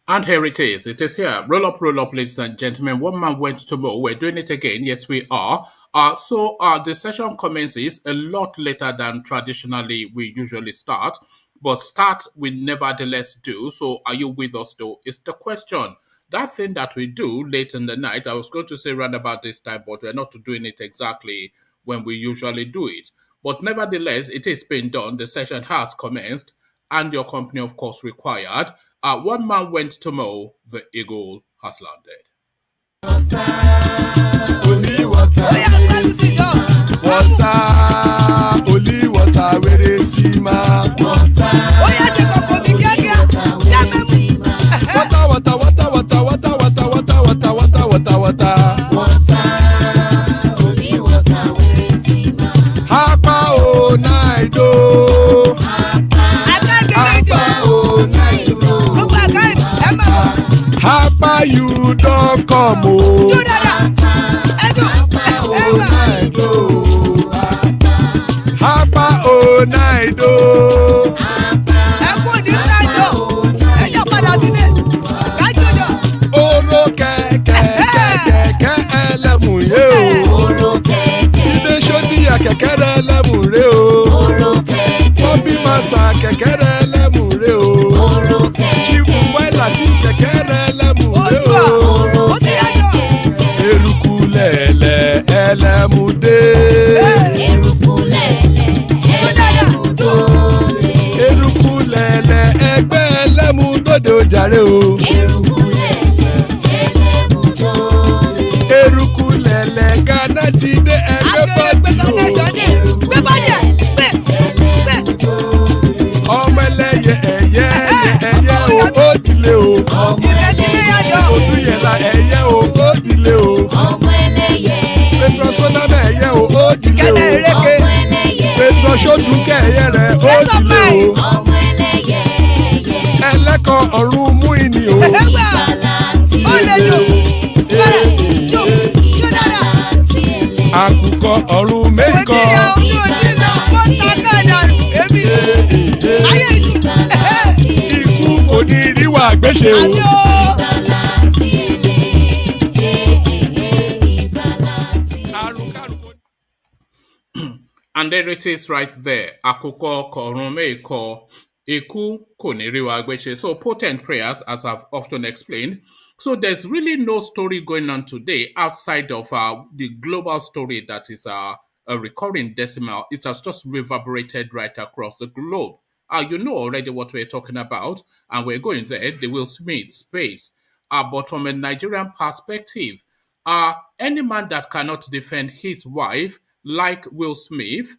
And here it is. It is here. Roll up, ladies and gentlemen. One man went to mow. We're doing it again. Yes, we are. The session commences a lot later than traditionally we usually start, but start we nevertheless do. So, are you with us though? Is the question. That thing that we do late in the night, I was going to say round about this time, but we're not doing it exactly when we usually do it. But nevertheless, it is being done. The session has commenced, and your company, of course, required. One man went to mow, the eagle has landed. Only water, only water, where they see ma. Water, only water, where they see ma. Hapa o naido. Hapa o naido. Hapa you don't come o. Hapa o naido. Oro kẹ̀kẹ́ ẹlẹ́mù yé o. Ilé sọ́dí kẹ̀kẹ́ ẹlẹ́mù ré o. Bobby master kẹ̀kẹ́ ẹlẹ́mù ré o. Chief Wáìlà tí kẹ̀kẹ́ ẹlẹ́mù ré o. Eruku lẹ̀lẹ̀ ẹlẹ́mù dé. Eruku lẹ̀lẹ̀ ẹgbẹ́ ẹlẹ́mù dòde ojàre o. Eruku lẹ̀lẹ̀ Ghana ti dé ẹgbẹ́ bọ́ọ̀dù o. Ọmọ ẹlẹ́yẹ ẹ̀yẹ o ó dilé o. Odúyẹ̀lá ẹ̀yẹ o ó dilé o. Petrosonama ẹ̀yẹ o ó dilé o. Petrosodúnkẹ́ ẹ̀yẹ rẹ̀ ó dilé o. Ẹlẹ́kọ̀ ọ̀run mú ìní o. Àkùkọ ọ̀run mẹ́kọ̀. Ikú kò ní ríwà gbéṣe o. And there it is right there. Àkùkọ kọ̀ọ̀run mẹ́kọ̀. Ikú kò ní rí wa gbéṣe. So potent prayers, as I've often explained. So there's really no story going on today outside of the global story that is a recurring decimal. It has just reverberated right across the globe. You know already what we're talking about, and we're going there, the Will Smith space. But from a Nigerian perspective, any man that cannot defend his wife, like Will Smith,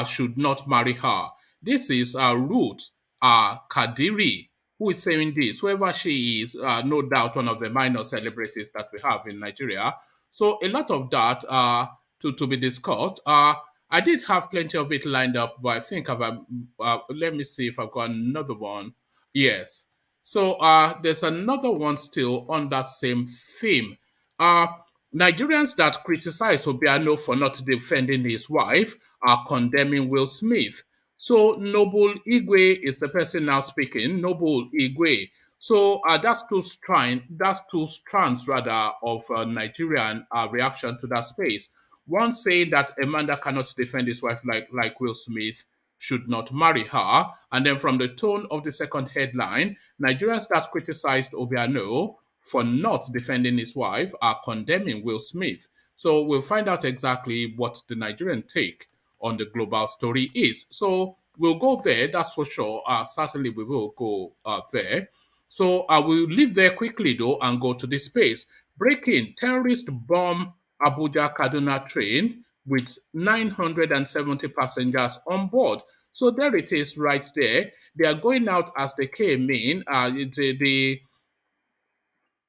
should not marry her. This is Ruth Kadiri, who is saying this. Whoever she is, no doubt one of the minor celebrities that we have in Nigeria. So a lot of that to be discussed. I did have plenty of it lined up, but I think let me see if I've got another one. Yes. So there's another one still on that same theme. Nigerians that criticize Obiano for not defending his wife are condemning Will Smith. So Noble Igwe is the person now speaking. Noble Igwe. So that's two strands rather of Nigerian reaction to that space. One saying that a man that cannot defend his wife like Will Smith should not marry her. And then from the tone of the second headline, Nigerians that criticized Obiano for not defending his wife are condemning Will Smith. So we'll find out exactly what the Nigerian take on the global story is. So we'll go there, that's for sure. Certainly we will go there. So we'll leave there quickly though and go to this space. Breaking: terrorist bomb Abuja Kaduna train with 970 passengers on board. So there it is right there. They are going out as they came in.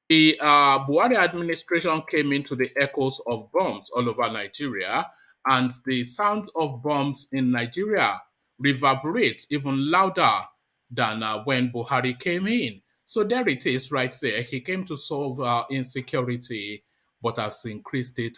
The Buhari administration came into the echoes of bombs all over Nigeria, and the sound of bombs in Nigeria reverberates even louder than when Buhari came in. So there it is right there. He came to solve insecurity, but has increased it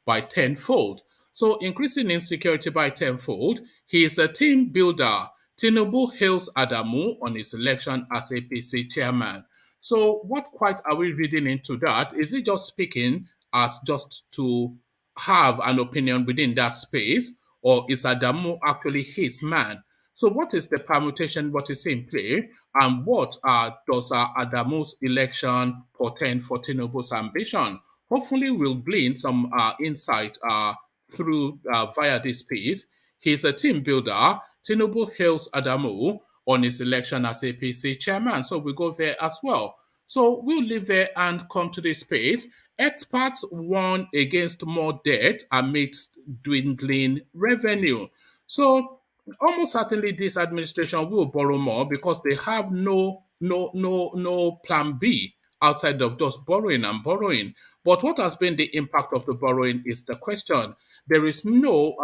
by tenfold. So increasing insecurity by tenfold, he is a team builder. Tinubu hails Adamu on his election as APC chairman. So, what quite are we reading into that? Is it just speaking as just to have an opinion within that space, or is Adamu actually his man? So, what is the permutation? What is in play? And what does Adamu's election portend for Tinubu's ambition? Hopefully, we'll glean some insight through via this piece. He's a team builder. Tinubu hails Adamu on his election as APC chairman. So we go there as well. So we'll leave there and come to this space. Experts warn against more debt amidst dwindling revenue. So almost certainly this administration will borrow more because they have no plan B outside of just borrowing and borrowing. But what has been the impact of the borrowing is the question. There is no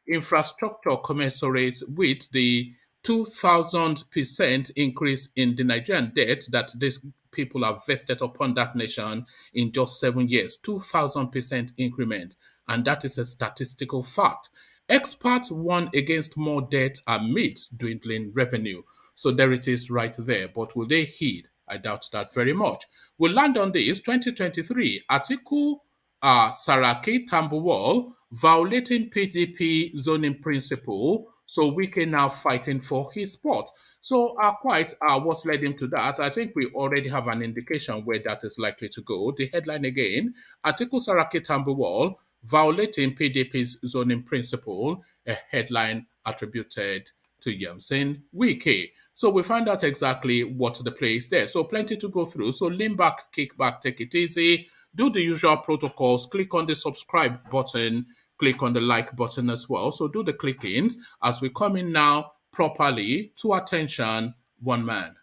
infrastructure commensurate with the 2,000% increase in the Nigerian debt that these people have vested upon that nation in just 7 years. 2,000% increment. And that is a statistical fact. Experts warn against more debt amidst dwindling revenue. So there it is right there. But will they heed? I doubt that very much. We'll land on this 2023 article Saraki Tambuwal violating PDP zoning principle. So Wike now fighting for his spot. So quite what's led him to that, I think we already have an indication where that is likely to go. The headline again, article Saraki Tambuwal violating PDP's zoning principle, a headline attributed to Yamsin Wike. So we find out exactly what the play is there. So plenty to go through. So lean back, kick back, take it easy. Do the usual protocols. Click on the subscribe button. Click on the like button as well. So do the clickings as we come in now properly to attention, one man.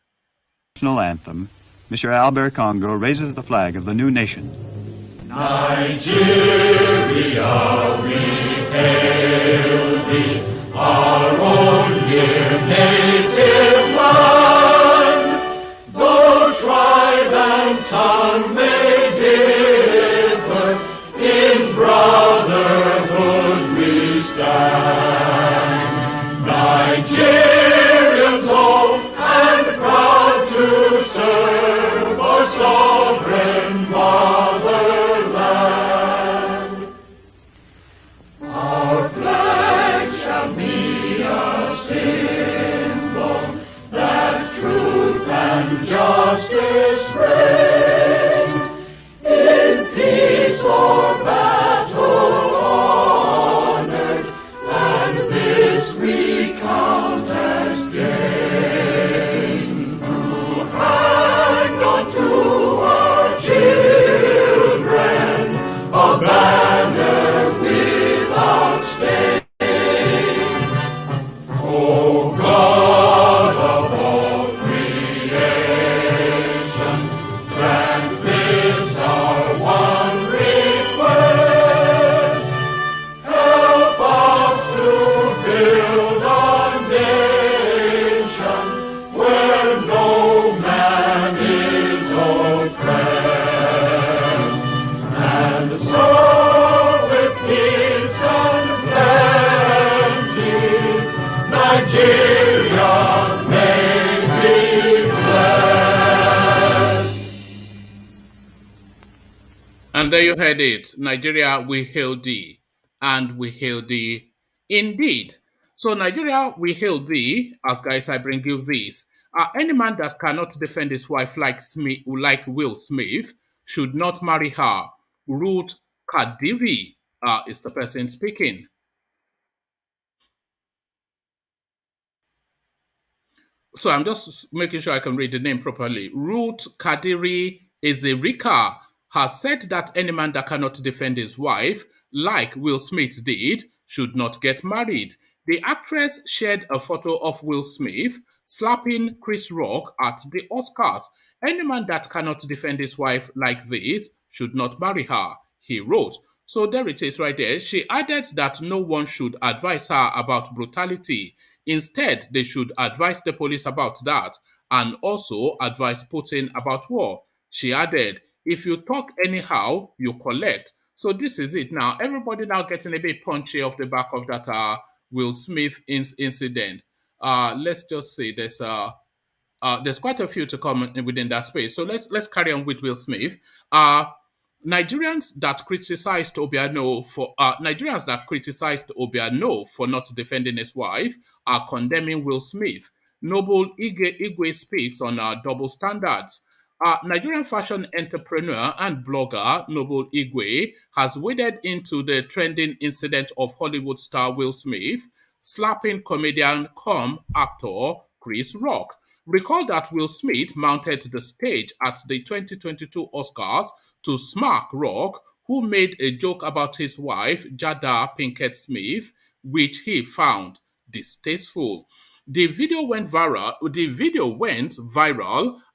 National anthem, Mr. Albert Congo raises the flag of the new nation. Nigeria, we hail thee, our own dear native land. Though tribe and tongue may differ, in brotherhood we stand. Nigerians old and proud to serve our sovereign motherland. Our flag shall be a symbol that truth and justice reign. In peace or battle honored, and this we count as gain. To hang on to our children a banner without stain. O God of all creation, grant this our one request. Help us to build a nation where no man is oppressed. And so with peace and plenty, Nigeria may be blessed. And there you heard it. Nigeria, we hail thee. And we hail thee indeed. So, Nigeria, we hail thee. As guys, I bring you this. Any man that cannot defend his wife like Will Smith should not marry her. Ruth Kadiri is the person speaking. So I'm just making sure I can read the name properly. Ruth Kadiri Ezerika has said that any man that cannot defend his wife, like Will Smith did, should not get married. The actress shared a photo of Will Smith slapping Chris Rock at the Oscars. Any man that cannot defend his wife like this should not marry her, he wrote. So there it is right there. She added that no one should advise her about brutality. Instead, they should advise the police about that and also advise Putin about war. She added, if you talk anyhow, you collect. So this is it now. Everybody now getting a bit punchy off the back of that Will Smith incident. Let's just say there's There's quite a few to come within that space. So let's carry on with Will Smith. Uh, Nigerians that criticized Obiano for not defending his wife are condemning Will Smith. Noble Igwe speaks on double standards. Nigerian fashion entrepreneur and blogger Noble Igwe has waded into the trending incident of Hollywood star Will Smith slapping comedian cum actor Chris Rock. Recall that Will Smith mounted the stage at the 2022 Oscars to smack Rock, who made a joke about his wife, Jada Pinkett Smith, which he found distasteful. The video went viral,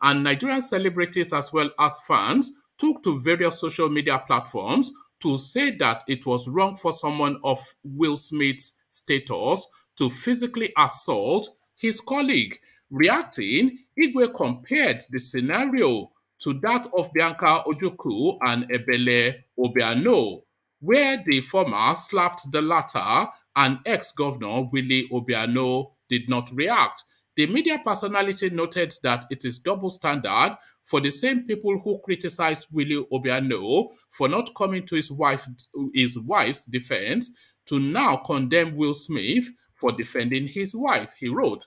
and Nigerian celebrities as well as fans took to various social media platforms to say that it was wrong for someone of Will Smith's status to physically assault his colleague. Reacting, Igwe compared the scenario to that of Bianca Ojukwu and Ebele Obiano, where the former slapped the latter and ex-governor Willie Obiano did not react. The media personality noted that it is double standard for the same people who criticized Willie Obiano for not coming to his wife's defense to now condemn Will Smith for defending his wife, he wrote.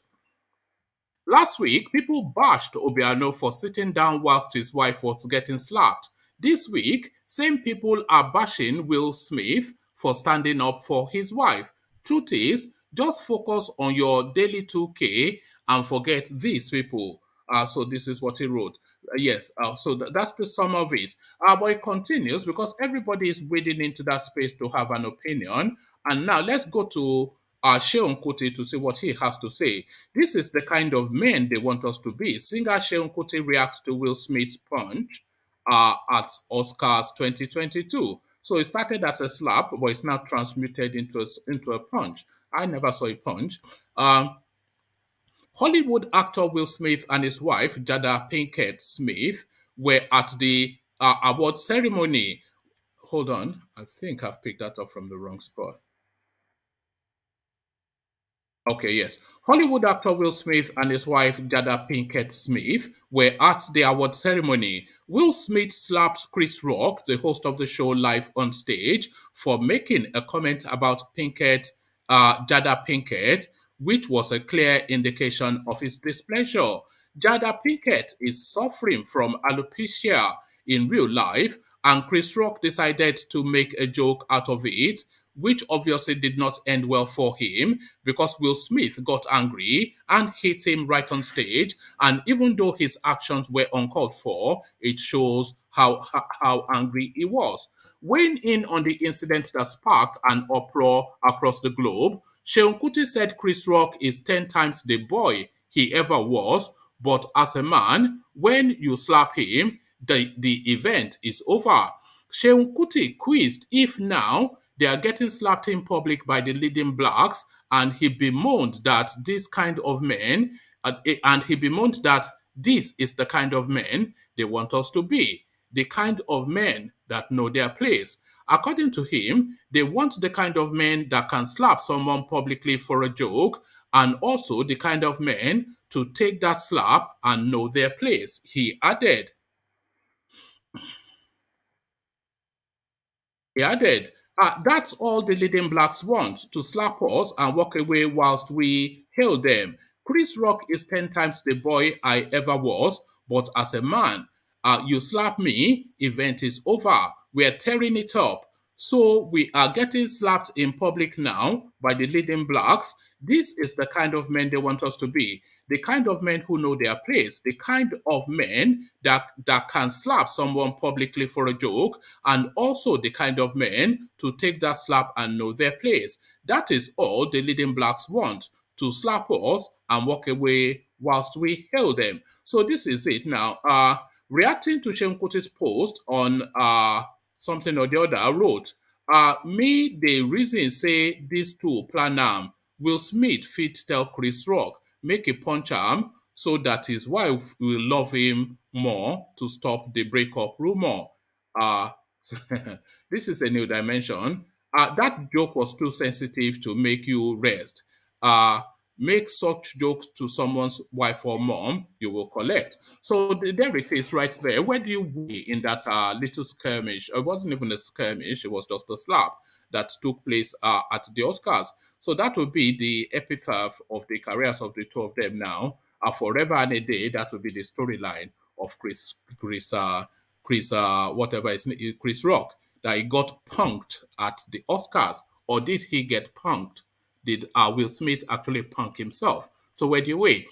Last week, people bashed Obiano for sitting down whilst his wife was getting slapped. This week, same people are bashing Will Smith for standing up for his wife. Truth is, just focus on your daily 2K and forget these people. So this is what he wrote. Yes, so that's the sum of it. But it continues because everybody is wading into that space to have an opinion. And now let's go to Sheon Kuti to see what he has to say. This is the kind of men they want us to be. Singer Sheon Kuti reacts to Will Smith's punch at Oscars 2022. So it started as a slap, but it's now transmuted into a punch. I never saw a punch. Hollywood actor Will Smith and his wife, Jada Pinkett Smith, were at the award ceremony. Hold on, I think I've picked that up from the wrong spot. Okay, yes. Hollywood actor Will Smith and his wife Jada Pinkett Smith were at the award ceremony. Will Smith slapped Chris Rock, the host of the show, live on stage for making a comment about Jada Pinkett, which was a clear indication of his displeasure. Jada Pinkett is suffering from alopecia in real life, and Chris Rock decided to make a joke out of it, which obviously did not end well for him because Will Smith got angry and hit him right on stage. And even though his actions were uncalled for, it shows how angry he was. Weighing in on the incident that sparked an uproar across the globe, Sheon Kuti said Chris Rock is 10 times the boy he ever was, but as a man, when you slap him, the event is over. Sheon Kuti quizzed if now they are getting slapped in public by the leading blacks, and he bemoaned that this is the kind of men they want us to be, the kind of men that know their place. According to him, they want the kind of men that can slap someone publicly for a joke, and also the kind of men to take that slap and know their place, he added. He added, that's all the leading blacks want, to slap us and walk away whilst we hail them. Chris Rock is 10 times the boy I ever was, but as a man, you slap me, event is over. We're tearing it up. So we are getting slapped in public now by the leading blacks. This is the kind of men they want us to be. The kind of men who know their place, the kind of men that can slap someone publicly for a joke, and also the kind of men to take that slap and know their place. That is all the leading blacks want, to slap us and walk away whilst we hail them. So this is it now. Reacting to Shenkuti's post on something or the other, I wrote, me, the reason say these two plan Will Smith fit tell Chris Rock, make a punch arm so that his wife will love him more to stop the breakup rumor. Uh, this is a new dimension. That joke was too sensitive to make you rest. make such jokes to someone's wife or mom, you will collect. So there it is right there. Where do you weigh in that little skirmish? It wasn't even a skirmish, it was just a slap that took place at the Oscars. So that would be the epitaph of the careers of the two of them now. Forever and a day, that would be the storyline of whatever is Chris Rock, that he got punked at the Oscars. Or did he get punked? Did Will Smith actually punk himself? So where do you weigh?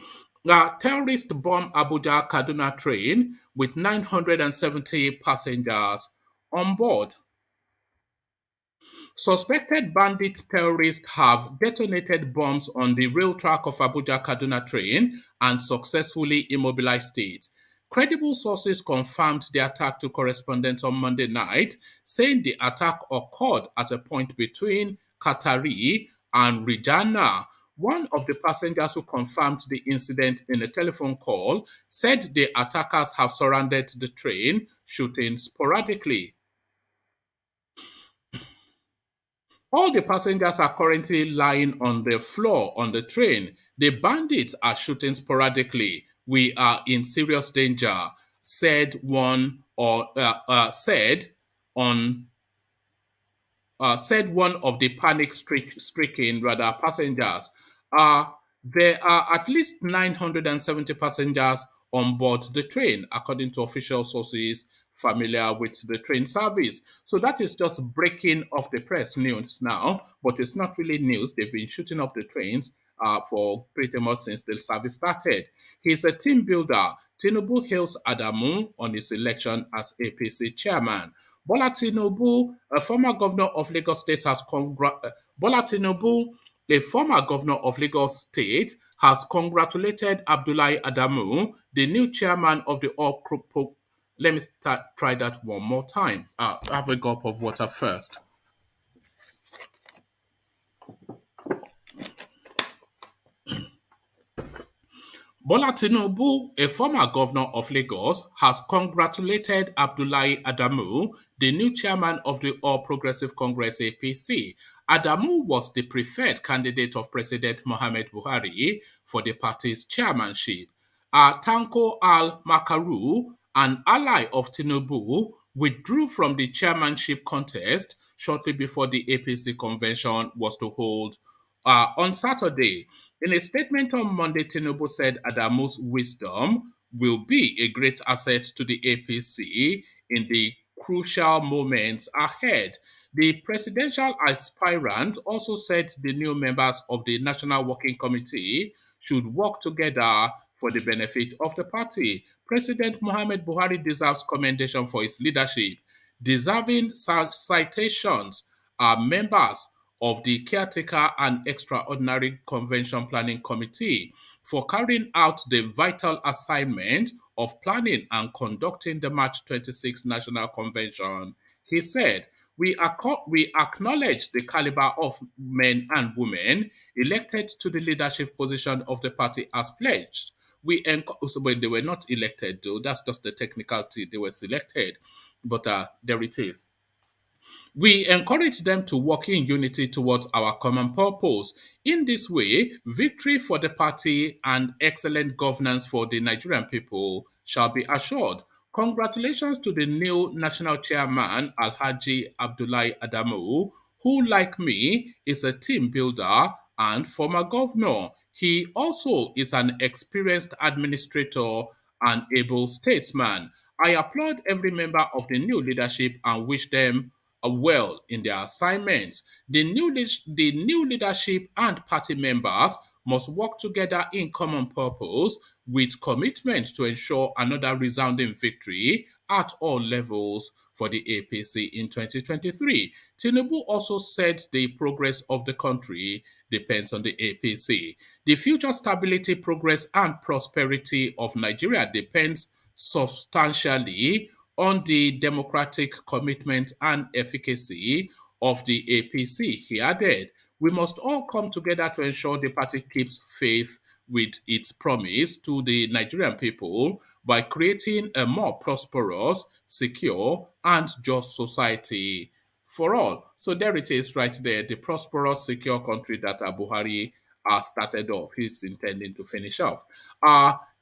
Terrorist bomb Abuja Kaduna train with 970 passengers on board. Suspected bandit terrorists have detonated bombs on the rail track of Abuja Kaduna train and successfully immobilized it. Credible sources confirmed the attack to correspondents on Monday night, saying the attack occurred at a point between Katari and Rijana. One of the passengers who confirmed the incident in a telephone call said the attackers have surrounded the train, shooting sporadically. All the passengers are currently lying on the floor on the train. The bandits are shooting sporadically. We are in serious danger, said on said one of the panic-stricken passengers. Uh, there are at least 970 passengers on board the train, according to official sources familiar with the train service. So that is just breaking off the press news now, but it's not really news. They've been shooting up the trains for pretty much since the service started. He's a team builder. Tinubu hails Adamu on his election as APC chairman. Bola Tinubu, a former governor of Lagos State, Bola Tinubu, a former governor of Lagos State, has congratulated Abdullahi Adamu, the new chairman of the Let me try that one more time. Have a gulp of water first. Bola Tinubu, a former governor of Lagos, has congratulated Abdullahi Adamu, the new chairman of the All Progressive Congress APC. Adamu was the preferred candidate of President Mohamed Buhari for the party's chairmanship. Tanko Al-Makaru, an ally of Tinubu, withdrew from the chairmanship contest shortly before the APC convention was to hold on Saturday. In a statement on Monday, Tinubu said Adamu's wisdom will be a great asset to the APC in the crucial moments ahead. The presidential aspirant also said the new members of the National Working Committee should work together for the benefit of the party. President Mohamed Buhari deserves commendation for his leadership. Deserving citations are members of the Caretaker and Extraordinary Convention Planning Committee for carrying out the vital assignment of planning and conducting the March 26 National Convention. He said, we acknowledge the caliber of men and women elected to the leadership position of the party as pledged. When they were not elected, though, that's just the technicality, they were selected. But there it is. We encourage them to work in unity towards our common purpose. In this way, victory for the party and excellent governance for the Nigerian people shall be assured. Congratulations to the new national chairman, Alhaji Abdullahi Adamu, who, like me, is a team builder and former governor. He also is an experienced administrator and able statesman. I applaud every member of the new leadership and wish them well in their assignments. The new leadership and party members must work together in common purpose with commitment to ensure another resounding victory at all levels for the APC in 2023. Tinubu also said the progress of the country depends on the APC. The future stability, progress, and prosperity of Nigeria depends substantially on the democratic commitment and efficacy of the APC, he added. We must all come together to ensure the party keeps faith with its promise to the Nigerian people by creating a more prosperous, secure, and just society for all. So there it is right there, the prosperous, secure country that Buhari started off. He's intending to finish off.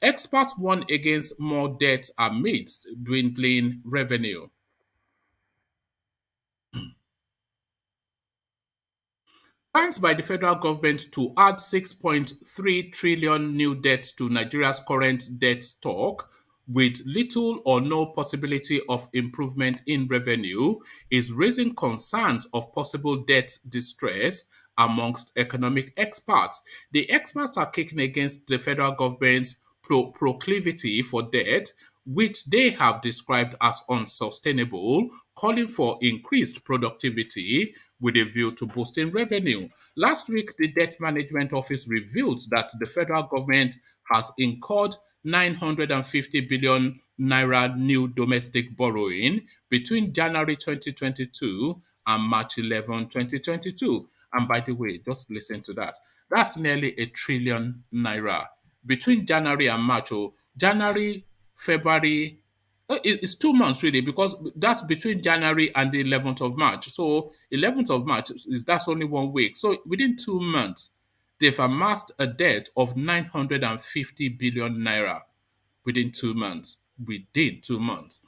Experts warn against more debt amidst dwindling revenue. Plans by the federal government to add 6.3 trillion new debt to Nigeria's current debt stock with little or no possibility of improvement in revenue is raising concerns of possible debt distress amongst economic experts. The experts are kicking against the federal government's proclivity for debt, which they have described as unsustainable, calling for increased productivity with a view to boosting revenue. Last week, the Debt Management Office revealed that the federal government has incurred 950 billion naira new domestic borrowing between January 2022 and March 11, 2022. And by the way, just listen to that. That's nearly a trillion naira between January and March. Oh, January, February, it's 2 months really, because that's between January and the 11th of March. So 11th of March that's only 1 week. So within 2 months, they've amassed a debt of 950 billion naira within 2 months. Within 2 months.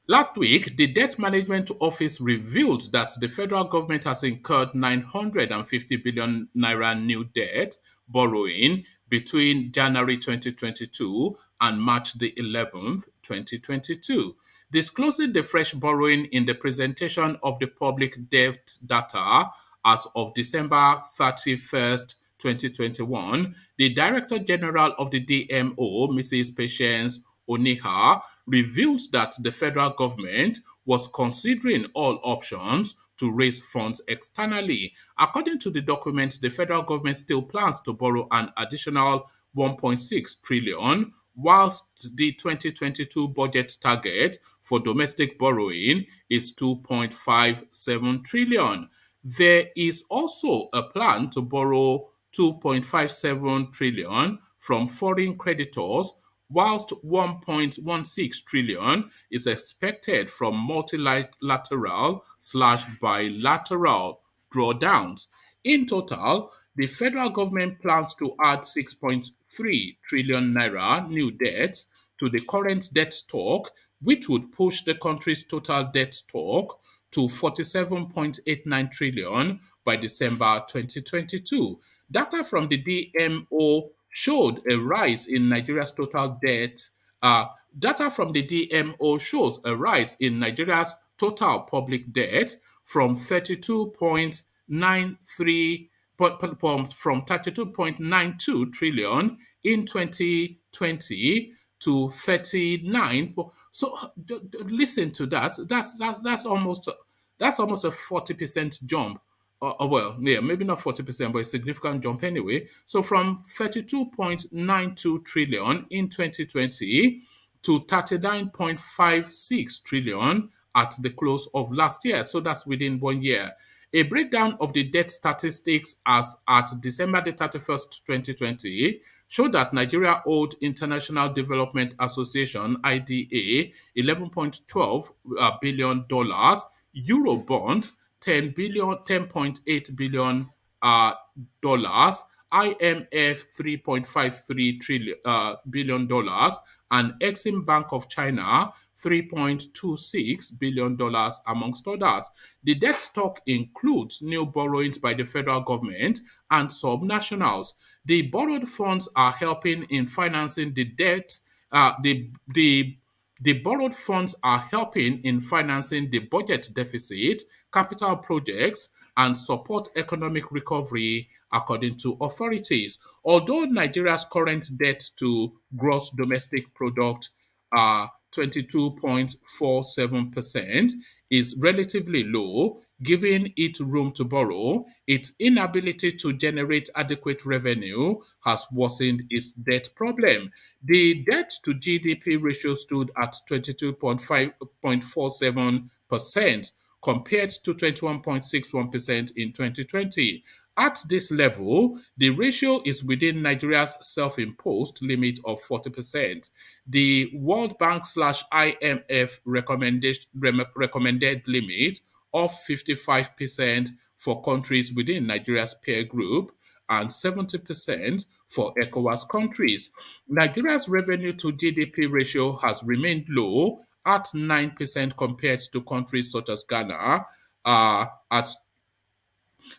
Last week, the Debt Management Office revealed that the federal government has incurred 950 billion naira new debt borrowing between January 2022 and March the 11th, 2022. Disclosing the fresh borrowing in the presentation of the public debt data as of December 31st, 2021, the Director General of the DMO, Mrs. Patience Oniha, revealed that the federal government was considering all options to raise funds externally. According to the documents, the federal government still plans to borrow an additional 1.6 trillion, whilst the 2022 budget target for domestic borrowing is 2.57 trillion. There is also a plan to borrow 2.57 trillion from foreign creditors, whilst 1.16 trillion is expected from multilateral/bilateral drawdowns. In total, the federal government plans to add 6.3 trillion naira new debts to the current debt stock, which would push the country's total debt stock to 47.89 trillion by December 2022. Data from the DMO showed a rise in Nigeria's total debt. Data from the DMO shows a rise in Nigeria's total public debt from 32.92 trillion in 2020 to 39. So listen to that. That's almost a 40% jump. Well, yeah, maybe not 40%, but a significant jump anyway. So from 32.92 trillion in 2020 to 39.56 trillion at the close of last year. So that's within 1 year. A breakdown of the debt statistics as at December the 31st, 2020 showed that Nigeria owed International Development Association (IDA) $11.12 billion, Euro bonds 10.8 billion dollars, IMF $3.53 billion dollars, and Exim Bank of China $3.26 billion dollars, amongst others. The debt stock includes new borrowings by the federal government and subnationals. The borrowed funds are helping in financing the debt. The borrowed funds are helping in financing the budget deficit, capital projects, and support economic recovery, according to authorities. Although Nigeria's current debt to gross domestic product, 22.47%, is relatively low, giving it room to borrow, its inability to generate adequate revenue has worsened its debt problem. The debt to GDP ratio stood at 22.47% compared to 21.61% in 2020. At this level, the ratio is within Nigeria's self-imposed limit of 40%. The World Bank/IMF recommended limit of 55% for countries within Nigeria's peer group and 70% for ECOWAS countries. Nigeria's revenue to GDP ratio has remained low at 9% compared to countries such as Ghana at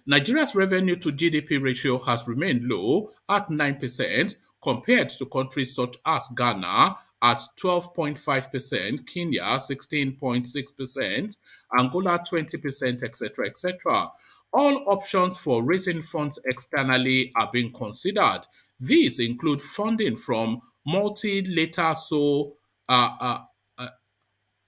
Nigeria's revenue to GDP ratio has remained low at 9% compared to countries such as Ghana at 12.5%, Kenya 16.6%, Angola 20%, etc., etc. All options for raising funds externally are being considered. These include funding from multilateral uh, uh,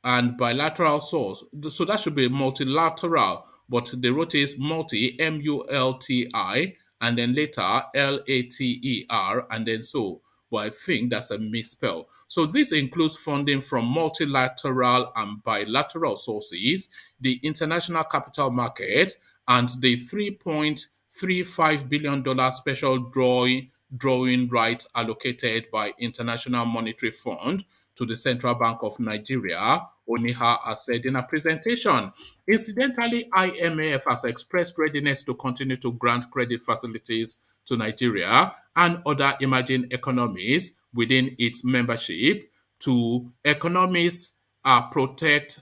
and bilateral source. So that should be multilateral, but the root is multi, M-U-L-T-I, and then later L-A-T-E-R, and then so. But I think that's a misspell. So this includes funding from multilateral and bilateral sources, the international capital market, and the $3.35 billion special drawing rights allocated by International Monetary Fund to the Central Bank of Nigeria, Oniha has said in a presentation. Incidentally, IMF has expressed readiness to continue to grant credit facilities to Nigeria and other emerging economies within its membership to economies protect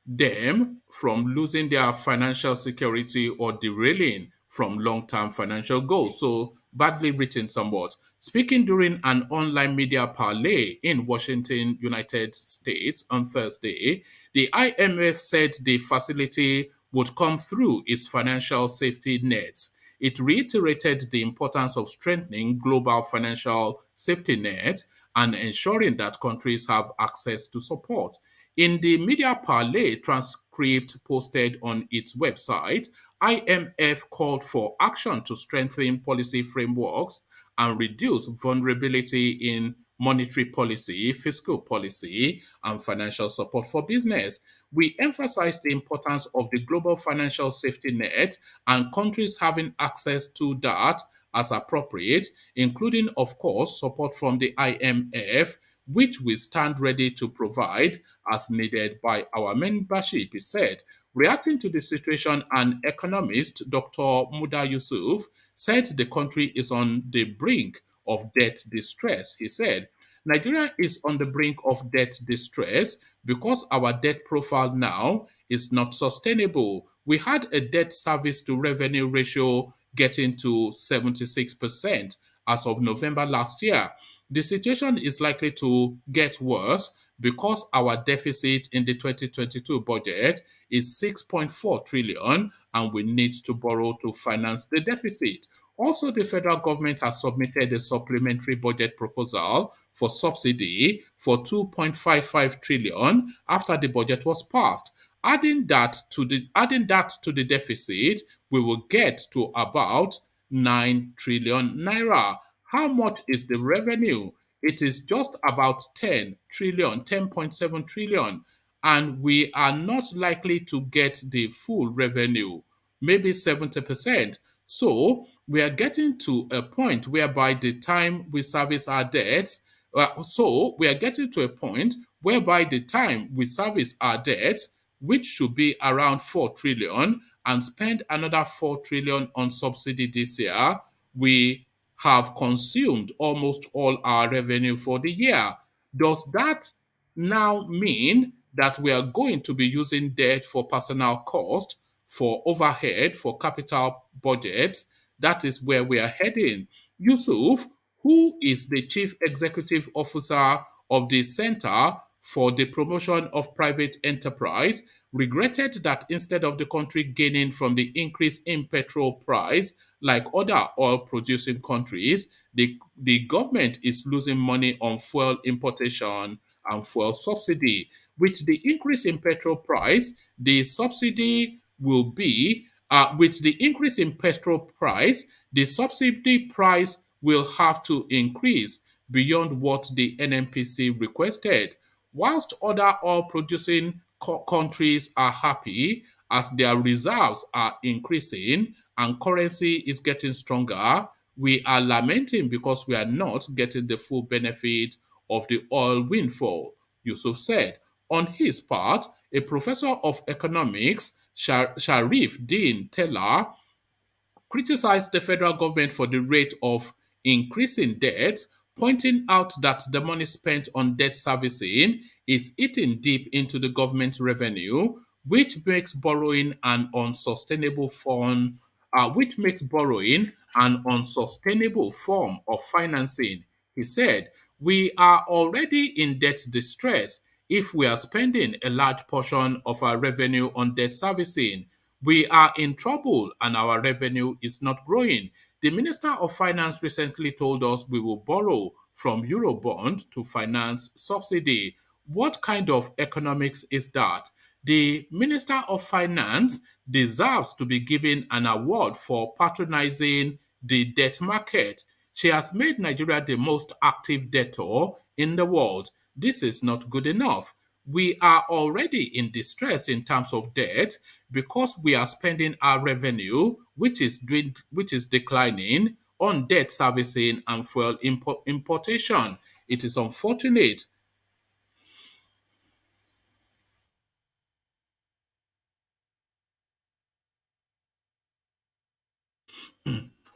them from losing their financial security or derailing from long-term financial goals. So badly written somewhat. Speaking during an online media parlay in Washington, United States on Thursday, the IMF said the facility would come through its financial safety nets. It reiterated the importance of strengthening global financial safety nets and ensuring that countries have access to support. In the media parlay transcript posted on its website, IMF called for action to strengthen policy frameworks and reduce vulnerability in monetary policy, fiscal policy, and financial support for business. We emphasize the importance of the global financial safety net and countries having access to that as appropriate, including, of course, support from the IMF, which we stand ready to provide as needed by our membership, he said. Reacting to the situation, an economist, Dr. Muda Yusuf, said the country is on the brink of debt distress. He said, Nigeria is on the brink of debt distress because our debt profile now is not sustainable. We had a debt service to revenue ratio getting to 76% as of November last year. The situation is likely to get worse because our deficit in the 2022 budget is 6.4 trillion and we need to borrow to finance the deficit. Also, the federal government has submitted a supplementary budget proposal for subsidy for 2.55 trillion after the budget was passed. Adding that to the deficit, we will get to about 9 trillion naira. How much is the revenue? It is just about 10 trillion, 10.7 trillion, and we are not likely to get the full revenue, maybe 70%. So we are getting to a point whereby the time we service our debts, which should be around 4 trillion, and spend another 4 trillion on subsidy this year, we have consumed almost all our revenue for the year. Does that now mean that we are going to be using debt for personal cost, for overhead, for capital budgets? That is where we are heading. Yusuf, who is the chief executive officer of the Center for the Promotion of Private Enterprise, regretted that instead of the country gaining from the increase in petrol price, like other oil producing countries, the government is losing money on fuel importation and fuel subsidy. With the increase in petrol price, the subsidy will be, with the increase in petrol price, the subsidy price will have to increase beyond what the NNPC requested. Whilst other oil producing countries are happy as their reserves are increasing and currency is getting stronger, we are lamenting because we are not getting the full benefit of the oil windfall, Yusuf said. On his part, a professor of economics Sharif Din Teller, criticized the federal government for the rate of increasing debt, pointing out that the money spent on debt servicing is eating deep into the government revenue, which makes borrowing an unsustainable form, of financing. He said, "We are already in debt distress if we are spending a large portion of our revenue on debt servicing. We are in trouble and our revenue is not growing." The Minister of Finance recently told us we will borrow from Eurobond to finance subsidy. What kind of economics is that? The Minister of Finance deserves to be given an award for patronizing the debt market. She has made Nigeria the most active debtor in the world. This is not good enough. We are already in distress in terms of debt because we are spending our revenue, which is declining, on debt servicing and fuel importation. It is unfortunate.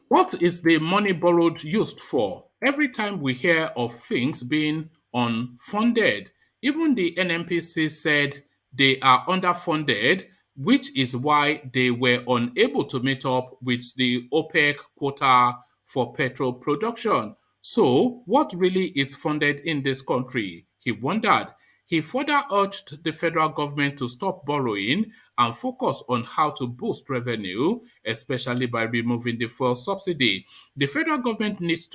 What is the money borrowed used for? Every time we hear of things being unfunded, even the NMPC said they are underfunded, which is why they were unable to meet up with the OPEC quota for petrol production. So, what really is funded in this country? He wondered. He further urged the federal government to stop borrowing and focus on how to boost revenue, especially by removing the fuel subsidy. The federal government needs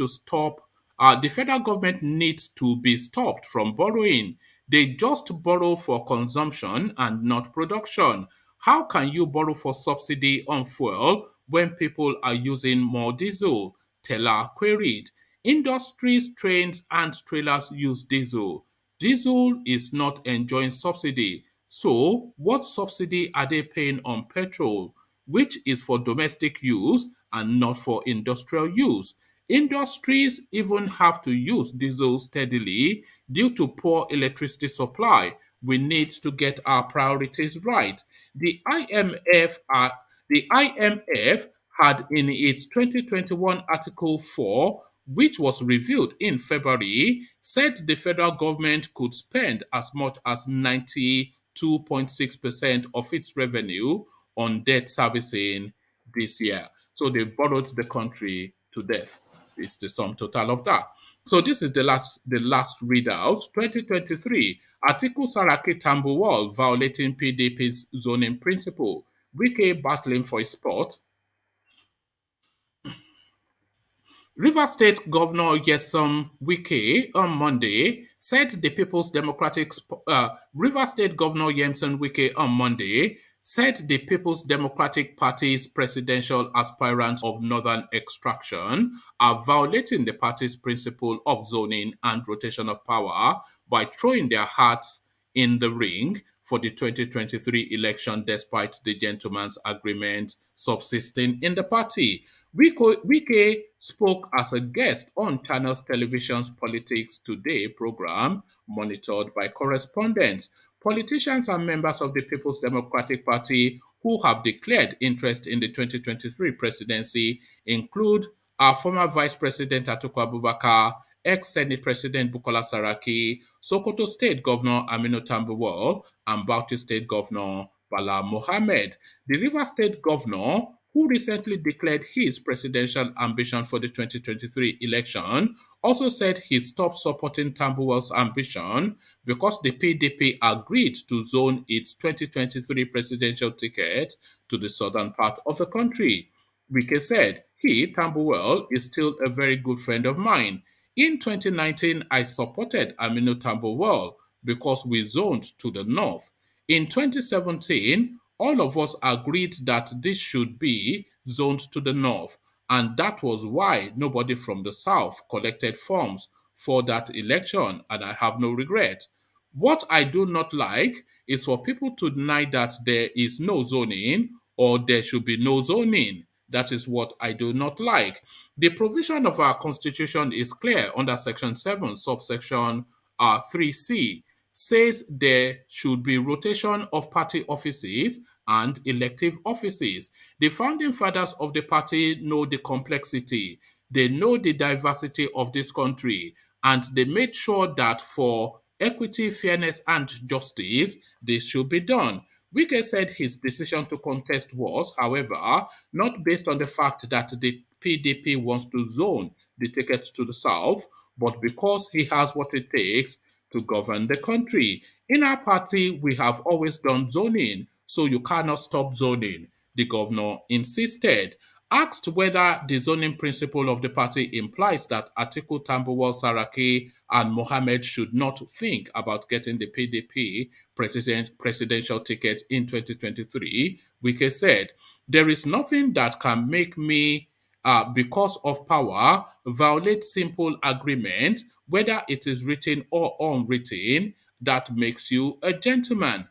to be stopped from borrowing. They just borrow for consumption and not production. How can you borrow for subsidy on fuel when people are using more diesel? Taylor queried. Industries, trains, and trailers use diesel. Diesel is not enjoying subsidy. So, what subsidy are they paying on petrol, which is for domestic use and not for industrial use? Industries even have to use diesel steadily due to poor electricity supply. We need to get our priorities right. The IMF, uh, the IMF had in its 2021 Article 4, which was reviewed in February, said the federal government could spend as much as 92.6% of its revenue on debt servicing this year. So they borrowed the country to death. It's the sum total of that. So this is the last readout. 2023, Atiku Saraki Tambuwal violating PDP's zoning principle. Wike battling for his spot. Rivers State Governor Yesom Wike on Monday said the People's Democratic Rivers State Governor Yesom Wike on Monday said the People's Democratic Party's presidential aspirants of northern extraction are violating the party's principle of zoning and rotation of power by throwing their hats in the ring for the 2023 election despite the gentleman's agreement subsisting in the party. Wike spoke as a guest on Channels Television's Politics Today program, monitored by correspondents. Politicians and members of the People's Democratic Party who have declared interest in the 2023 presidency include our former Vice President Atiku Abubakar, ex-Senate President Bukola Saraki, Sokoto State Governor Aminu Tambuwal, and Bauchi State Governor Bala Mohammed. The Rivers State Governor, who recently declared his presidential ambition for the 2023 election, also said he stopped supporting Tambuwal's ambition because the PDP agreed to zone its 2023 presidential ticket to the southern part of the country. Wike said, he, Tambuwal, is still a very good friend of mine. In 2019, I supported Aminu Tambuwal because we zoned to the north. In 2017, all of us agreed that this should be zoned to the north, and that was why nobody from the south collected forms for that election, and I have no regret. What I do not like is for people to deny that there is no zoning or there should be no zoning. That is what I do not like. The provision of our constitution is clear under Section 7, subsection 3C, says there should be rotation of party offices and elective offices. The founding fathers of the party know the complexity, they know the diversity of this country, and they made sure that for equity, fairness, and justice, this should be done. Wike said his decision to contest was, however, not based on the fact that the PDP wants to zone the ticket to the south, but because he has what it takes to govern the country. In our party, we have always done zoning, so you cannot stop zoning, the governor insisted. Asked whether the zoning principle of the party implies that Atiku Tambuwal Saraki and Mohammed should not think about getting the PDP presidential ticket in 2023, Wike said, there is nothing that can make me, because of power, violate simple agreement, whether it is written or unwritten, that makes you a gentleman.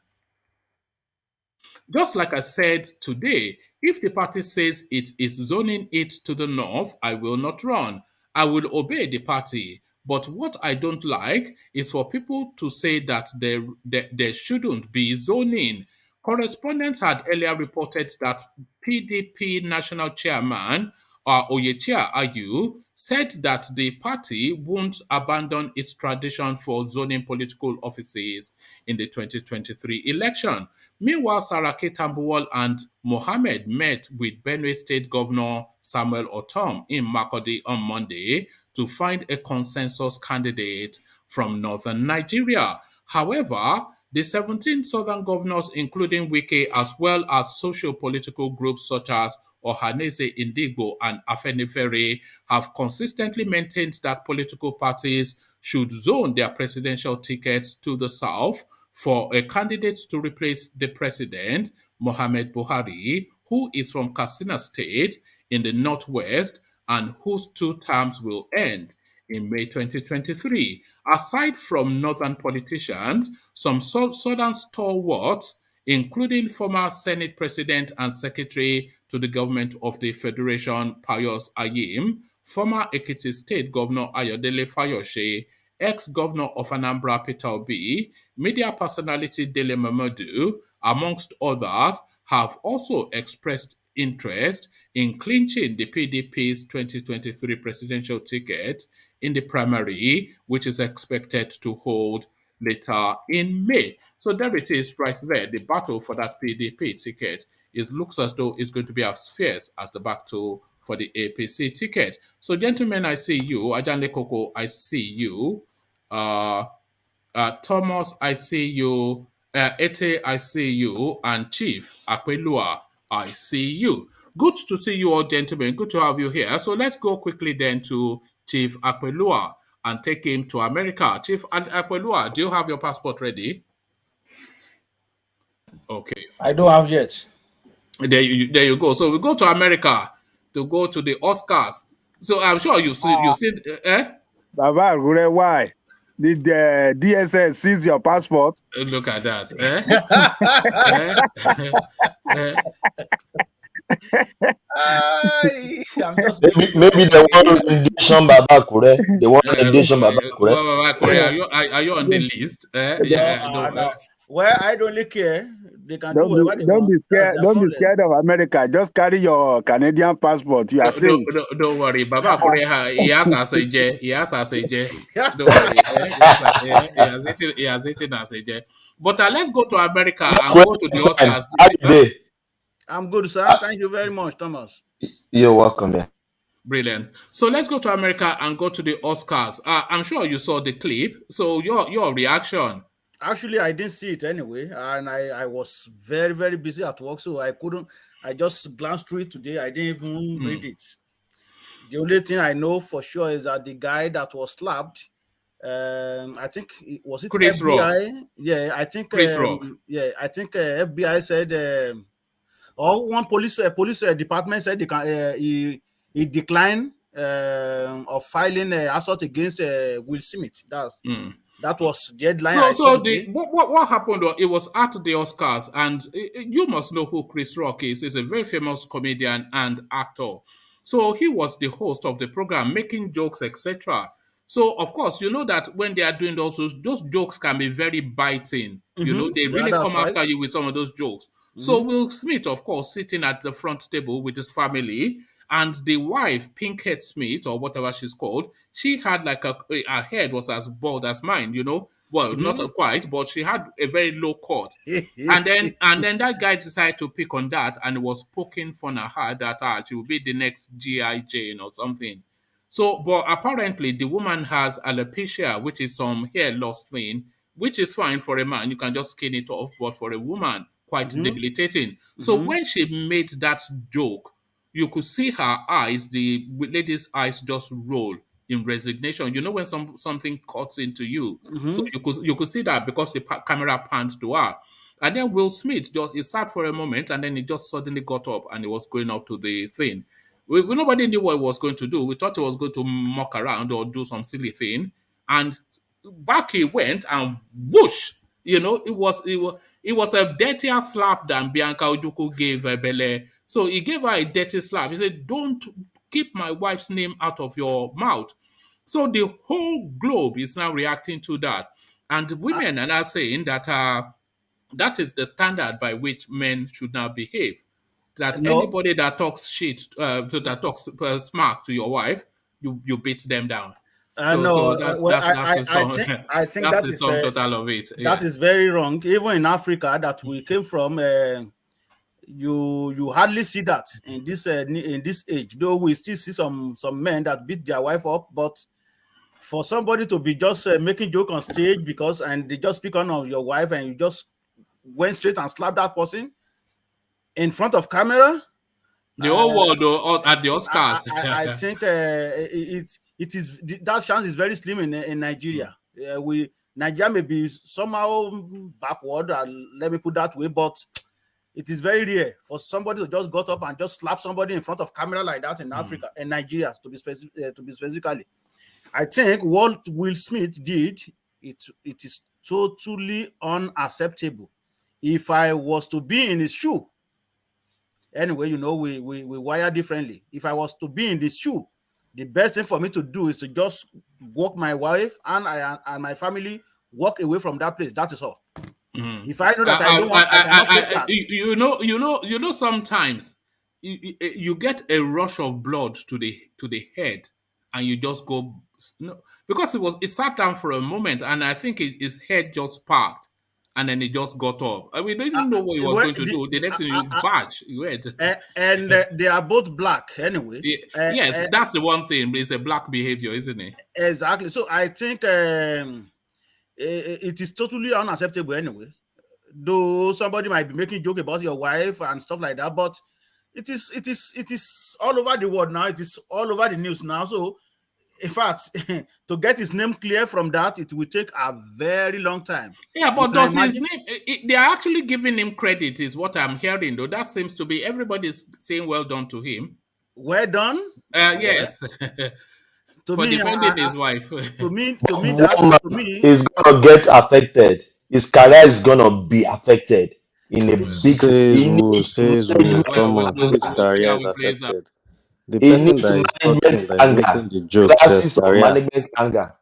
Just like I said today, if the party says it is zoning it to the north, I will not run. I will obey the party. But what I don't like is for people to say that there shouldn't be zoning. Correspondents had earlier reported that PDP national chairman Oyechia Ayu said that the party won't abandon its tradition for zoning political offices in the 2023 election. Meanwhile, Saraki Tambuwal and Mohammed met with Benue State Governor Samuel Otom in Makurdi on Monday to find a consensus candidate from northern Nigeria. However, the 17 southern governors, including Wike, as well as socio-political groups such as Ohanese Indigbo and Afenifere, have consistently maintained that political parties should zone their presidential tickets to the south for a candidate to replace the president, Mohamed Buhari, who is from Katsina State in the northwest and whose 2 terms will end in May 2023. Aside from northern politicians, some southern stalwarts, including former Senate President and Secretary to the Government of the Federation, Pius Ayim, former Ekiti State Governor Ayodele Fayose, ex-governor of Anambra Peter Obi, media personality Dele Momodu, amongst others, have also expressed interest in clinching the PDP's 2023 presidential ticket in the primary, which is expected to hold later in May. So there it is right there. The battle for that PDP ticket looks as though it's going to be as fierce as the battle for the APC ticket. So gentlemen, I see you. Ajanle Koko, I see you. Thomas, I see you. Ete, I see you. And Chief Akwelua, I see you. Good to see you all, gentlemen. Good to have you here. So let's go quickly then to Chief Akwelua and take him to America. Chief Akwelua, do you have your passport ready? Okay. I don't have yet. There you go. So we go to America to go to the Oscars. So I'm sure you've seen. Baba Agure, why? Did the DSS seize your passport? Look at that. Maybe they want rendition Baba Agure. They want rendition Baba Agure. Are you on the list? No. Well, I don't really care. They can do whatever they don't want. Be scared. Don't be scared of America. Just carry your Canadian passport. You are safe. Don't worry, Baba Korea. He has ASJ. Don't worry. He has eaten ASJ. But let's go to America and go to the Oscars. I'm good, sir. Thank you very much, Thomas. You're welcome. Yeah. Brilliant. So let's go to America and go to the Oscars. I'm sure you saw the clip. So your reaction. Actually, I didn't see it anyway, and I was very, very busy at work, so I couldn't. I just glanced through it today. I didn't even read it. The only thing I know for sure is that the guy that was slapped, I think was it Chris FBI? Rock. Yeah, I think Chris Rock. Yeah, I think FBI said, or one police department said he declined of filing assault against Will Smith. That was the headline. So what happened? It was at the Oscars, and you must know who Chris Rock is. He's a very famous comedian and actor. So he was the host of the program, making jokes, etc. So of course, you know that when they are doing those jokes can be very biting. You know, they really come after you with some of those jokes. So Will Smith, of course, sitting at the front table with his family, and the wife, Pinkett Smith, or whatever she's called, she had like her head was as bald as mine, you know. Well, not quite, but she had a very low cut. And then that guy decided to pick on that and was poking fun at her that she will be the next G.I. Jane or something. So, but apparently the woman has alopecia, which is some hair loss thing, which is fine for a man. You can just skin it off, but for a woman, quite debilitating. So when she made that joke, you could see her eyes, the lady's eyes just roll in resignation. You know when something cuts into you. So you could see that because the camera panned to her. And then Will Smith he sat for a moment and then he just suddenly got up and he was going up to the thing. Nobody knew what he was going to do. We thought he was going to muck around or do some silly thing. And back he went and whoosh, it was a dirtier slap than Bianca Ojukwu gave Bele. So he gave her a dirty slap. He said, "Don't keep my wife's name out of your mouth." So the whole globe is now reacting to that. And women are now saying that that is the standard by which men should now behave. That No. anybody that talks shit, that talks smack to your wife, you beat them down. So that's the sum. I think That's that the is sum total of it. that is very wrong. Even in Africa, that we came from, you hardly see that in this age. Though we still see some men that beat their wife up, but for somebody to be just making joke on stage and they just pick on your wife and you just went straight and slapped that person in front of camera. The whole world at the Oscars. I think it is that chance is very slim in Nigeria. Nigeria may be somehow backward, let me put that way, but it is very rare for somebody to just got up and just slap somebody in front of camera like that in Africa and Nigeria to be specifically. I think what Will Smith did, it is totally unacceptable. If I was to be in his shoe, anyway, we wire differently. If I was to be in this shoe, the best thing for me to do is to just walk my wife and my family walk away from that place. That is all. If I know that I don't want, sometimes you get a rush of blood to the head, and you just go because it sat down for a moment, and I think his head just parked. And then he just got up. I mean, they didn't know what he was going to do. The next thing you badge, you went. And they are both black anyway. Yes, that's the one thing. But it's a black behavior, isn't it? Exactly. So I think it is totally unacceptable anyway. Though somebody might be making joke about your wife and stuff like that, but it is all over the world now. It is all over the news now. So in fact, to get his name clear from that, it will take a very long time. Yeah, but does his name? They are actually giving him credit, is what I'm hearing. Though that seems to be everybody's saying well done to him. Well done. Yes. For defending his wife. To me, he's gonna get affected. His career is gonna be affected in a big. Come on, his career is affected. The person that is talking, that is making the joke, management anger.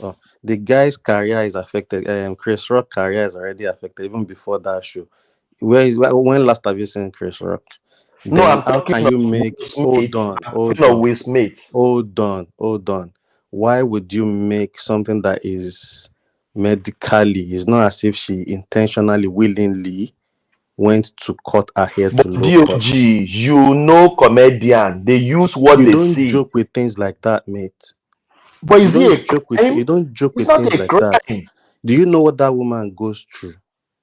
Oh, the guy's career is affected. Chris Rock's career is already affected even before that show. When last have you seen Chris Rock? No, then how can you make hold on. Why would you make something that is medically? It's not as if she intentionally, willingly went to cut her hair to low cut. Comedian, they use what they see. You don't joke with things like that, mate. But you don't joke with things like that. Do you know what that woman goes through,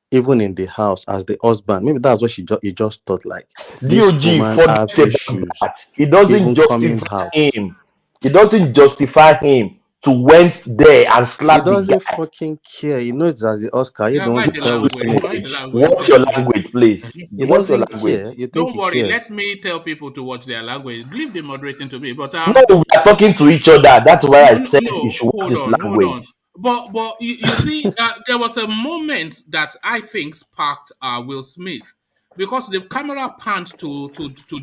even in the house as the husband? Maybe that's what he just thought. Like DOG for that, it doesn't justify him. It doesn't justify him to went there and slap. He doesn't fucking care. He knows as the Oscar. You don't watch your language, please. Watch your language. You don't worry. Let me tell people to watch their language. Leave the moderating to me. But no, we are talking to each other. That's why I said you should watch this language. But you see, there was a moment that I think sparked Will Smith, because the camera panned to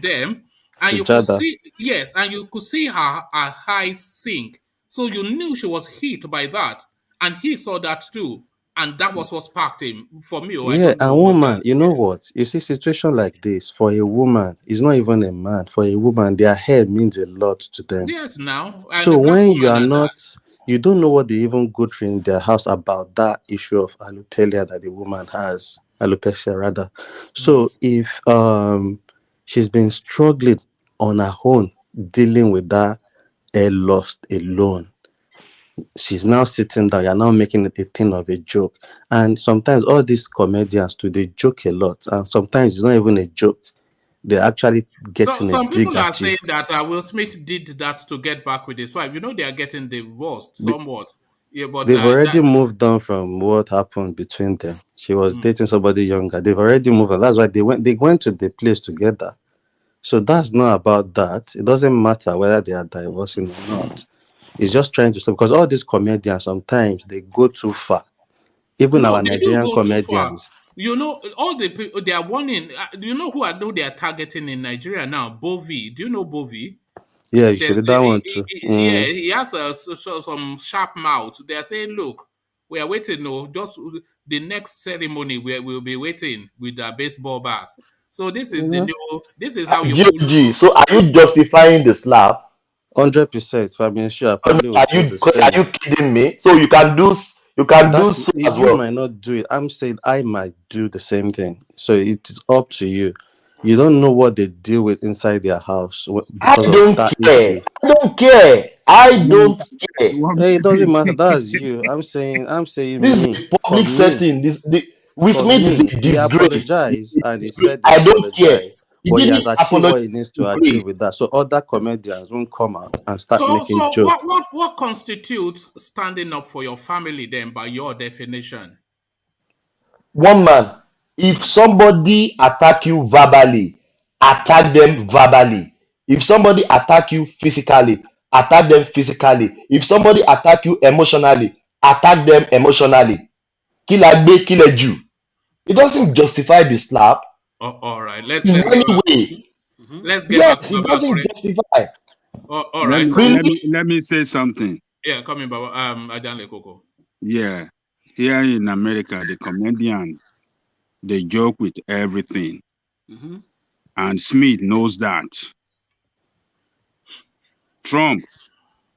them, and you could see and you could see her eyes sink. So you knew she was hit by that, and he saw that too. And that was what sparked him. For me, I Yeah, don't a know what woman, you know what? You see, situation like this for a woman, it's not even a man. For a woman, their hair means a lot to them. Yes, now. And So the black when you woman are at that. not, you don't know what they even go through in their house about that issue of alopecia that the woman has, alopecia rather. So if she's been struggling on her own dealing with that hair loss alone, she's now sitting down, you're now making it a thing of a joke. And sometimes all these comedians too, they joke a lot, and sometimes it's not even a joke, they're actually So getting a some dig people are at you. saying that Will Smith did that to get back with his wife. You know, they are getting divorced They- somewhat. Yeah, but They've already moved on from what happened between them. She was dating somebody younger. They've already moved on. That's why they went to the place together. So that's not about that. It doesn't matter whether they are divorcing or not. It's just trying to stop, because all these comedians sometimes they go too far. Even no, our they do Nigerian go too far. comedians. You know, all the people they are warning. Do you know who I know they are targeting in Nigeria now? Bovi. Do you know Bovi? Yeah, you should do that one too. Yeah, he has some sharp mouth. They are saying, look, we are waiting. No, just the next ceremony we'll be waiting with the baseball bats. So this is the new. This is how you pull. GOG, so are you justifying the slap? 100%. If I'm being sure, I Are probably would do the are same. you kidding me? So you can do That so as you well. might not do it. I'm saying I might do the same thing. So it's up to you. You don't know what they deal with inside their house I because of don't that care. issue. I don't care. I don't care. Hey, it doesn't matter. That's you. I'm saying This is me. a public setting. Will For Smith is me, a he disgrace. apologized and he said he I don't care. apologized, He but he has didn't achieved what apologize he needs to to achieve Grace. with that. So other comedians won't come out and start So making jokes. what constitutes standing up for your family then by your definition? One man, if somebody attack you verbally, attack them verbally. If somebody attack you physically, attack them physically. If somebody attack you emotionally, attack them emotionally. Kill Agbe, kill a Jew. It doesn't justify the slap All right, in any way. let's get back to Yes, it Baba doesn't Kure. justify. All Let right, me so Really? let me let me say something. yeah, coming Baba Ajanle Koko. Yeah, here in America, the comedian they joke with everything, and Smith knows that. Trump,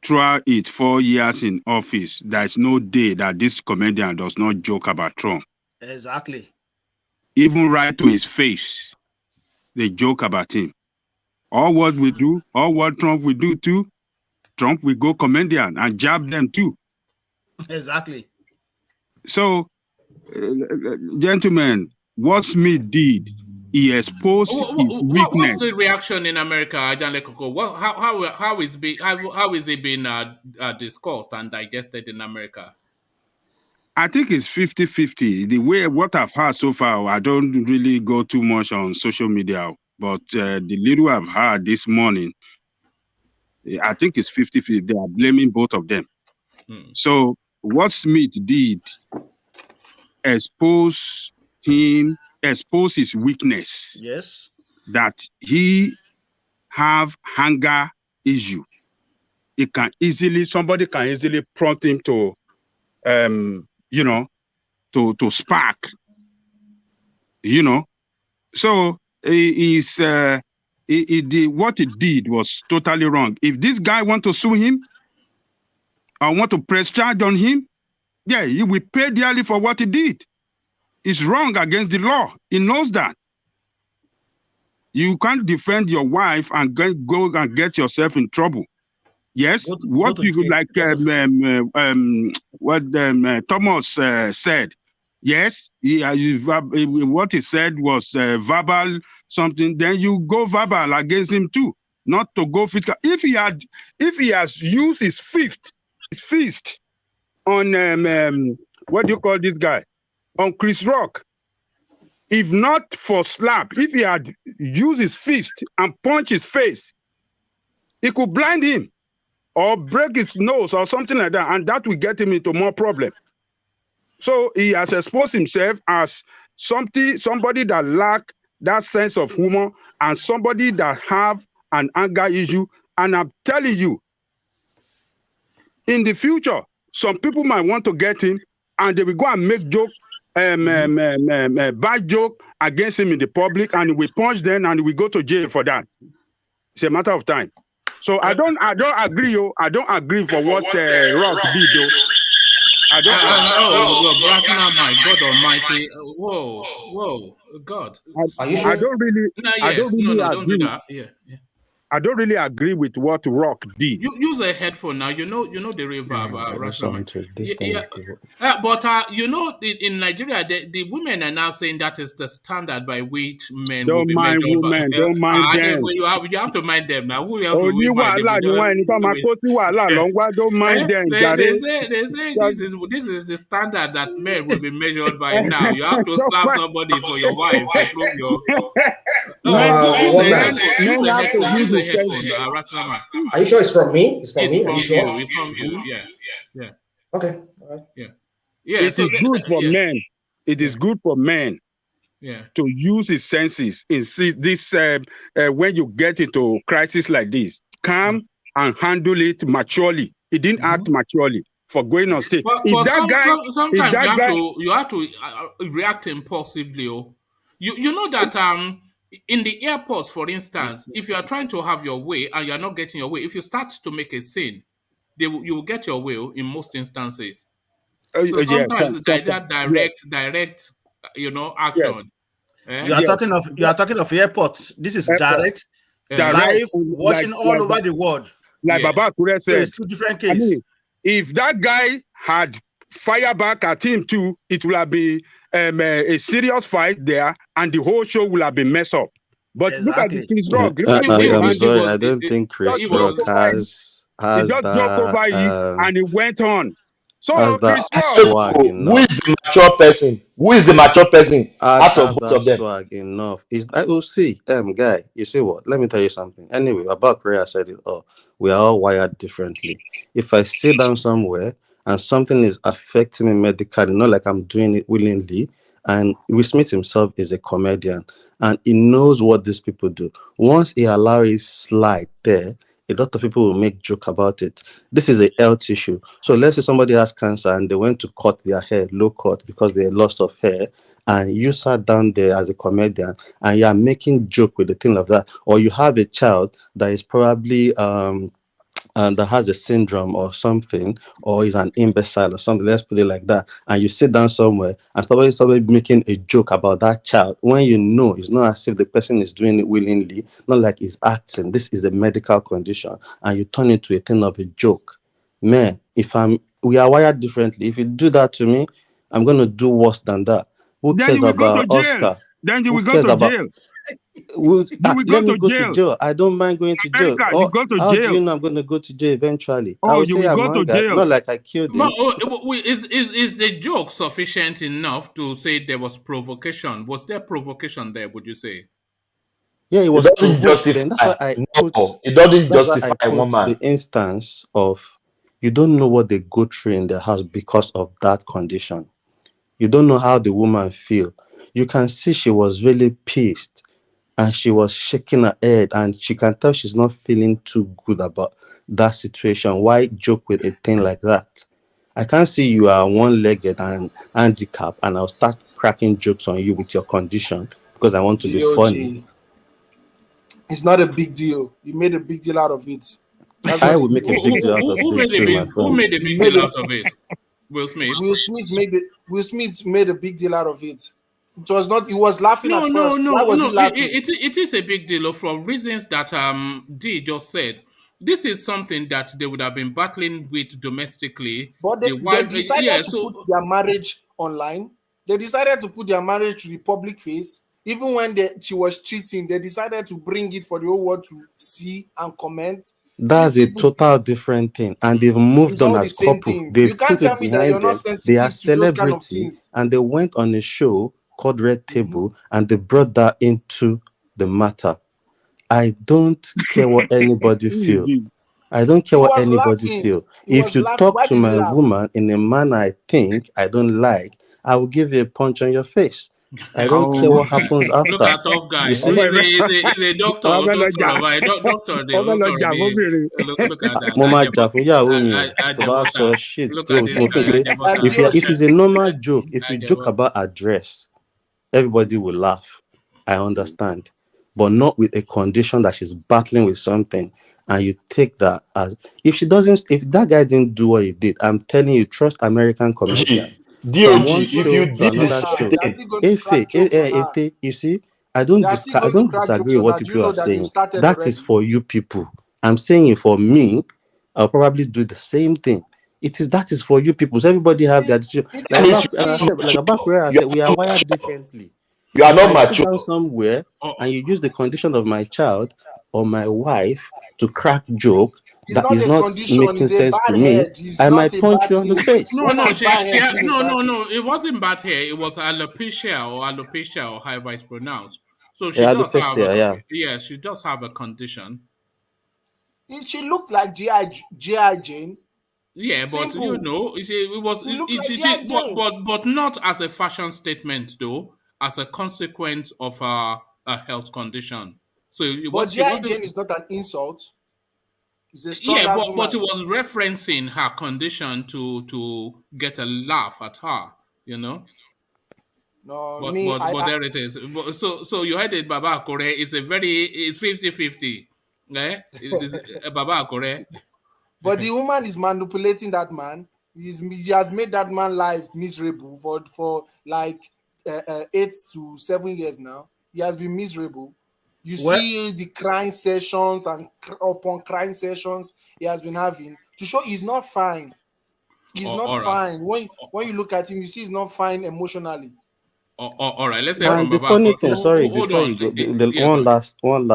throughout it 4 years in office, there's no day that this comedian does not joke about Trump. Exactly. Even right to his face, they joke about him. All what we do, all what Trump will do too, Trump will go comedian and jab them too. Exactly. So, gentlemen, what Smith did, he exposed his What's the weakness. reaction in America, Ajanle Koko? How is it being discussed and digested in America? I think it's 50-50. The way what I've heard so far, I don't really go too much on social media, but the little I've heard this morning, I think it's 50-50. They are blaming both of them. So what Smith did, expose his weakness. Yes. That he have hunger issue. Somebody can easily prompt him to, to spark, So what he did was totally wrong. If this guy want to sue him or want to press charge on him, yeah, he will pay dearly for what he did. It's wrong against the law. He knows that. You can't defend your wife and go and get yourself in trouble. Yes, what you like, Thomas said. Yes, what he said was verbal something. Then you go verbal against him too, not to go physical. If he has used his fist on what do you call this guy, on Chris Rock, if not for slap, if he had used his fist and punched his face, it could blind him or break his nose or something like that, and that will get him into more problem. So he has exposed himself as somebody that lack that sense of humor and somebody that have an anger issue. And I'm telling you, in the future, some people might want to get him and they will go and make joke, bad joke against him in the public, and we punch them and we go to jail for that. It's a matter of time. So I don't agree. I don't agree for what Rock did, though. I don't. My God Almighty! Whoa, God! Are you sure? I don't really Don't agree. do that. Yeah. I don't really agree with what Rock did. You use a headphone now. You know the reverb. But in Nigeria, the women are now saying that is the standard by which men will be measured. Don't mind them. You have to mind them now. Who else will Don't mind them? Don't mind them. They say this is the standard that men will be measured by now. You have to slap somebody for your wife to prove your. Are you sure it's from me? It's from me. Are you sure? It's from you. Yeah. Okay. All right. Yeah. It is good for men. It is good for men. Yeah. To use his senses in this when you get into crisis like this, calm and handle it maturely. He didn't act maturely for going on stage. Sometimes you have to react impulsively. You know that in the airports, for instance, if you are trying to have your way and you are not getting your way, if you start to make a scene, you will get your way in most instances. So sometimes direct, action. You are talking of airports. This is direct, live, watching all over the world. Like Baba Kure said, it's two different cases. I mean, if that guy had fire back at him too, it will have been a serious fight there, and the whole show will have been messed up. But look at Chris Rock. I'm sorry, I don't think Chris Rock has he just joked over it, and it went on. So Chris Rock, who is the mature person? Who is the mature person out of both of them? Swag enough. I will see. Guy, you see what? Let me tell you something. Anyway, about Korea said it all. We are all wired differently. If I sit down somewhere and something is affecting me medically, not like I'm doing it willingly, and Will Smith himself is a comedian, and he knows what these people do. Once he allows his slide there, a lot of people will make joke about it. This is a health issue. So let's say somebody has cancer and they went to cut their hair, low cut, because they had loss of hair, and you sat down there as a comedian and you are making joke with the thing of that, or you have a child that is probably and that has a syndrome or something, or is an imbecile or something, let's put it like that, and you sit down somewhere and somebody making a joke about that child, when you know it's not as if the person is doing it willingly, not like he's acting, this is a medical condition, and you turn it to a thing of a joke. Man, we are wired differently. If you do that to me, I'm going to do worse than that. Who cares about Oscar? Then you will go to jail. Let me go to jail. I don't mind going to jail. You go to how jail. do you know I'm going to go to jail eventually? You will go to jail. Not like I killed him. Is the joke sufficient enough to say there was provocation? Was there provocation there, would you say? Yeah, it was. It doesn't justify. It doesn't justify one man. The instance of you don't know what they go through in the house because of that condition. You don't know how the woman feel. You can see she was really pissed and she was shaking her head, and she can tell she's not feeling too good about that situation. Why joke with a thing like that? I can't see you are one-legged and handicapped and I'll start cracking jokes on you with your condition because I want to be funny. It's not a big deal. You made a big deal out of it. I would make a big deal out of it. Who made a big deal out of it? Will Smith. Will Smith made a big deal out of it. It was not. He was laughing at first. Why was he laughing? It is a big deal for reasons that D just said. This is something that they would have been battling with domestically. But they decided to put their marriage online. They decided to put their marriage to the public face. Even when she was cheating, they decided to bring it for the whole world to see and comment. That's a total different thing, and they've moved on as couple. They've put it behind them. They are celebrities, and they went on a show called Red Table, and they brought that into the matter. I don't care what anybody feel. I don't care what anybody feel. If you talk to my woman in a manner I think I don't like, I will give you a punch on your face. I don't care what happens after. Look at tough guy. You see? He's a doctor. Doctor. Look at that. Mo máa jà fún ìyàwó mi o, tó bá sọ shit tí mo fi pé if it's a normal joke, if you joke about her dress, everybody will laugh. I understand. But not with a condition that she's battling with something, and you take that as if that guy didn't do what he did. I'm telling you, trust American comedians. DOG, if you did the same thing, you see, I don't disagree with what people are saying. That is for you people. I'm saying it for me. I'll probably do the same thing. That is for you people. So everybody have their decision. Like about where I said we are wired differently. You are not mature somewhere, and you use the condition of my child or my wife to crack joke that is not making sense to me. I might punch you on the face. No. It wasn't bad hair. It was alopecia or however it's pronounced. So she she does have a condition. She looked like G.I. Jane. Yeah, but you know, but not as a fashion statement though, as a consequence of a health condition. So G.I. Jane is not an insult. It's a but it was referencing her condition to get a laugh at her, you know. No, but there it is. So you heard it, Baba Kore. It's 50-50. Eh? It's Baba Kore. But the woman is manipulating that man. He has made that man life miserable for like 8 to 7 years now. He has been miserable. You see the crying sessions and upon crying sessions he has been having to show he's not fine. He's not fine. When you look at him, you see he's not fine emotionally. All right, let's say from the funny thing. Sorry, before you go, one last word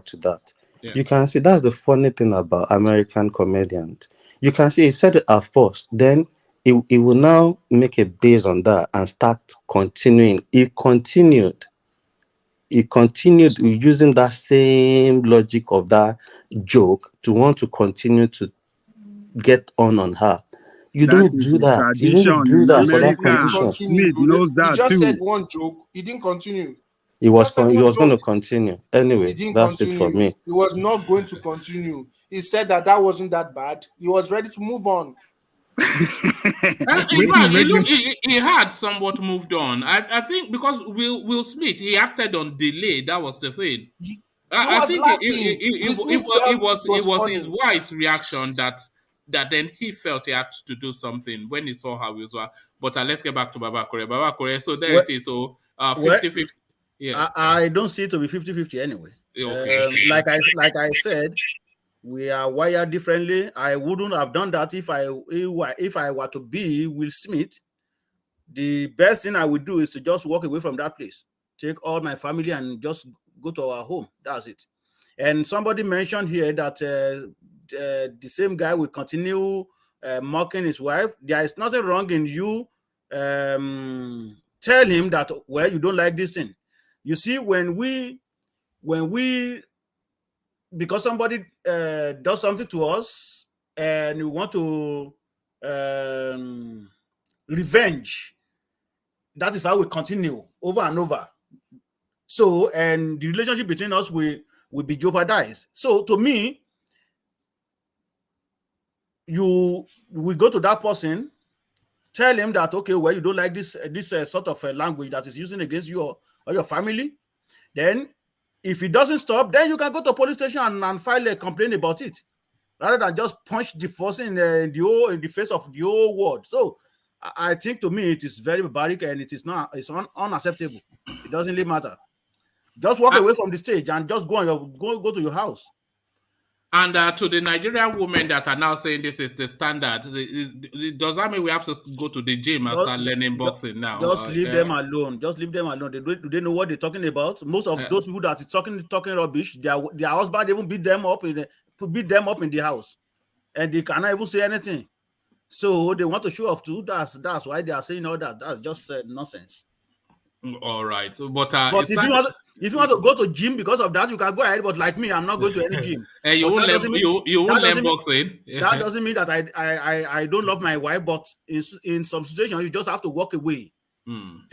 to that. Yeah. You can see that's the funny thing about American comedians. You can see he said it at first, then it will now make a base on that and start continuing. It continued using that same logic of that joke to want to continue to get on her. You don't do that. You don't do that for that condition. He just said one joke. He didn't continue. He was going to continue. Anyway, that's it for me. He was not going to continue. He said that wasn't that bad. He was ready to move on. In fact, he had somewhat moved on. I think because Will Smith, he acted on delay. That was the thing. I think it was his wife's reaction that then he felt he had to do something when he saw how he was. But let's get back to Baba Kore. So there it is. So 50-50. Yeah. I don't see it to be 50-50 anyway. Okay. Like I said, we are wired differently. I wouldn't have done that if I were to be Will Smith. The best thing I would do is to just walk away from that place, take all my family and just go to our home. That's it. And somebody mentioned here that the same guy will continue mocking his wife. There is nothing wrong in you tell him that, well, you don't like this thing. You see, when we because somebody does something to us and we want to revenge, that is how we continue over and over. So, and the relationship between us will be jeopardized. So, to me, you will go to that person, tell him that, okay, well, you don't like this sort of language that is using against you or your family. Then if it doesn't stop, then you can go to police station and file a complaint about it, rather than just punch the person in the face of the whole world. So I think, to me, it is very barbaric and it's unacceptable. It doesn't really matter. Just walk away from the stage and just go to your house. And to the Nigerian women that are now saying this is the standard, does that mean we have to go to the gym and start learning boxing now? Just leave them alone. Just leave them alone. Do they know what they're talking about? Most of those people that are talking rubbish, their husband even beat them up in the house, and they cannot even say anything. So they want to show off too. That's why they are saying all that. That's just nonsense. All right. So, but if you want to go to gym because of that, you can go ahead. But like me, I'm not going to any gym. You won't learn boxing. That doesn't mean that I don't love my wife. But in some situations, you just have to walk away.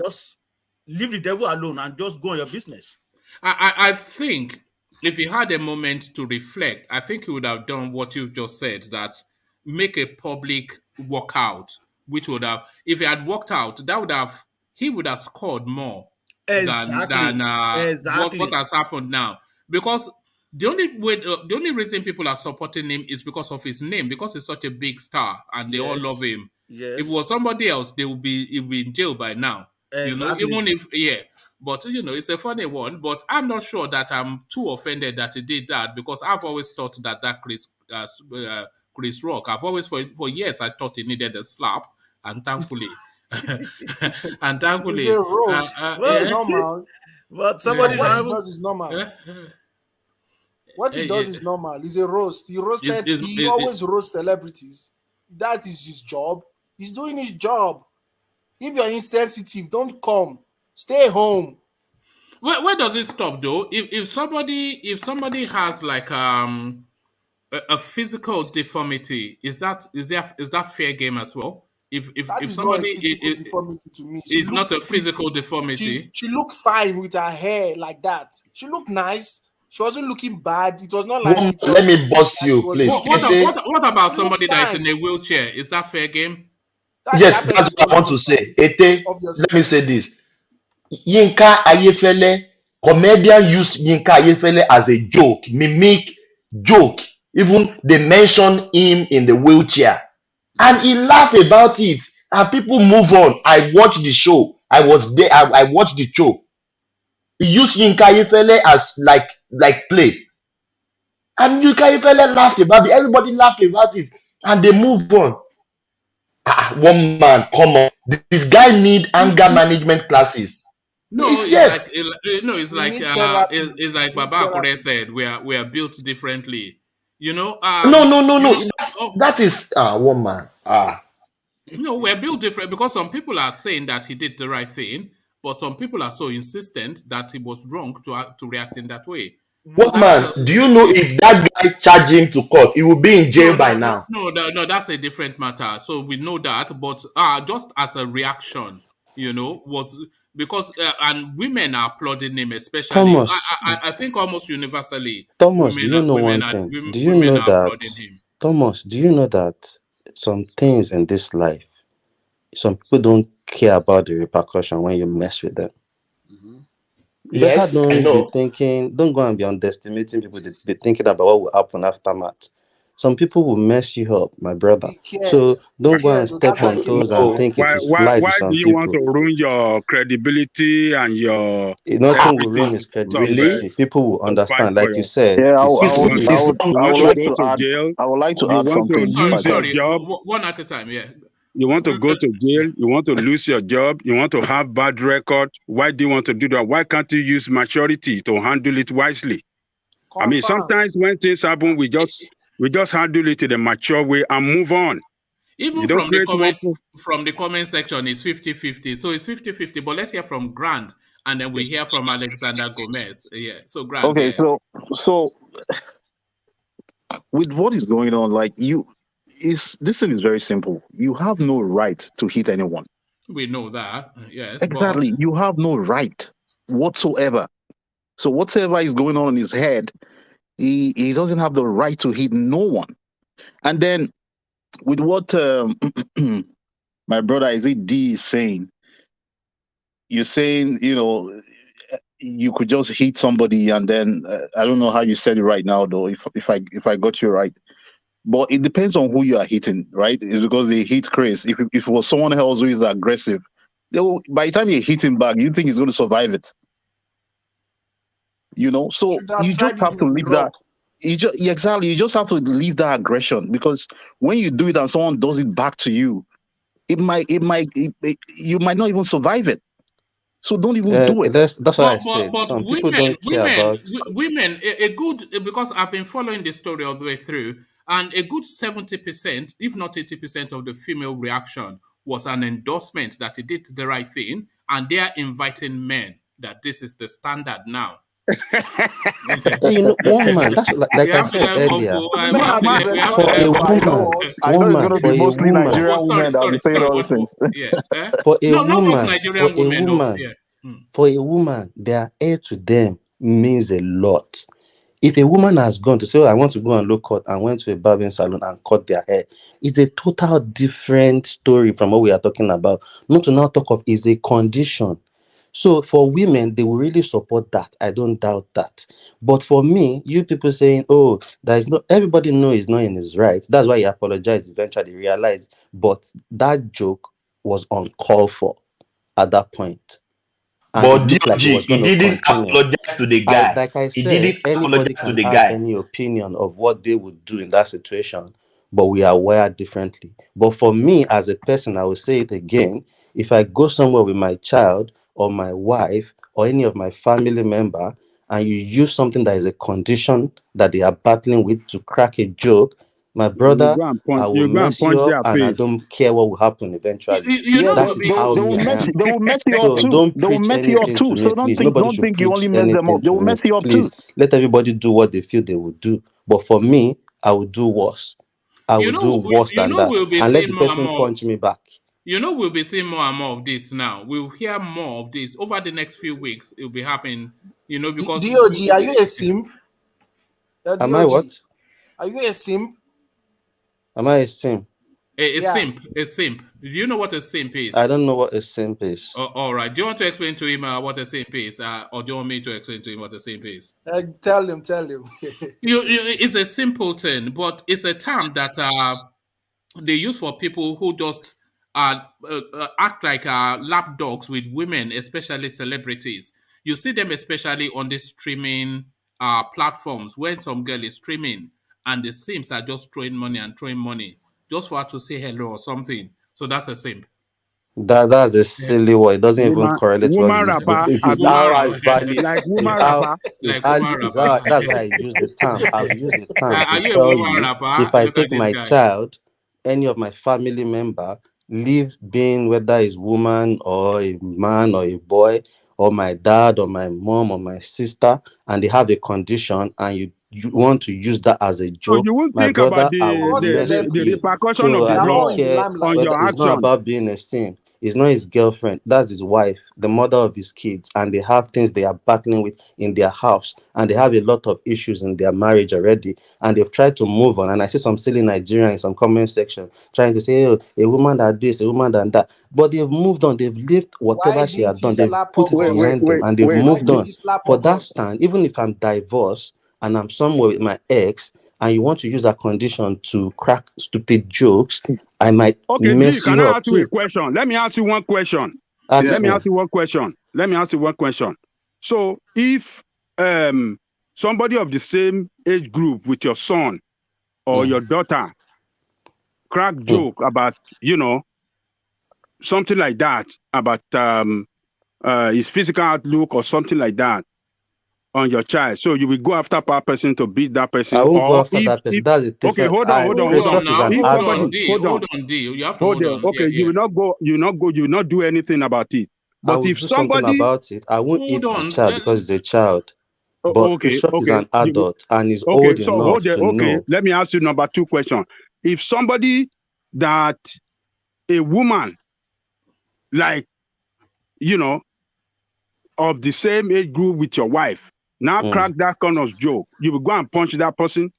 Just leave the devil alone and just go on your business. I think if he had a moment to reflect, I think he would have done what you just said, that make a public walkout, which would have, if he had walked out, he would have scored more than what has happened now. Because the only reason people are supporting him is because of his name, because he's such a big star and they all love him. Yes. If it was somebody else, he'll be in jail by now. Exactly. Even if but it's a funny one. But I'm not sure that I'm too offended that he did that, because I've always thought that Chris Rock, I've always for years I thought he needed a slap, and thankfully, it's a roast. It's normal. But somebody what he does is normal. What he does is normal. He's a roast. He roasted. He always roasts celebrities. That is his job. He's doing his job. If you're insensitive, don't come. Stay home. Where does it stop though? If somebody has like a physical deformity, is that fair game as well? If somebody not a physical deformity to me, it's not a physical deformity. She looked fine with her hair like that. She looked nice. She wasn't looking bad. It was not like. Let me bust you, please. What about somebody that is in a wheelchair? Is that fair game? Yes, that's what I want to say. Ete, let me say this. Yinka Ayefele, comedian used Yinka Ayefele as a joke, mimic joke. Even they mention him in the wheelchair, and he laughed about it, and people move on. I watched the show. I was there. I watched the show. He used Yinka Ayefele as like play, and Yinka Ayefele laughed about it. Everybody laughed about it, and they moved on. One man, come on. This guy need anger management classes. No, it's like Baba Akure said, we are built differently. No. That is one man. We're built different, because some people are saying that he did the right thing, but some people are so insistent that he was wrong to react in that way. What man? Do you know if that guy charged him to court, he will be in jail by now? No, that's a different matter. So we know that, but just as a reaction, was because and women are applauding him, especially. Thomas, I think almost universally. Thomas, do you know one thing? Do you know that? Thomas, do you know that some things in this life, some people don't care about the repercussion when you mess with them. Yes, don't I know. Be thinking, don't go and be underestimating people. Be thinking about what will happen aftermath. Some people will mess you up, my brother. So don't go and step on toes and think it will slide to some people. Why do you want to ruin your credibility and your... Nothing will ruin his credibility. People will understand, like you said. Yeah, I would like to add something. Sorry, one at a time, yeah. You want to go to jail, you want to lose your job, you want to have bad record. Why do you want to do that? Why can't you use maturity to handle it wisely? I mean, sometimes when things happen, we just handle it in a mature way and move on. Even from the comment section, it's 50-50. So it's 50-50, but let's hear from Grant, and then we hear from Alexander Gomez. Yeah, so Grant. Okay, so with what is going on, this thing is very simple. You have no right to hit anyone. We know that, yes. Exactly. But... You have no right whatsoever. So whatever is going on in his head, he doesn't have the right to hit no one. And then with what my brother D is saying, you're saying, you could just hit somebody, and then I don't know how you said it right now, though, if I got you right. But it depends on who you are hitting, right? It's because they hit Chris. If it was someone else who is aggressive, by the time you hit him back, you think he's going to survive it. So you just have to leave that. Exactly. You just have to leave that aggression, because when you do it and someone does it back to you, you might not even survive it. So don't even do it. That's what I said. But some people don't care about women. Because I've been following the story all the way through, and a good 70%, if not 80% of the female reaction was an endorsement that he did the right thing, and they are inviting men that this is the standard now. One man, like I said earlier, for a woman, For a woman, their hair to them means a lot. If a woman has gone to say, oh, I want to go and look cut, and went to a barbering salon and cut their hair, it's a total different story from what we are talking about. Not to now talk of is a condition. So for women, they will really support that. I don't doubt that. But for me, you people saying, oh, there is no, everybody know he's not in his right. That's why he apologized eventually, realized. But that joke was uncalled for at that point. And it But looked like it DOG, was he going to didn't continue. apologize to the guy. Like I He said, didn't anybody apologize to can the have guy. any opinion of what they would do in that situation, but we are wired differently. But for me, as a person, I will say it again: if I go somewhere with my child or my wife or any of my family member, and you use something that is a condition that they are battling with to crack a joke, my brother, I will you go and mess you punch up, their and I face. don't care what will happen eventually. You know, That we'll is be, how They will me I mess am. they will mess you up So too. don't They will preach mess you up anything to too. me, So please. Nobody don't should think you preach only mess them anything up. They to will me, mess you up too. please. Let everybody do what they feel they will do. But for me, I will do worse. I will do worse than that. we'll be And let seeing the more and person more. punch me back. You know, we'll be seeing more and more of this now. We'll hear more of this over the next few weeks. It'll be happening, you know, because DOG, are you a simp? Am I DOG, what? are you a simp? Am I a sim? a Yeah. simp, a simp. Do you know what a simp I is? don't know what a simp is. All right. Do you want to explain to him what a simp is, or do you want me to explain to him what a simp is? Tell him, tell him. It's a simple thing, but it's a term that they use for people who just act like lap dogs with women, especially celebrities. You see them especially on the streaming platforms when some girl is streaming and the simps are just throwing money and throwing money just for her to say hello or something. So that's a simp. That's a silly word. It doesn't even correlate what Woman it is. rapper, It is Abi. Woman how I rapper. value. Like Is woman how rapper. Like woman is rapper. how that's why I use the term. I've used the term Are to you a tell woman you rapper? if I Look at take this my guy. child, any of my family member, leave being whether it's woman or a man or a boy, or my dad or my mom or my sister, and they have a condition, and you want to use that as a So joke, you won't my think about brother, I will All mess you, the please. celebrities, repercussion of So the they I are don't all law in the care on limelight. whether your it's not action. about being a simp. It's not his girlfriend. That's his wife, the mother of his kids, and they have things they are battling with in their house, and they have a lot of issues in their marriage already, and they've tried to move on. And I see some silly Nigerian in some comment section trying to say, "Oh, a woman that this, a woman that that," but they've moved on. They've lived Why whatever she didn't had he done. They've slap put it August? behind them, and they've Wait. Why moved didn't on. he slap For that August? stand, even if I'm divorced and I'm somewhere with my ex, and you want to use a condition to crack stupid jokes, I might Okay, D, mess can you I up ask you a too. question? Let me ask you one question. Ask Yeah. Let me me. ask you one question. Let me ask you one question. So if somebody of the same age group with your son or Mm, your daughter crack mm. joke about, something like that, about his physical outlook or something like that on your child, so you will go after that person to beat that I person, won't go or after that person. if That's a okay, different. Hold Chris on Rock is now. an if Hold somebody on, adult. D. hold on, Hold on, D. You have to hold hold on, on. okay, Yeah, you yeah. will not go, you will not do anything about it. I But will if do something somebody, about it. I won't Hold hit the on. child because he's a child. But okay, Chris Rock is okay, an adult and is okay, old so hold enough it, to okay, know. let me ask you number 2 question. If somebody that a woman, like, of the same age group with your wife now Mm. crack that kind of joke, you will go and punch that person?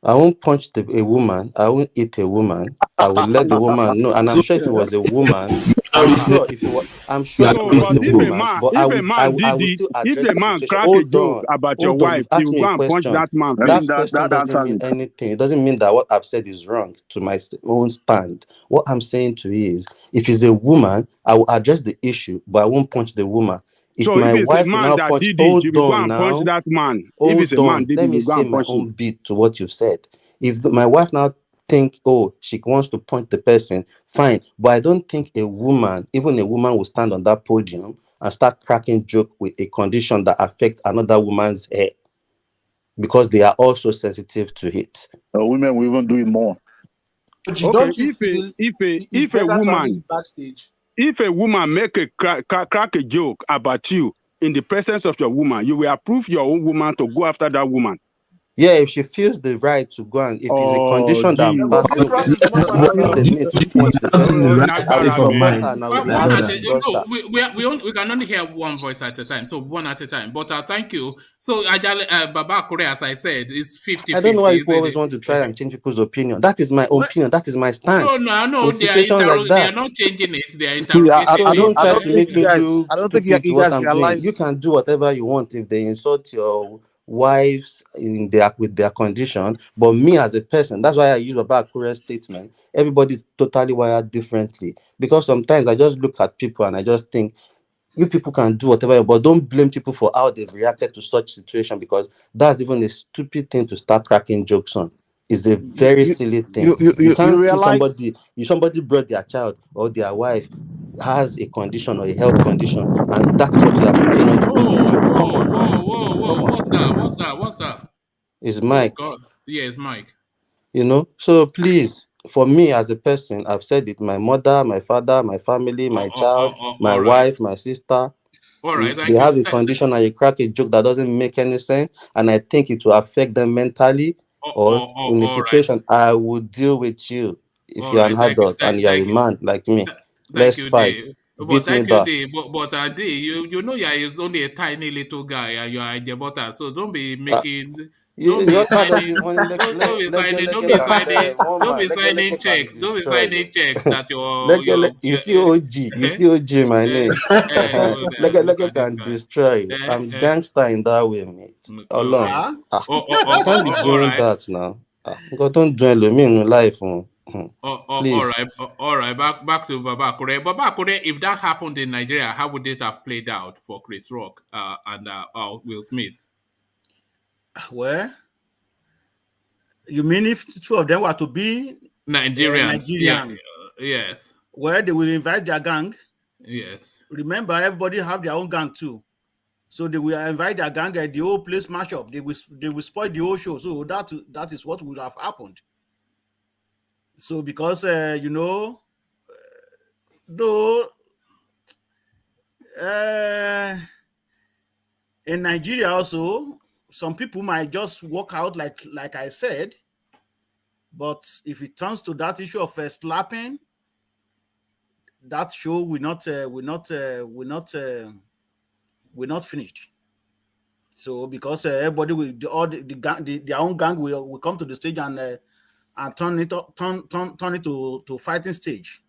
I won't punch a woman. I won't hit a woman. I will let the woman know. And I'm So sure if it was a woman, now I'm reason, sure if it was, I'm sure now if it So, was but a reason. woman, but if a man I did will it, still if address a the man situation. crack a Hold joke on, about your hold on. wife, You've you asked will me go a and punch question. that man I face. think That question that doesn't answers mean it. anything. It doesn't mean that what I've said is wrong to my own stand. What I'm saying to you is, if it's a woman, I will address the issue, but I won't punch the woman. If So if my it's a wife will man now that punch, did it, you hold will go on and punch now. that man. If it's a Hold man on, did it, let me you go say and my punch him. own bit to what you've said. If my wife now think, oh, she wants to punch the person, fine. But I don't think a woman, even a woman, will stand on that podium and start cracking joke with a condition that affects another woman's hair because they are also sensitive to it. Women will even do it more. Okay, Don't you feel it's if a better to handle woman it backstage? if a woman make a crack a joke about you in the presence of your woman, you will approve your own woman to go after that woman. Yeah, if she feels the right to go and if it's a condition that Jim. passes the need to punch the person, I will support her and I will One react at as she a, does no, that. we can only hear one voice at a time, so one at a time. But thank you. So Baba Kure, as I said, is 50-50. I don't know why people isn't always it? want to try and change people's opinion. That is my opinion. That is my stand. No, In situations like they are that, not changing it. They are See, interrogating so it. don't try to make me do I don't think stupid you what guys I'm doing. realize. You can do whatever you want if they insult your wives in their with their condition. But me as a person, that's why I use about accurate statement. Everybody's totally wired differently. Because sometimes I just look at people and I just think you people can do whatever, but don't blame people for how they've reacted to such situation, because that's even a stupid thing to start cracking jokes on. It's a very silly thing. You can't see realize somebody brought their child or their wife has a condition or a health condition, and that is what you are picking on to make a joke. Come on now. Come on. What's that? It's Oh Mike. God. Yeah, it's Mike. So please, for me as a person, I've said it, my mother, my father, my family, my child, my all right. wife, my sister, All right, if they thank you. have a condition and you crack a joke that doesn't make any sense, and I think it will affect them mentally or in a All right. situation, I will deal with you. If All you're an right, adult and you're a thank you. man like me, Thank let's you, fight. Dave. But Beat me thank you, back. Dave. But Dave, you know you're only a tiny little guy and you are a Jabota, so don't be Uh, making don't be your card signing doesn't want don't be signing checks. Don't be signing checks that your you see OG, my name. Leg this can guy. destroy you. I'm gangster in that way, mate. Okay. Alone. You can't be All doing right. that now. God, don't dwell me in life. Please. All right. Back to Baba Kure. Baba Kure, if that happened in Nigeria, how would it have played out for Chris Rock and Will Smith? Well, you mean if two of them were to be Nigerians? Nigerian? Yes. Well, they will invite their gang. Yes. Remember, everybody have their own gang too. So they will invite their gang and the whole place mash up. They will spoil the whole show. So that is what would have happened. So because though in Nigeria also, some people might just walk out like I said. But if it turns to that issue of slapping, that show will not finish. So because everybody will their own gang will come to the stage and turn it to fighting stage.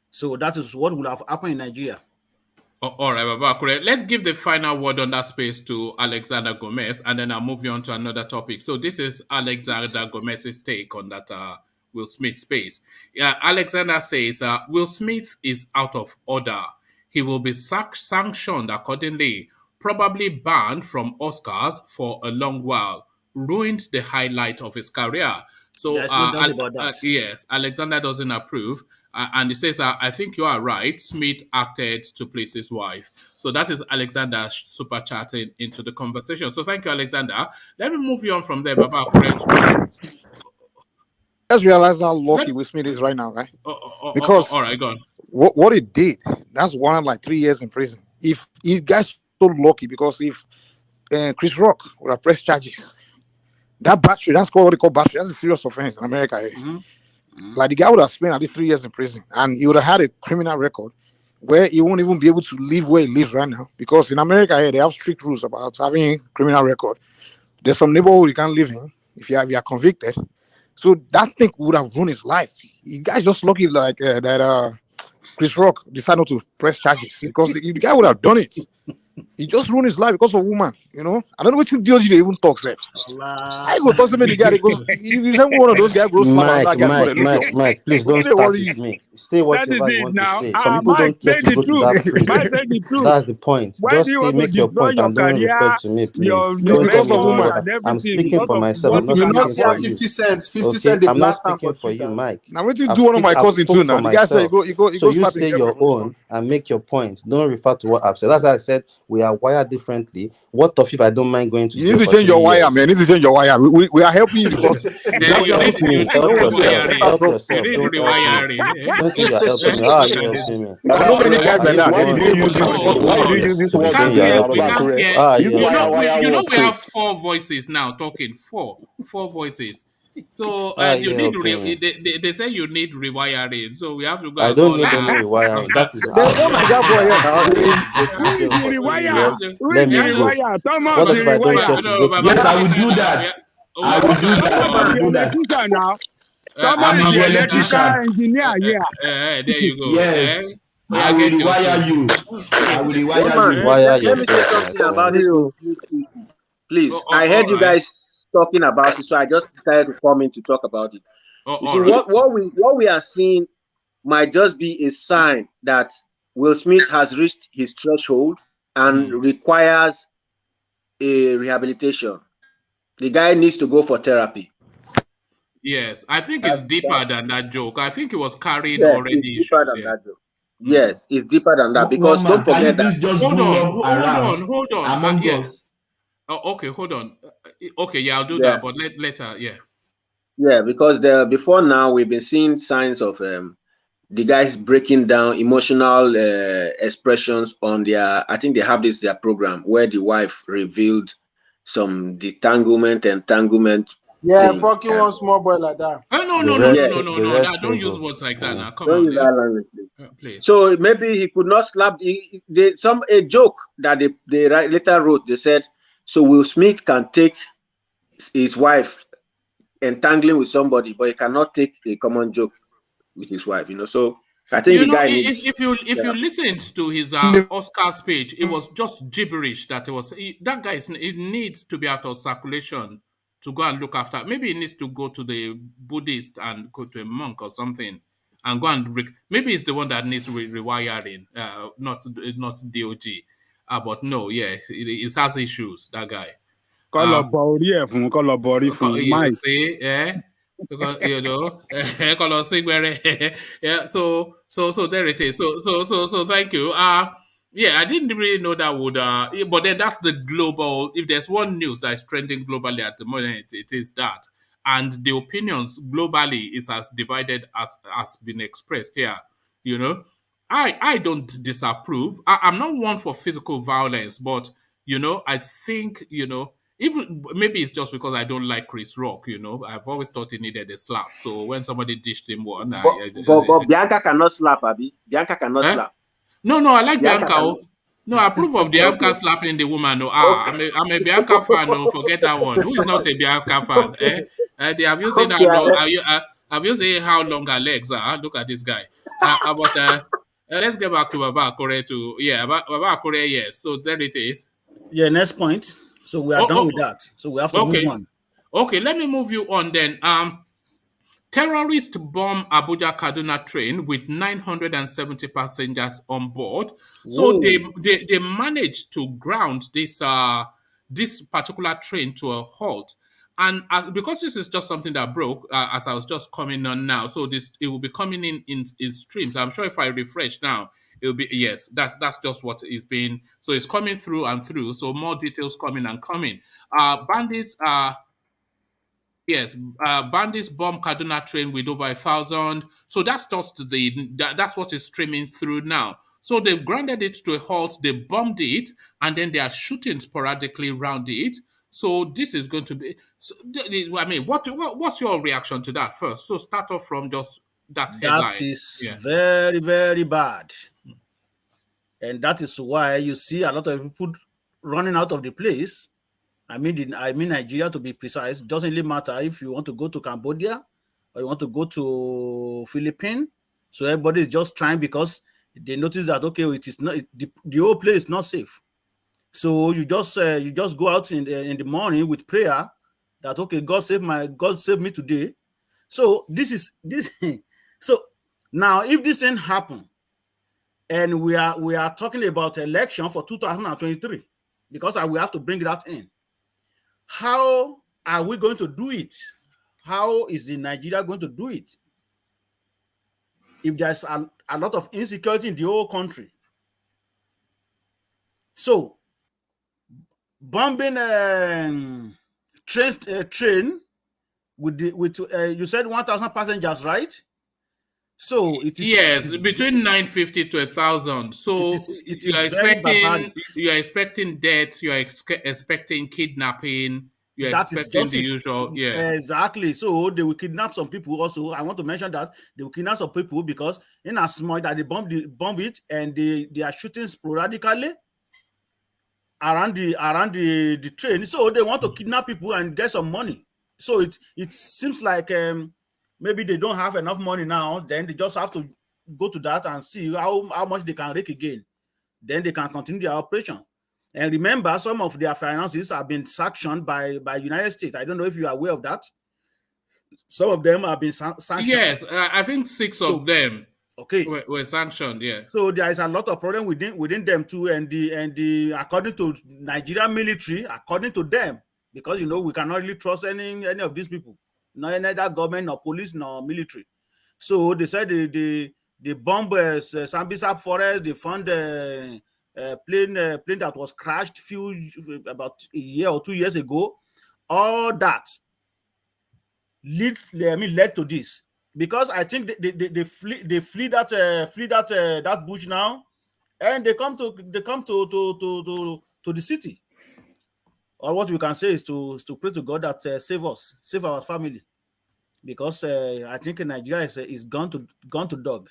So that is what will have happened in Nigeria. All right, Baba Kure. Let's give the final word on that space to Alexander Gomez, and then I'll move you on to another topic. So this is Alexander Gomez's take on that Will Smith space. Alexander says Will Smith is out of order. He will be sanctioned accordingly, probably banned from Oscars for a long while. Ruined the highlight of his career. So There's no doubt about that. yes, Alexander doesn't approve. And he says, I think you are right. Smith acted to please his wife. So that is Alexander super chatting into the conversation. So thank you, Alexander. Let me move you on from there, Baba. Let's realize how lucky Will Smith is right now, right? Because all right, go on. What he did, that's one like 3 years in prison. If he got so lucky, because if Chris Rock would have pressed charges, that battery, that's called what they call battery. That's a serious offense in America. Like the guy would have spent at least 3 years in prison, and he would have had a criminal record where he won't even be able to live where he lives right now. Because in America, they have strict rules about having a criminal record. There's some neighborhood you can't live in if you are convicted. So that thing would have ruined his life. You guys just lucky like that Chris Rock decided not to press charges, because the guy would have done it. He just ruined his life because of a woman, I don't know what DOG they even talk left. I go talk to me the guy goes, you say one of those guys goes Mike, please don't start with me. Say whatever you want to say. Some people don't care to go to that place. That's the point. Just say, make your point and don't refer to me, please. Don't tell me woman. I'm speaking for myself. I'm not speaking for you. 50 Cent. 50 Okay? Cent. I'm not speaking for you, Mike. Now what you do one of my cousins too now? The guy said so you say your own and make your point. Don't refer to what I've said. That's why I said we are wired differently. What of if I don't mind going to You jail need to for change 3 your wire, years. man. You need to change your wire. We are helping you because Help me. Help yourself. Help You yourself. need Don't help me. rewiring. Don't say you're helping me. How are you helping me? I know many guys Are like you the that. Why They did one? you did use this? Oh, Why hold did on. you use this To be word saying to you're me, helping me. Hear. How are Use you wire, helping me? wire, You know word we too. have four voices now talking. Four voices. So How are you you need helping me? they say you need rewiring. So we have to go I and don't call. need any rewiring. That is there's out one there. Niger boy here now. You want me to go Who to is jail the for 3 rewire? years? Who Let is the me go. rewire? Thomas What the if I don't rewire. care to go to Yes, jail? I will do that. I will do that. I Thomas will the do that. electrician now. Thomas I'm is the the electrical electrician. engineer here. There you go. Yes, Oh, I yeah, will get your rewire two. you. I will One rewire man, you. Rewire let me say yourself, my something about friend. this You. Muslim issue. Please, I All heard you right. guys talking about it, so I just decided to come in to talk about it. You see, All right. what we are seeing might just be a sign that Will Smith has reached his threshold and requires a rehabilitation. The guy needs to go for therapy. Yes, I think it's That's deeper that. than that joke. I think it was carrying Yes, it's already deeper issues than here. that, though. Yes, it's deeper than that One because don't man, can you forget that. please just Hold do on, love around hold on. among Yes. us? Okay, hold on. Okay, yeah, I'll do Yeah, that, but later, yeah. yeah, because before now we've been seeing signs of the guys breaking down emotional expressions on I think they have their program where the wife revealed some entanglement Yeah, thing. fucking one small boy like that. No, The no, no, red, Yeah, no, no, no, the no. red Now, don't use table. words like that now. Come don't on, use that language, please. please. So maybe he could not slap a joke that they later wrote. They said, so Will Smith can take his wife entangling with somebody, but he cannot take a common joke with his wife. So I think You the know, guy needs if you therapy. listened to his Oscar speech, it was just gibberish. That guy it needs to be out of circulation to go and look after. Maybe he needs to go to the Buddhist and go to a monk or something and go and maybe it's the one that needs rewiring, not DOG. But no, yeah, it has issues. That guy. Call up orí ẹ̀ fún, call up orí fún. You Mike. see, because color yeah. So there it is. So thank you. Yeah, I didn't really know that would. But then that's the global. If there's one news that's trending globally at the moment, it is that, and the opinions globally is as divided as has been expressed here. You know, I don't disapprove. I'm not one for physical violence, but I think even maybe it's just because I don't like Chris Rock. I've always thought he needed a slap. So when somebody dished him one, But Bianca cannot slap, Abby. Bianca cannot eh? slap. No, I like Bianca Bianca. cannot. Oh. No, I approve of Okay. Bianca slapping the woman. No, Okay. I'm a Bianca fan. No, forget that one. Who is not a Bianca fan? Okay. Have you seen how Okay. long? Have you seen how long her legs are? Look at this guy. Let's get back to Baba Akure Baba Akure. Yes, so there it is. Yeah, next point. So we are done with that. So we have to move on. Okay, let me move you on then. Terrorists bomb Abuja Kaduna train with 970 passengers on board. So they managed to ground this particular train to a halt. And because this is just something that broke, as I was just coming on now, so it will be coming in streams. I'm sure if I refresh now, it will be yes. That's just what is being. So it's coming through and through. So more details coming and coming. Bandits are. Yes, bandits bomb Kaduna train with over 1,000. So that's just that's what is streaming through now. So they've grounded it to a halt, they bombed it, and then they are shooting sporadically around it. So this is going to be. So, I mean, what's your reaction to that first? So start off from just that headline. That is very, very bad, and that is why you see a lot of people running out of the place. I mean Nigeria, to be precise. Doesn't really matter if you want to go to Cambodia or you want to go to Philippines. So everybody is just trying because they notice that it is not the whole place is not safe. So you just go out in the morning with prayer that God save me today. So this is this. So now if this thing happen, and we are talking about election for 2023, because we have to bring that in. How are we going to do it? How is Nigeria going to do it? If there's a lot of insecurity in the whole country. So, bombing train with you said 1,000 passengers, right? So it Yes, is between 950 to 1,000. So it you is are very barbaric. expecting death, you are expecting kidnapping, you are That is expecting just the it. usual. Yeah. Exactly. So they will kidnap some people. Also, I want to mention that they will kidnap some people because in as much that they bomb it and they are shooting sporadically around the train. So they want to kidnap people and get some money. So it seems like maybe they don't have enough money now. Then they just have to go to that and see how much they can rake again. Then they can continue their operation. And remember, some of their finances have been sanctioned by United States. I don't know if you are aware of that. Some of them have been sanctioned. Yes, I think six So of them okay, were sanctioned. Yeah. so there is a lot of problem within them too, and the according to Nigerian military, according to them, because we cannot really trust any of these people, neither government nor police nor military. So they said they bomb Sambisa forest. They found a plane that was crashed about a year or 2 years ago. All that led to this, because I think they flee that bush now, and they come to the city. Or what we can say is to pray to God that save us, save our family, because I think Nigeria is gone to dog.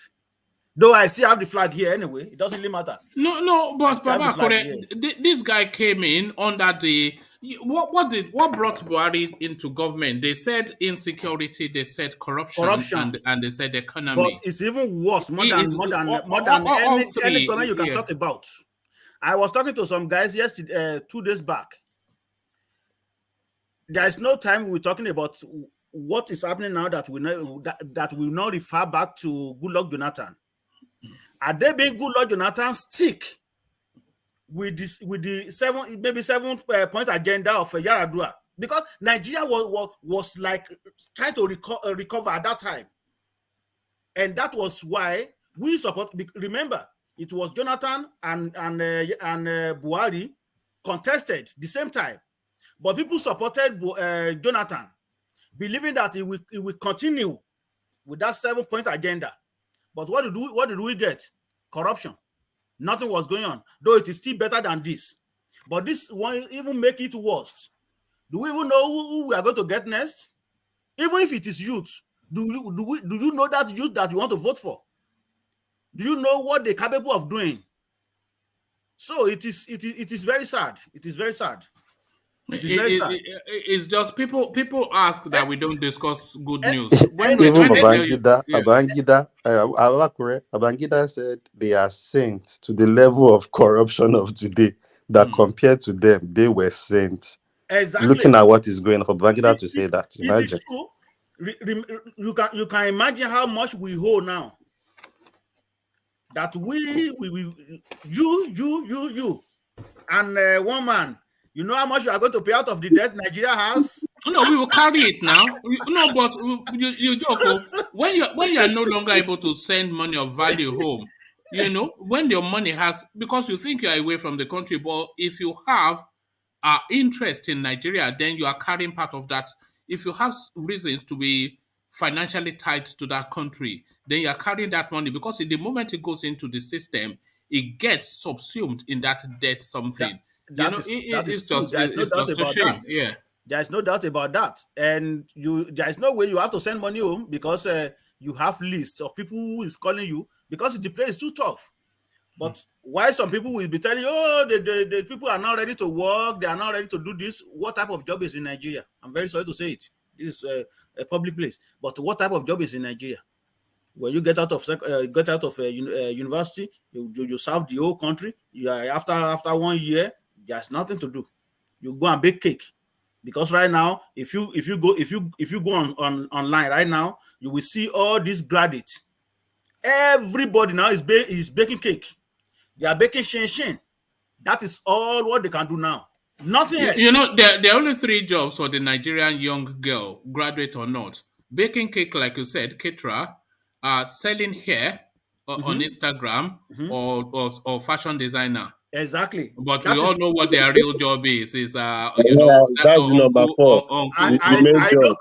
Though I still have the flag here anyway, it doesn't really matter. No, I but still have the Baba flag Kore, here. this guy came in under the what brought Buhari into government? They said insecurity, they said corruption, Corruption, and they said but economy. it's even worse, more It's than all any three. government you can Yeah. talk about. I was talking to some guys yesterday, 2 days back. There is no time we're talking about what is happening now that we know that will not refer back to Goodluck Jonathan. Are they being Goodluck Jonathan stick with the 7 point agenda of Yaradua? Because Nigeria was like trying to recover at that time, and that was why we support. Remember, it was Jonathan and Buhari contested the same time, but people supported Jonathan, believing that he will continue with that 7 point agenda. But what did we get? Corruption. Nothing was going on, though it is still better than this. But this won't even make it worse. Do we even know who we are going to get next? Even if it is youth, do you know that youth that you want to vote for? Do you know what they're capable of doing? So it is very sad. It is very sad. It is very sad. It's just people ask that we don't discuss good news. When Even they tell you, Babangida said they are saints to the level of corruption of today. That compared to them, they were saints. Exactly. Looking at what is going on for Babangida to say that, imagine. It is true. You can imagine how much we owe now. That you and one man, you know how much you are going to pay out of the debt Nigeria has? No, we will carry it now. No, but you joke. When you are no longer able to send money of value home, when your money has, because you think you are away from the country, but if you have interest in Nigeria, then you are carrying part of that. If you have reasons to be financially tied to that country, then you are carrying that money, because in the moment it goes into the system, it gets subsumed in that debt something. It's just a shame. Yeah. There's no doubt about that. And there's no way you have to send money home, because you have lists of people who is calling you, because the place is too tough. But why some people will be telling you, oh, the people are not ready to work, they are not ready to do this. What type of job is in Nigeria? I'm very sorry to say it. This is a public place. But what type of job is in Nigeria? When you get out of university, you serve the whole country. After 1 year, there's nothing to do. You go and bake cake, because right now, if you go on online right now, you will see all these graduates. Everybody now is baking cake. They are baking shin. That is all what they can do now. Nothing else. There are only 3 jobs for the Nigerian young girl, graduate or not: baking cake, like you said, caterer, selling hair on Instagram, or fashion designer. Exactly. But we That all is. know what their real job is. Is Yeah, that's number uncle, four. uncle, The main job.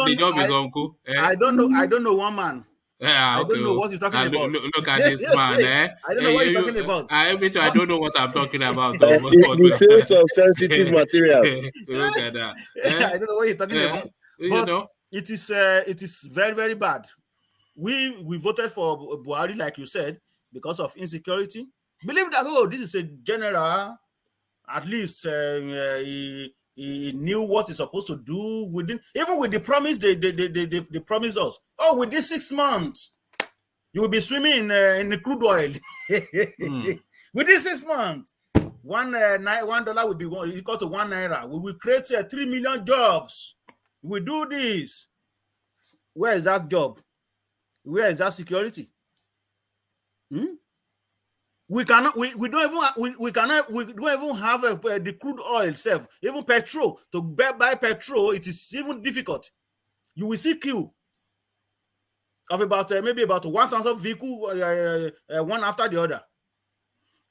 the job is uncle. Eh? I don't know one man. Yeah, I okay. don't know what you're talking about. Look at this man, eh? I don't know what you're talking about. I admit I But don't know what I'm talking about. The sales of sensitive materials. Look at that. Eh? I don't know what you're talking about. You But know? it is very, very bad. We voted for Buhari, like you said, because of insecurity. Believe that, oh, this is a general. At least he knew what he's supposed to do within, even with the promise they promised us. Oh, within 6 months, you will be swimming in the crude oil. Within 6 months, $1 will be equal to £1. We will create 3 million jobs. We do this. Where is that job? Where is that security? We cannot. We don't even. We cannot. We don't even have the crude oil itself. Even petrol, to buy petrol, it is even difficult. You will see queue of about maybe about 1,000 vehicles, one after the other.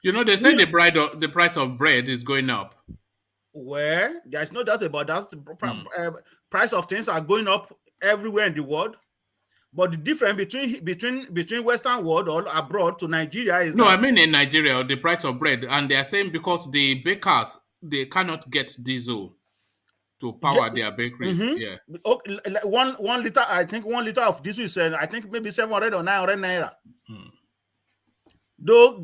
You know, they say the price of bread is going up. Well, there is no doubt about that. Price of things are going up everywhere in the world. But the difference between Western world or abroad to Nigeria is I mean in Nigeria, the price of bread, and they are saying because the bakers, they cannot get diesel to power their bakeries. Yeah. Okay, 1 liter. I think 1 liter of diesel is I think maybe 700 or 900 naira. Though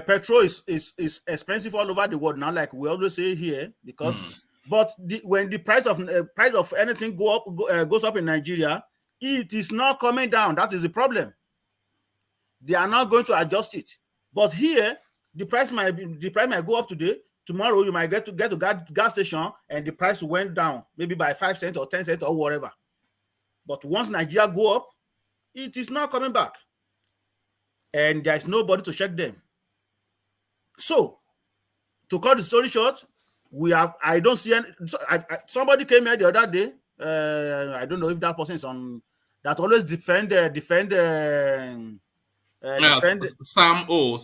petrol is expensive all over the world now, like we always say here, because but when the price of anything goes up in Nigeria, it is not coming down. That is the problem. They are not going to adjust it. But here, the price might go up today. Tomorrow, you might get to gas station and the price went down, maybe by 5 cents or 10 cents or whatever. But once Nigeria go up, it is not coming back. And there is nobody to check them. So, to cut the story short, I don't see any. Somebody came here the other day. I don't know if that person is on. That always defend. Sam O,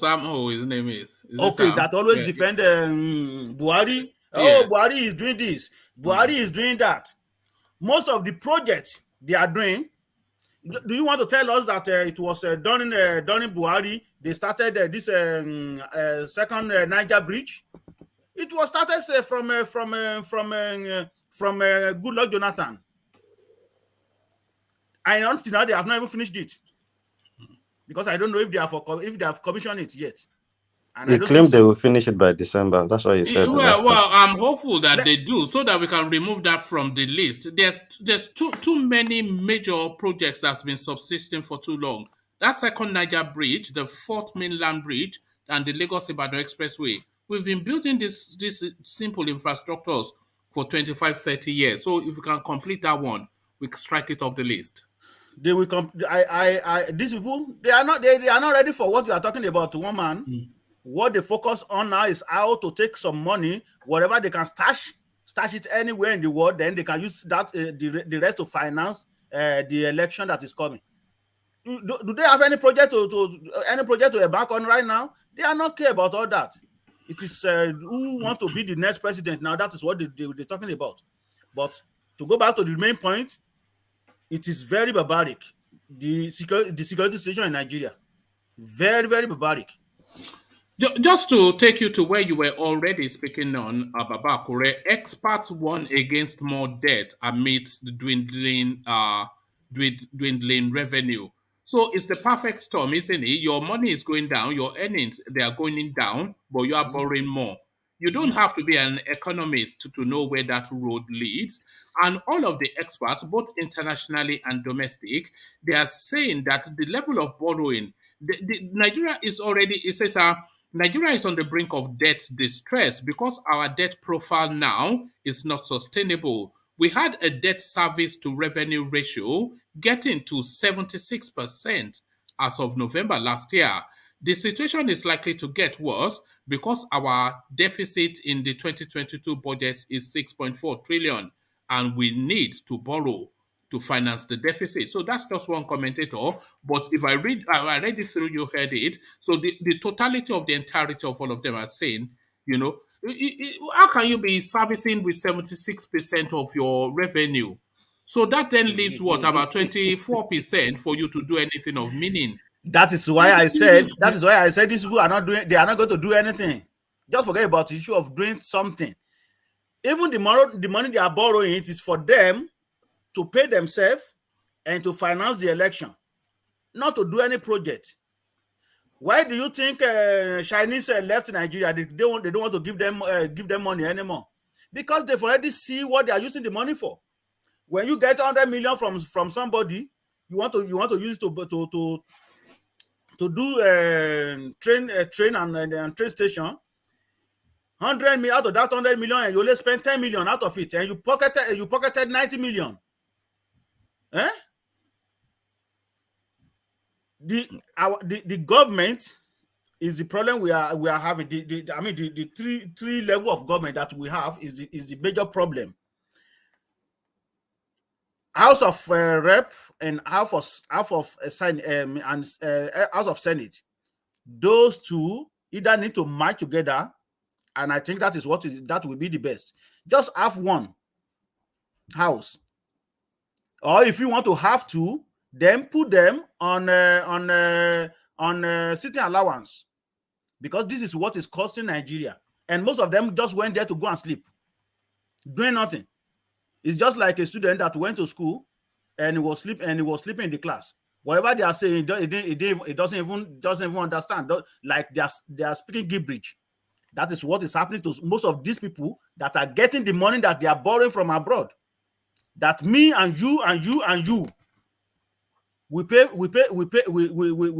his name is okay, that always defend Buhari. Yes. Oh, Buhari is doing this. Buhari is doing that. Most of the projects they are doing. Do you want to tell us that it was done in Buhari? They started this second Niger bridge. It was started from Goodluck Jonathan. And until now, they have not even finished it. Because I don't know if they have commissioned it yet. And They claim they will finish it by December. That's what he said. Well, I'm hopeful that they do, so that we can remove that from the list. There's too many major projects that's been subsisting for too long. That second Niger bridge, the fourth mainland bridge, and the Lagos-Ibadan Expressway. We've been building these simple infrastructures for 25, 30 years. So if we can complete that one, we can strike it off the list. They will come. These people, they are not ready for what you are talking about. One man. What they focus on now is how to take some money, whatever they can stash it anywhere in the world. Then they can use that the rest to finance the election that is coming. Do they have any project to embark on right now? They are not care about all that. It is who want to be the next president now. That is what they're talking about. But to go back to the main point, it is very barbaric. The security situation in Nigeria, very, very barbaric. Just to take you to where you were already speaking on, Babakure, experts warn against more debt amidst dwindling revenue. So it's the perfect storm, isn't it? Your money is going down, your earnings, they are going down, but you are borrowing more. You don't have to be an economist to know where that road leads. And all of the experts, both internationally and domestic, they are saying that the level of borrowing, Nigeria is already, it says, Nigeria is on the brink of debt distress because our debt profile now is not sustainable. We had a debt service to revenue ratio getting to 76% as of November last year. The situation is likely to get worse because our deficit in the 2022 budget is 6.4 trillion and we need to borrow to finance the deficit. So that's just one commentator. But if I read it through, you heard it. So the totality of the entirety of all of them are saying, how can you be servicing with 76% of your revenue? So that then leaves what, about 24% for you to do anything of meaning. That is why I said these people are not going to do anything. Just forget about the issue of doing something. Even the money they are borrowing, it is for them to pay themselves and to finance the election, not to do any project. Why do you think Chinese left Nigeria? They don't want to give them money anymore, because they've already see what they are using the money for. When you get 100 million from somebody, you want to use it to do train and train station. 100 million out of that 100 million, and you only spend 10 million out of it, and you pocketed 90 million. Eh? The government is the problem we are having. The three level of government that we have is the major problem. House of Rep and House of Senate. Those two either need to merge together, and I think that will be the best. Just have one house, or if you want to have two, then put them on sitting allowance, because this is what is costing Nigeria, and most of them just went there to go and sleep, doing nothing. It's just like a student that went to school and he was sleeping in the class. Whatever they are saying, it doesn't even understand. Like they are speaking gibberish. That is what is happening to most of these people that are getting the money that they are borrowing from abroad. That me and you and you and you, we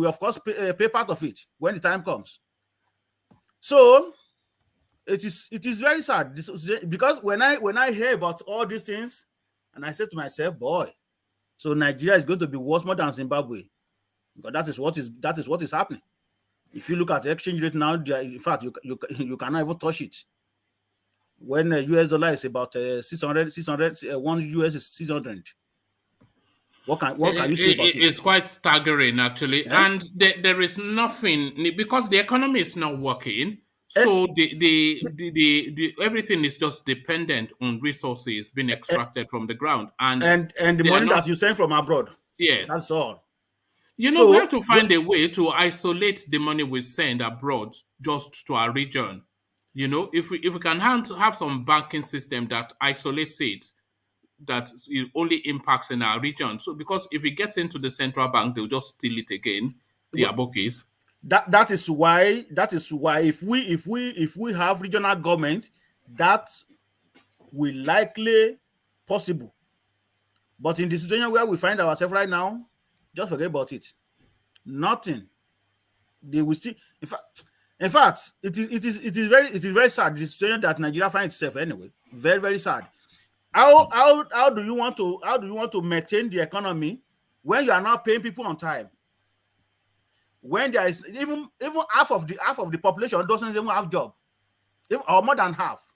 of course pay part of it when the time comes. So it is very sad, because when I hear about all these things, and I say to myself, boy, so Nigeria is going to be worse more than Zimbabwe, because that is what is happening. If you look at the exchange rate now, in fact, you cannot even touch it. When the US dollar is about 600, 1 US is 600. What can you say about it? It's quite staggering, actually. Yeah? And there is nothing, because the economy is not working. So the everything is just dependent on resources being extracted from the ground, and the money that you send from abroad. Yes, that's all. We have to find a way to isolate the money we send abroad just to our region. If we can have some banking system that isolates it, that it only impacts in our region. So because if it gets into the central bank, they'll just steal it again, the abokis. That is why if we have regional government, that will likely possible. But in the situation where we find ourselves right now, just forget about it. Nothing. They will still. In fact, it is very sad, the situation that Nigeria finds itself anyway. Very, very sad. How do you want to maintain the economy when you are not paying people on time? When there is even half of the population doesn't even have job, or more than half.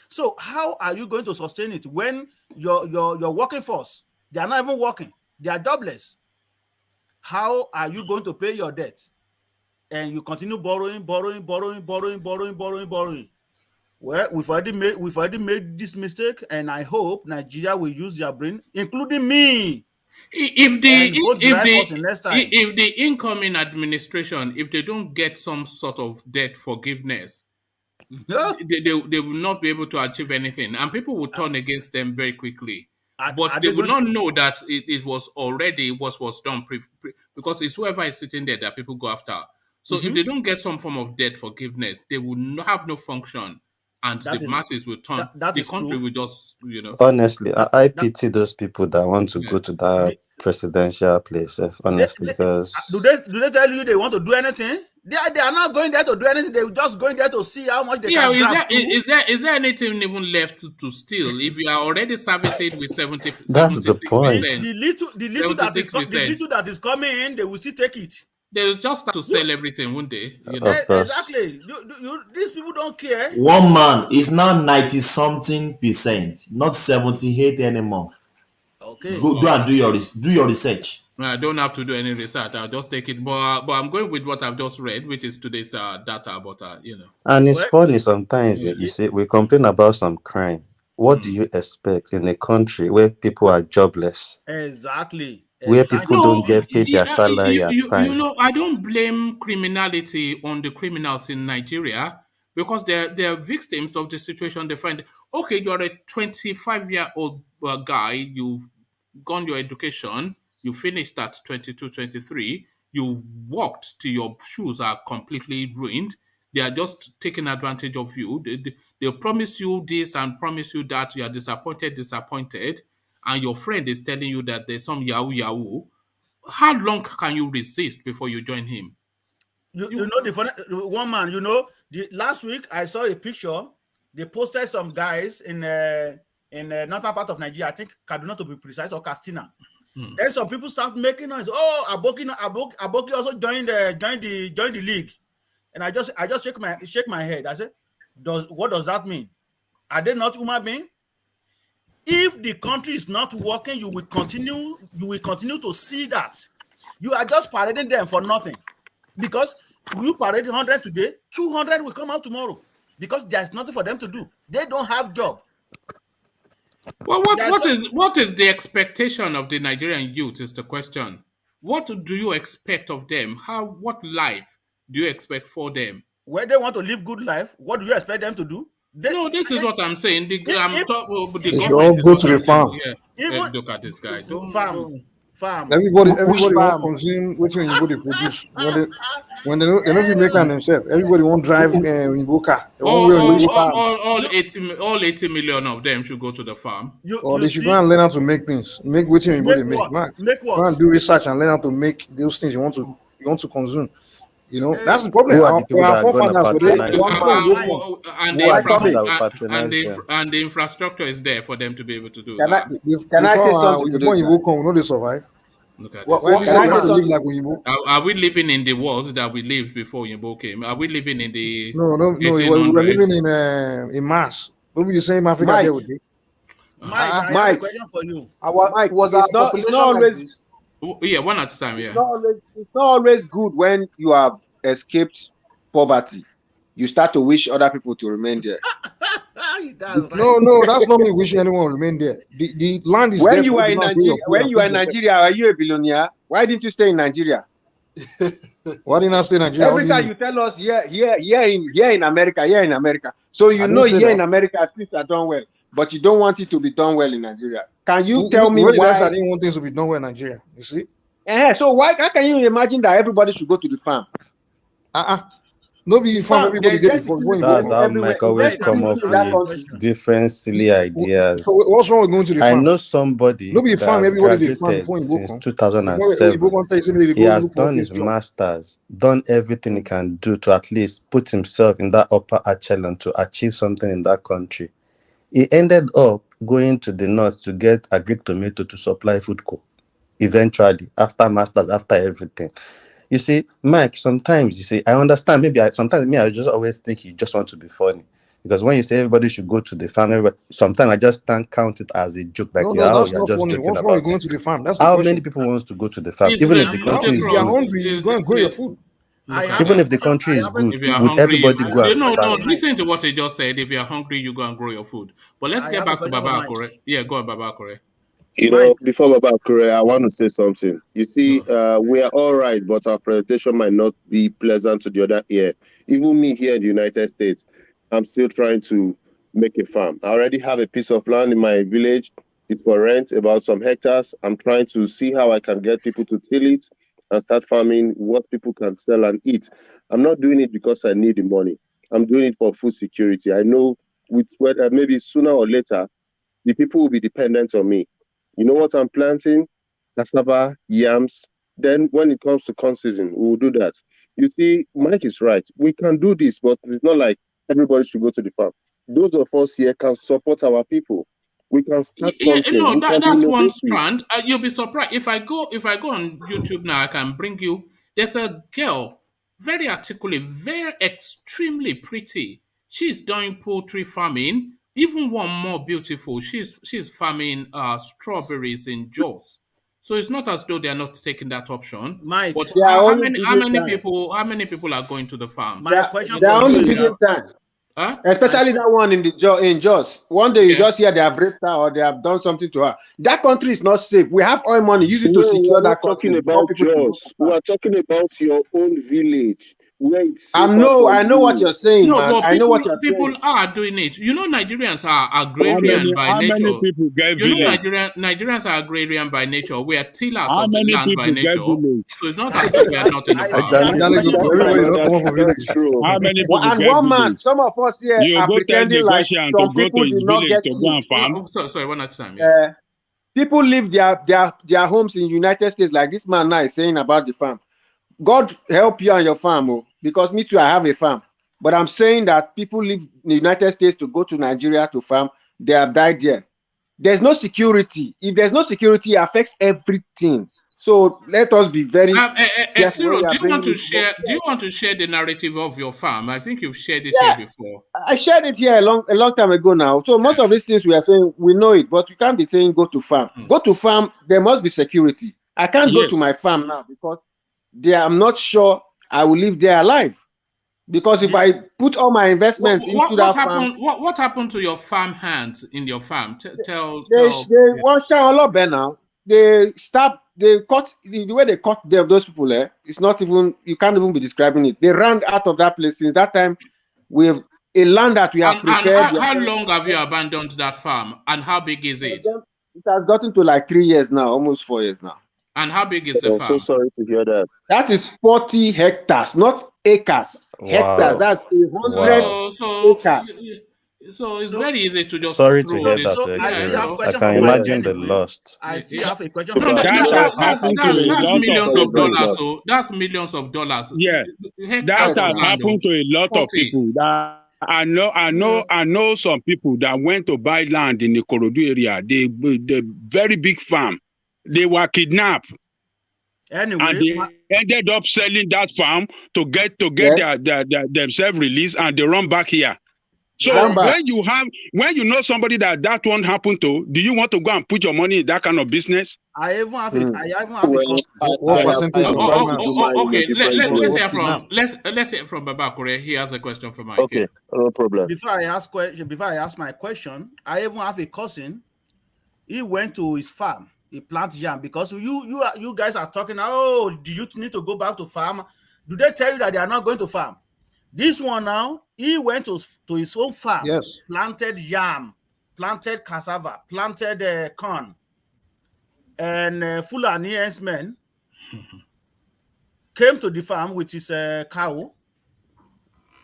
So how are you going to sustain it when your working force, they are not even working, they are jobless? How are you going to pay your debt? And you continue borrowing. Well, we've already made this mistake, and I hope Nigeria will use their brain, including me. If the incoming administration, if they don't get some sort of debt forgiveness, they will not be able to achieve anything, and people will turn against them very quickly. But they will not know that it was already what was done, because it's whoever is sitting there that people go after. So if they don't get some form of debt forgiveness, they will have no function, and the masses will turn. The country will just, Honestly, I pity those people that want to go to that presidential place. Honestly, because do they tell you they want to do anything? They are not going there to do anything. They're just going there to see how much they can grab. Is there anything even left to steal if you are already servicing with 70%? That's the point. The little that is coming in, they will still take it. They will just start to sell everything, won't they? Exactly. These people don't care. One man is now 90-something%, not 78 anymore. Okay. Go and do your research. I don't have to do any research. I'll just take it. But I'm going with what I've just read, which is today's data. But And it's Well, funny sometimes. You see, we complain about some crime. What do you expect in a country where people are jobless, exactly. where Thank people you. don't no, get paid their salary at time? I don't blame criminality on the criminals in Nigeria because they're victims of the situation they find. Okay, you're a 25-year-old guy. You've gone your education. You finished at 22, 23. You've worked till your shoes are completely ruined. They are just taking advantage of you. They'll promise you this and promise you that. You are disappointed. And your friend is telling you that there's some yahoo. How long can you resist before you join him? You know the funny one man. You know, the last week I saw a picture. They posted some guys in northern part of Nigeria. I think Kaduna to be precise, or Katsina. Then some people start making noise. Oh, Aboki also joined the league. And I just shake my head. I said, what does that mean? Are they not human beings? If the country is not working, you will continue to see that. You are just parading them for nothing. Because you parade 100 today, 200 will come out tomorrow. Because there's nothing for them to do. They don't have job. Well, what is the expectation of the Nigerian youth is the question. What do you expect of them? What life do you expect for them? Where they want to live good life, what do you expect them to do? This is what I'm saying. The They government should all is go what to I'm the saying. farm. Yeah. Look at this guy. Farm. Everybody Which want farm? consume what they produce. When they don't even make themselves. Everybody want drive in car. They want wear Which Oyinbo farm? All 80 million of them should go to the farm. or You they should see, go and learn how to make things. Make what you make they make. what? Man, Make go what? and do research and learn how to make those things you want to consume. You know, that's the problem. Who are the people Our that are going to forefathers were they patronize One them? man. And Who the are the people that will and patronize them? the infrastructure is there for them to be able to do Can I that. can I say something to before this Oyinbo guy? come, we know they survive. Look at this. Why do you Can say I we say have to live something? like Oyinbo? Are we living in the world that we lived before Yimbo came? Are we living in the No. We were 1800s? living in Mars. Don't be the same Africa there Mike, with it. Mike, I have a Mike, question for you. Mike, Was our it's not population like always this? Yeah, one at a time. it's Yeah. not always good when you have escaped poverty. You start to wish other people to remain there. That's right. No, that's not me wishing anyone will remain there. The land is there When you for are you in to grow your Nigeria, food when and you are feed in yourself. Nigeria, are you a billionaire? Why didn't you stay in Nigeria? Why didn't I stay in Nigeria? Every time you tell us here in America. So you I know didn't say here that. in America things are done well, but you don't want it to be done well in Nigeria. Can you tell me Where did I say I why? didn't want things to be done well in Nigeria? You see? So how can you imagine that everybody should go to the farm? Nobody The farm, farm, there everybody is get just before you That's go security how farm. everywhere. Mike It's always very come security up in that with country. different silly ideas. So what's wrong with going to the I farm? know somebody Nobody that farm, has everybody they farm graduated before you go since come. Before you 2007. go tell you somebody they He go has look for done office his job. masters, done everything he can do to at least put himself in that upper echelon to achieve something in that country. He ended up going to the north to get a Greek tomato to supply food co. Eventually, after masters, after everything. You see, Mike, sometimes you see, I understand. Sometimes I just always think you just want to be funny. Because when you say everybody should go to the farm, sometimes I just can't count it as a joke. Like, No, that's you're not just funny. joking What's wrong with about going it. to the farm? That's the How many question. people wants to go to the farm? It's Even if the the Now, country if is you are good, hungry, you go and grow your food. I have even a if the question. country is good, If you are would hungry, everybody go and no, farm? listen to what he just said. If you are hungry, you go and grow your food. But let's I get have a back to question for Baba Mike. Akure. Yeah, go on, Baba Akure. You Mike. know, before Baba Kure, I want to say something. You see, we are all right, but our presentation might not be pleasant to the other ear. Even me here in the United States, I'm still trying to make a farm. I already have a piece of land in my village. It's for rent, about some hectares. I'm trying to see how I can get people to till it and start farming what people can sell and eat. I'm not doing it because I need the money. I'm doing it for food security. I know with whether maybe sooner or later, the people will be dependent on me. You know what I'm planting? Cassava, yams. Then when it comes to corn season, we will do that. You see, Mike is right. We can do this, but it's not like everybody should go to the farm. Those of us here can support our people. We can start Yeah, something. no, We can be that's one innovative. strand. You'll be surprised if I go on YouTube now. I can bring you. There's a girl, very articulate, very extremely pretty. She's doing poultry farming Even one more beautiful. She's farming strawberries in Jos. So it's not as though they are not taking that option. Mike, But They are how only many giving time. how many people are going to the farms? my question They for are you only is giving that time. Huh? Especially that one in in Jos. One day you Yeah. just hear they have raped her or they have done something to her. That country is not safe. We have oil money. Use it to No, secure we're that not talking country before about people can go yours. to We farm. are talking about your own village where it's I safer for know what you. you're saying, No, man. but I know what you're saying. people are doing it. You know, Nigerians are How agrarian by many nature. people get You know, village? Nigerians are agrarian by nature. We are tillers How of the many land by people get nature. village? So it's not as though we are not in the I farm. still have a Exactly. question for That's Mike. Everybody don't come true. up for That's village. true. How many people And get one man, village? some of us here You are go tell the pretending like Russian some to go people to his did not village get to go killed. and farm. Sorry, one at a time. Yeah. People leave their homes in United States, like this man now is saying about the farm. God help you and your farm, oh, because me too, I have a farm. But I'm saying that people leave the United States to go to Nigeria to farm. They have died there. There's no security. If there's no security, it affects everything. So let us be very careful when Cyril, we are do you want bringing to it. share? Do you want to share the narrative of your farm? I think you've shared it here Yeah, before. I shared it here a long time ago now. So most of these things we are saying, we know it, but you can't be saying go to farm. Go to farm, there must be security. I can't go Yes. to my farm now because I'm not sure I will live there alive. Because if I put all my investments into What that farm, happened? What happened to your farm hands in your farm? Tell. they want share a lot better now. They cut the way they cut those people. It's not even, you can't even be describing it. They ran out of that place. Since that time, we have a land that we have And prepared. how long have you abandoned that farm? And how big is it? It has gotten to like 3 years now, almost 4 years now. And how big is the I'm so farm? sorry to hear that. That is 40 hectares, not acres. Hectares. Wow. That's 100 Wow. acres. So it's So- very easy to just Sorry to throw hear this. that, So I still you have know. I question can for Mike imagine the anyway. lost. I still have a question No, for Mike. That has happened to a that's lot of millions of people. dollars. So that's millions of dollars. Yeah, Hectares that Yes, of has now. land. happened to a lot 40. of people. That I know some people that went to buy land in the Ikorodu area. The very big farm. They were kidnapped and Anyway, they ended up selling that farm to get Yes. their themselves released, and they run back here. So Run back. when you know somebody that won't happen to, do you want to go and put your money in that kind of business? I even have a Well, cousin. What I percentage have of tried to farmers do mine in a Okay. different Let's way. was hear from kidnapped? let's hear from Babakure. He has a question for Mike. Okay, no problem. Before I ask my question, I even have a cousin. He went to his farm. He planted yam because you guys are talking. Oh, do you need to go back to farm? Do they tell you that they are not going to farm? This one now, he went to his own farm. Yes. Planted yam, planted cassava, planted corn, and Fulani men came to the farm with his cow.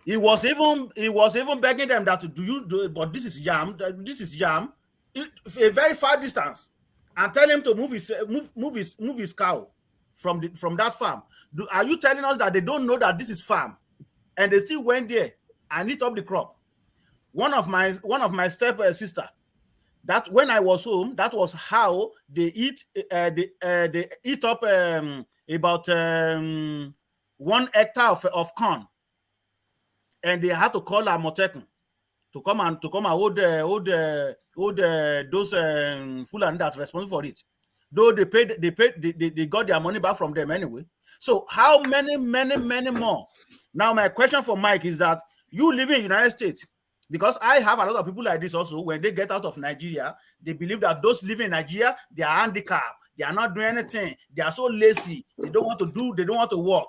He was even begging them that but this is yam, a very far distance, and tell him to move his cow from that farm. Are you telling us that they don't know that this is farm, and they still went there and eat up the crop? One of my step sister, that when I was home, that was how they eat. They eat up about 1 hectare of corn, and they had to call Amotekun to come and hold those Fulani that's responsible for it. Though they got their money back from them anyway. So how many more? Now my question for Mike is that you live in the United States, because I have a lot of people like this also. When they get out of Nigeria, they believe that those living in Nigeria, they are handicapped, they are not doing anything, they are so lazy, they don't want to work.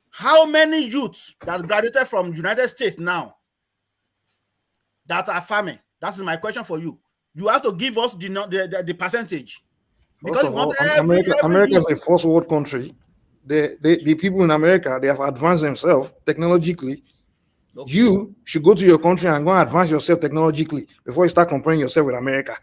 How many youths that graduated from United States now that are farming? That is my question for you. You have to give us the percentage. Because First of all, America is a first world country. The people in America, they have advanced themselves technologically. Okay. You should go to your country and go and advance yourself technologically before you start comparing yourself with America.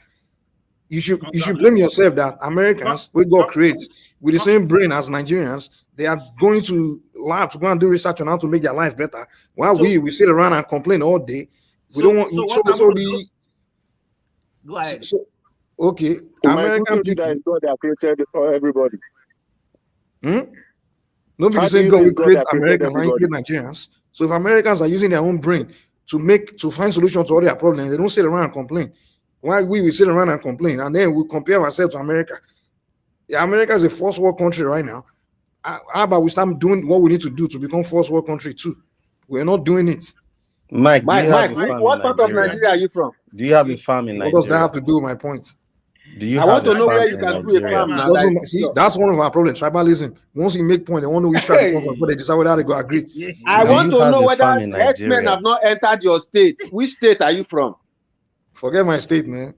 You should blame yourself that Americans, we got creates with the same brain as Nigerians. They are going to lab to go and do research on how to make their life better. While we sit around and complain all day. We don't want. Go ahead. Okay, American people that is God that created everybody. Nobody saying God will create Americans and create Nigerians. So if Americans are using their own brain, to find solutions to all their problems. They don't sit around and complain. Why we sit around and complain, and then we compare ourselves to America? Yeah, America is a first world country right now. How about we start doing what we need to do to become first world country too? We're not doing it. Mike, do you have Mike, a farm what in part of Nigeria? Nigeria are you from? Do you have a farm in What does that Nigeria? have to do with my point? Do you I have want to a know farm where you in can do a Nigeria? farm now. See, that's one of our problems. Tribalism. Once you make point, they want to which tribe comes from before they decide whether they go agree. I Do want you to have know a whether farm in X-Men Nigeria? have not entered your state. Which state are you from? Forget my state, man.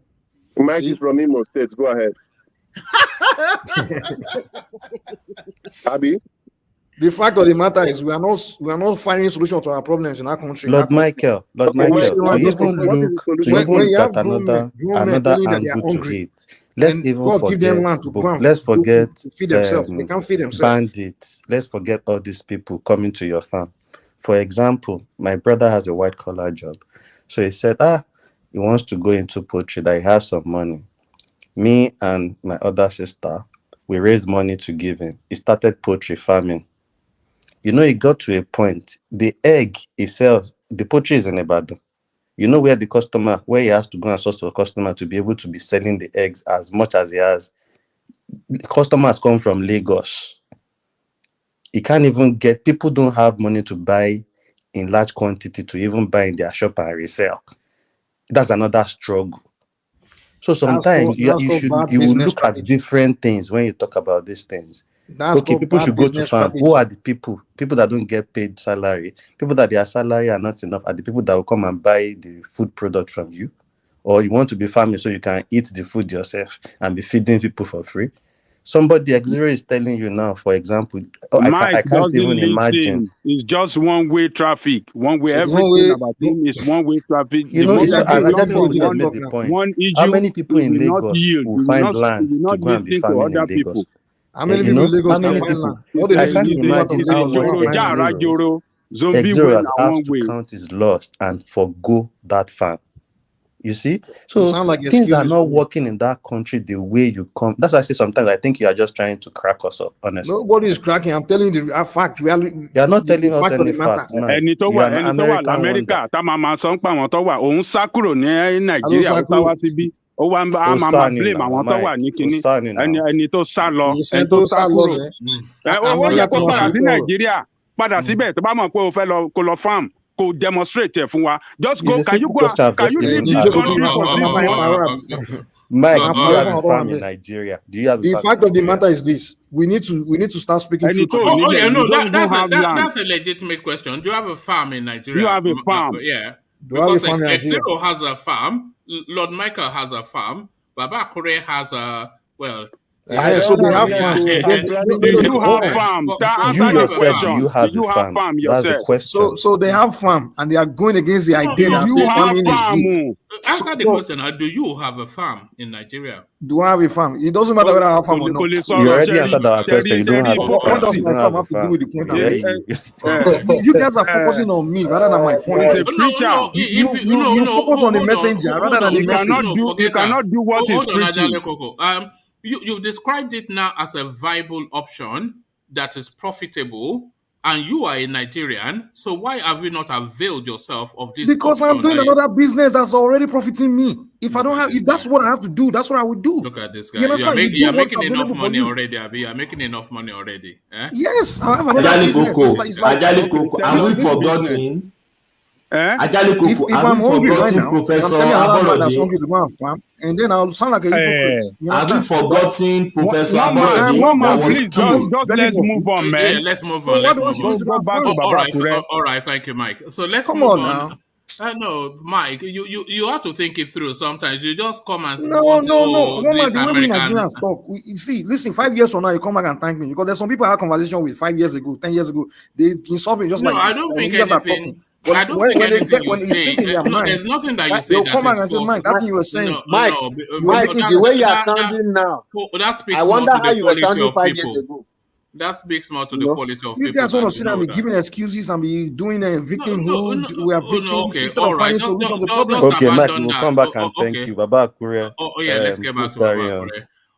Mike is from Imo State. Go ahead. Abi? The fact of the matter is we are not finding solutions to our problems in our country. Lord Michael, to even look at another angle to it, let's even forget. Let's forget feed themselves. They can't feed themselves. bandits. Let's forget all these people coming to your farm. For example, my brother has a white collar job, so he said, he wants to go into poultry. That he has some money. Me and my other sister, we raised money to give him. He started poultry farming. You know, it got to a point, the egg itself, the poultry is in Ibadan. You know where he has to go and source for a customer to be able to be selling the eggs as much as he has. Customers come from Lagos. He can't even get, people don't have money to buy in large quantity to even buy in their shop and resell. That's another struggle. So sometimes you will look at different things when you talk about these things. People should go to farm. Who are the people that don't get paid salary? People that their salary are not enough are the people that will come and buy the food product from you? Or you want to be farming so you can eat the food yourself and be feeding people for free? Somebody X0 is telling you now, for example, I can't even imagine. It's just one-way traffic. One-way, everything about him is one-way traffic. You know, made the point. How many people in Lagos will find land to go and be farming in Lagos? How many people in Lagos can find land? I can't imagine how much X0 has to count his loss and forgo that farm. You see? So things are not working in that country the way you come. That's why I say sometimes I think you are just trying to crack us up, honestly. Nobody is cracking. I'm telling you the fact. You are not telling us any fact, man. You are an American wonder. Ó wá ń bá máa blame àwọn tó wà ní kinní ẹni tó sá lọ ẹni tó sá kúrò ó yẹ kó padà sí Nàìjíríà padà síbẹ̀ tó bá mọ̀ pé o fẹ́ kó lọ farm kó demonstrate ẹ̀ fún wa just go can you leave this country for 6 months? Mike, do you have a farm in Nigeria? Do you have the fact of the matter is this: we need to start speaking truth. That's a legitimate question. Do you have a farm in Nigeria? You have a farm, yeah. Because X0 has a farm, Lord Michael has a farm, Baba Kure has a so they have farm. You have farm. You yourself, do you have a farm? That's the question. So they have farm, and they are going against the idea that farming is good. Answer the question. Do you have a farm in Nigeria? Do I have a farm? It doesn't matter whether I have a farm or not. You already answered our question. You don't have a farm. What does my farm have to do with the point? You guys are focusing on me rather than my point. You focus on the messenger rather than the message. You cannot do what is preaching. You've described it now as a viable option that is profitable, and you are a Nigerian, so why have you not availed yourself of this? Because I'm doing another business that's already profiting me. If that's what I have to do, that's what I would do. Look at this guy. You're making enough money already, Abi. You're making enough money already. Yes, I have another business. Are we forgotten? If I'm hungry right now, Professor that's hungry to go and farm, and then I'll sound like a hypocrite. Have you forgotten Professor One man, please, just let's move on, man. Yeah, let's move on. All right, thank you, Mike. So let's move on now. No, Mike, you have to think it through sometimes. You just come and say, no. The way we Nigerians talk, listen, 5 years from now, you come back and thank me. Because there's some people I had conversation with 5 years ago, 10 years ago. They insult me just like I don't think anything. I don't think anything you say. There's nothing that you say. They'll come back and say, Mike, that's what you were saying. Mike, the way you are sounding now. That speaks I wonder how you were sounding 5 years ago. That speaks more to the quality of people. You guys want to sit and be giving excuses and be doing a victimhood. We are victims instead of finding solutions to the problem. Okay, Mike, we'll come back and thank you. Baba Kure. Let's get back to Baba Kure.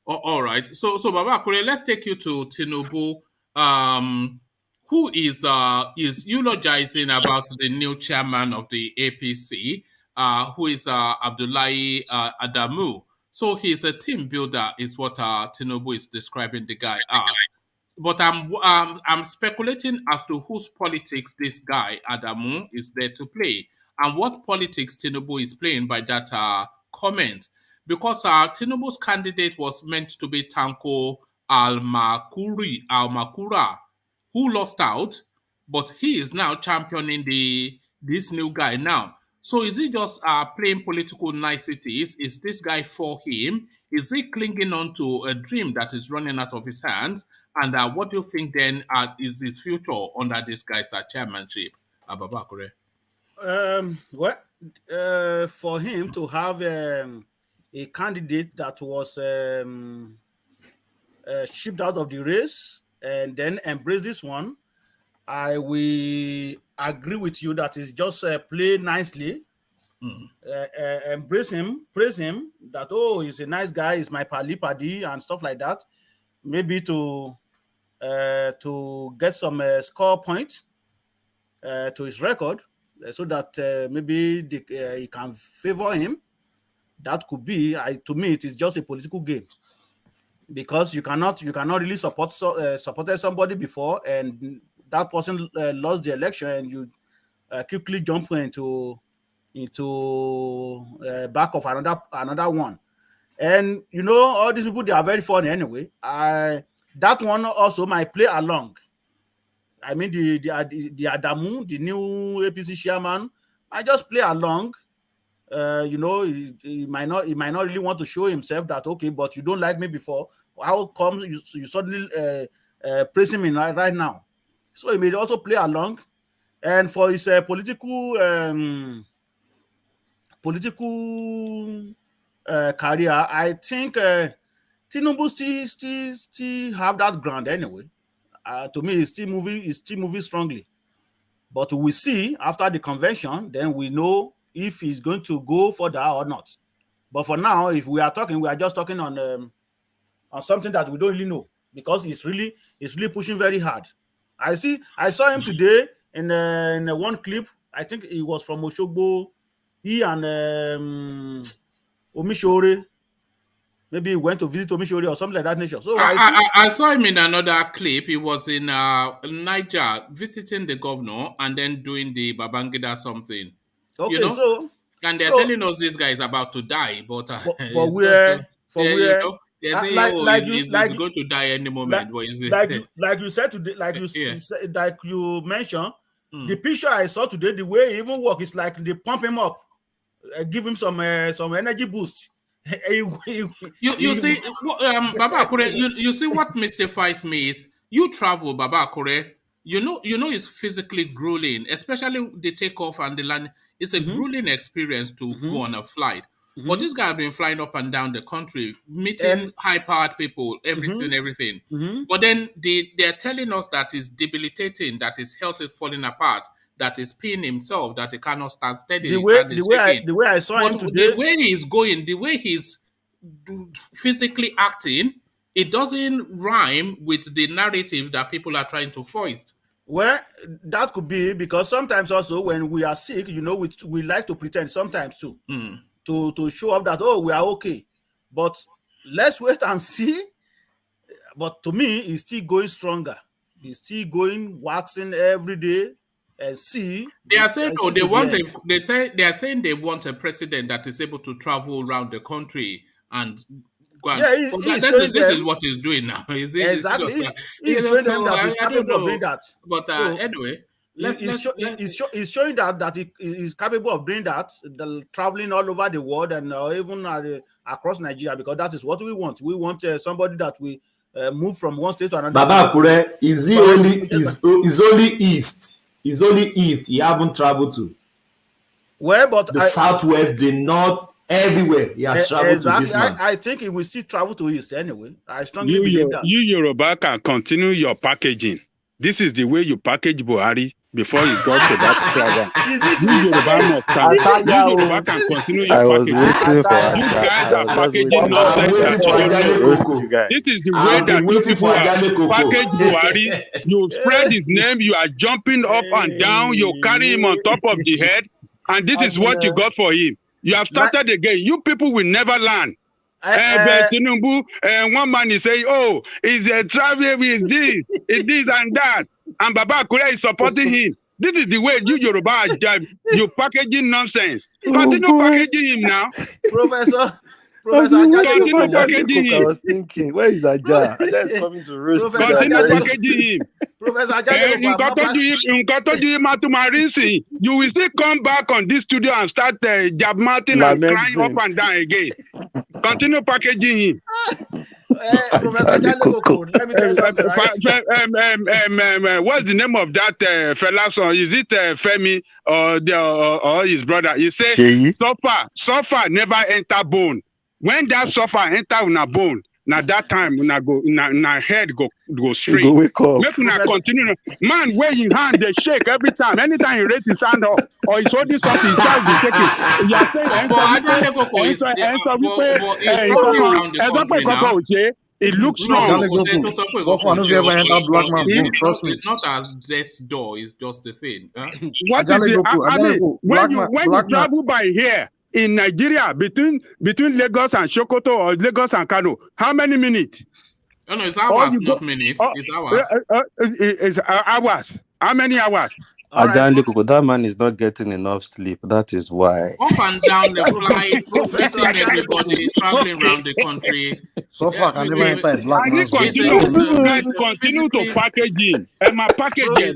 All right. So Baba Kure, let's take you to Tinubu, who is eulogizing about the new chairman of the APC, who is Abdullahi Adamu. So he's a team builder, is what Tinubu is describing the guy as. But I'm speculating as to whose politics this guy Adamu is there to play, and what politics Tinubu is playing by that comment. Because Tinubu's candidate was meant to be Tanko Almakura, who lost out, but he is now championing this new guy now. So is he just playing political niceties? Is this guy for him? Is he clinging on to a dream that is running out of his hands? And what do you think then is his future under this guy's chairmanship, Ababakure? For him to have a candidate that was shipped out of the race and then embrace this one, I will agree with you that is just play nicely. Embrace him, praise him, that, oh, he's a nice guy, he's my padi and stuff like that. Maybe to get some score point to his record, so that maybe he can favor him. That could be, to me, it is just a political game, because you cannot really supported somebody before, and that person lost the election, and you quickly jump into back of another one. And you know, all these people, they are very funny anyway. That one also might play along. I mean, the Adamu, the new APC chairman, I just play along. You know, he might not really want to show himself that, okay, but you don't like me before. How come you suddenly praising me right now? So he may also play along. And for his political career, I think Tinubu still have that ground anyway. To me, he's still moving strongly. But we see after the convention, then we know if he's going to go further or not. But for now, if we are just talking on something that we don't really know, because he's really pushing very hard. I saw him today in one clip. I think he was from Oshogbo. He and Omishore. Maybe he went to visit Omishore or something like that nature. So I saw him in another clip. He was in Niger visiting the governor and then doing the Babangida something. Okay, you know? So and they're telling us this guy is about to die, but for where they're saying he's going to die any moment. Like you said today, like you mentioned, the picture I saw today, the way he even walk is like they pump him up, give him some energy boost. You see, Baba Akure, you see what mystifies me is you travel, Baba Akure. You know it's physically grueling, especially the takeoff and the land. It's a grueling experience to go on a flight. But this guy has been flying up and down the country, meeting high-powered people, everything. But then they're telling us that it's debilitating, that his health is falling apart, that he's peeing himself, that he cannot stand steady. The way I saw him today, the way he's going, the way he's physically acting, it doesn't rhyme with the narrative that people are trying to foist. Well, that could be because sometimes also when we are sick, you know, we like to pretend sometimes too, to show off that, oh, we are okay. But let's wait and see. But to me, he's still going stronger. He's still going waxing every day. And see, they are saying they are saying they want a president that is able to travel around the country and go and this is what he's doing now. Exactly. He's showing them that he's capable of doing that. But anyway, he's showing that he is capable of doing that, traveling all over the world and even across Nigeria, because that is what we want. We want somebody that will move from one state to another. Baba Akure, is only east. It's only east. He haven't traveled to. Well, but the southwest, the north, everywhere he has traveled to this man. I think he will still travel to east anyway. I strongly believe that. You Yoruba can continue your packaging. This is the way you package Buhari. before you got to that program. Is it You Yoruba must can. You Yoruba can continue your I was packaging. waiting for You Aja. guys I are was just packaging waiting for I'm nonsense Aja waiting that for you to don't Ajale know. roast Coco. you guys. This is the way I've that been you waiting people for are Ajale Coco. package Buhari. You spread his name. You are jumping up and down. You carry him on top of the head, and this is what you got for him. You have started again. You people will never learn. But Tinubu, one man is saying, "Oh, is a travel, is this and that," and Baba Akure is supporting him. This is the way you Yoruba are you packaging nonsense. Continue packaging him now. Professor Continue packaging I him. was thinking, where is Aja? Aja is coming to roast you guys. Continue Where is- packaging him. Professor Ajale You will still come back on this studio and start jab mounting and crying up Lamenting. and down again. Continue packaging him. Professor Ajale Coco, let me tell you something, right? What's the name of that fella song? Is it Femi or his brother? You say Sheyi? suffer never enter bone. When that suffer enter una bone, now that time una go na head go straight. You go wake up. Make una continue. Man, where his hand they shake every time. Anytime he raise his hand up or he's holding something, his child be shaking. You are saying But Ajale Coco is traveling around the country now. It looks No, wrong. Trust me. It's not as death's door, it's just the thing. Huh? What is it? I mean, when you travel by here in Nigeria between Lagos and Sokoto or Lagos and Kano, how many minutes? Oh, no, it's hours, not minutes. It's hours. It's hours. How many hours? Ajale Coco, that man is not getting enough sleep. That is why. Up and down the flight, meeting everybody, traveling around the country. So far, I never enter a black man's boat. Guys, continue to package him. And my packaging.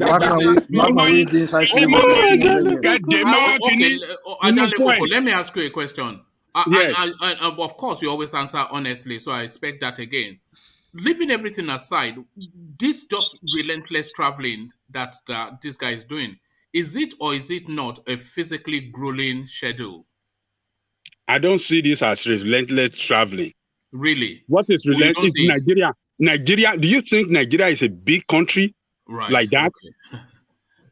Ajale Coco, let me ask you a question. Yes. And of course, you always answer honestly, so I expect that again. Leaving everything aside, this just relentless traveling that this guy is doing, is it or is it not a physically grueling schedule? I don't see this as relentless traveling. Really? What is relentless? Is Nigeria? Nigeria, do you think Nigeria is a big country like that? Okay.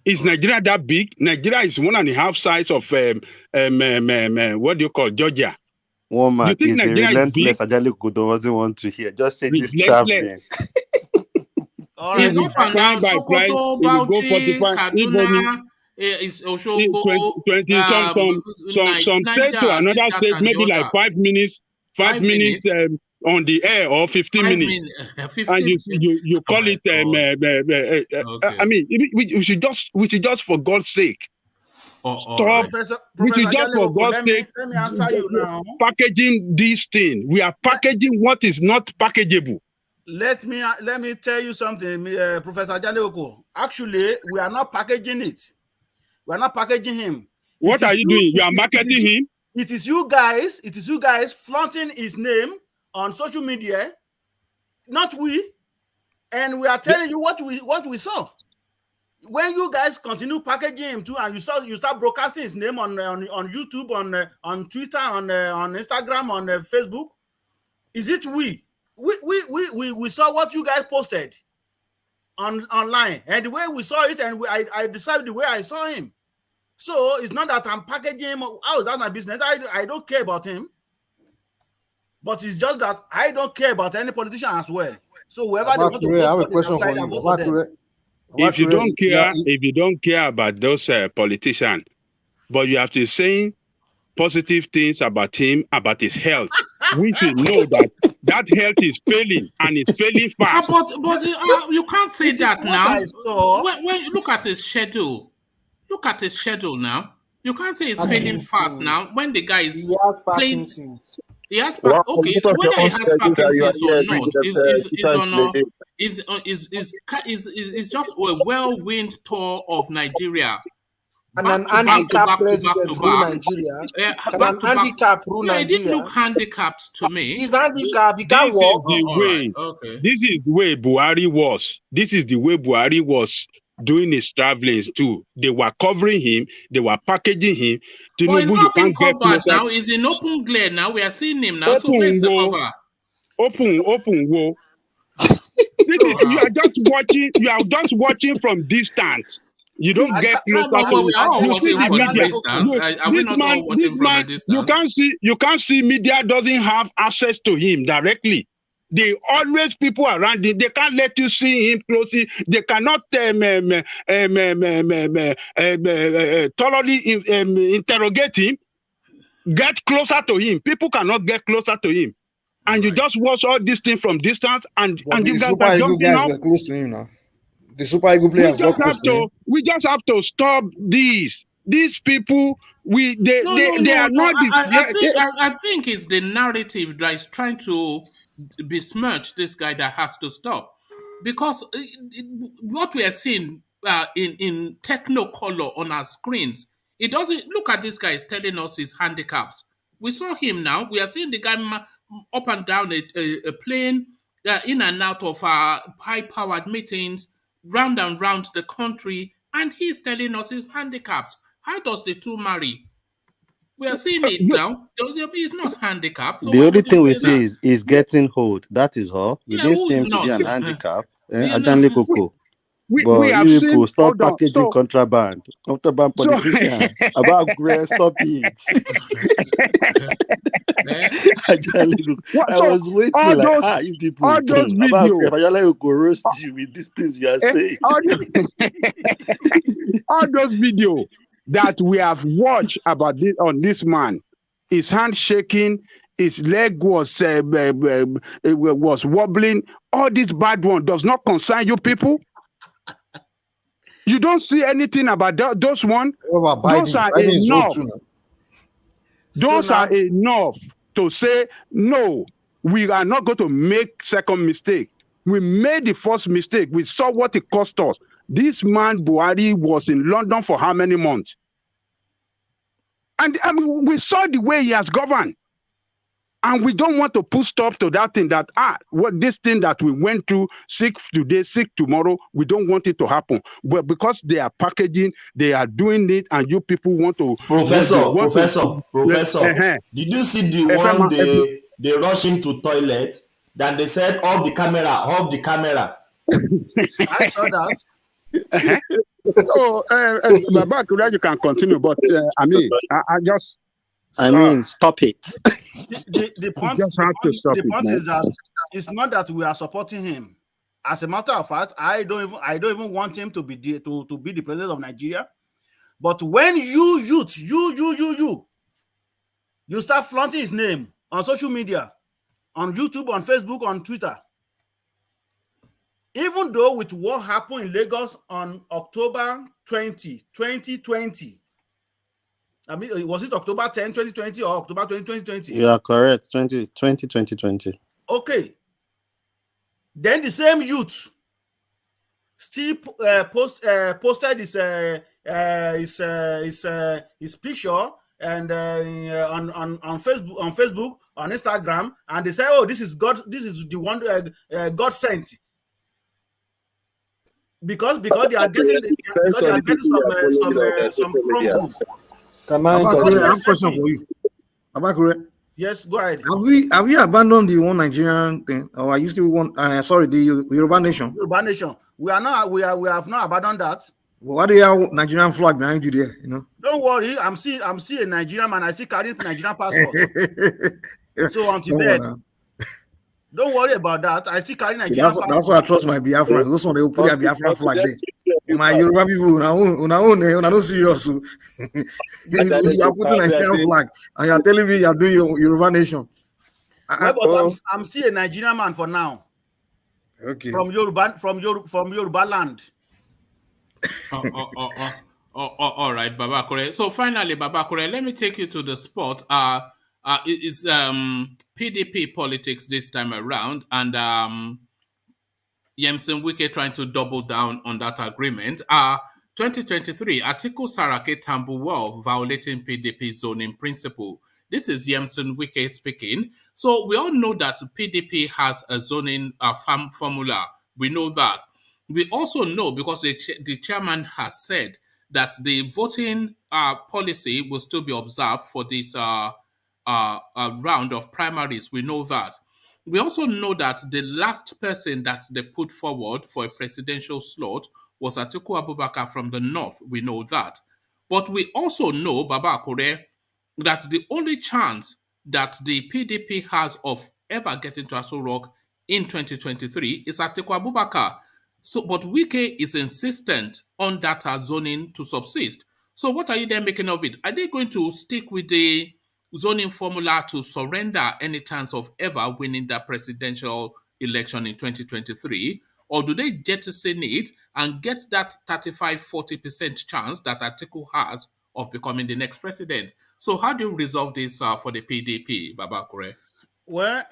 Is Nigeria that big? Nigeria is 1.5 size of what do you call Georgia? One man you is think the relentless Ajale Coco doesn't want to hear. Just say this traveling. It's up and down. Sokoto, Bauchi, Kaduna, it's Oshogo, 20 some state to another state, maybe like 5 minutes. 5 minutes on the air or 15 minutes. 15 and you call it okay. I mean we should just for God's sake stop. Professor We should just for God's sake let me answer you now. Packaging this thing. We are packaging what is not packageable. Let me tell you something, Professor Ajale Coco. Actually, we are not packaging it. We are not packaging him. What are you doing? You are marketing him. It is you guys flaunting his name on social media, not we. And we are telling you what we saw. When you guys continue packaging him too, and you start broadcasting his name on YouTube, on Twitter, on Instagram, on Facebook, is it we? We saw what you guys posted online, and the way we saw it, and I decided the way I saw him. So it's not that I'm packaging him. How is that my business? I don't care about him. But it's just that I don't care about any politician as well. So whoever they want to vote I have for, a question for you. If you don't care about those politicians, but you have to say positive things about him, about his health, we should know that health is failing and it's failing fast. But you can't say that now. When you look at his schedule. Look at his schedule now. You can't say it's failing fast now when the guy is playing. He has okay. Whether he has Parkinson's or not is just a whirlwind tour of Nigeria. And an handicap president rule Nigeria. An handicap rule Nigeria. It didn't look handicapped to me. He's handicapped. He can't walk. This is the way Buhari was. This is the way Buhari was doing his travelings too. They were covering him. They were packaging him. But it's not being covered now. He's in open glare now. We are seeing him now. So where's the cover? Open woe. You are just watching. You are just watching from distance. You don't get No, closer but to we him. are all You see watching the from a media. distance. Are we This not man, all watching from a distance? you can't see media doesn't have access to him directly. They always people around him. They can't let you see him closely. They cannot thoroughly interrogate him. Get closer to him. People cannot get closer to him. And you just watch all these things from distance, and But you the guys Super are Eagle jumping guys up. were close to him now. The Super Eagle players got close to him. We just have to stop this. These people, they are not. I think it's the narrative that is trying to besmirch this guy that has to stop, because what we are seeing in technicolor on our screens, it doesn't look at this guy is telling us his handicaps. We saw him now. We are seeing the guy up and down a plane, in and out of high-powered meetings, round and round the country, and he's telling us his handicaps. How does the two marry? We are seeing it now. He's not handicapped. So the why only would you thing we say see that? is getting old. That is all. We Yeah, didn't see who's him to be not? an handicap. You know? Ajanle Koko. We But have you seen. people stop Hold on. packaging contraband politician. About stop it. I was waiting all like, those, you people all those about videos, Ajanle Koko roast you with these things you are saying. all those videos that we have watched about this on this man, his hand shaking, his leg was wobbling. All this bad one does not concern you people. You don't see anything about those one. Those are enough. Those are enough to say, no, we are not going to make second mistake. We made the first mistake. We saw what it cost us. This man, Buhari, was in London for how many months? And I mean, we saw the way he has governed. And we don't want to put stop to that thing that, what this thing that we went through, sick today, sick tomorrow, we don't want it to happen. But because they are packaging, they are doing it, and you people want to... Professor, did you see the one they rush into toilet? Then they said, off the camera. I saw that. So, Baba, you can continue, but I mean, I just... stop it. The point is that it's not that we are supporting him. As a matter of fact, I don't even want him to be to be the president of Nigeria. But when you start flaunting his name on social media, on YouTube, on Facebook, on Twitter, even though with what happened in Lagos on October 20, 2020, I mean, was it October 10, 2020 or October 20, 2020? You are correct. 2020. Okay. Then the same youth still posted his picture and on Facebook, on Instagram, and they say, "Oh, this is God. This is the one God sent." Because they are getting some promo. Can I have a question for you? Abakure? Yes, go ahead. Have you abandoned the one Nigerian thing, or are you still the Yoruba Nation? Yoruba Nation. We have not abandoned that. Well, why do you have Nigerian flag behind you there? Don't worry. I'm still a Nigerian man. I still carrying Nigerian passport. So until then, don't worry about that. I still carry Nigerian passport. That's why I trust my Biafran. Those one they will put their Biafran flag there. My Yoruba people, not serious. You are putting Nigerian flag, and you are telling me you are doing your Yoruba Nation. But I'm still a Nigerian man for now. Okay. From Yoruba land. All right, Babakure. So finally, Babakure, let me take you to the spot. It's PDP politics this time around, and Yemson Wike trying to double down on that agreement. 2023, Atiku Saraki Tambuwal violating PDP zoning principle. This is Yemson Wike speaking. So we all know that PDP has a zoning formula. We know that. We also know, because the chairman has said that the voting policy will still be observed for this round of primaries. We know that. We also know that the last person that they put forward for a presidential slot was Atiku Abubakar from the north. We know that. But we also know, Baba Akure, that the only chance that the PDP has of ever getting to Aso Rock in 2023 is Atiku Abubakar. So, but Wike is insistent on that zoning to subsist. So what are you then making of it? Are they going to stick with the zoning formula to surrender any chance of ever winning that presidential election in 2023? Or do they jettison it and get that 35-40% chance that Atiku has of becoming the next president? So how do you resolve this for the PDP, Babakure? Well,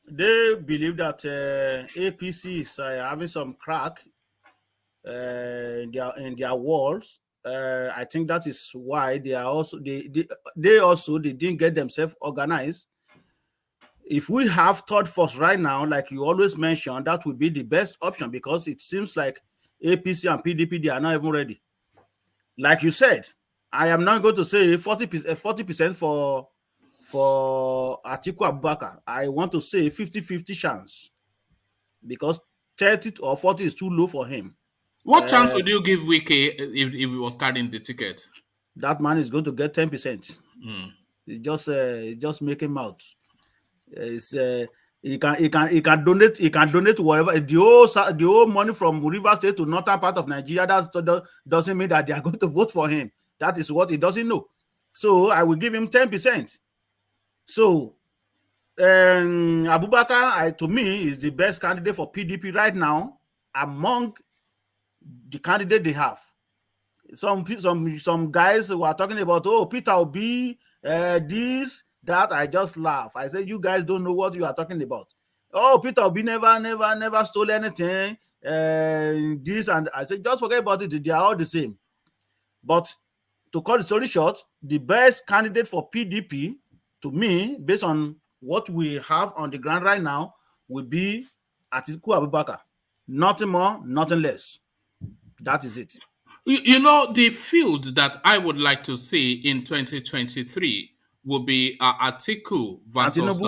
they believe that APC is having some crack in their walls. I think that is why they are also they didn't get themselves organized. If we have third force right now, like you always mention, that would be the best option because it seems like APC and PDP they are not even ready. Like you said, I am not going to say 40% for Atiku Abubakar. I want to say 50-50 chance because 30 or 40 is too low for him. What chance would you give Wike if he was carrying the ticket? That man is going to get 10%. It's just making mouth. He can donate whatever the whole money from River State to northern part of Nigeria. That doesn't mean that they are going to vote for him. That is what he doesn't know. So I will give him 10%. So Abubakar, to me, is the best candidate for PDP right now among the candidate they have. Some guys who are talking about, Peter Obi, this, that. I just laugh. I say, you guys don't know what you are talking about. Oh, Peter Obi never stole anything. This, and I said, just forget about it. They are all the same. But to cut the story short, the best candidate for PDP, to me, based on what we have on the ground right now, would be Atiku Abubakar. Nothing more, nothing less. That is it. You know, the field that I would like to see in 2023 will be Atiku versus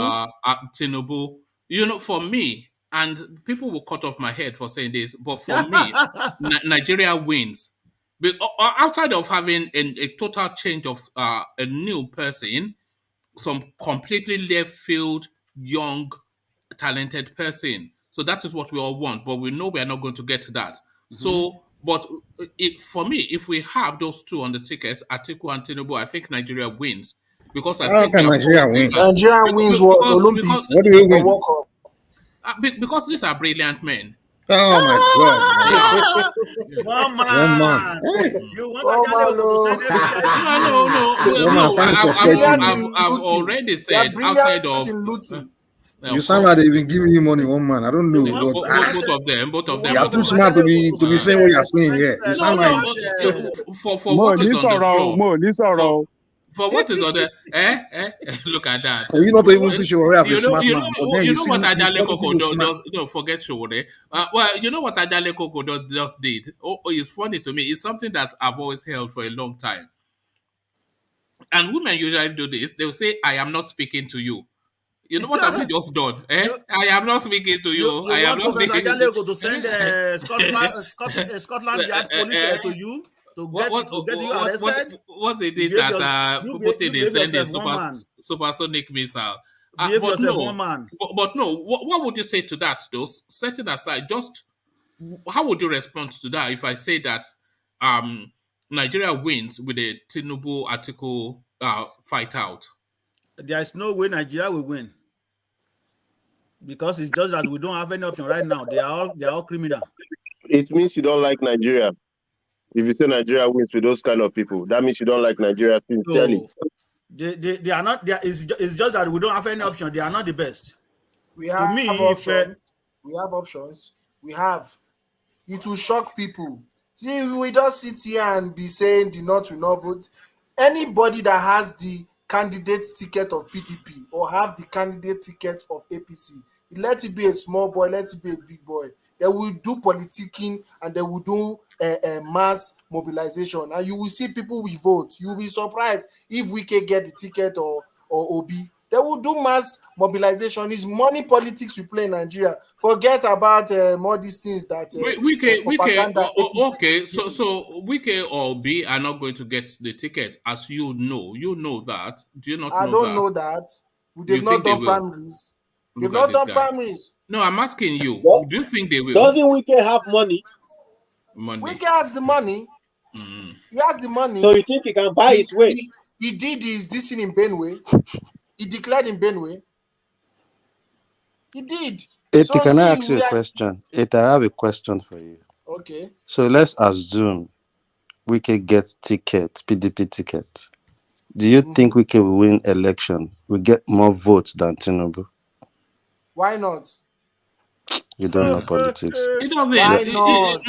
Tinubu. You know, for me, and people will cut off my head for saying this, but for me, Nigeria wins. But outside of having a total change of a new person, some completely left field, young, talented person. So that is what we all want, but we know we are not going to get to that. So, but for me, if we have those two on the tickets, Atiku and Tinubu, I think Nigeria wins because I think Nigeria wins. Nigeria wins what? Olympics. What do you win? Because these are brilliant men. Oh my God! One man. You want No. I've already said outside of. You sound like they've been giving you money, one man. I don't know. Both of them. You are too smart to be saying what you're saying here. You sound like for what is on the floor. For what is on the look at that. For you not to even see Showore as a smart man. You know what Ajale Koko does? Forget Showore. Well, you know what Ajale Koko just did? It's funny to me. It's something that I've always held for a long time. And women usually do this. They'll say, "I am not speaking to you." You know what have you just done? I am not speaking to you. I am not speaking to you. To send Scotland Yard police to you to get you arrested. What's it that Putin is sending supersonic missile? But no, what would you say to that, though? Setting aside, just how would you respond to that if I say that Nigeria wins with a Tinubu Atiku fight out? There is no way Nigeria will win. Because it's just that we don't have any option right now. They are all criminal. It means you don't like Nigeria. If you say Nigeria wins with those kind of people, that means you don't like Nigeria sincerely. They are not. It's just that we don't have any option. They are not the best. We have options. We have options. It will shock people. See, we don't sit here and be saying the North will not vote. Anybody that has the candidate ticket of PDP or have the candidate ticket of APC, let it be a small boy, let it be a big boy. They will do politicking and they will do mass mobilization, and you will see people will vote. You will be surprised if we can get the ticket or Obi. They will do mass mobilization. It's money politics we play in Nigeria. Forget about all these things that propaganda. Okay, so Wike or B are not going to get the ticket, as you know. You know that. Do you not I know don't that? know that. You They've not think they done will? primaries. Look They've at not this done guy. primaries. No, I'm asking you. Do you think they will? Doesn't Wike have money? Wike has the money. He has the money. So you think he can buy his way? He did this thing in Benue. He declared in Benue. He did. Eti, can I ask you a question? Eti, I have a question for you. Okay. So let's assume Wike get ticket, PDP ticket. Do you think Wike will win election? We get more votes than Tinubu? Why not? You don't know politics. It doesn't. Why not?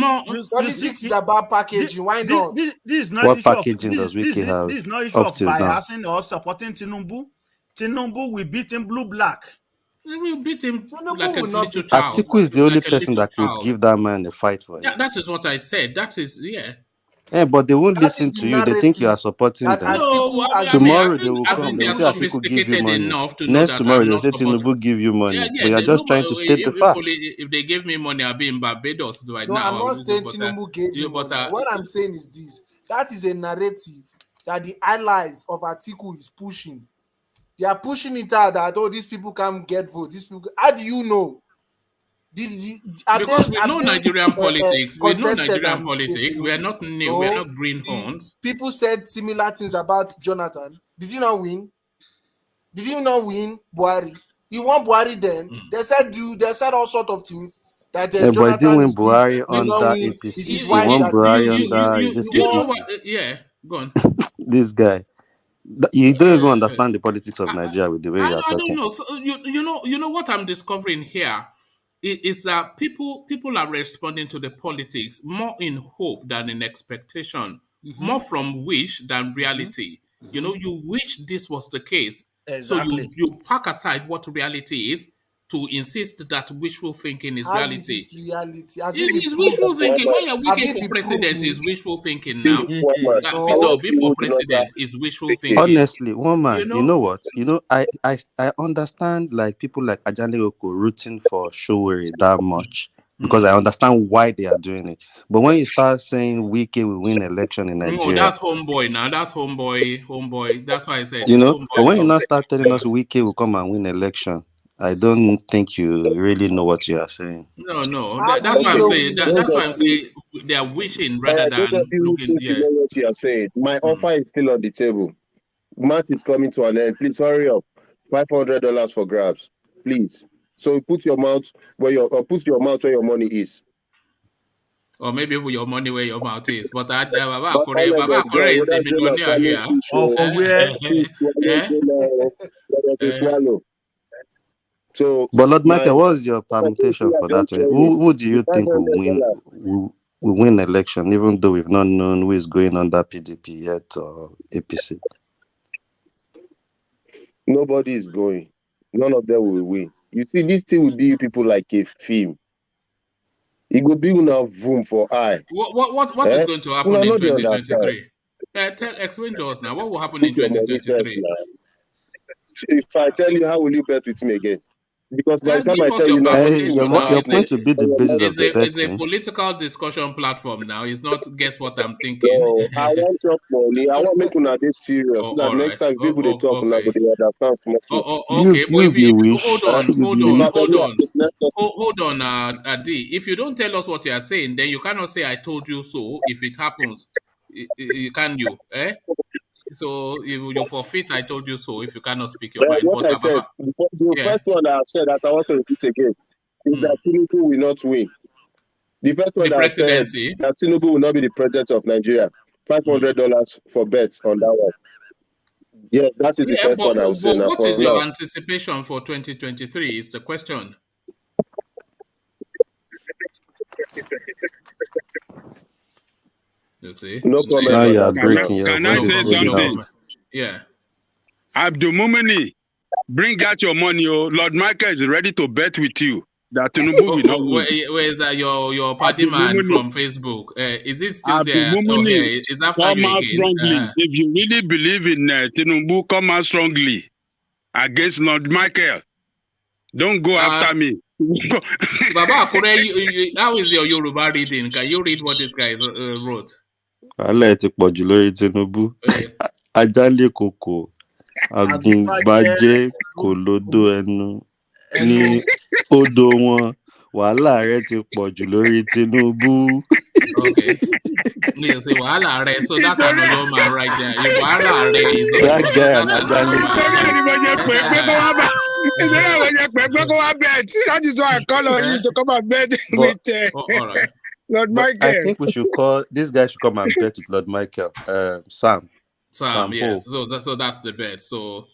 Politics is about packaging. Why not? This is not What issue packaging does Wike have? This is not issue of biasing or supporting Tinubu. Tinubu will beat him blue-black. They will beat him Tinubu like a will not little beat child. Atiku is the only Like a person little that could child. give that man a fight for Yeah, him. that is what I said. That is, yeah. Yeah, but they won't That listen is the to you. They think you are supporting them. No, Tomorrow I they will think come. They will they are say Atiku give you sophisticated money. enough to know Next that tomorrow I'm they'll not say supporting. Tinubu give you money. Yeah, But you're just trying to state the facts. If they gave me money, I'll be in Barbados right No, now. I'm not saying Tinubu gave you money. What I'm saying is this. That is a narrative that the allies of Atiku is pushing. They are pushing it out that, oh, these people can't get votes. These people, how do you know? Because we know Nigerian politics. We know Nigerian politics. We are not new. We are not greenhorns. People said similar things about Jonathan. Did you not win? Did you not win Buhari? You won Buhari then. They said all sorts of things. That Yeah, but he Jonathan didn't win is Buhari this, under win, APC. his He wife won that Buhari is under Do you know CPC. what? Yeah, go on. This guy. You don't even understand the politics of Nigeria with the way you are I talking. don't know. So you know what I'm discovering here is that people are responding to the politics more in hope than in expectation, more from wish than reality. You know, you wish this was the case, Exactly. so you pack aside what reality is to insist that wishful thinking is How reality. is it reality? It is wishful thinking. When you're waiting for president, is wishful thinking now. Peter Obi for president is wishful thinking. Honestly, one man, you know what? You know, I understand like people like Ajani Oko rooting for Showeri that much because I understand why they are doing it. But when you start saying Wike will win election in Nigeria, no, that's homeboy now. That's homeboy. That's why I said you know. homeboy. But when you now start telling us Wike will come and win election, I don't think you really know what you are saying. No. That's why I'm saying. That's why I'm saying they are wishing rather than looking. Yeah. You know what you are saying. My offer is still on the table. March is coming to an end. Please hurry up. $500 for grabs, please. So put your mouth where your money is. Or maybe put your money where your mouth is. But Baba Kore is the millionaire here. Or for where? Swallow. So, but Lord Michael, what is your permutation for that? Who do you think will win? Will win election, even though we've not known who is going under PDP yet or APC? Nobody is going. None of them will win. You see, this thing will be people like a film. It will be enough room for eye. What is going to happen in 2023? Explain to us now. What will happen in 2023? If I tell you, how will you bet with me again? Because by the time I tell you now, your point will be the basis of the betting. It's a political discussion platform now. It's not guess what I'm thinking. No, I want your money. I want me to not be serious. So that next time people they talk, now they understand small. Okay, but hold on, Adi. If you don't tell us what you are saying, then you cannot say I told you so. If it happens, can you? So you forfeit. I told you so. If you cannot speak your mind, what I said, the first one that I said that I want to repeat again is that Tinubu will not win. The first one that I said that Tinubu will not be the president of Nigeria. $500 for bets on that one. Yes, that is the first one I will say. What is your anticipation for 2023? Is the question. You see? No comment. Now you are breaking. Can I say something? Yeah. Abdul Mumini, bring out your money. Lord Michael is ready to bet with you that Tinubu will not win. Where is that your party man from Facebook? Is it still there? Mumini, it's after you again. If you really believe in Tinubu, come out strongly. against Lord Michael. Don't go after me. Baba Akure, how is your Yoruba reading? Can you read what this guy wrote? Wàhálà ẹ̀ ti pọ̀ jù lórí Tinubu. Ajálè kòkò, àgùnbàjẹ́ kò lódò ẹnu ní odò wọn. Wàhálà rẹ̀ ti pọ̀ jù lórí Tinubu. Okay. Yeah, say Wahala Re. So that's another man right there. If Wahala Re is That guy and that's another man. That is why I call on you to come and bet with all right. Lord Michael. I think we should call this guy should come and bet with Lord Michael. Sam, yes. So that's the bet. So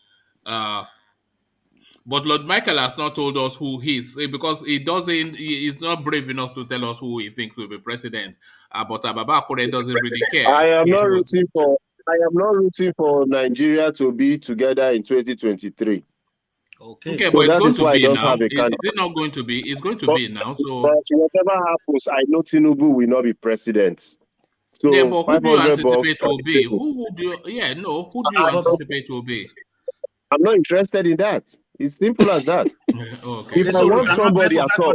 but Lord Michael has not told us who he is because he's not brave enough to tell us who he thinks will be president. But Baba Akure doesn't really care. I am not rooting for Nigeria to be together in 2023. Okay, so but it's going to be now. Is it not going to be? It's going to be now. So but whatever happens, I know Tinubu will not be president. So yeah, but who do you anticipate will be? Who do you anticipate will be? I'm not interested in that. It's simple as that. Okay. If I want somebody at all.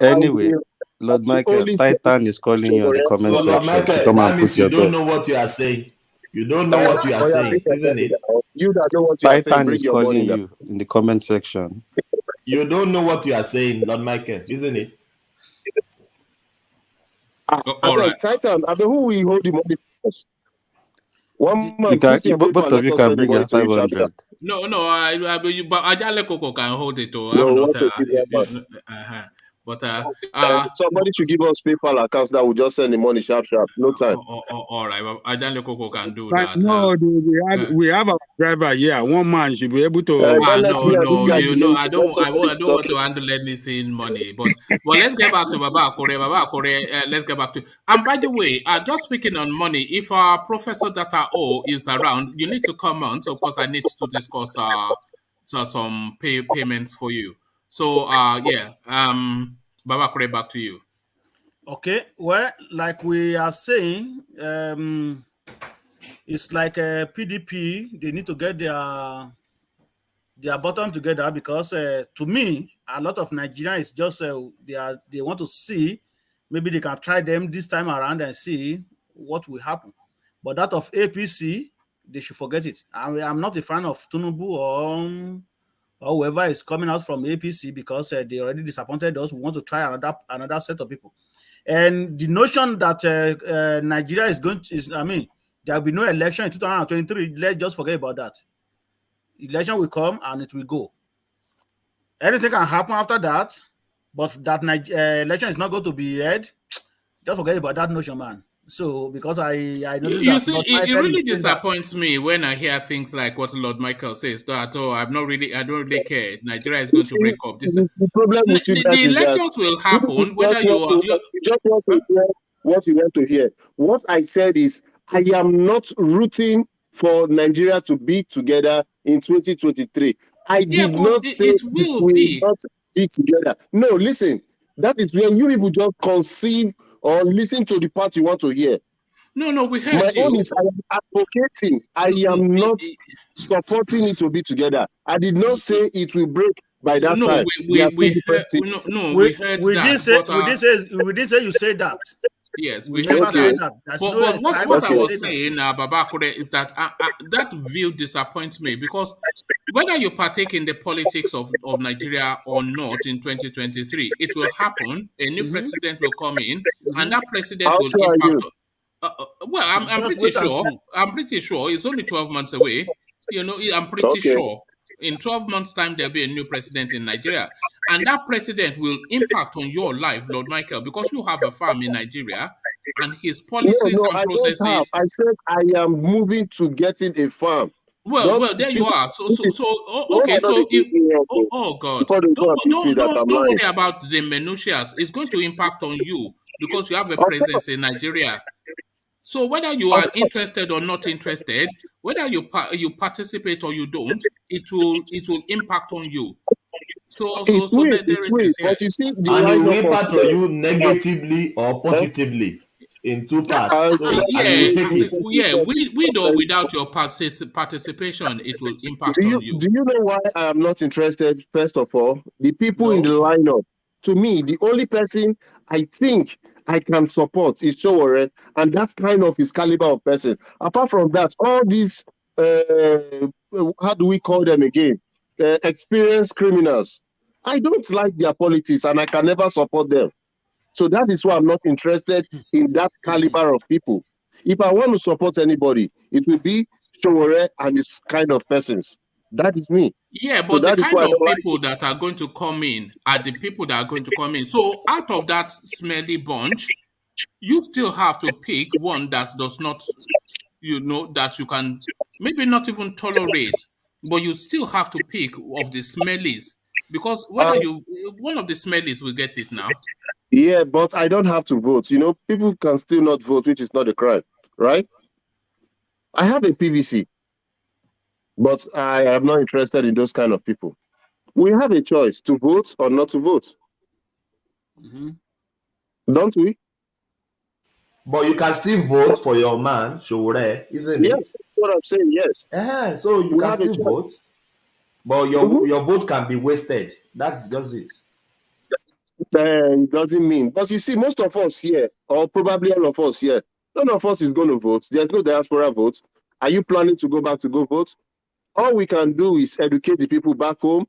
Anyway, Lord Michael, Titan is calling you on the comment section. Michael, come and put your you don't know what you are saying. You don't know what you are saying, isn't it? You that know what you are saying. Titan is calling you in the comment section. You don't know what you are saying, Lord Michael, isn't it? All right. Titan, I mean, who will hold the money first? One man, both of you can bring your 500. No, but Ajale Koko can hold it. But somebody should give us PayPal accounts that will just send the money sharp. No time. All right, but Ajale Koko can do that. No, we have a driver here. One man should be able to. No, I don't want to handle anything money. But let's get back to Baba Akure. Let's get back to. And by the way, just speaking on money, if Professor Data O is around, you need to come on. So of course, I need to discuss some payments for you. So Baba Akure, back to you. Okay, well, like we are saying, it's like a PDP. They need to get their bottom together because, to me, a lot of Nigerians just they want to see maybe they can try them this time around and see what will happen. But that of APC, they should forget it. I'm not a fan of Tinubu or whoever is coming out from APC because they already disappointed us. We want to try another set of people. And the notion that Nigeria is there will be no election in 2023. Let's just forget about that. Election will come and it will go. Anything can happen after that, but that election is not going to be held. Just forget about that notion, man. So because I know you see, it really disappoints me when I hear things like what Lord Michael says. That I don't really care. Nigeria is going to break up. The problem with the elections will happen whether you just want to hear what you want to hear. What I said is I am not rooting for Nigeria to be together in 2023. I did not say it will not be together. No, listen. That is when you people just conceive or listen to the part you want to hear. No, we heard My own is I am advocating. I am not supporting it to be together. I did not say it will break by that time. We heard that. We didn't say you said that. Yes, we never said that. But what I was saying, Baba Akure, is that that view disappoints me because whether you partake in the politics of Nigeria or not in 2023, it will happen. A new president will come in, and that president will impact. Well, I'm pretty sure. I'm pretty sure it's only 12 months away. I'm pretty sure. In 12 months' time, there'll be a new president in Nigeria. And that president will impact on your life, Lord Michael, because you have a farm in Nigeria and his policies and processes. I said I am moving to getting a farm. Well, there you are. Okay. So, God, don't worry about the minutiae. It's going to impact on you because you have a presence in Nigeria. So whether you are interested or not interested, whether you participate or you don't, it will impact on you. So it will. But you see, and it will impact on you negatively or positively. in 2 parts. So, and you will take it. With or without your participation, it will impact on you. Do you know why I am not interested? First of all, the people in the lineup. To me, the only person I think I can support is Showore, and that's kind of his caliber of person. Apart from that, all these how do we call them again? Experienced criminals. I don't like their politics, and I can never support them. So that is why I'm not interested in that caliber of people. If I want to support anybody, it will be Showore and his kind of persons. That is me. Yeah, but the kind of people that are going to come in are the people that are going to come in. So out of that smelly bunch, you still have to pick one that does not, that you can maybe not even tolerate, but you still have to pick of the smellies, because one of the smellies will get it now. Yeah, but I don't have to vote. People can still not vote, which is not a crime, right? I have a PVC, but I am not interested in those kind of people. We have a choice to vote or not to vote. Don't we? But you can still vote for your man, Showore, isn't it? Yes, that's what I'm saying, yes. So you can still vote, but your vote can be wasted. That's just it. It doesn't mean. But you see, most of us here, or probably all of us here, none of us is going to vote. There's no diaspora vote. Are you planning to go back to go vote? All we can do is educate the people back home,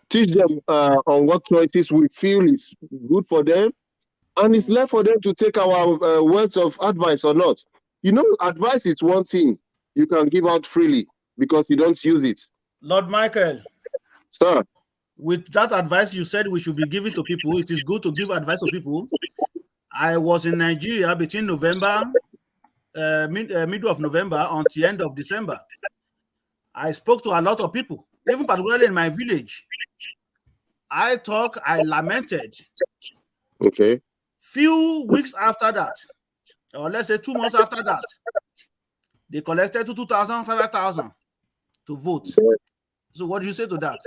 teach them on what choices we feel is good for them, and it's left for them to take our words of advice or not. Advice is one thing you can give out freely because you don't use it. Lord Michael. Sir. With that advice you said we should be giving to people, it is good to give advice to people. I was in Nigeria between November, middle of November until the end of December. I spoke to a lot of people, even particularly in my village. I lamented. Okay. Few weeks after that, or let's say 2 months after that, they collected 2,000, 5,000 to vote. So what do you say to that?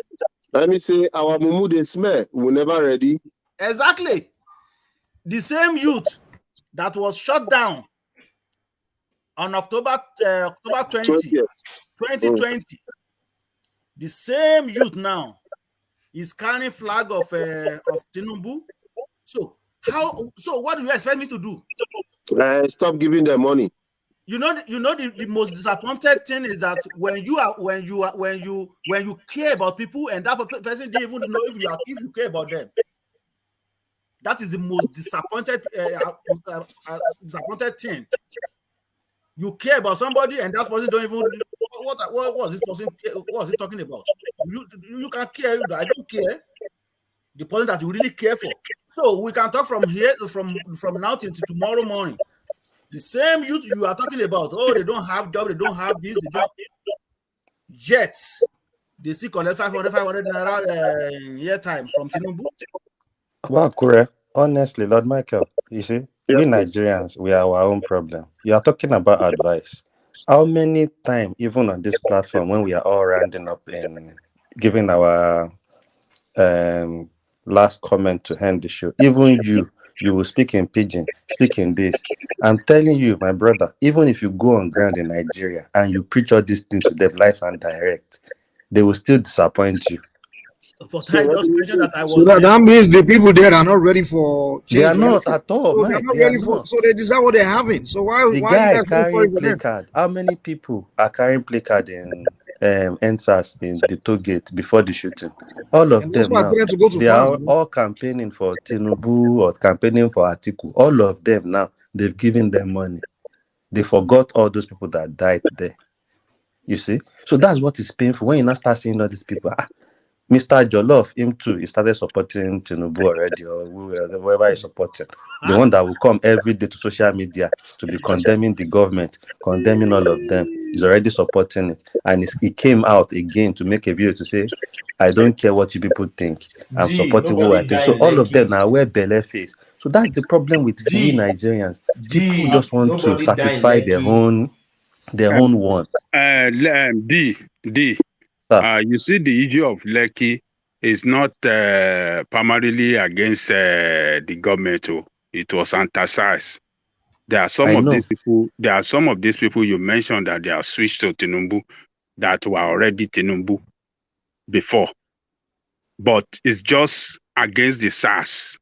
Let me say, our mumu they smell. We're never ready. Exactly. The same youth that was shut down on October 20, 2020. The same youth now is carrying flag of Tinubu. So what do you expect me to do? Stop giving them money. The most disappointed thing is that when you care about people and that person didn't even know if you care about them. That is the most disappointed thing. You care about somebody and that person don't even what was this person? What was he talking about? You can care. I don't care. The person that you really care for. So we can talk from here from now till tomorrow morning. The same youth you are talking about, they don't have job, they don't have this, they don't. Yet, they still collect 500 naira year time from Tinubu. About honestly, Lord Michael, you see, we Nigerians, we are our own problem. You are talking about advice. How many times, even on this platform, when we are all rounding up and giving our last comment to end the show, even you will speak in pidgin, speak in this. I'm telling you, my brother, even if you go on ground in Nigeria and you preach all these things to them live and direct, they will still disappoint you. But I just mentioned that I was. So that means the people there are not ready for change. They are not at all. So they're not ready for. So they deserve what they're having. So why? The guy carrying placard. How many people are carrying placard in NSAS in the toll gate before the shooting? All of them now. They are all campaigning for Tinubu or campaigning for Atiku. All of them now. They've given them money. They forgot all those people that died there. You see? So that's what is painful when you now start seeing all these people. Mr. Jollof, him too, he started supporting Tinubu already, or whoever he's supporting. The one that will come every day to social media to be condemning the government, condemning all of them, he's already supporting it. And he came out again to make a video to say, I don't care what you people think. I'm supporting who I think. So all of them now wear belly face. So that's the problem with we Nigerians. People just want to satisfy their own want. You see, the issue of Lekki is not primarily against the government. It was anti-SARS. There are some I of know. these people. There are some of these people you mentioned that they are switched to Tinubu that were already Tinubu before, but it's just against the SARS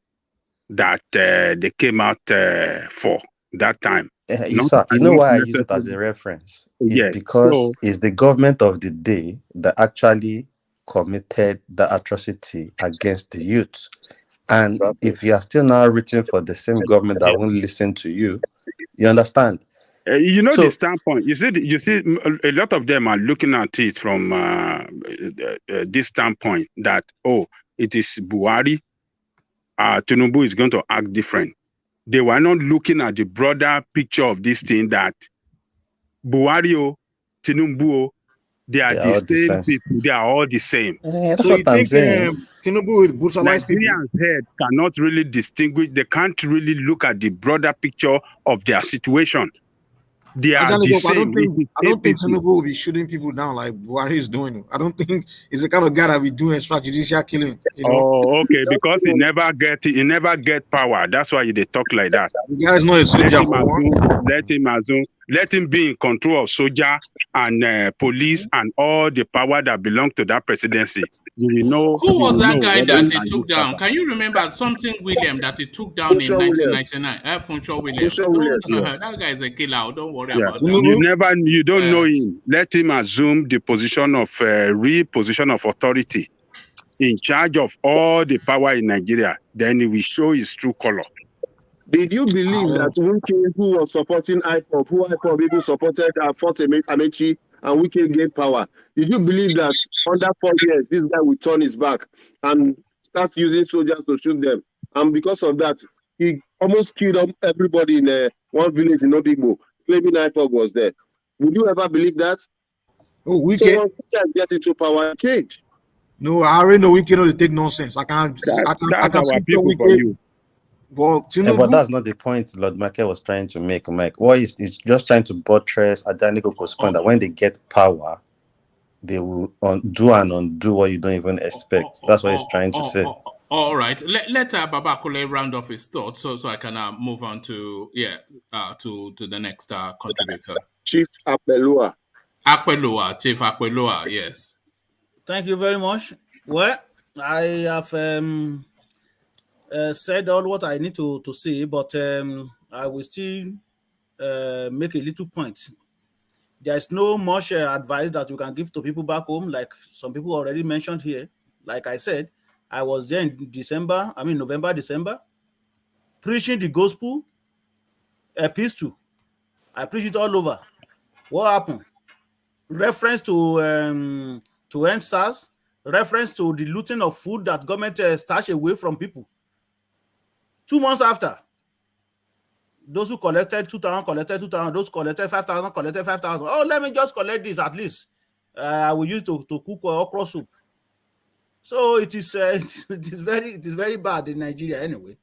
that they came out for that time. Not, You know not why I use it as a necessarily. reference? Is Yes. because So it's the government of the day that actually committed the atrocity against the youth. And if you are still now rooting for the same government that won't listen to you, you understand? you know the So standpoint. You see, a lot of them are looking at it from this standpoint that it is Buhari. Tinubu is going to act different. They were not looking at the broader picture of this thing that Buhari, Tinubu, they are they are the all the same same. people. They are all the same. That's So you what I'm think saying. Tinubu will brutalize people? Nigerians head cannot really distinguish. They can't really look at the broader picture of their situation. They are the I same. don't think Tinubu will be shooting people down like Buhari is doing. I don't think he's the kind of guy that will be doing extrajudicial killing. You know, Oh, okay. Because he never get power. That's why they talk like that. the guy is not a soldier for one. Let him be in control of soldier and police and all the power that belong to that presidency. Who was that guy whether that he he can took use down? power. Can you remember something William that he took down in Funshaw Williams. 1999? Funshaw Williams. Funshaw Williams, yeah. That guy is a killer. Don't worry Yeah, about that. you don't know him. Let him assume the position of real position of authority in charge of all the power in Nigeria. Then he will show his true color. Did you believe that Wike, who was supporting IPOB, who IPOB even supported fought Amechi, and Wike gained power? Did you believe that under 4 years, this guy would turn his back and start using soldiers to shoot them? And because of that, he almost killed everybody in one village in Obigbo, claiming IPOB was there. Would you ever believe that? Oh, Wike. So once this guy gets into power, change. No, I already know Wike know they take nonsense. That's our people Wike, for you. But Tinubu, but that's not the point Lord Michael was trying to make, Mike. What is it's just trying to buttress Adani Koko's point that when they get power, they will do and undo what you don't even expect. That's what he's trying to say. All right. Let Babakule round off his thoughts so I can move on to the next contributor. Chief Akpelua. Chief Akpelua, yes. Thank you very much. Well, I have said all what I need to say, but I will still make a little point. There's no much advice that you can give to people back home, like some people already mentioned here. Like I said, I was there in November, December, preaching the gospel, epistle. I preached it all over. What happened? Reference to end SARS, reference to the looting of food that government stashed away from people. 2 months after, those who collected 2,000 collected 2,000, those collected 5,000 collected 5,000. Oh, let me just collect this at least. I will use to cook okra soup. So it is very bad in Nigeria anyway.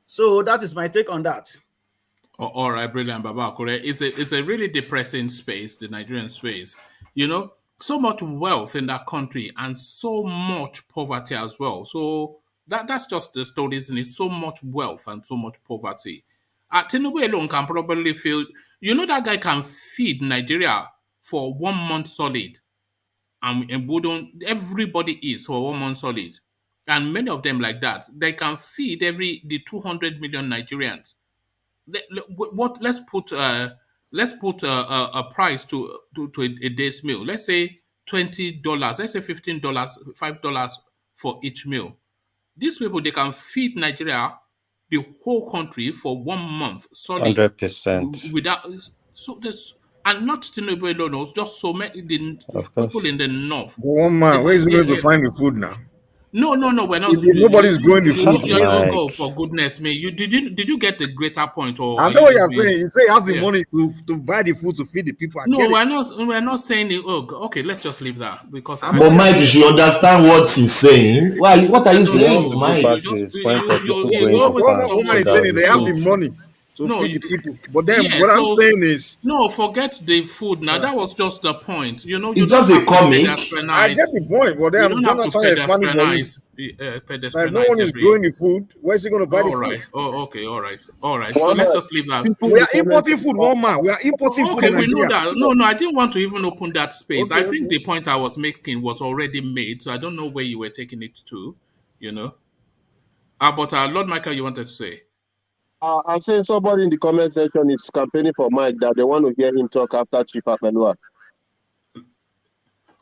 So that is my take on that. All right, brilliant, Babakure. It's a really depressing space, the Nigerian space. You know, so much wealth in that country and so much poverty as well. So that's just the story, isn't it? So much wealth and so much poverty. Tinubu alone can probably feel, that guy can feed Nigeria for 1 month solid. And everybody eats for 1 month solid. And many of them like that. They can feed the 200 million Nigerians. Let's put a price to a day's meal. Let's say $20. Let's say $15, $5 for each meal. These people, they can feed Nigeria, the whole country, for 1 month solid. 100%. Without and not Tinubu alone, just so many people in the north. One man, where is he going to find the food now? No, we're not. Nobody's growing the food. Oh, for goodness me! Did you get the greater point? Or I know what you're saying. You say he has the money to buy the food to feed the people. No, we're not saying it. Oh, okay, let's just leave that because. But Mike, you should understand what he's saying. What are you saying, Mike? Woman is saying they have the money. to No, feed the people. But then yeah, what I'm so saying is, no, forget the food now. That was just the point. You know, you It's don't just a have to comic. I get pedestrianize. the point. But You then don't have to Jonathan is expanding for you. Like no pedestrianize one is every. growing the food. Where's he going to buy the All food? right. Oh, okay. All right. All right. So let's Muhammad, just leave that. people in We the are comment importing section food, one man. We are importing food Okay, in we know Nigeria. that. No, no, I didn't want to even open that space. I Okay, think okay. the point I was making was already made, so I don't know where you were taking it to. You know. But Lord Michael, you wanted to say. I'm saying somebody in the comment section is campaigning for Mike that they want to hear him talk after Chief Apelua.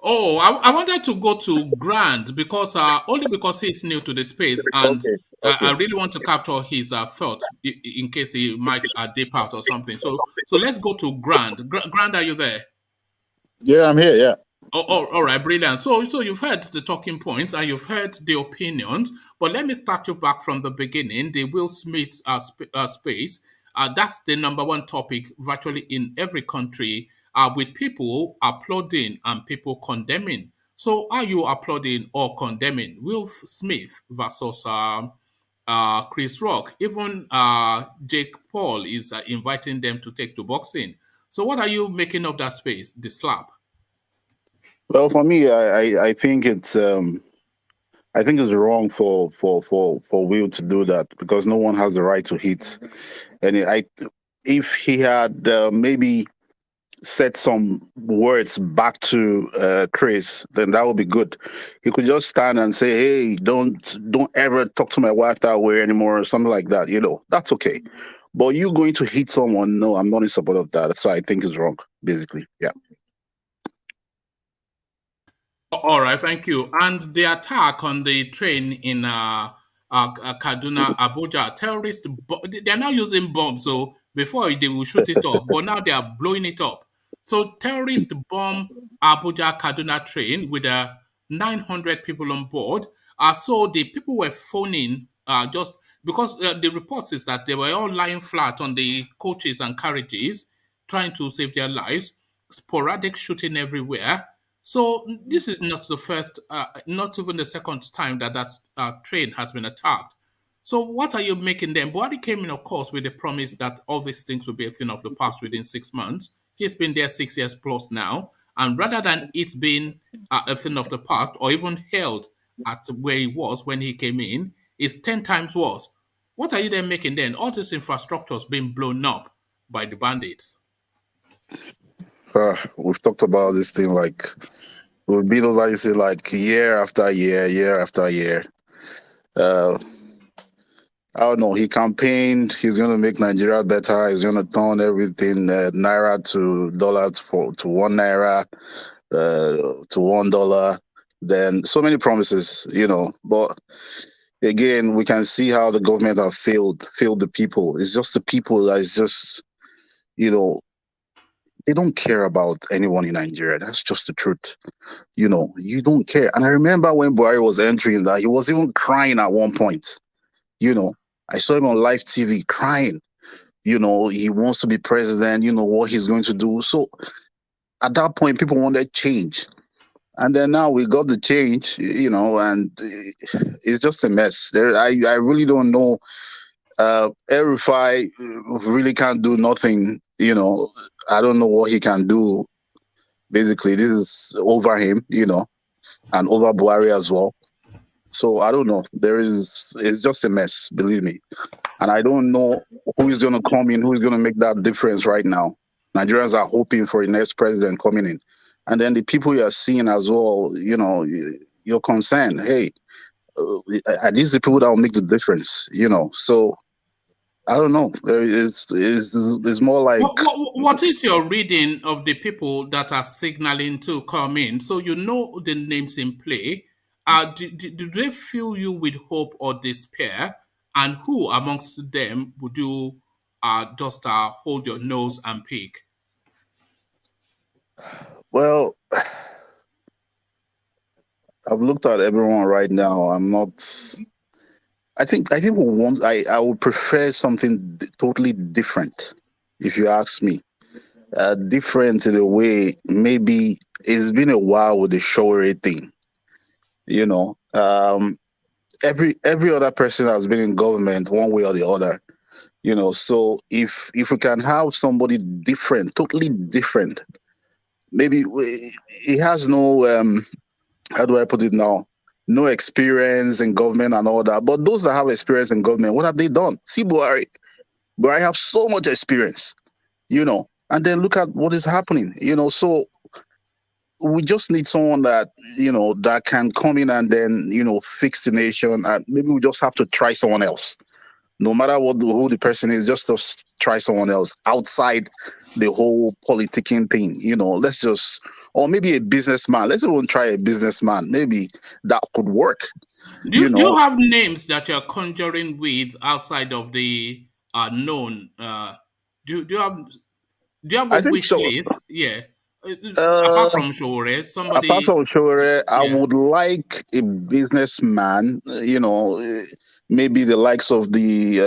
Oh, I wanted to go to Grant because only because he's new to the space, and Okay, I okay. really want to capture his thoughts in case he might dip out or something. So let's go to Grant. Grant, are you there? Yeah, I'm here. Yeah. Oh, all right, brilliant. So you've heard the talking points and you've heard the opinions, but let me start you back from the beginning. The Will Smith space. That's the number one topic virtually in every country, with people applauding and people condemning. So are you applauding or condemning Will Smith versus Chris Rock? Even Jake Paul is inviting them to take to boxing. So what are you making of that space, the slap? Well, for me, I think it's wrong for Will to do that because no one has the right to hit. And if he had maybe said some words back to Chris, then that would be good. He could just stand and say, "Hey, don't ever talk to my wife that way anymore," or something like that. That's okay. But you going to hit someone? No, I'm not in support of that. So I think it's wrong, basically. Yeah. All right, thank you. And the attack on the train in Kaduna, Abuja, they're now using bombs. So before they will shoot it up, but now they are blowing it up. So terrorists bomb Abuja Kaduna train with 900 people on board. So the people were phoning just because the reports is that they were all lying flat on the coaches and carriages, trying to save their lives. Sporadic shooting everywhere. So this is not the first, not even the second time that train has been attacked. So what are you making them? Buhari came in, of course, with the promise that all these things will be a thing of the past within 6 months. He's been there 6 years plus now. And rather than it being a thing of the past or even held at where he was when he came in, it's 10 times worse. What are you then making then? All this infrastructure is being blown up by the bandits. We've talked about this thing like we've been over this like year after year, year after year. I don't know. He campaigned. He's going to make Nigeria better. He's going to turn everything naira to dollar to 1 naira to $1. Then so many promises, But again, we can see how the government have failed the people. It's just the people that is just, they don't care about anyone in Nigeria. That's just the truth. You don't care. And I remember when Buhari was entering that he was even crying at one point. I saw him on live TV crying. He wants to be president, what he's going to do. So at that point, people wanted change. And then now we got the change, and it's just a mess. I really don't know. El-Rufai really can't do nothing. I don't know what he can do. Basically, this is over him, and over Buhari as well. So I don't know. It's just a mess, believe me. And I don't know who is going to come in, who is going to make that difference right now. Nigerians are hoping for a next president coming in. And then the people you are seeing as well, you're concerned. Hey, are these the people that will make the difference? So I don't know. It's more like... What is your reading of the people that are signaling to come in? So you know the names in play. Do they fill you with hope or despair? And who amongst them would you just hold your nose and pick? Well, I've looked at everyone right now. I'm not... I think I would prefer something totally different, if you ask me. Different in a way, maybe it's been a while with the Shore thing. Every other person has been in government one way or the other. You know, so if we can have somebody different, totally different, maybe he has no how do I put it now? No experience in government and all that. But those that have experience in government, what have they done? See Buhari. Buhari have so much experience, you know, and then look at what is happening, you know. So we just need someone that, you know, that can come in and then, you know, fix the nation. And maybe we just have to try someone else. No matter who the person is, just to try someone else outside the whole politicking thing. You know, let's just, or maybe a businessman. Let's even try a businessman. Maybe that could work. Do you have names that you're conjuring with outside of the known? Do you have a wish list? Yeah. Apart from Shore, somebody. Apart from Shore, I would like a businessman. You know, maybe the likes of the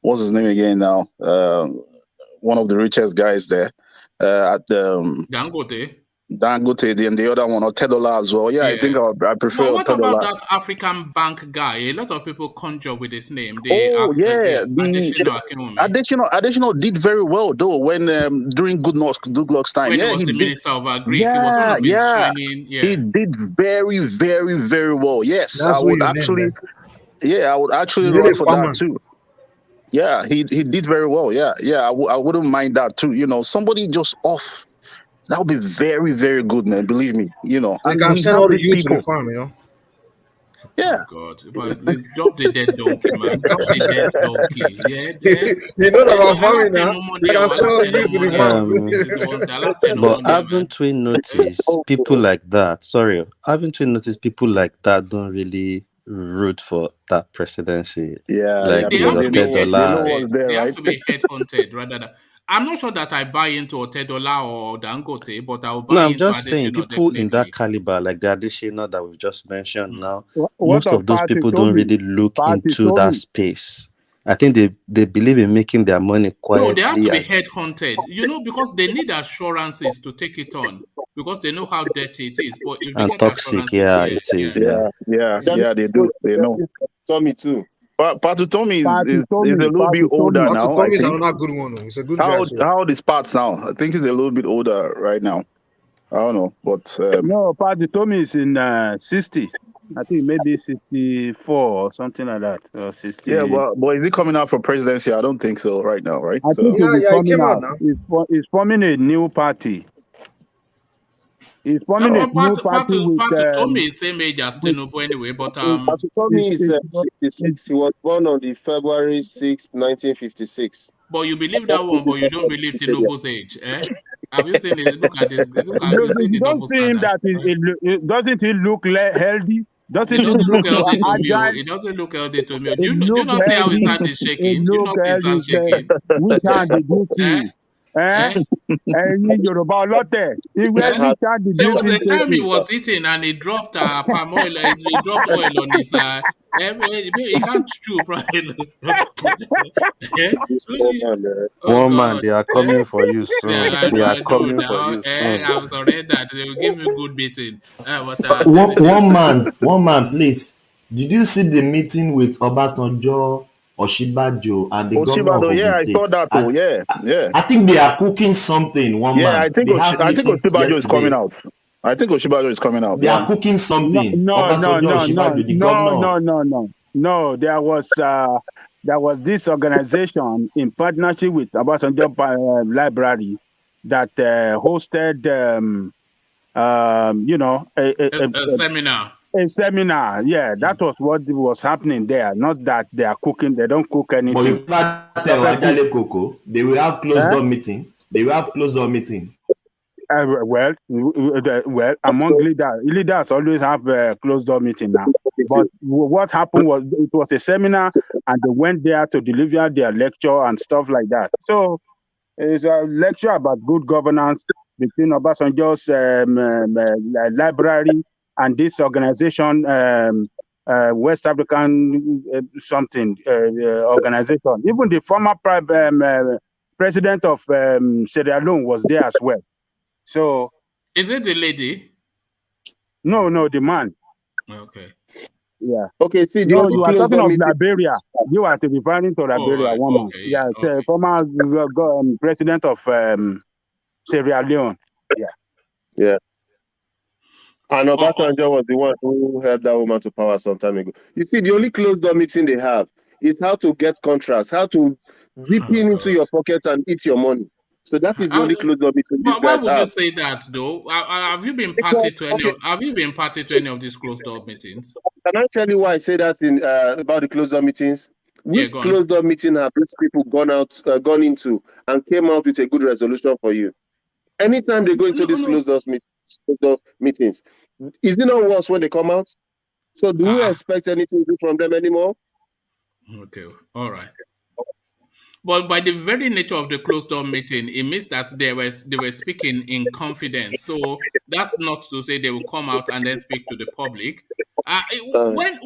what's his name again now? One of the richest guys there at the Dangote. Dangote, and the other one, Otedola as well. Yeah, I think I prefer what Otedola. about that African bank guy? A lot of people conjure with his name. Additional did very well though when during Goodluck's time. When he was the Minister of Agri, it was one of his shining. Yeah, he did very, very, very well. Yes, I would actually run for that too. Yeah, he did very well. Yeah, I wouldn't mind that too. You know, somebody just off. That would be very, very good, man. Believe me. You know, they can send all the youth to the farm. You know. Yeah. Oh God, but drop the dead donkey, man. Drop the dead donkey. Yeah. He knows about farming now. You can send all the youth to the farm. But haven't we noticed people like that? Sorry, haven't we noticed people like that don't really root for that presidency? Yeah, like they have to be headhunted rather than. I'm not sure that I buy into Otedola or Dangote, but I'll buy into I'm just saying people definitely. in that caliber, like the Adesina that we've just mentioned now, most of those people don't really look into that space. I think they believe in making their money quietly. No, they have to be headhunted, you know, because they need assurances to take it on, because they know how dirty it is. But if they get toxic, it is. Yeah, they do. They know. Tommy too. But Patu Tommy is a little bit older now. Patu Tommy is another good one. It's a good guy. How old is Pats now? I think he's a little bit older right now. I don't know, but no, Patu Tommy is in 60. I think maybe 64 or something like that. Or 60. Yeah, but is he coming out for presidency? I don't think so right now, right? I think he came out now. He's forming a new party. He's forming a new party with Tommy is same age as Tinubu anyway, but Tommy is 66. He was born on the February 6, 1956. But you believe that one, but you don't believe Tinubu's age, eh? Have you seen it? Look at this. You don't see him that doesn't he look healthy? Doesn't he look healthy to me? It doesn't look healthy to me. Do you not see how his hand is shaking? You not see his hand shaking? Which hand did you see? Yoruba Olote. There was a time he was eating and he dropped palm oil. He dropped oil on his. He can't chew from it. One man, they are coming for you soon. They are coming for you soon. I'm sorry that they will give me good beating. One man, please. Did you see the meeting with Obasanjo, Oshibajo, and the governor of Ogun State? I saw that too. Yeah. I think they are cooking something. I think Oshibajo is coming out. They are cooking something. No. There was this organization in partnership with Obasanjo Library that hosted, a seminar. A seminar, that was what was happening there. Not that they are cooking; they don't cook anything. But they will have closed door meeting. Well, among leaders always have closed door meeting now. But what happened was it was a seminar, and they went there to deliver their lecture and stuff like that. So it's a lecture about good governance between Obasanjo's library and this organization, West African organization. Even the former president of Sierra Leone was there as well. So, is it the lady? No, the man. Okay. Yeah. Okay, see, the No, only you are closed talking door of meeting. Liberia. You are referring to Liberia, right. woman. Okay. Yeah, Okay. former president of Sierra Leone. Yeah. Yeah. And Oh, Obasanjo was the one who helped that woman to power some time ago. You see, the only closed door meeting they have is how to get contracts, how to dip in into God. your pockets and eat your money. So that is the only closed door meeting these But why guys would you have. say that though? Have you been party Because to any okay, of Have you been party to any of these closed door meetings? can I tell you why I say that in about the closed door meetings? Yeah, Which go on. closed door meeting have these people gone into and came out with a good resolution for you? Anytime they go into No, these no. closed door meetings, is it not worse when they come out? So do we Ah, expect anything good from them anymore? okay. All right. But by the very nature of the closed door meeting, it means that they were speaking in confidence. So that's not to say they will come out and then speak to the public. Uh, When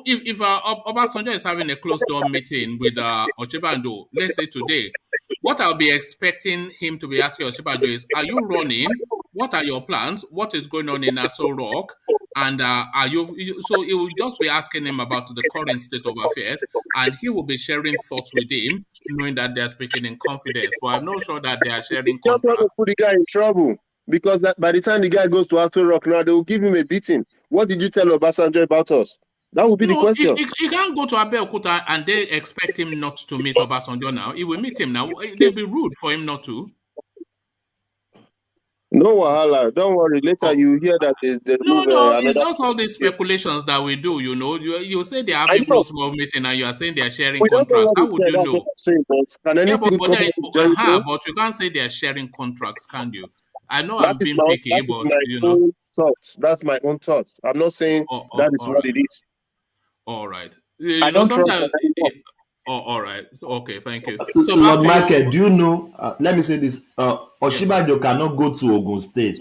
if Obasanjo is having a closed door meeting with Ochebando, let's say today, what I'll be expecting him to be asking Ochebando is, "Are you running? What are your plans? What is going on in Aso Rock? And are you?" So he will just be asking him about the current state of affairs, and he will be sharing thoughts with him, knowing that they're speaking in confidence. But I'm not sure that they are sharing just want to contracts. put the guy in trouble because by the time the guy goes to Afro Rock now, they will give him a beating. What did you tell Obasanjo about us? That would be the No, question. he can't go to Abeokuta and they expect him not to meet Obasanjo now. He will meet him now. They'll be rude for him not to. No wahala. Don't worry. Later Oh, you hear that they no, remove no, it's another. just all these speculations that we do, you know. You say they're I having know. close small meeting and you are saying they're sharing We don't know contracts. what he How would said. you That's what know? I'm saying. But can Yeah, anything good come out of Jericho? but you can't say they're sharing contracts, can you? I know That I'm is being my picky, but you know. own thoughts. That's my own thoughts. I'm not saying that is All what right. it is. All right. I You know, don't trust sometimes. them anymore. All right. So, okay, thank you. So back Lord to you. Michael, do you know? Let me say this: Yeah, go on. Oshibajo cannot go to Ogun State.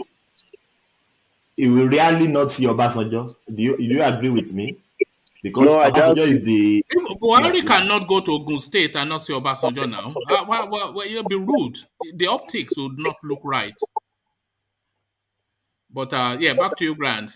He will really not see Obasanjo. Do you agree with me? No, Because I doubt Obasanjo you. is the If yes, Buhari yes. cannot go to Ogun State and not see Obasanjo now, it'll be rude. The optics would not look right. But yeah, back to you, Grant.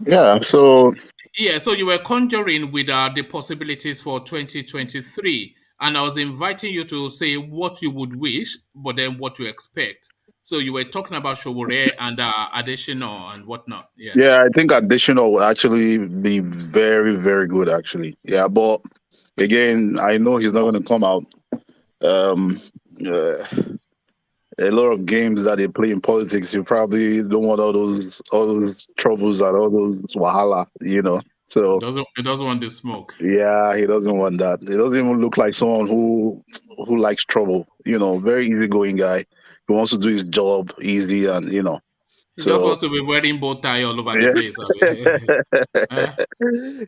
Yeah. So Yeah, so you were conjuring with the possibilities for 2023, and I was inviting you to say what you would wish, but then what you expect. So you were talking about Showore and Additional and whatnot. Yeah. yeah, I think additional will actually be very, very good. Actually, yeah. But again, I know he's not going to come out. Um, uh, a lot of games that they play in politics, you probably don't want all those troubles and all those wahala, you know. So It doesn't want the smoke. yeah, he doesn't want that. He doesn't even look like someone who likes trouble. You know, very easygoing guy. He wants to do his job easy, and you know. He just So wants to be wearing bow tie all over the yeah. place. Eh?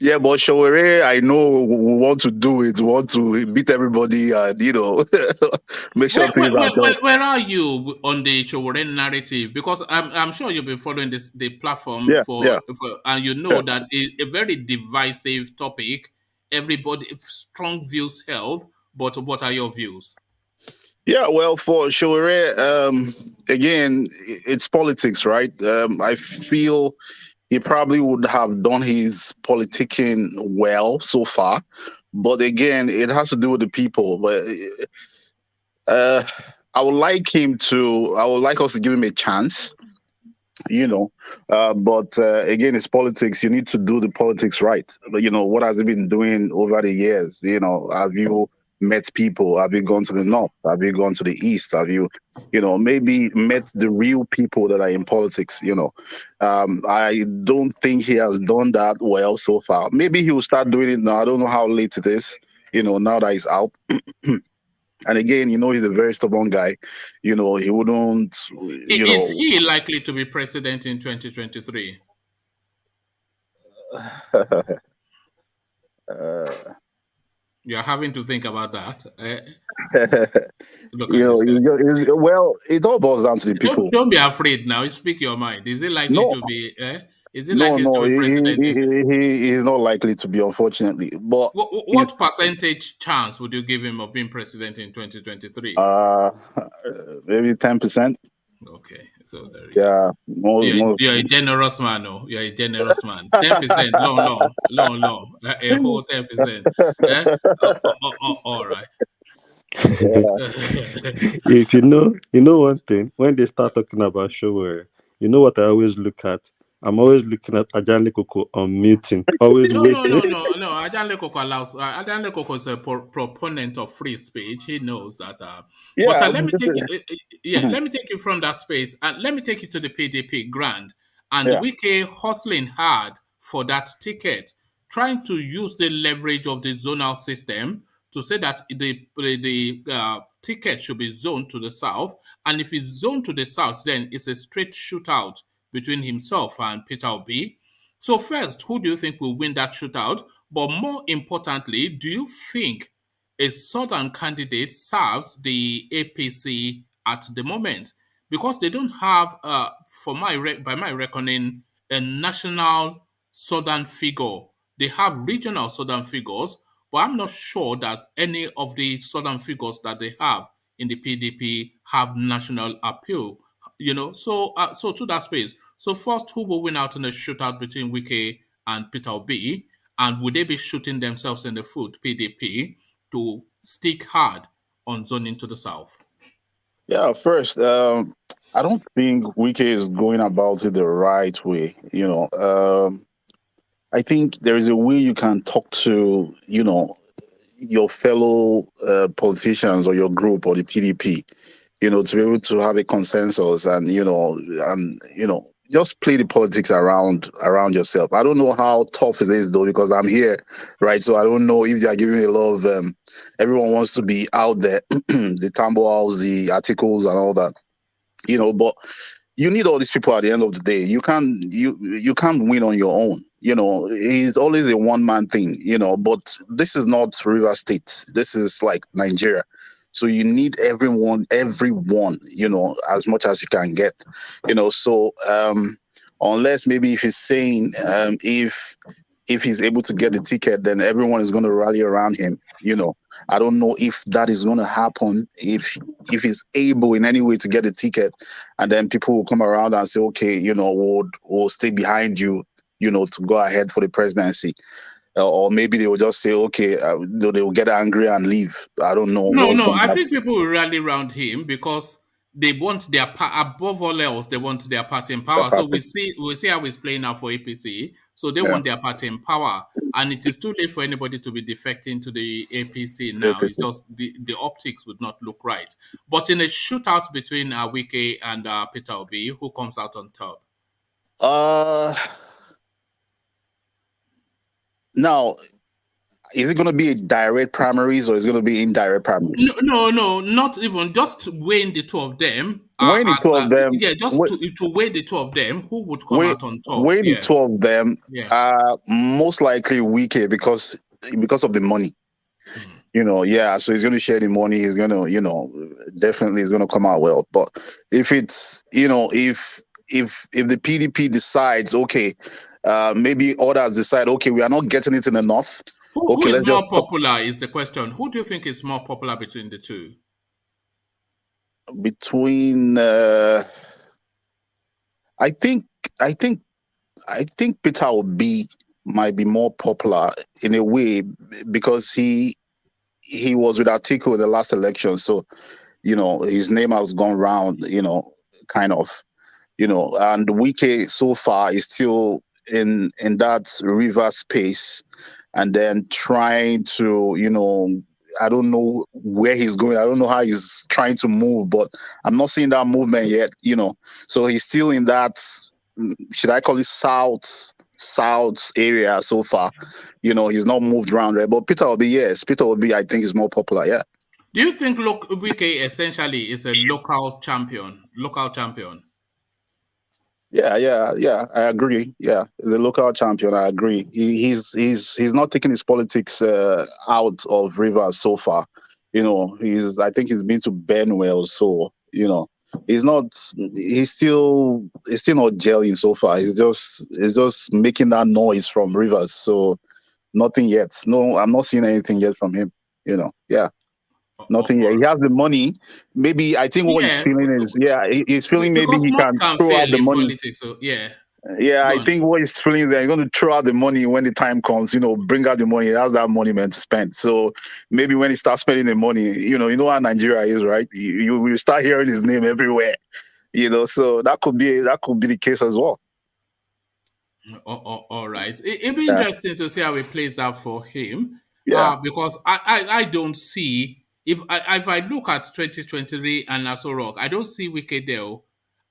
Yeah, but Showere, I know we want to do it. We want to beat everybody, and you know, make sure things are done. Where are you on the Choworen narrative? Because I'm sure you've been following the platform Yeah, yeah, and you yeah. know that it's a very divisive topic. Everybody strong views held, but what are your views? Yeah, well, for Showere, again, it's politics, right? I feel he probably would have done his politicking well so far, but again, it has to do with the people. But uh, I would like I would like us to give him a chance, you know. But again, it's politics. You need to do the politics right. But you know, what has he been doing over the years? You know, have you met people? Have you gone to the north? Have you gone to the east? Have you, you know, maybe met the real people that are in politics? You know, I don't think he has done that well so far. Maybe he will start doing it now. I don't know how late it is. You know, now that he's out. And again, you know, he's a very stubborn guy. You know, he wouldn't, you Is know, he likely to be president in 2023? You're having to think about that. Look at you know, this guy. well, it all boils down to the people. Don't be afraid now. Speak your mind. Is it likely No, to be? Is it no, likely to no, be president? he is not likely to be, unfortunately. But he's, What percentage chance would you give him of being president in 2023? maybe 10%. Okay, so there you go. Most. You're a generous man, oh. You're a generous man. 10%, long. A whole 10%. Eh? All right. If you know one thing, when they start talking about show, you know what I always look at? I'm always looking at Ajanle Koko on meeting, always No. waiting. Ajanle Koko allows. Ajanle Koko is a proponent of free speech. He knows that. But Yeah. let me take you. Let me take you from that space, and let me take you to the PDP grand and Yeah. Wike hustling hard for that ticket, trying to use the leverage of the zonal system to say that the ticket should be zoned to the south, and if it's zoned to the south, then it's a straight shootout between himself and Peter Obi. So first, who do you think will win that shootout? But more importantly, do you think a southern candidate serves the APC at the moment? Because they don't have, by my reckoning, a national southern figure. They have regional southern figures, but I'm not sure that any of the southern figures that they have in the PDP have national appeal. So to that space. So first, who will win out in a shootout between Wike and Peter Obi? And would they be shooting themselves in the foot, PDP, to stick hard on zoning to the south? Yeah. First, I don't think Wike is going about it the right way. I think there is a way you can talk to, your fellow politicians or your group or the PDP, to be able to have a consensus and just play the politics around yourself. I don't know how tough it is though, because I'm here, right? So I don't know if they are giving a lot of everyone wants to be out there, the Tambo House, the articles and all that, but you need all these people at the end of the day. You can't win on your own. It's always a one-man thing, but this is not River State. This is like Nigeria. So you need everyone, as much as you can get, so unless maybe if he's saying if he's able to get the ticket, then everyone is going to rally around him. I don't know if that is going to happen. If he's able in any way to get a ticket, and then people will come around and say, okay, we'll stay behind you, to go ahead for the presidency. Or maybe they will just say, okay, they will get angry and leave. I don't know what's No. going to I happen. think people will rally around him because they want above all else, they want their party in power. So we see how it's playing out for APC. So they want their party in power, and it is too late for anybody to be defecting to the APC now. It's just the optics would not look right. But in a shootout between Wike and Peter Obi, who comes out on top? Now, is it going to be a direct primaries or is it going to be indirect primaries? No, not even. Just weighing the two of them. Weighing the two of them. Yeah, just to weigh the two of them, who would come out on top? Weighing the two of them. Yeah. Most likely Wike because of the money. So he's going to share the money. He's going to, definitely is going to come out well. But if it's, if the PDP decides, okay, maybe others decide, okay, we are not getting it in the north. Who is more popular is the question. Who do you think is more popular between the two? Between, I think Peter Obi might be more popular in a way because he was with Atiku in the last election, so his name has gone round, kind of, and Wike so far is still in that river space, and then trying to, I don't know where he's going. I don't know how he's trying to move, but I'm not seeing that movement yet, so he's still in that, should I call it south area so far. He's not moved around, right? But Peter Obi, I think is more popular, yeah. Do you think Wike essentially is a local champion? Yeah, I agree. Yeah, he's a local champion. I agree. He's not taking his politics out of Rivers so far. I think he's been to Benwell, so he's still not gelling so far. He's just making that noise from Rivers. So nothing yet. No, I'm not seeing anything yet from him. Yeah. Nothing yet. He has the money. Maybe I think what he's feeling is he's feeling maybe because he money can can throw out fail the in money. politics. So yeah. Yeah, Go I on. think what he's feeling is that he's going to throw out the money when the time comes, bring out the money. He has that money meant to spend. So maybe when he starts spending the money, you know how Nigeria is, right? You will start hearing his name everywhere, so that could be the case as well. All right. It'd be interesting to see how it plays out for him. Yeah. Because I don't see, if I look at 2023 and Aso Rock, I don't see Wike there.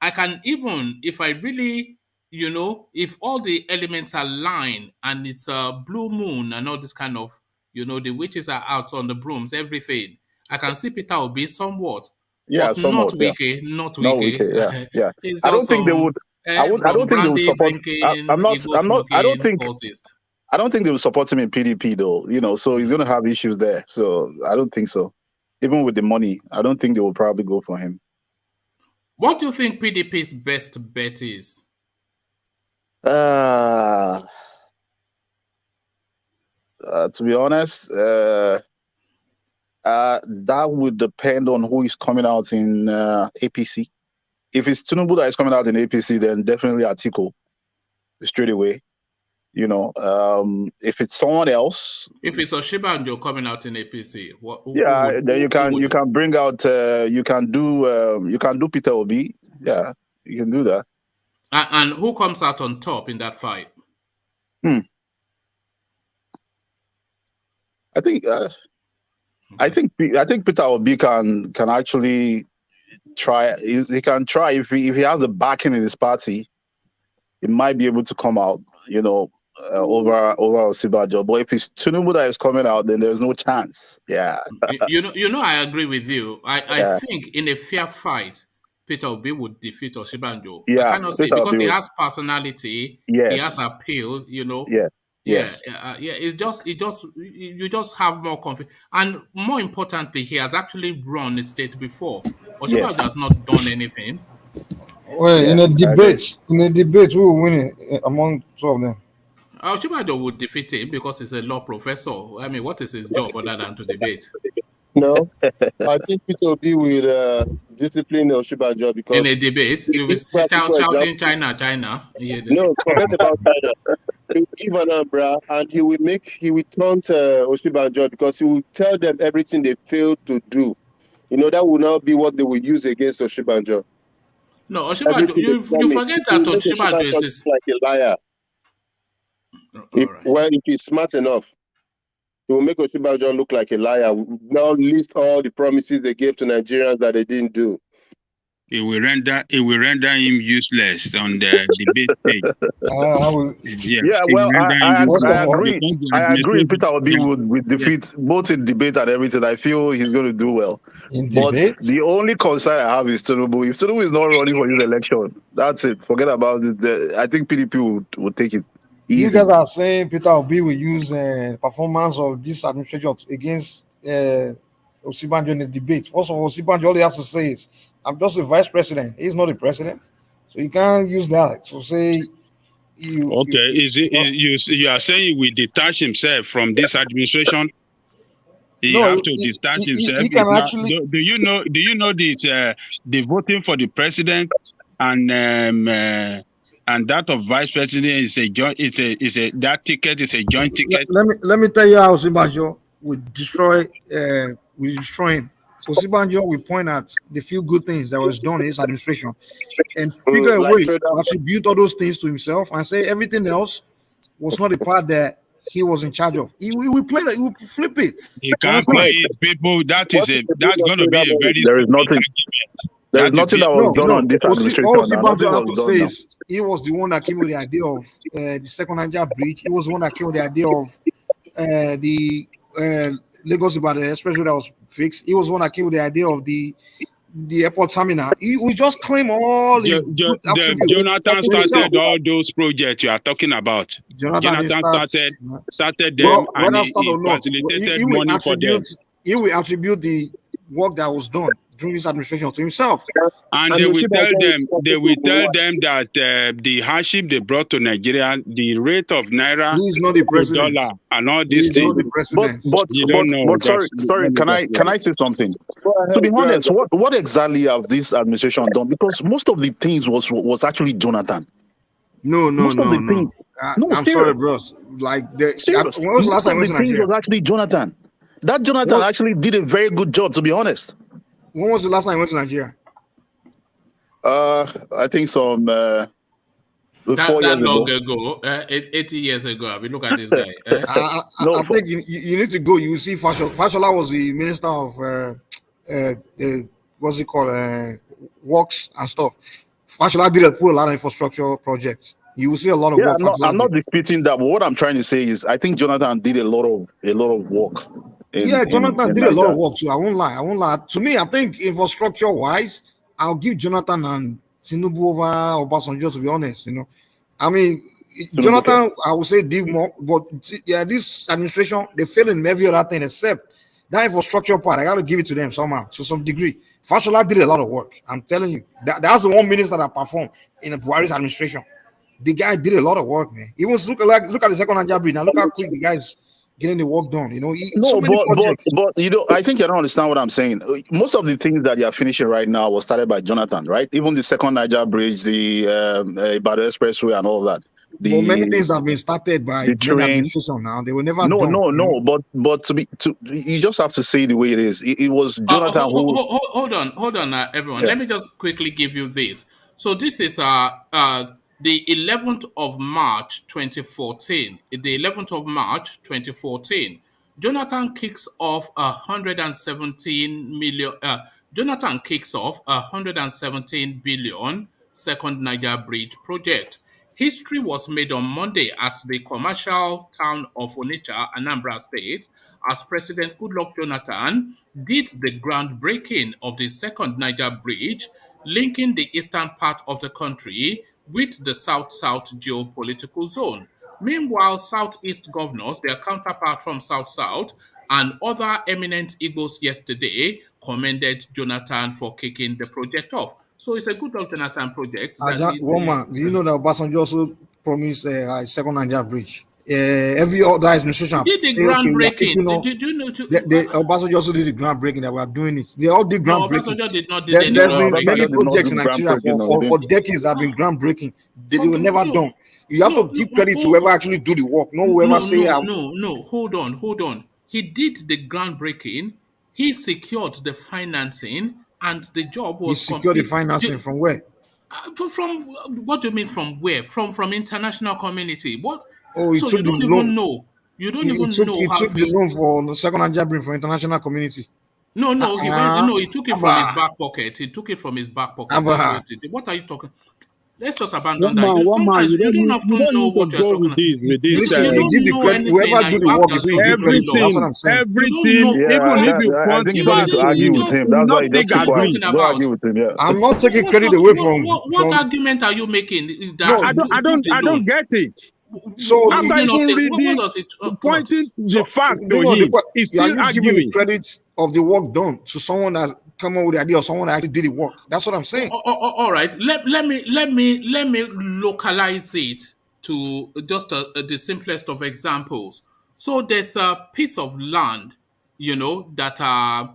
I can even, if I really, if all the elements are aligned and it's a blue moon and all this kind of, the witches are out on the brooms, everything, I can see Peter Obi somewhat. Yeah, but somewhat. not Wike, not No, Wike. yeah. It's I don't just think they would. I don't think they would brandy support. drinking, ego smoking, cultist. I don't think they will support him in PDP though. So he's going to have issues there. So I don't think so. Even with the money, I don't think they will probably go for him. What do you think PDP's best bet is? To be honest, that would depend on who is coming out in APC. If it's Tinubu that is coming out in APC, then definitely Atiku straight away. If it's someone else, if it's Oshibanjo coming out in APC, then you can bring out you can do Peter Obi. Yeah, you can do that. And who comes out on top in that fight? I think Peter Obi can actually try. He can try if he has the backing in his party. He might be able to come out, over Osibajo. But if it's Tinubu that is coming out, then there's no chance. Yeah. I agree with you. I think in a fair fight, Peter Obi would defeat Osibanjo. Yeah, I cannot say because he has personality. Yes. He has appeal. Yeah. Yes. It's just you just have more confidence, and more importantly, he has actually run a state before. Osibanjo has not done anything. Well, in a debate, who will win it among two of them? Oshibajo would defeat him because he's a law professor. I mean, what is his job other than to debate? No, I think Peter Obi will discipline Oshibajo because in a debate, you will shouting China. No, forget about China. He will give an umbrella and he will taunt Oshibajo because he will tell them everything they failed to do. That will now be what they will use against Oshibajo. No, Oshibajo, you forget that Oshibajo is like a liar. If he's smart enough, he will make Oshibajo look like a liar. Now list all the promises they gave to Nigerians that they didn't do. It will render him useless on the debate stage. I agree. Peter Obi would defeat both in debate and everything. I feel he's going to do well. But the only concern I have is Tinubu. If Tinubu is not running for this election, that's it. Forget about it. I think PDP would take it easy. You guys are saying Peter Obi will use performance of this administration against Osibanjo in the debate. First of all, Osibanjo all he has to say is, I'm just a vice president. He's not a president. So you can't use that to say you. Okay, you are saying he will detach himself from this administration? He has to detach himself. He can actually. Do you know this? The voting for the president and that of vice president is a joint. That ticket is a joint ticket. Let me tell you how Osibanjo will destroy. Will destroy him. Osibanjo will point at the few good things that was done in his administration and figure a way to attribute all those things to himself and say everything else was not the part that he was in charge of. He will play that. He will flip it. He can't play it, people. That's going to be a very. There is nothing. There is nothing that was done on this administration. All Osibanjo has to say is he was the one that came with the idea of the second Niger bridge. He was the one that came with the idea of the Lagos Ibadan Expressway that was fixed. He was the one that came with the idea of the airport terminal. He will just claim all the Jonathan started all those projects you are talking about. Jonathan started them and he facilitated money for them. He will attribute the work that was done during this administration to himself. And And they you will see by tell the time them, it's talking they will to tell Buhari, them that the hardship they brought to Nigeria, the rate of naira He is not the to president. dollar, and all He these is not things. the but president. You don't know. sorry, can I say something? To be honest, what exactly have this administration done? Because most of the things was actually Jonathan. No. Most of the things. No, I'm serious. sorry, bros. Like, Serious. when was the last Most time of you the went to things Nigeria? was actually Jonathan. That Jonathan actually did a very good job, to be honest. When was the last time you went to Nigeria? I think some 4 years That long ago. ago, 80 years ago. I mean, look at this guy. I think you need to go. You will see Fashola. Fashola was the minister of what's it called, works and stuff. Fashola did put a lot of infrastructure projects. You will see a lot of work. I'm not disputing that, but what I'm trying to say is I think Jonathan did a lot of work. Jonathan did a lot of work too. I won't lie. To me, I think infrastructure wise, I'll give Jonathan and Tinubu over Obasanjo, to be honest. I mean, Jonathan, I would say did more, but this administration, they fail in every other thing except that infrastructure part. I got to give it to them somehow, to some degree. Fashola did a lot of work. I'm telling you, that's the one minister that performed in the Buhari's administration. The guy did a lot of work, man. He was look at the second Niger bridge. Now look how quick the guy's getting the work done. So many projects. But I think you don't understand what I'm saying. Most of the things that you are finishing right now was started by Jonathan, right? Even the second Niger bridge, the ABUT Expressway, and all that. But many things have been started by the administration now. They were never done. No. But you just have to say the way it is. It was Jonathan who. Hold on, everyone. Let me just quickly give you this. So this is the 11th of March 2014. The 11th of March 2014. Jonathan kicks off 117 million. Jonathan kicks off 117 billion second Niger Bridge project. History was made on Monday at the commercial town of Onitsha, Anambra State, as President Goodluck Jonathan did the groundbreaking of the second Niger Bridge, linking the eastern part of the country with the South-South geopolitical zone. Meanwhile, Southeast governors, their counterpart from South-South, and other eminent Igbos yesterday commended Jonathan for kicking the project off. So it's a Goodluck Jonathan project. Do you know that Obasanjo also promised a second Niger bridge? Every other administration did the groundbreaking. Did you know? Obasanjo also did the groundbreaking that we are doing it. They all did groundbreaking. No, Obasanjo did not do any There's groundbreaking. been many projects in Nigeria for decades that have been groundbreaking. They were never done. You have to give credit to whoever actually do the work. No. Hold on. He did the groundbreaking. He secured the financing, and the job was secured the financing from where? From what do you mean from where? From international community. What? Oh, so you don't even know. You don't even know. He took the loan for the second Niger bridge for international community. No. He took it from his back pocket. He took it from his back pocket. What are you talking? Let's just abandon that. Sometimes you don't often know what you're talking about. Listen, you give the credit. Whoever do the work is who give credit. That's what I'm saying. Everything, even if you want to argue with him, that's why you just keep quiet. Don't argue with him. Yeah. I'm not taking credit away from. What argument are you making? I don't get it. So after pointing the fact to him, he's still arguing. Giving the credit of the work done to someone that come up with the idea or someone that actually did the work. That's what I'm saying. All right. Let me localize it to just the simplest of examples. So there's a piece of land, that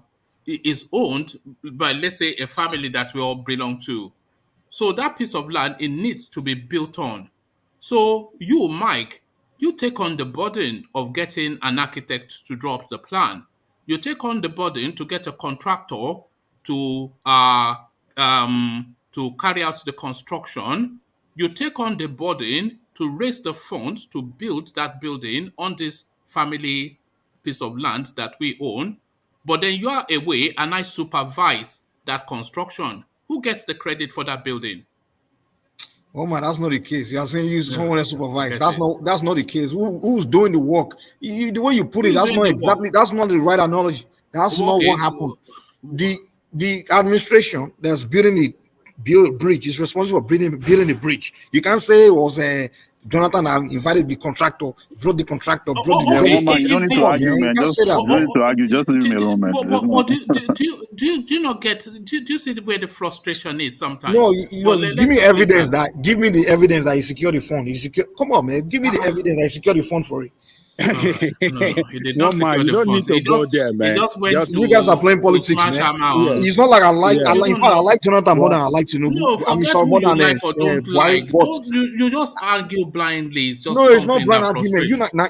is owned by, let's say, a family that we all belong to. So that piece of land, it needs to be built on. So you, Mike, you take on the burden of getting an architect to draw up the plan. You take on the burden to get a contractor to carry out the construction. You take on the burden to raise the funds to build that building on this family piece of land that we own. But then you are away and I supervise that construction. Who gets the credit for that building? Oh man, that's not the case. You are saying someone else supervise. That's not the case. Who's doing the work? The way you put it, that's not the right analogy. That's not what happened. The administration that's building the bridge is responsible for building the bridge. You can't say it was Jonathan invited the contractor, brought the contractor, brought the Yeah, job. one man, you don't need Come to on, argue, man. You man. can't Just say that, you don't man. need to argue. Just leave me alone, man. But do you not get? Do you see where the frustration is sometimes? No, give me let's just leave evidence give me the evidence that he secured the fund. Come on, man. Give me the evidence that he secured the fund for it. All right. No, he did not One man, secure you the don't need funds. to go there, He man. just went You guys are playing to politics, smash man. hammer Yeah, on. It's not like I like. yeah. You In don't fact, I know. like Jonathan more Well, than I like Tinubu. No, I mean, forget sorry, who more you than like or don't Buhari. like. But You just argue blindly. It's just no, it's not something blind that argument. frustrates. No.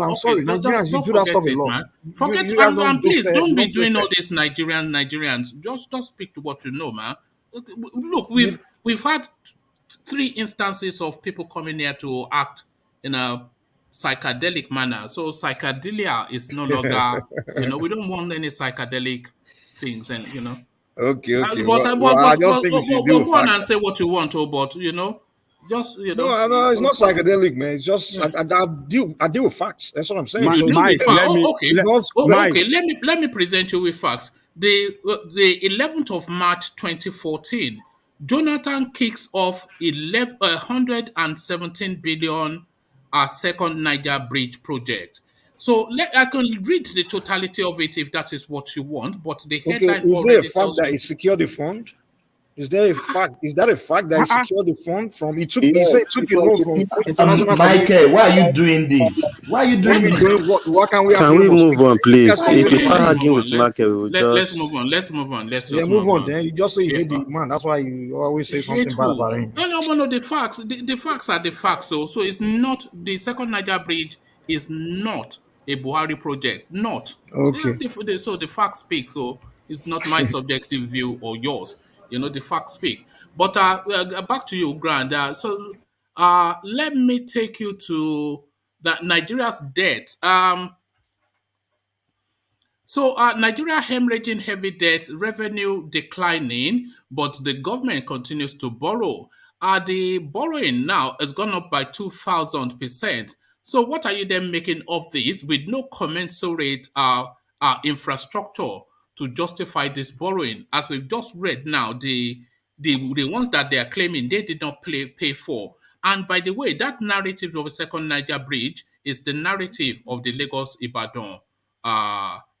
I'm Okay, sorry, Nigerians. You just do that forget stuff a it, lot. man. Forget You guys and don't do please fair. You don't be don't play doing fair. all this Nigerians. Just speak to what you know, man. Look, You- we've had 3 instances of people coming here to act in a psychedelic manner. So psychedelia is no longer, we don't want any psychedelic things, and Okay. But I just think you should deal with go on and facts. say what you want, but just No, it's not psychedelic, man. It's just yeah. I deal with facts. That's what I'm saying. Ma- You So deal Mike, with facts. let me, Okay. let, Mike, Okay. Let me present you with facts. The 11th of March 2014, Jonathan kicks off 117 billion second Niger Bridge project. So I can read the totality of it if that is what you want, but the okay, headline is there a already fact tells that you. he secured the fund? Is there a fact? Is that a fact that he uh-uh. secured the fund from? He Yes, said he took a because loan the from people international community. Michael, why are you doing this? Why are you What are doing we this? doing? What can we have Can we freedom of move speech? on, You guys please? Why are can you If freedom we of doing start speech. this? arguing with Michael, we will Let's just. move on. Let's move on. Let's Yeah, just move move on. on. Then you just say you Yeah. hate the man. That's why you always say something bad Hateful. about him. No, the facts. The facts are the facts. So it's not the second Niger Bridge is not a Buhari project. Not. Okay. So the facts speak. So it's not my subjective view or yours. The facts speak. But back to you, Grant. Let me take you to Nigeria's debt. Nigeria hemorrhaging heavy debt, revenue declining, but the government continues to borrow. The borrowing now has gone up by 2,000%. So what are you then making of this with no commensurate infrastructure to justify this borrowing? As we've just read now, the ones that they are claiming they did not pay for. And by the way, that narrative of a second Niger bridge is the narrative of the Lagos Ibadan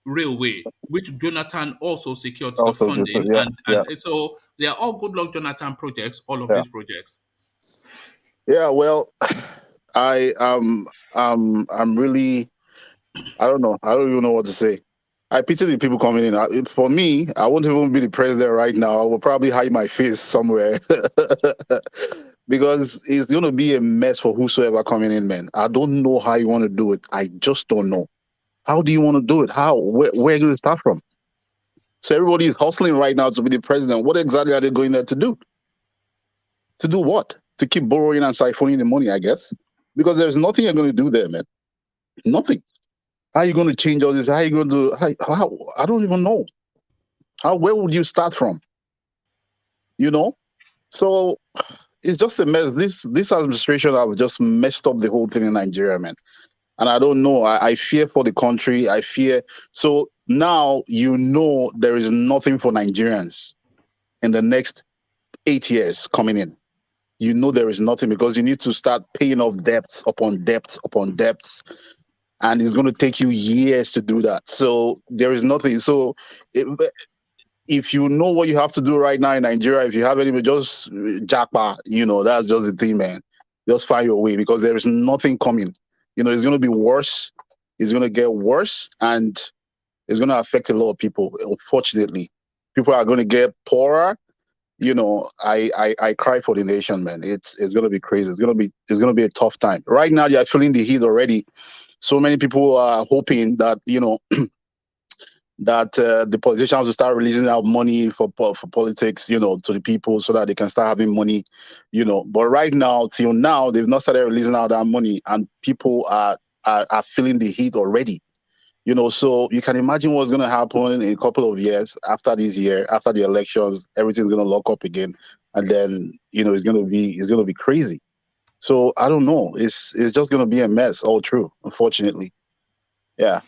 railway, which Jonathan also secured the Also, funding, yeah, yeah, and so they are all good luck Jonathan projects, all of yeah. these projects. Yeah, well, I'm really, I don't know. I don't even know what to say. I pity the people coming in. For me, I won't even be the president right now. I will probably hide my face somewhere because it's going to be a mess for whosoever coming in, man. I don't know how you want to do it. I just don't know. How do you want to do it? How? Where are you going to start from? So everybody is hustling right now to be the president. What exactly are they going there to do? To do what? To keep borrowing and siphoning the money, I guess. Because there's nothing you're going to do there, man. Nothing. How are you going to change all this? How are you going to? How? I don't even know. Where would you start from? So it's just a mess. This administration have just messed up the whole thing in Nigeria, man. And I don't know. I fear for the country. I fear. So now there is nothing for Nigerians in the next 8 years coming in. There is nothing because you need to start paying off debts upon debts upon debts. And it's going to take you years to do that. So there is nothing. So if you know what you have to do right now in Nigeria, if you have any, just jackpot, that's just the thing, man. Just find your way because there is nothing coming. It's going to be worse. It's going to get worse and it's going to affect a lot of people. Unfortunately, people are going to get poorer. I cry for the nation, man. It's going to be crazy. It's going to be a tough time. Right now, you're feeling the heat already. So many people are hoping that that the politicians will start releasing out money for politics, to the people so that they can start having money, But right now, till now, they've not started releasing out that money, and people are feeling the heat already. So you can imagine what's going to happen in a couple of years after this year, after the elections, everything's going to lock up again, and then it's going to be crazy. So I don't know. It's just going to be a mess. All true, unfortunately. Yeah.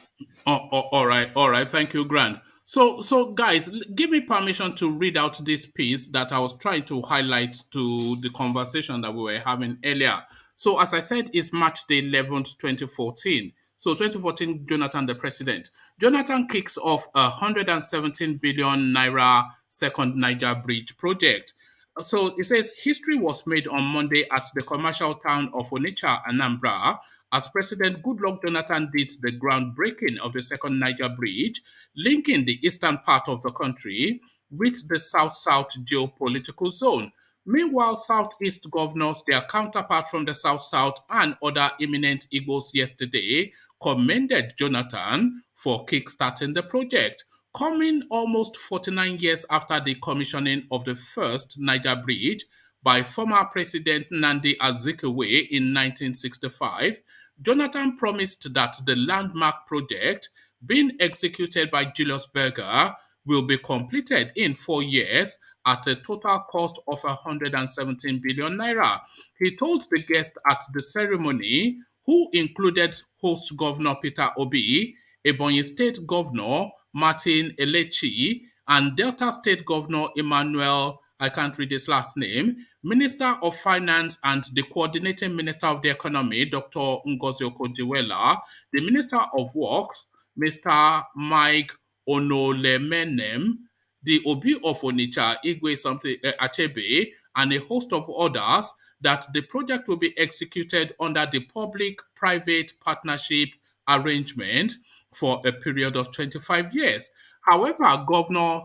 All right. Thank you, Grant. So guys, give me permission to read out this piece that I was trying to highlight to the conversation that we were having earlier. So, as I said, it's March the 11th, 2014. So 2014, Jonathan the president. Jonathan kicks off a 117 billion naira second Niger Bridge project. So it says history was made on Monday at the commercial town of Onitsha, Anambra, as President Goodluck Jonathan did the groundbreaking of the second Niger Bridge, linking the eastern part of the country with the south-south geopolitical zone. Meanwhile, Southeast governors, their counterparts from the South-South and other eminent Igbos yesterday commended Jonathan for kickstarting the project, coming almost 49 years after the commissioning of the first Niger Bridge by former President Nnamdi Azikiwe in 1965. Jonathan promised that the landmark project, being executed by Julius Berger, will be completed in 4 years at a total cost of 117 billion naira. He told the guests at the ceremony, who included host Governor Peter Obi, Ebonyi State Governor Martin Elechi, and Delta State Governor Emmanuel, I can't read his last name, Minister of Finance and the Coordinating Minister of the Economy, Dr. Ngozi Okonjo-Iweala, the Minister of Works, Mr. Mike Onolemenem, the Obi of Onitsha, Igwe something Achebe, and a host of others, that the project will be executed under the public-private partnership arrangement for a period of 25 years. However, Governor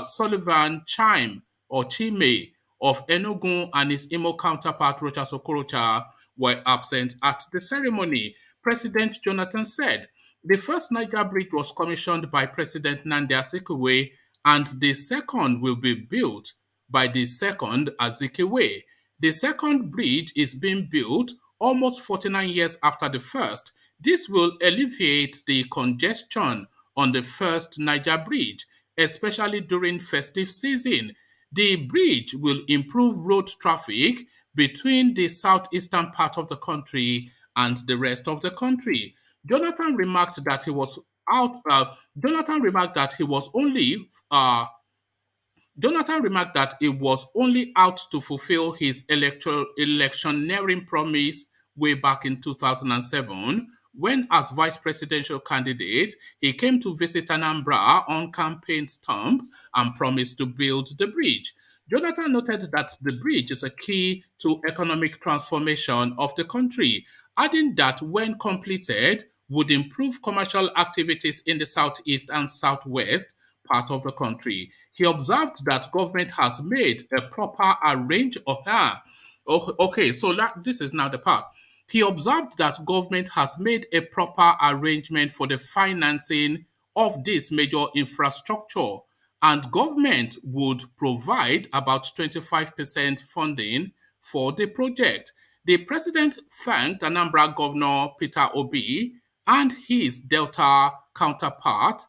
Sullivan Chime of Enugu and his Imo counterpart Rochas Okorocha were absent at the ceremony. President Jonathan said the first Niger Bridge was commissioned by President Nnamdi Azikiwe, and the second will be built by the second Azikiwe. The second bridge is being built almost 49 years after the first. This will alleviate the congestion on the first Niger Bridge, especially during festive season. The bridge will improve road traffic between the southeastern part of the country and the rest of the country. Jonathan remarked that he was out. Jonathan remarked that he was only Jonathan remarked that he was only out to fulfill his electioneering promise way back in 2007 when, as vice presidential candidate, he came to visit Anambra on campaign stump and promised to build the bridge. Jonathan noted that the bridge is a key to economic transformation of the country, adding that when completed, would improve commercial activities in the southeast and southwest part of the country. He observed that government has made a proper arrangement. Okay, so this is now the part. He observed that government has made a proper arrangement for the financing of this major infrastructure, and government would provide about 25% funding for the project. The president thanked Anambra Governor Peter Obi and his Delta counterpart,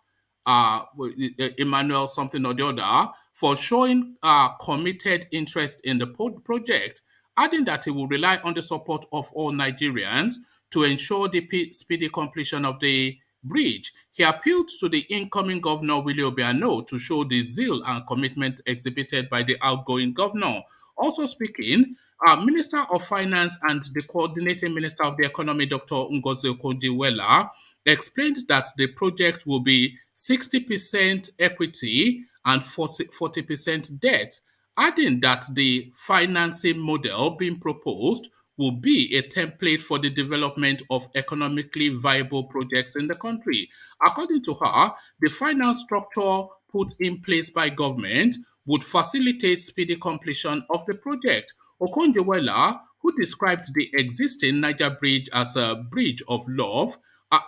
Emmanuel something or the other, for showing committed interest in the project, adding that he will rely on the support of all Nigerians to ensure the speedy completion of the bridge. He appealed to the incoming governor, Willie Obiano, to show the zeal and commitment exhibited by the outgoing governor. Also speaking, Minister of Finance and the Coordinating Minister of the Economy, Dr. Ngozi Okonjo-Iweala, explained that the project will be 60% equity and 40% debt, adding that the financing model being proposed will be a template for the development of economically viable projects in the country. According to her, the finance structure put in place by government would facilitate speedy completion of the project. Okonjo-Iweala, who described the existing Niger Bridge as a bridge of love,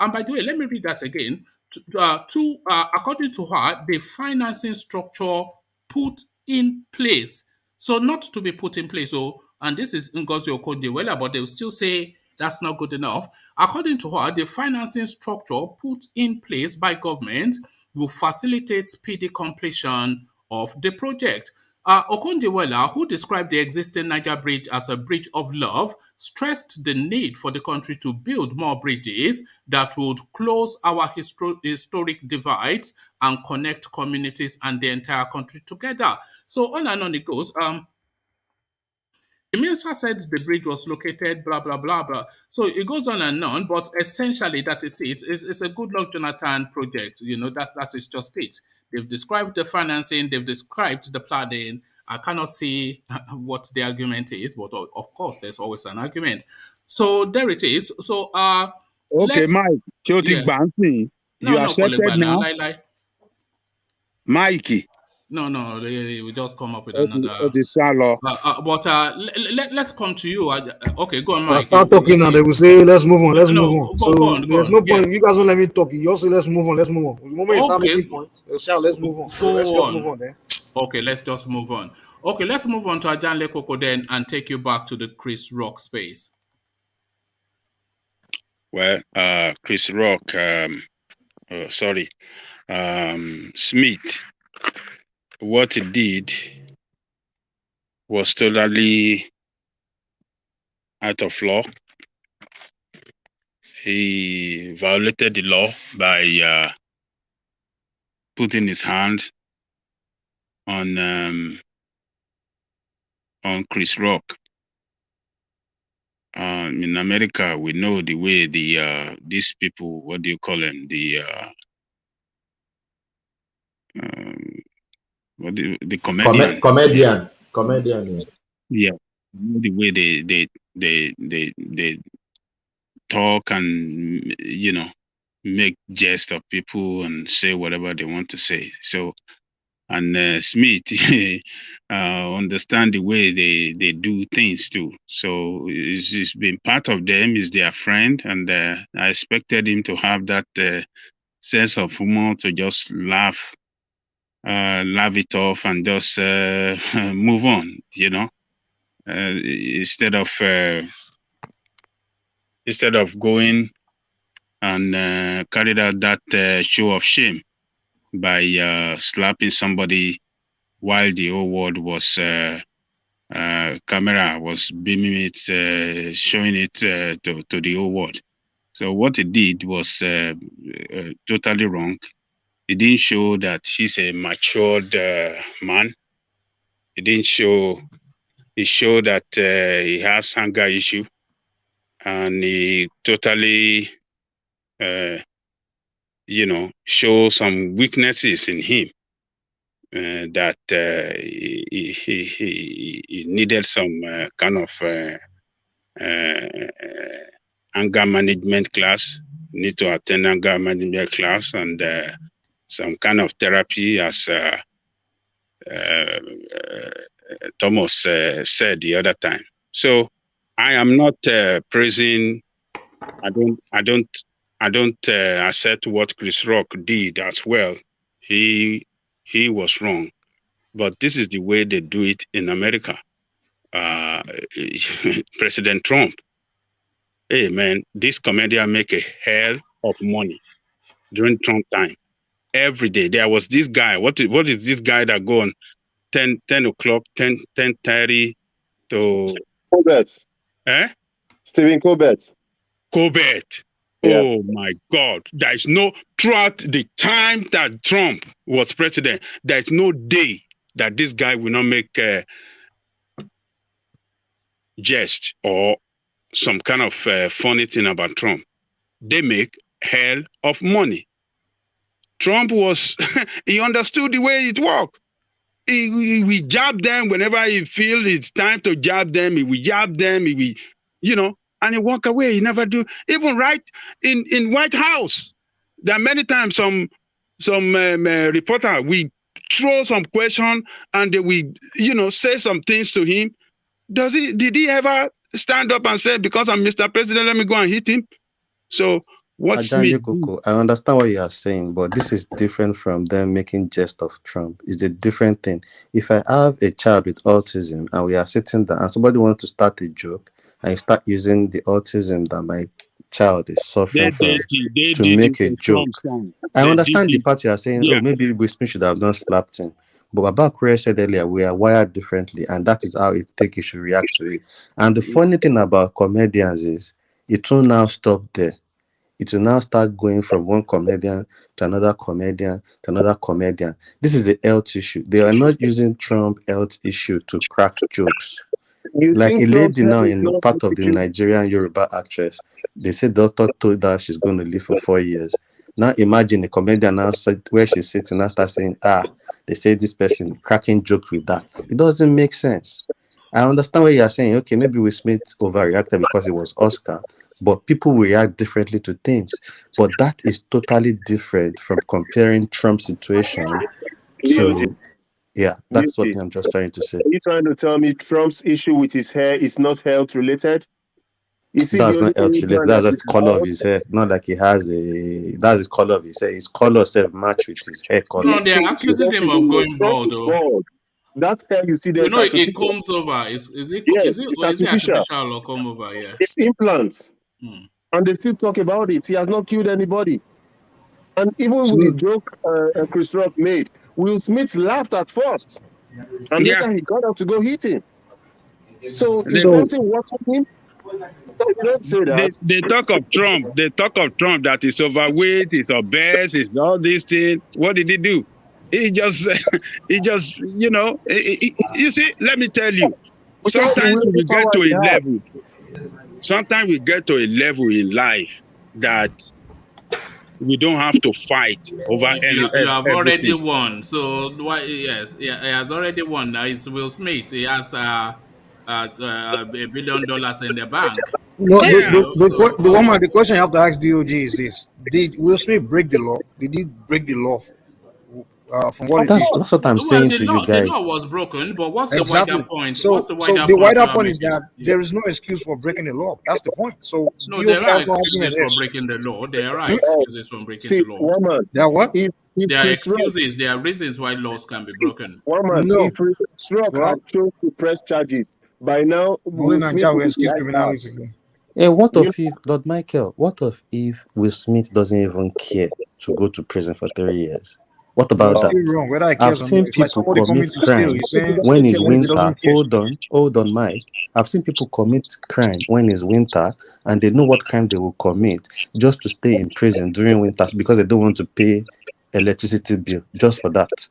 and by the way, let me read that again. According to her, the financing structure put in place. So not to be put in place. So, and this is Ngozi Okonjo-Iweala, but they will still say that's not good enough. According to her, the financing structure put in place by government will facilitate speedy completion of the project. Okonjo-Iweala, who described the existing Niger Bridge as a bridge of love, stressed the need for the country to build more bridges that would close our historic divides and connect communities and the entire country together. So on and on it goes. The minister said the bridge was located, blah, blah, blah, blah. So it goes on and on, but essentially that is it. It's a good luck Jonathan project. That's just it. They've described the financing, they've described the planning. I cannot see what the argument is, but of course, there's always an argument. So there it is. So okay, Mike, yeah. you accepted now? Mikey. No, we just come up with another. But let's come to you. Okay, go on, Mike. Start talking now. They will say, let's move on. Let's move on. So there's no point. You guys don't let me talk. You also let's move on. Let's move on. The moment you start making points, shout, let's move on. So let's just move on then. Okay, let's just move on. Okay, let's move on to Ajanle Koko then and take you back to the Chris Rock space. Well, Chris Rock, Smith, what he did was totally out of law. He violated the law by putting his hand on Chris Rock. In America, we know the way these people, what do you call them? The comedian. Comedian. Yeah, the way they talk and make jest of people and say whatever they want to say. So, and Smith understand the way they do things too. So it's been part of them. Is their friend, and I expected him to have that sense of humor to just laugh it off and just move on. Instead of going and carried out that show of shame by slapping somebody while the whole world was camera was beaming it, showing it to the whole world. So what he did was totally wrong. It didn't show that he's a matured man. It didn't show. It showed that he has anger issue, and he totally, show some weaknesses in him that he needed some kind of anger management class. Need to attend anger management class and some kind of therapy, as Thomas said the other time. So I am not praising. I don't accept what Chris Rock did as well. He was wrong, but this is the way they do it in America. President Trump, hey man, this comedian make a hell of money during Trump time. Every day there was this guy. What is this guy that go on 10 o'clock, 10:30 to Colbert. Stephen Colbert. Yeah. Oh my God. There is no, throughout the time that Trump was president, there is no day that this guy will not make a jest or some kind of funny thing about Trump. They make hell of money. Trump was, he understood the way it worked. We jab them whenever he feels it's time to jab them. He will jab them. He will, and he walk away. He never do. Even right in White House, there are many times some reporter we throw some question and they will say some things to him. Did he ever stand up and say, because I'm Mr. President, let me go and hit him? So what's me? I understand what you are saying, but this is different from them making jest of Trump. It's a different thing. If I have a child with autism and we are sitting down and somebody wants to start a joke and you start using the autism that my child is suffering from to make a joke, I understand the part you are saying, oh, maybe Will Smith should have not slapped him. But Baba Korea said earlier, we are wired differently, and that is how it take you should react to it. And the funny thing about comedians is it will now stop there. It will now start going from one comedian to another comedian to another comedian. This is a health issue. They are not using Trump health issue to crack jokes. You Like a think Trump's lady head now is in not part of the military? Nigerian Yoruba actress, they say doctor told her she's going to live for 4 years. Now imagine a comedian now where she's sitting and start saying, they say this person cracking joke with that. It doesn't make sense. I understand what you're saying. Okay, maybe Will Smith overreacted because it was Oscar, but people react differently to things. But that is totally different from comparing Trump's situation DOG, to, yeah, that's what DOG. I'm just trying to say. Are you trying to tell me Trump's issue with his hair is not health related? Is he the That's only not health related. Indian That's that just is the color of bald? his hair. Not like he has a. That's his color of his hair. His color self match with his hair color. No, they are accusing him of No, going Trump bald, is though. bald. That hair you see there You is know, it artificial. comes over. Is it Yes, it's or is it artificial. artificial or come over? Yeah. It's implants. Hmm. And they still talk about it. He has not killed anybody. And even So with the joke Chris Rock made, Will Smith laughed at first. And Yeah. later he got up to go hit him. So is So something watching him? No, you don't say that. They talk of Trump. They talk of Trump that is overweight, is obese, is all these things. What did he do? He just, you see, let me tell you, With all the sometimes we get willpower to he a has. level, in life that we don't have to fight over You have already everything. won. So why? Yes, yeah, he has already won. Now it's Will Smith. He has $1 billion in the bank. no, You Yeah. know, so the question you have to ask DOG is this: did Will Smith break the law? Did he break the law? From what he Of did? course. That's what I'm well, saying to you the guys. law was broken. But what's the wider Exactly. point? What's So, the so wider the point wider you are point is making? that Yeah. there is no excuse for breaking the law. That's the point. So No, DOG there are has no argument excuses here. for breaking the law. There are Hmm? excuses for breaking See, the law. woman, That what? if There are Chris Rock, excuses. There are reasons why laws can be broken. woman, No. if Chris Rock Well, had chose to press charges, by now only Will Smith Nigeria will would be excuse behind bars. criminality. And what You if Lord Michael? What if Will Smith doesn't even care to go to prison for 3 years? What No, about it's that? still wrong. Whether I I've cares or not, seen it's like people somebody coming commit to steal. crime You're saying when it's what if he winter. doesn't care? Hold on, Mike. I've seen people commit crime when it's winter and they know what crime they will commit just to stay in prison during winter because they don't want to pay electricity bill just for that.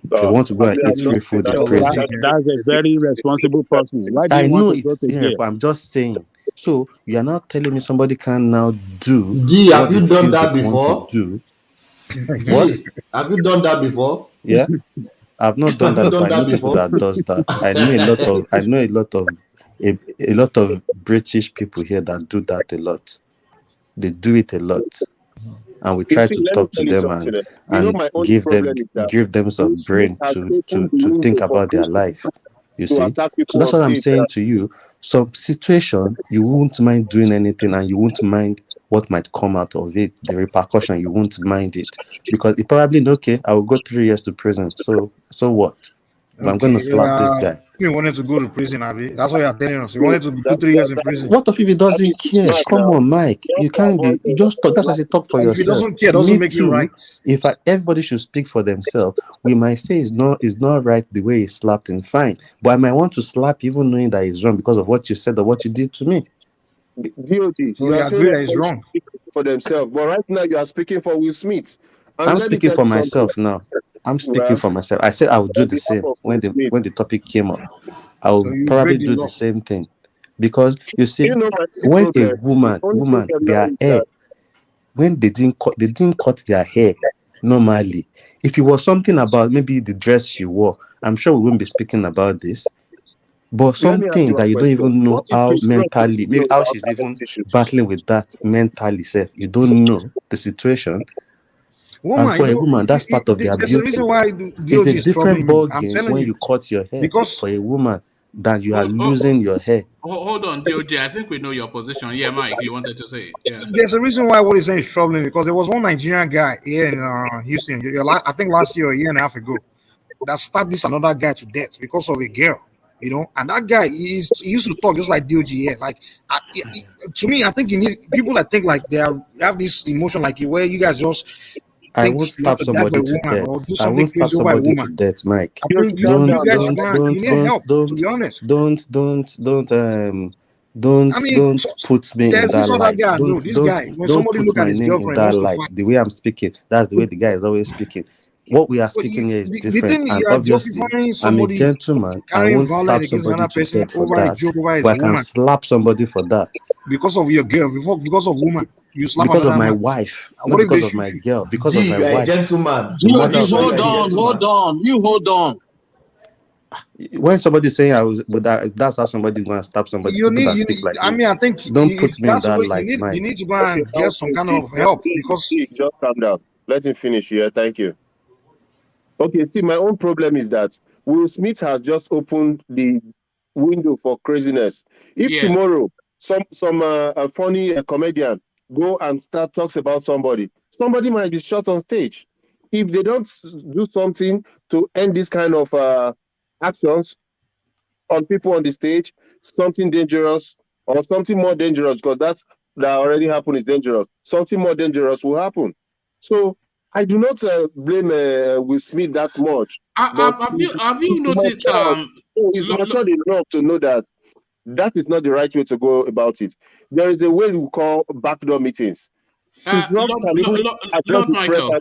They want to go and eat I'm not free saying food in that, Your but prison. logic that, here. That's a very responsible person. Why do I you want know to go it's to jail? irresponsible. I'm just saying. So you are not telling me somebody can now do D, what have they you done feel they that want to before? do. What? D, have you done that before? Yeah, I've not done Have that you before. done I know that people before? that does that. A lot of British people here that do that a lot. They do it a lot, and we you try see, to let me talk to tell you them something. and My only problem is that give them Will some Smith brain has to taken the think window from about their Chris life. You to see, attack so people that's on what I'm stage. saying to you. Some situation you won't mind doing anything, and you won't mind what might come out of it, the repercussion. You won't mind it because it probably okay. I will go 3 years to prison. So what? But I'm going Okay. to slap this guy. He wanted to go to prison, Abi. That's what you're telling us. He So wanted to do 3 years in prison. What if he that doesn't is care? smart Come now. on, Mike. Just You to can't avoid be. You just talk. That's why I say talk for If he yourself. doesn't care, it doesn't Me make it too. right. If everybody should speak for themselves, we might say it's not right the way he slapped him. Fine, but I might want to slap even knowing that it's wrong because of what you said or what you did to me. DOT, So you we are saying agree that it's everybody should wrong. speak for themselves, but right now you are speaking for Will Smith. And I'm let me speaking tell for you something. myself now. I'm speaking Well, for myself. I said I would do on the behalf same of Will when Smith, the topic came up. I So will you probably break the do the law. same thing because you see, you know my only when a problem. The only woman, problem now their is hair that when they didn't cut their hair normally. If it was something about maybe the dress she wore, I'm sure we wouldn't be speaking about this. But let me ask something you a that you don't question. even know What if how Chris Rock is mentally, maybe CEO how without she's talent even issues? battling with that mentally self. You don't know the situation. And Woman, for a woman, that's part of their there's a reason beauty. why It's DOG a is different troubling me. ball I'm game telling when you. you cut your hair Because for a woman than you are Oh, oh, losing your hair. hold on, DOJ. I think we know your position. Yeah, Mike, you wanted to say it. Yeah. there's a reason why what he's saying is troubling because there was one Nigerian guy here in Houston, I think last year or a year and a half ago, that stabbed this another guy to death because of a girl, and that guy he used to talk just like DOG here. Like to me, I think you need people that think like they have this emotion like where you guys just I think won't you have stab to die for somebody a to woman or death. do I something won't stab crazy over a somebody to woman. death, Mike. I think Don't, you guys don't, you don't, need don't, help, to be honest. I mean, don't put me in there's that this other light. guy I know. This guy, when Don't somebody put look at my his name in girlfriend, that wants to light. fight. The way I'm speaking, that's the way the guy is always speaking. what we are speaking here is the different, thing and you are obviously justifying I'm a somebody gentleman. I carrying won't violence stab against somebody another to person death for over a that, joke over but his I can woman slap somebody for that because of your girl, because of woman. You slap because of another my man. wife, And not what if they because of shoot my you? girl, because of G, my you are a wife, gentleman. the Are mother you of sure my you are a kids. Hold gentleman? on. You hold on. When somebody's saying I was, but that's how somebody's going to stab somebody. You People need, that speak like I me, mean, I think don't if put me in that's the that way light, you Mike. need to go Okay, and get some kind of help because Just calm down. Let him finish here. Thank you. Okay, see, my own problem is that Will Smith has just opened the window for craziness. If Yes. tomorrow some a funny comedian go and start talks about somebody might be shot on stage. If they don't do something to end this kind of actions on people on the stage, something dangerous or something more dangerous, because that already happened is dangerous. Something more dangerous will happen. So I do not blame Will Smith that much, but Have you it's noticed matured. He's matured enough to know that that is not the right way to go about it. There is a way we call backdoor meetings. Chris Rock can even address Lord his press. Michael,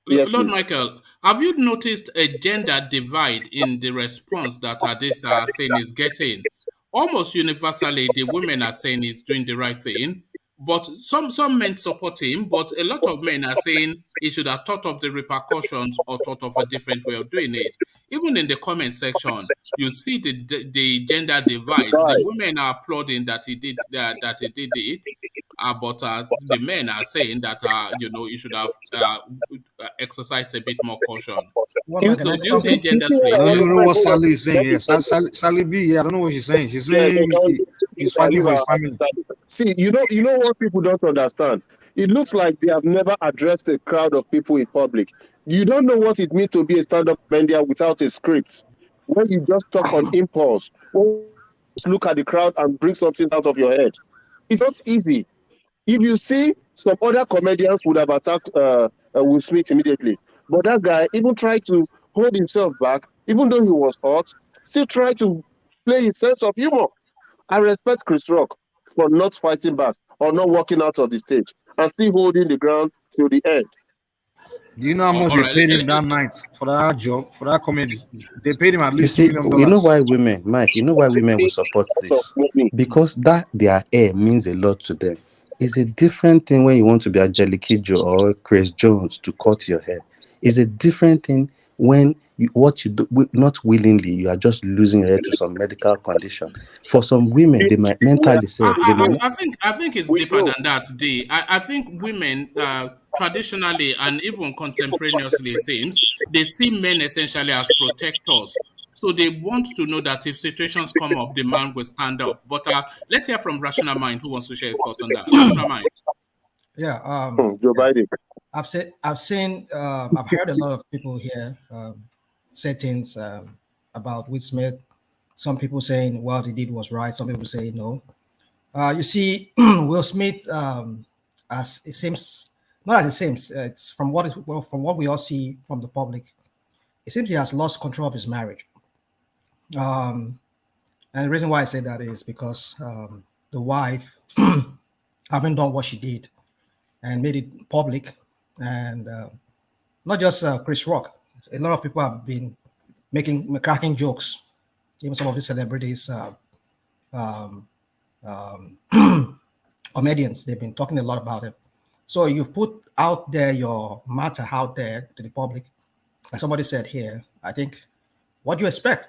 Yes, Lord please. Michael, have you noticed a gender divide in the response that this thing is getting? Almost universally, the women are saying he's doing the right thing, but some men support him, but a lot of men are saying he should have thought of the repercussions or thought of a different way of doing it. Even in the comment section, you see the gender divide. The Right. women are applauding that he did that he did it, but the men are saying that you should have exercised a bit more caution. What You, about, can So I do say you see something? you gender see what split? I don't what even know Mike, what hold on. Sally is saying Let here. me Sally B, yeah, I don't know what she's saying. She's Yeah, saying he's fighting for his family. See, you know what people don't understand. It looks like they have never addressed a crowd of people in public. You don't know what it means to be a stand-up comedian without a script, where you just talk on impulse, or just look at the crowd and bring something out of your head. It's not easy. If you see, some other comedians would have attacked Will Smith immediately, but that guy even tried to hold himself back, even though he was hot. Still tried to play his sense of humor. I respect Chris Rock for not fighting back or not walking out of the stage and still holding the ground till the end. Do you know how much All they right. paid him that night for that job, for that comedy? They paid him at You least $2 see, million. you know why women, Mike, you know why women will support So, this? Because that their hair means a lot to them. It's a different thing when you want to be Angelique Kidjo or Chris Jones to cut your hair. It's a different thing when what you do not willingly, you are just losing your hair to some medical condition. For some women, they might mentally say they might not. I think it's we deeper know. than that. I think women traditionally and even contemporaneously, it seems they see men essentially as protectors. So they want to know that if situations come up, the man will stand up. But let's hear from Rational Mind, who wants to share his thoughts on that. Rational Mind. Yeah. Joe Yeah. Biden. I've heard a lot of people here say things about Will Smith. Some people saying what he did was right. Some people say no. You see, Will Smith, as it seems, not as it seems. It's from what we all see from the public. It seems he has lost control of his marriage. Um, and the reason why I say that is because the wife, having done what she did and made it public, and not just Chris Rock, a lot of people have been cracking jokes. Even some of the celebrities, um, comedians, they've been talking a lot about it. So you've put out there your matter out there to the public. Like somebody said here, I think, what do you expect?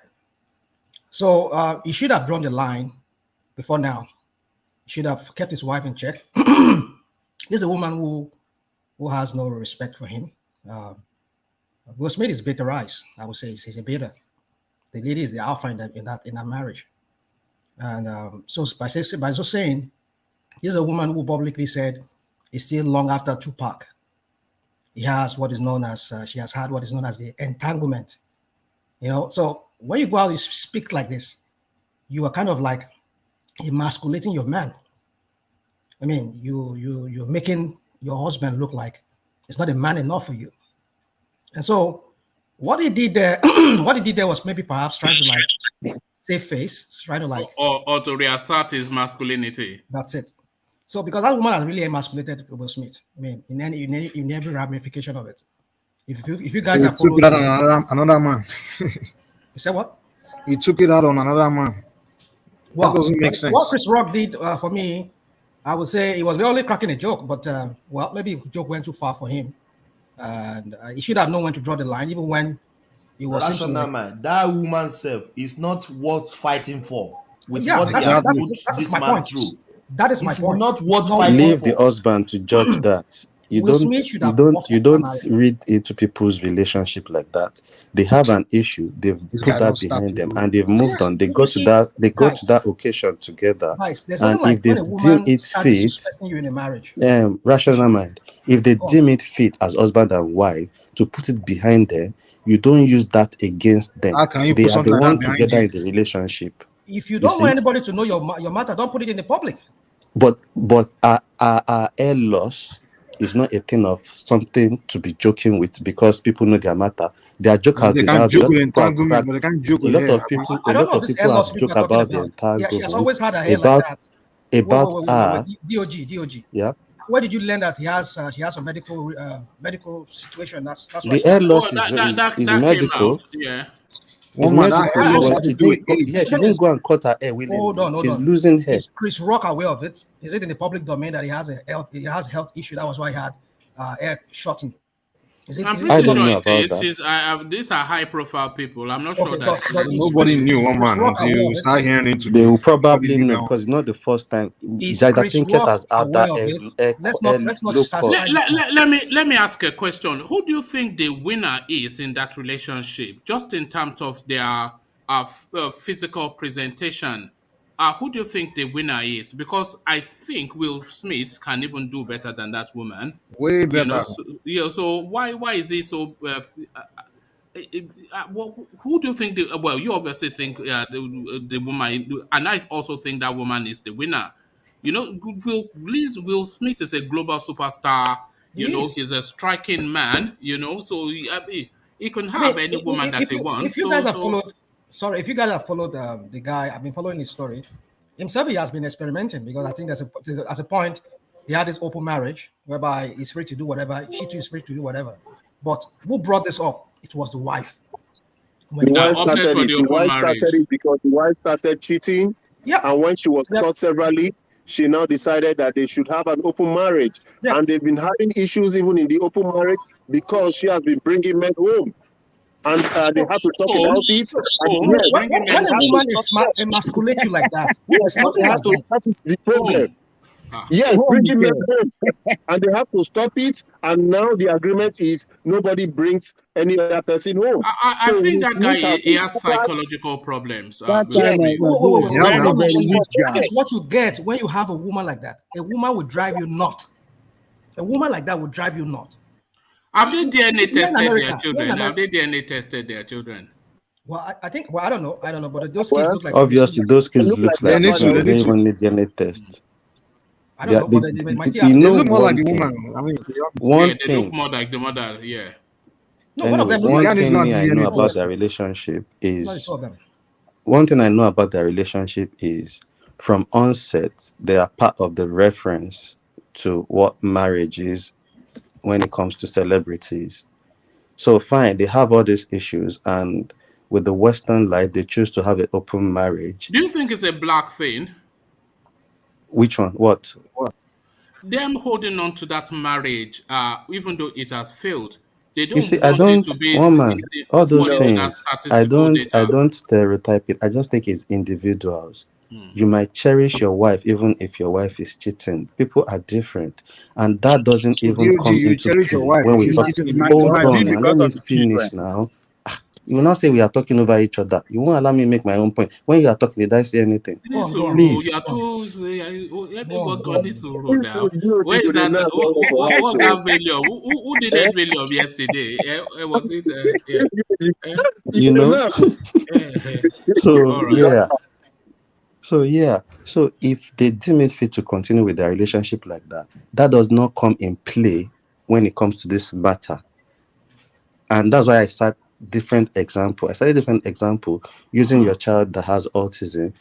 So he should have drawn the line before now. He should have kept his wife in check. This is a woman who has no respect for him. Uh, Will Smith is bitterized. I would say he's a bitter. The lady is the alpha in that marriage. And so by so saying, this is a woman who publicly said it's still long after Tupac. He has what is known as she has had what is known as the entanglement. So when you go out, you speak like this, you are kind of like emasculating your man. I mean, you're making your husband look like it's not a man enough for you. And so what he did there, was maybe perhaps trying to like save face, trying to like Or to reassert his masculinity. that's it. So because that woman has really emasculated Will Smith. I mean, in every ramification of it. If you guys He have took followed, it out on another man. you said what? He took it out on another man. Well, that doesn't make what sense. Chris Rock did for me, I would say he was only cracking a joke, but well, maybe the joke went too far for him, and he should have known when to draw the line, even when it was. Rational man, that woman self is not worth fighting for. With Yeah, what he has put this my man point. through, That is my it's point. not worth It's not fighting Leave for. the husband to judge that. You Will don't Smith should you have don't walked you off don't marriage. read into people's relationship like that. They have an issue, they've This put guy that don't stop behind them people. and they've moved on. They You go to see, that guys, to that occasion together. guys, there's And nothing like if they when a deem woman it starts fit, disrespecting you in a marriage. rational mind, if they Go on. deem it fit as husband and wife to put it behind them, you don't use that against them. How can you They put are something the like that one behind together you? in the relationship. If you You don't want see? anybody to know your matter, don't put it in the public. But our air loss is not a thing of something to be joking with because people know their matter. Their joke has They been can't out. joke with entanglement, but they can't joke A with lot hair. of people, I a don't lot know of this people hair loss have people joked are talking about the about. Yeah, she has entanglement. always had a hair like that. About DOG. yeah. Where did you learn that he has a medical situation? That's why The she air has. loss That is came medical. out. Yeah. It's Woman, that medical. hair loss has She to do with didn't. age. Yeah, she didn't go and cut her hair Hold willingly. on. She's losing hair. Is Chris Rock aware of it? Is it in the public domain that he has a health issue? That was why he had hair shortening. I'm I pretty don't sure know it about is. that. These are high-profile people. I'm not sure Okay, that. Nobody knew, woman, until you start hearing it today. They will probably Nobody knew know that because it's not the first time. Is Jada Chris Pinkett Rock has had aware that of it? Let's not low start. cut. Let me ask a question. Who do you think the winner is in that relationship? Just in terms of their physical presentation, who do you think the winner is? Because I think Will Smith can even do better than that woman. Way better. So why is he so? Who do you think? You obviously think the woman, and I also think that woman is the winner. Will Smith is a global superstar. He's a striking man. So he can have any woman that he wants. If you guys have followed the guy, I've been following his story. Himself, he has been experimenting because I think at a point he had this open marriage whereby he's free to do whatever. She too is free to do whatever. But who brought this up? It was the wife. The wife started it because the wife started cheating. Yeah. And when she was caught severally, she now decided that they should have an open marriage. Yep. And they've been having issues even in the open marriage because she has been bringing men home. And they have to talk about it. When a woman emasculates you like that, yes, nothing like that. That is the problem. Yes, bringing men home. And they have to stop it. And now the agreement is nobody brings any other person home. I think that guy he has psychological problems. This is what you get when you have a woman like that. A woman will drive you nuts. A woman like that will drive you nuts. Have they DNA tested their children? Have they DNA tested their children? Well, I think. Well, I don't know. But those kids look like. Obviously, those kids look like they don't even need DNA test. I don't know, but they might still they look more like the woman. I mean, they look more like the mother. Yeah. No, anyway, one thing I know about their relationship is from onset they are part of the reference to what marriage is when it comes to celebrities. So fine, they have all these issues, and with the Western life, they choose to have an open marriage. Do you think it's a black thing? Which one? What? Them holding on to that marriage, even though it has failed. They don't. You see, I don't. All those things. I don't stereotype it. I just think it's individuals. You might cherish your wife even if your wife is cheating. People are different, and that doesn't even come into play when we talk. Hold on, man. Let me finish now. You will not say we are talking over each other. You won't allow me make my own point. When you are talking, did I say anything? Please. What's that volume? Who did that volume yesterday? Was it? You know. So if they deem it fit to continue with their relationship like that, that does not come in play when it comes to this matter. And that's why I started different example using your child that has autism.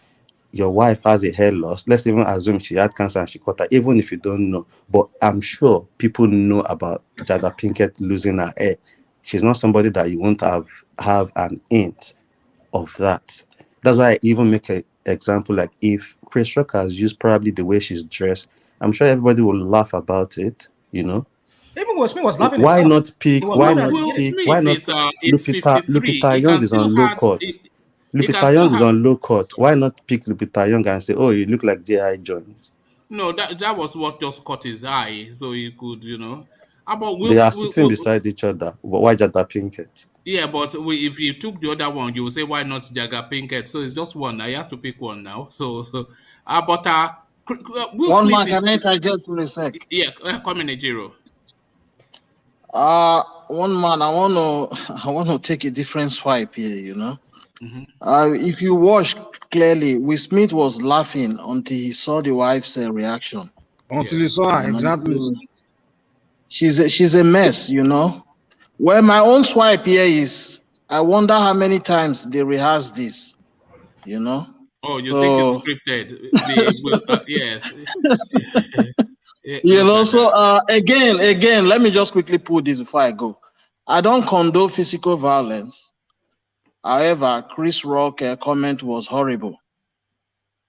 Your wife has a hair loss. Let's even assume she had cancer and she caught her, even if you don't know. But I'm sure people know about Jada Pinkett losing her hair. she's not somebody that you won't have an hint of that. That's why I even make an example like if Chris Rock has used probably the way she's dressed, I'm sure everybody will laugh about it, you know. Even Will Smith was laughing Why himself. not He pick? was Why laughing at not it. Will pick? Why Smith not is 53. Lupita He Young can is on still low have cut. he can Lupita still Young is have on low cut. Why not pick Lupita Young and say, "Oh, you look like J.I. Jones"? no, that was what just caught his eye, so he could, About They are sitting beside each other. But why Jada Pinkett? yeah, but if you took the other one, you will say why not Jaga Pinkett? So it's just one. Now he has to pick one now. Will One Smith man, is can I interject for a sec? yeah. Come in, Ejiro. One man, I want to take a different swipe here. If you watch clearly, Will Smith was laughing until he saw the wife's reaction. Until he saw her, exactly. She's a mess, Well, my own swipe here is, I wonder how many times they rehearse this, Oh, you think it's scripted? Yes. Again, let me just quickly put this before I go. I don't condone physical violence. However, Chris Rock comment was horrible.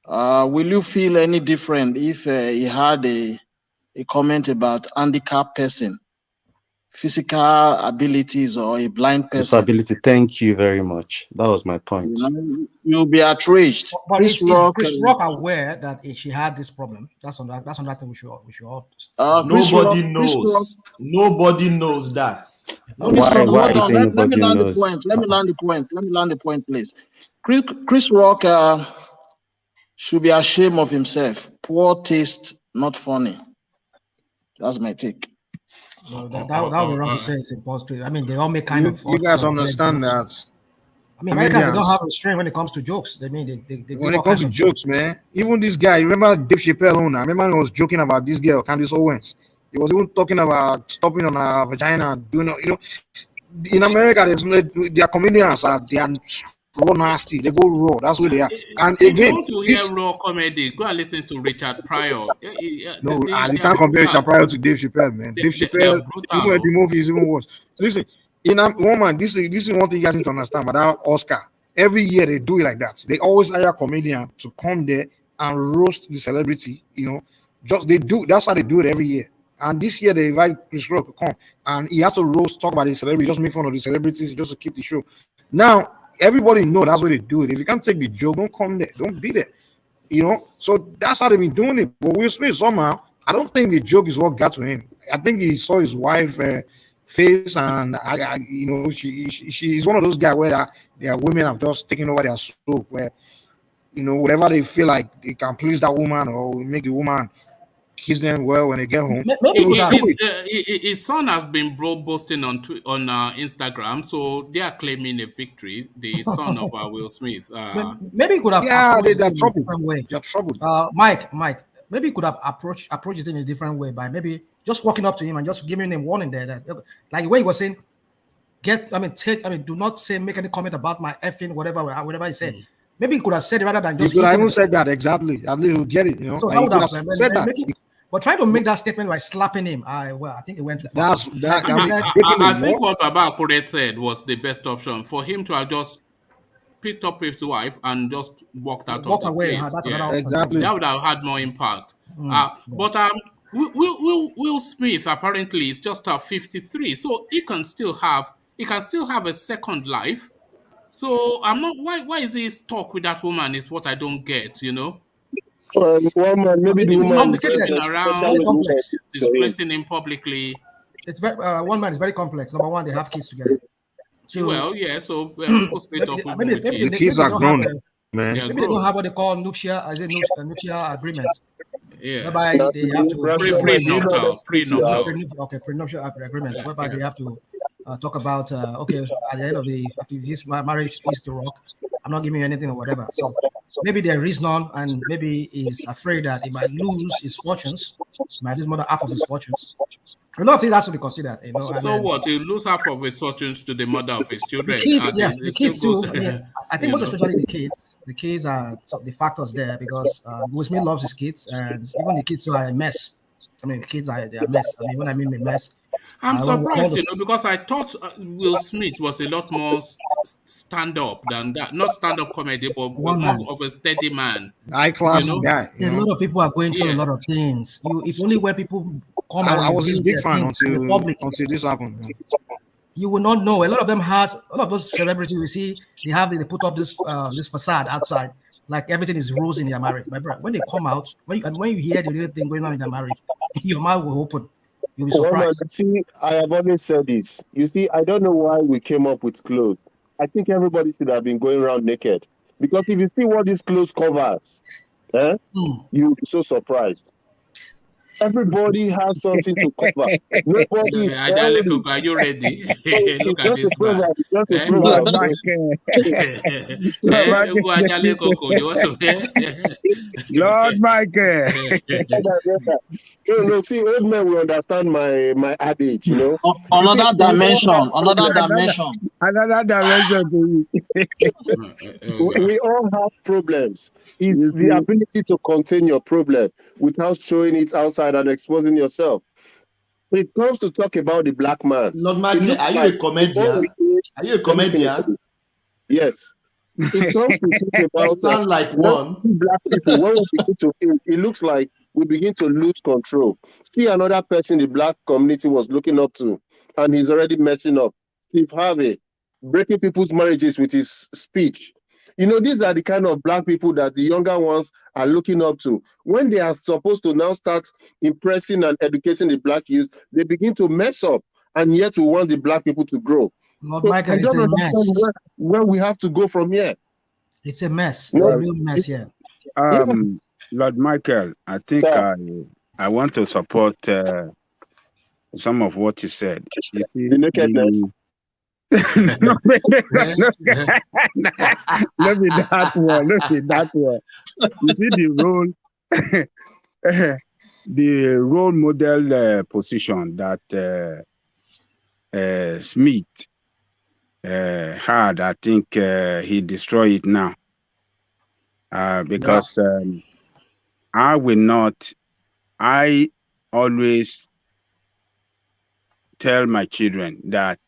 Will you feel any different if he had a comment about handicapped person, physical abilities, or a blind person? Disability. Thank you very much. That was my point. You'll be outraged. But is Chris Rock aware that she had this problem? That's on that thing we should all. Nobody knows. Nobody knows that. Why are you saying nobody knows? Let me land the point, please. Chris Rock should be ashamed of himself. Poor taste, not funny. That's my take. No, that would be wrong to say it's impossible. I mean, they all make kind of. You guys understand that? I mean, Americans don't have restraint when it comes to jokes. They mean they when it comes to jokes, man. Even this guy, remember Dave Chappelle? I remember he was joking about this girl, Candace Owens. He was even talking about stopping on her vagina. In America, their comedians they are raw nasty. They go raw. That's what they are. And if again, you want to hear raw comedy, go and listen to Richard Pryor. No, you can't compare Richard Pryor to Dave Chappelle, man. Dave Chappelle, even at the movie is even worse. So listen, this is one thing you guys need to understand about that Oscar. Every year they do it like that. They always hire a comedian to come there and roast the celebrity. That's how they do it every year. And this year they invite Chris Rock to come, and he has to talk about the celebrity, just make fun of the celebrities, just to keep the show. Now everybody know that's what they do it. If you can't take the joke, don't come there, don't be there. So that's how they've been doing it. But Will Smith somehow, I don't think the joke is what got to him. I think he saw his wife face, and she's one of those guys where their women have just taken over their soul, where whatever they feel like they can please that woman or make the woman kiss them well when they get home. His son has been boasting on Instagram, so they are claiming a victory. The son of Will Smith. Maybe he could have. Yeah, they're troubled. They're troubled. Mike, maybe he could have approached it in a different way by maybe just walking up to him and just giving him a warning there that, like when he was saying, do not make any comment about my effing whatever he said. Maybe he could have said it rather than just. He could have even said that exactly. At least he'll get it. So like he could have said that. But trying to make that statement by slapping him, I think it went too I far. think what Baba Akure said was the best option for him to have just picked up his wife and just walked out of the away. place. Exactly. That would have had more impact. But Will Smith apparently is just 53, so he can still have a second life. So I'm not. Why is he stuck with that woman? Is what I don't get. One man, maybe the woman is displacing him publicly. It's very one man is very complex. Number one, they have kids together. So people split up. Maybe the kids are grown, man. Maybe they don't have what they call nuptial agreement. Yeah. Whereby they have to prenuptial agreement. Whereby they have to talk about at the end of this marriage is to rock. I'm not giving you anything or whatever. So maybe there is none, and maybe he's afraid that he might lose his fortunes, might lose more than half of his fortunes. A lot of things has to be considered. So what? He lose half of his fortunes to the mother of his children. The kids too. I think most especially the kids. The kids are the factors there because Will Smith loves his kids, and even the kids who are a mess. I mean, the kids are a mess. I mean, when I mean a mess, I'm surprised, because I thought Will Smith was a lot more stand-up than that. Not stand-up comedy, but more of a steady man. High class guy. A lot of people are going through a lot of things. If only when people come and I was his reveal big their fan things in the public, until this happened. you will not know. A lot of them a lot of those celebrities we see, they put up this this facade outside, like everything is rose in their marriage. My brother, when they come out, when you hear the real thing going on in their marriage, your mouth will open. You'll be surprised. Well, man, see, I have always said this. You see, I don't know why we came up with clothes. I think everybody should have been going around naked. Because if you see what these clothes covers, you'll be so surprised. Everybody has something to cover. Nobody is healthy. Are you ready? Look at Just this a program. man. It's just a Lord program. Lord Michael. No, see, old men will understand my adage, you know. Another dimension. Another dimension to you. We all have problems. It's the ability to contain your problem without showing it outside and exposing yourself. When it comes to talk about the black man, Lord Michael, are you a comedian? Are you a comedian? Yes. It comes to talk about sound like one. Black people. When we begin to it looks like we begin to lose control. See another person the black community was looking up to, and he's already messing up. Steve Harvey, breaking people's marriages with his speech. You know, these are the kind of black people that the younger ones are looking up to. When they are supposed to now start impressing and educating the black youth, they begin to mess up, and yet we want the black people to grow. Lord So Michael, I don't understand where we have to go from here. It's a mess. It's a real mess here. Lord Michael, I think I want to support some of what you said. You see, the nakedness. Not be that one. You see the role model position that Smith had. I think he destroyed it now because I always tell my children that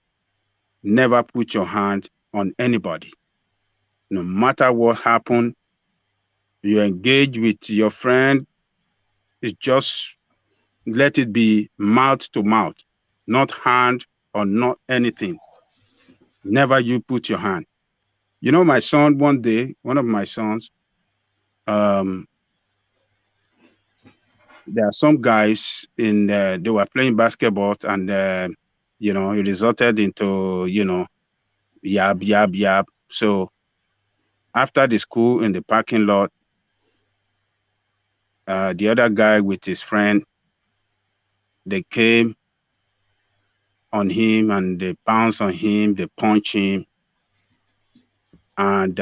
never put your hand on anybody. No matter what happened, you engage with your friend, it's just let it be mouth to mouth, not hand or not anything. Never you put your hand. You know, my son, one day, one of my sons, there are some guys they were playing basketball and, it resulted into, yab. So after the school in the parking lot, the other guy with his friend, they came on him and they pounced on him, they punched him. And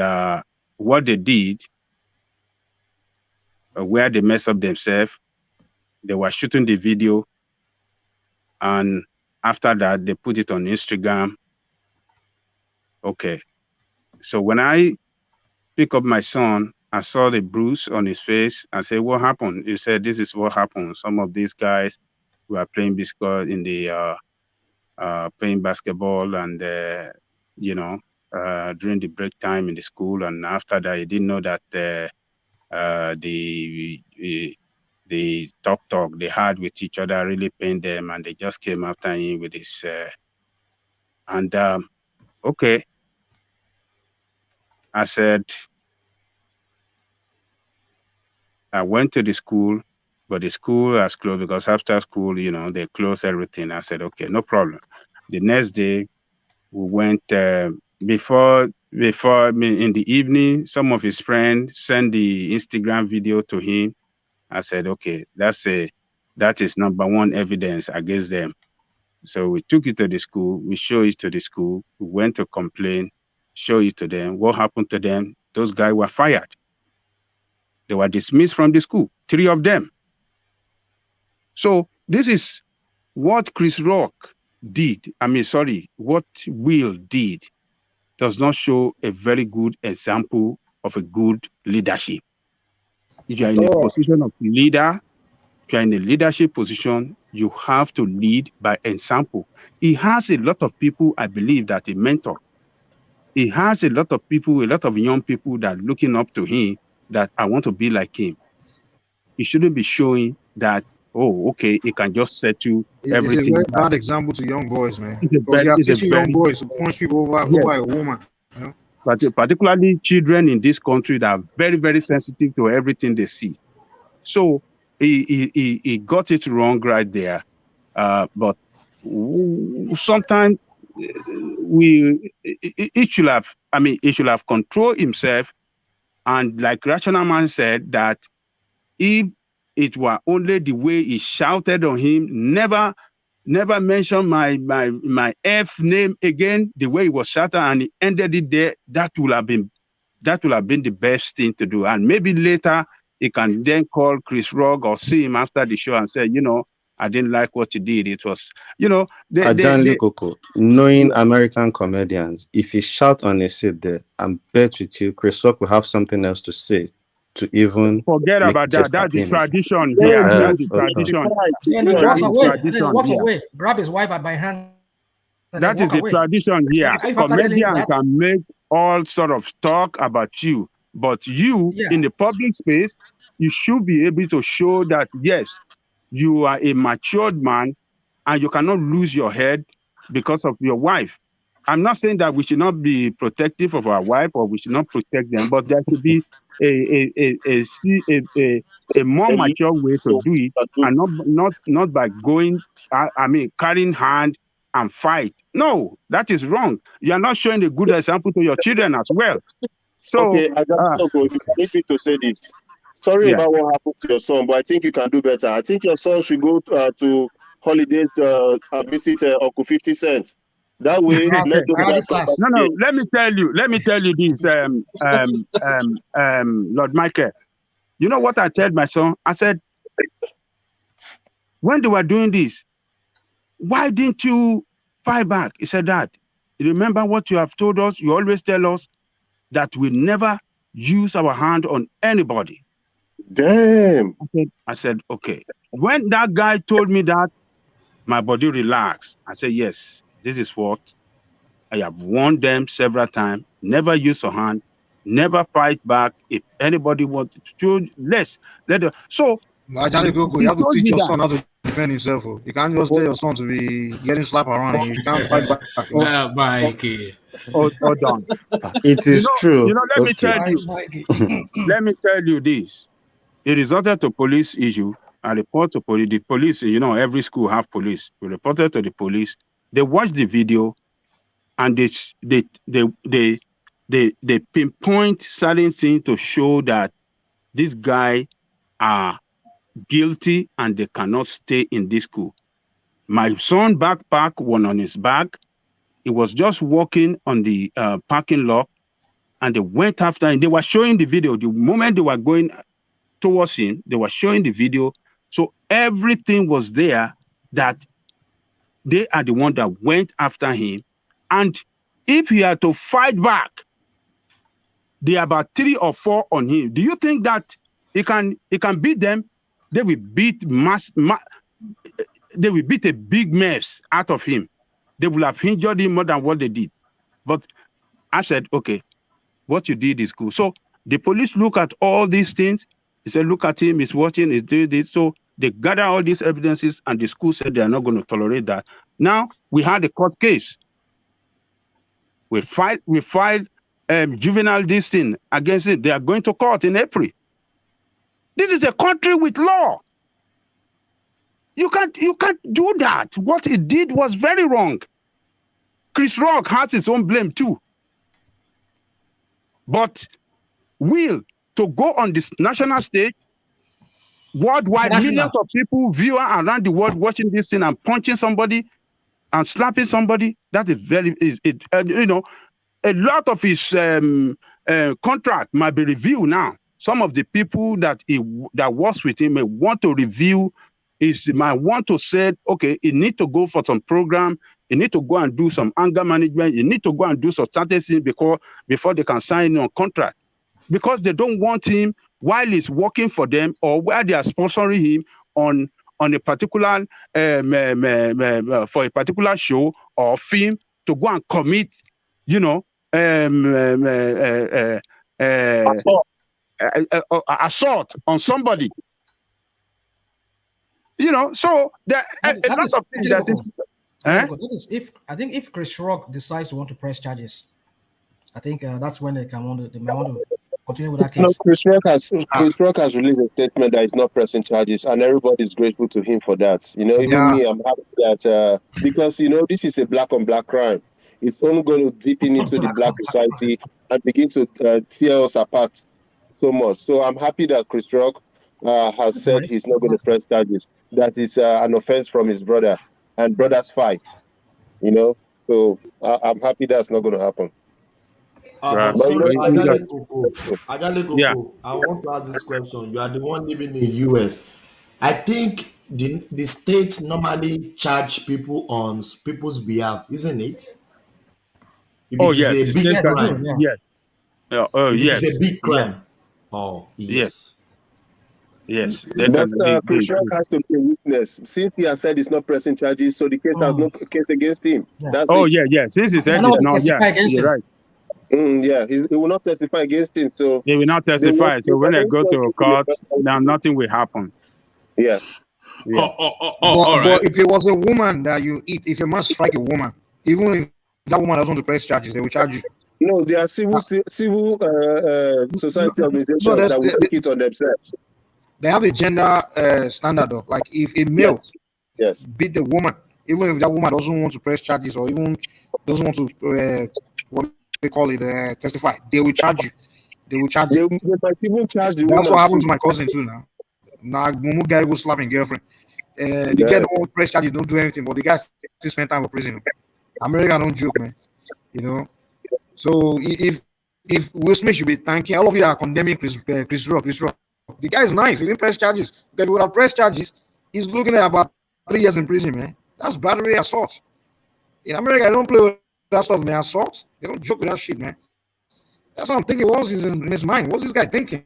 what they did, where they messed up themselves, they were shooting the video. And after that, they put it on Instagram. Okay. So when I pick up my son, I saw the bruise on his face. I said, what happened? He said, this is what happened. Some of these guys were playing in the playing basketball and, during the break time in the school. And after that, he didn't know that the talk they had with each other really pained them. And they just came after him with this. Okay. I said, I went to the school, but the school has closed because after school, they closed everything. I said, okay, no problem. The next day, we went before in the evening, some of his friends sent the Instagram video to him. I said, okay, that is number one evidence against them. So we took it to the school. We showed it to the school. We went to complain, show it to them. What happened to them? Those guys were fired. They were dismissed from the school, 3 of them. So this is what Chris Rock did. What Will did does not show a very good example of a good leadership. If you are in a position of leader, If you're in a leadership position, you have to lead by example. He has a lot of people, I believe, that he mentor. He has a lot of people, a lot of young people that are looking up to him, that I want to be like him. He shouldn't be showing that, oh, okay, he can just settle everything. It's a very bad example to young boys, man. Because you are teaching young boys to punch people over a woman. You know? But particularly children in this country that are very, very sensitive to everything they see. So he got it wrong right there. But sometimes it should have controlled himself. And like Rational Man said, that if it were only the way he shouted on him, never mention my F name again, the way he was shouting, and he ended it there, that would have been the best thing to do. And maybe later he can then call Chris Rock or see him after the show and say, you know, I didn't like what you did. It was, you know, knowing American comedians, if he shout on a seat there, I'm bet with you, Chris Rock will have something else to say to even forget about that. That's the tradition here. That's the tradition. Then walk away, grab his wife by hand. That is the tradition here. Comedians can make all sort of talk about you, but you in the public space, you should be able to show that yes, you are a matured man, and you cannot lose your head because of your wife. I'm not saying that we should not be protective of our wife or we should not protect them, but there should be a more mature way to do it, and not by going, carrying hand and fight. No, that is wrong. You are not showing a good example to your children as well. So, okay, I need me to say this. Sorry about what happened to your son, but I think you can do better. I think your son should go to holidays and visit Uncle 50 Cent. That way, No. Let me tell you this, Lord Michael. You know what I told my son? I said, when they were doing this, why didn't you fight back? He said, Dad, you remember what you have told us? You always tell us that we never use our hand on anybody. Damn. I said, okay. When that guy told me that, my body relaxed. I said, yes, this is what I have warned them several times. Never use your hand, never fight back. If anybody wants to, let them. So, you have to teach your son how to defend himself. You can't just tell your son to be getting slapped around and you can't fight back. Hold on. It is true. You know, let me tell you this. It resulted to police issue. I report to police. The police, you know, every school have police. We reported to the police. They watched the video, and they pinpoint certain things to show that this guy are guilty and they cannot stay in this school. My son backpack was on his back. He was just walking on the parking lot, and they went after him. They were showing the video. The moment they were going towards him, they were showing the video. So everything was there that they are the one that went after him. And if he had to fight back, there are about 3 or 4 on him. Do you think that he can beat them? They will beat they will beat a big mess out of him. They will have injured him more than what they did. But I said, okay, what you did is good. So the police look at all these things. He said, look at him, he's watching, he's doing this. So they gather all these evidences, and the school said they are not going to tolerate that. Now we had a court case. We filed juvenile this thing against it. They are going to court in April. This is a country with law. You can't do that. What he did was very wrong. Chris Rock has his own blame too. But to go on this national stage, worldwide, millions of people, viewers around the world watching this thing and punching somebody and slapping somebody, that is very, you know, a lot of his contract might be reviewed now. Some of the people that works with him may want to review, might want to say, okay, you need to go for some program, you need to go and do some anger management, you need to go and do some certain things before they can sign on contract. Because they don't want him while he's working for them or while they are sponsoring him on a particular for a particular show or film to go and commit, assault on somebody. So there a lot of things that is if Chris Rock decides to want to press charges, I think that's when they might want to continue with that case. No, Chris Rock has released a statement that he's not pressing charges, and everybody's grateful to him for that. Even me, I'm happy that because this is a black on black crime. It's only going to deepen into the black society and begin to tear us apart so much. So I'm happy that Chris Rock has said he's not going to press charges. That is an offense from his brother, and brothers fight. So I'm happy that's not going to happen. Sorry, Ajalekoko, I want to ask this question. You are the one living in the US. I think the states normally charge people on people's behalf, isn't it? If it is a big crime. Yes. If it's a big crime. Oh, yes. Yes. But Chris Rock has to be a witness. Since he has said he's not pressing charges, so the case has no case against him. That's it. Yeah. Since he said it's not, you're right. He will not testify against him. So he will not testify. So when I go to court, now nothing will happen. Yeah. But if it was a woman that you eat, if a man strike a woman, even if that woman doesn't want to press charges, they will charge you. No, there are civil society organizations that will take it on themselves. They have a gender standard though. Like if a male beat the woman, even if that woman doesn't want to press charges or even doesn't want to what they call it testify, they will charge you. They might even charge the woman. That's what happened to my cousin too now. Now Mumu guy was slapping girlfriend. The guy don't want press charges, don't do anything, but the guy still spend time in prison. America don't joke, man. So if Will Smith should be thanking all of you that are condemning Chris Rock. The guy is nice. He didn't press charges. Because if he would have pressed charges, he's looking at about 3 years in prison, man. That's battery assault. In America, they don't play with that stuff, man. Assault. They don't joke with that shit, man. That's what I'm thinking. What was in his mind? What's this guy thinking?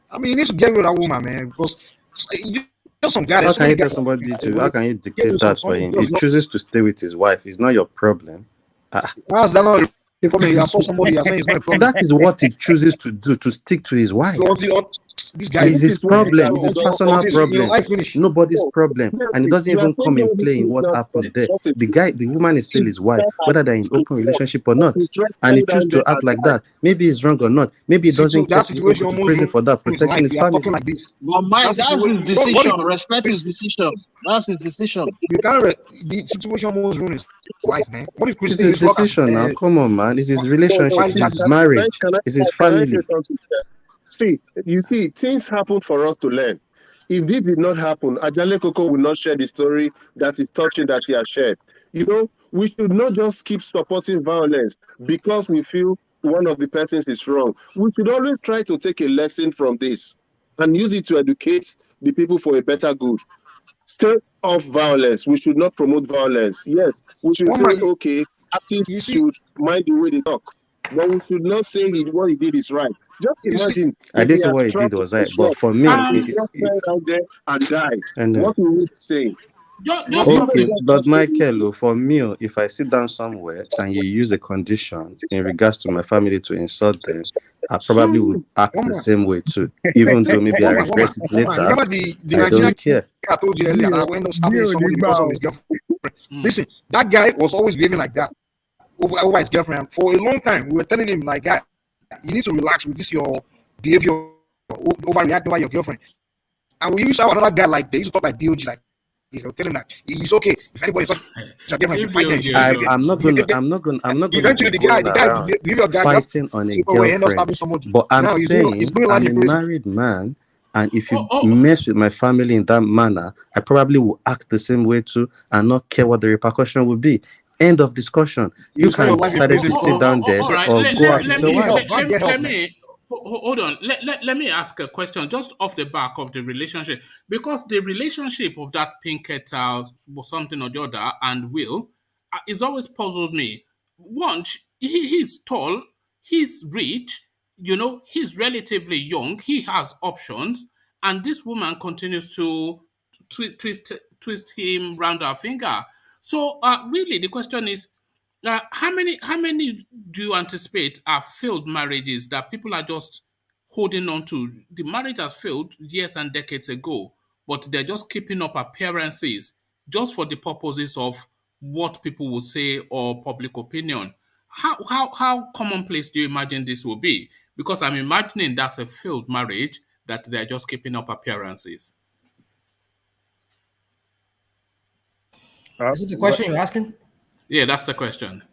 I mean, he needs to get rid of that woman, man, because you're some guy. How can you tell somebody to? How can you dictate that for him? He chooses to stay with his wife. It's not your problem. How's that not a problem? I saw somebody saying it's not a problem. That is what he chooses to do, to stick to his wife. This guy is his problem. It's his personal problem. Nobody's problem, and it doesn't even come in play in what happened there. The woman is still his wife, whether they're in open relationship or not, and he chooses to act like that. Maybe he's wrong or not. Maybe he doesn't go to prison for that, protecting his family. But Mike, that's his decision. Respect his decision. That's his decision. You can't. The situation almost ruined his life, man. What if It's his decision now? Come on, man. It's his relationship. It's his marriage. It's his family. You see, things happen for us to learn. If this did not happen, Ajalekoko will not share the story that is touching that he has shared. We should not just keep supporting violence because we feel one of the persons is wrong. We should always try to take a lesson from this and use it to educate the people for a better good. Stay off violence. We should not promote violence. Yes, we should say, okay, artists should mind the way they talk. But we should not say what he did is right. Just imagine. I didn't say what he did was right, but for me, out there and died. What will we say? Okay, but Michael, for me, if I sit down somewhere and you use a condition in regards to my family to insult them, I probably would act the same way too, even though maybe I regret it later. I don't care. I told you earlier, I went to somebody because of his girlfriend. Listen, that guy was always behaving like that over his girlfriend for a long time. We were telling him, like, guy, you need to relax with this your behavior, overreact over your girlfriend. And we used to have another guy like they used to talk like DOG, like he's telling him that it's okay if anybody such a girlfriend, fight. I'm not going. Eventually, the guy fighting on a girlfriend. But I'm saying I'm a married man, and if you mess with my family in that manner, I probably will act the same way too, and not care what the repercussion will be. End of discussion. You can decide to sit down there or go out with your wife. Let me hold on. Let me ask a question just off the back of the relationship, because the relationship of that Pinketter or something or the other and Will is always puzzled me. One, he's tall, he's rich, he's relatively young, he has options, and this woman continues to twist him round our finger. So really, the question is, how many do you anticipate are failed marriages that people are just holding on to? The marriage has failed years and decades ago, but they're just keeping up appearances just for the purposes of what people will say or public opinion. How commonplace do you imagine this will be? Because I'm imagining that's a failed marriage that they're just keeping up appearances. Is it the question you're asking? Yeah, that's the question.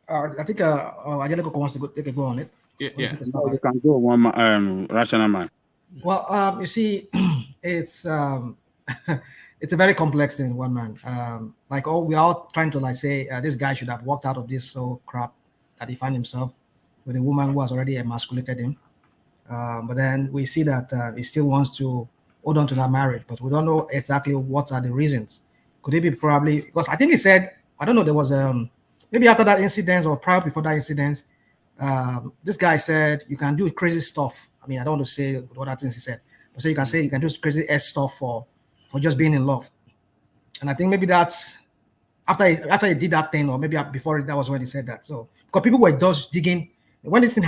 I think Angelico wants to go on it. Yeah. No, you can go one rational man. Well, you see, it's it's a very complex thing, one man. Like we're all trying to like say this guy should have walked out of this so crap that he found himself with a woman who has already emasculated him. But then we see that he still wants to hold on to that marriage, but we don't know exactly what are the reasons. Could it be probably because I think he said, I don't know, there was maybe after that incident or prior before that incident, this guy said you can do crazy stuff. I mean, I don't want to say what other things he said, but so you can say you can do crazy stuff for just being in love. And I think maybe that's after he did that thing, or maybe before that was when he said that. So because people were just digging when this incident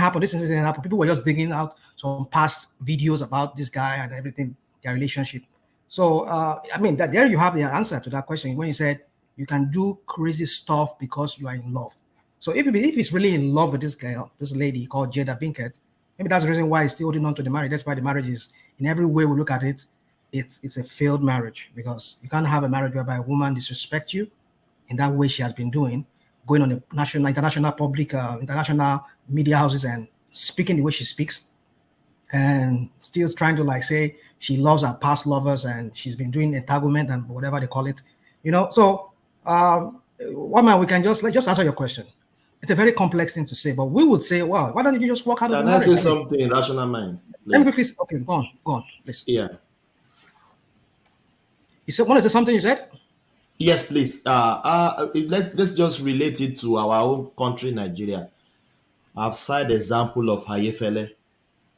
happened, people were just digging out some past videos about this guy and everything, their relationship. So I mean that there you have the answer to that question when he said you can do crazy stuff because you are in love. So if he's really in love with this girl, this lady called Jada Pinkett, maybe that's the reason why he's still holding on to the marriage. That's why the marriage is, in every way we look at it, it's a failed marriage, because you can't have a marriage whereby a woman disrespects you in that way she has been doing, going on a international public, international media houses and speaking the way she speaks, and still trying to like say she loves her past lovers and she's been doing entanglement and whatever they call it, you know. So one man, we can just answer your question. It's a very complex thing to say, but we would say, well, why don't you just walk out of the marriage? Can I say something, rational mind? Please? Let me quickly. Okay, go on, please. Yeah. You said, want to say something? You said? Yes, please. Let's just relate it to our own country, Nigeria. I've cited example of Hayefele.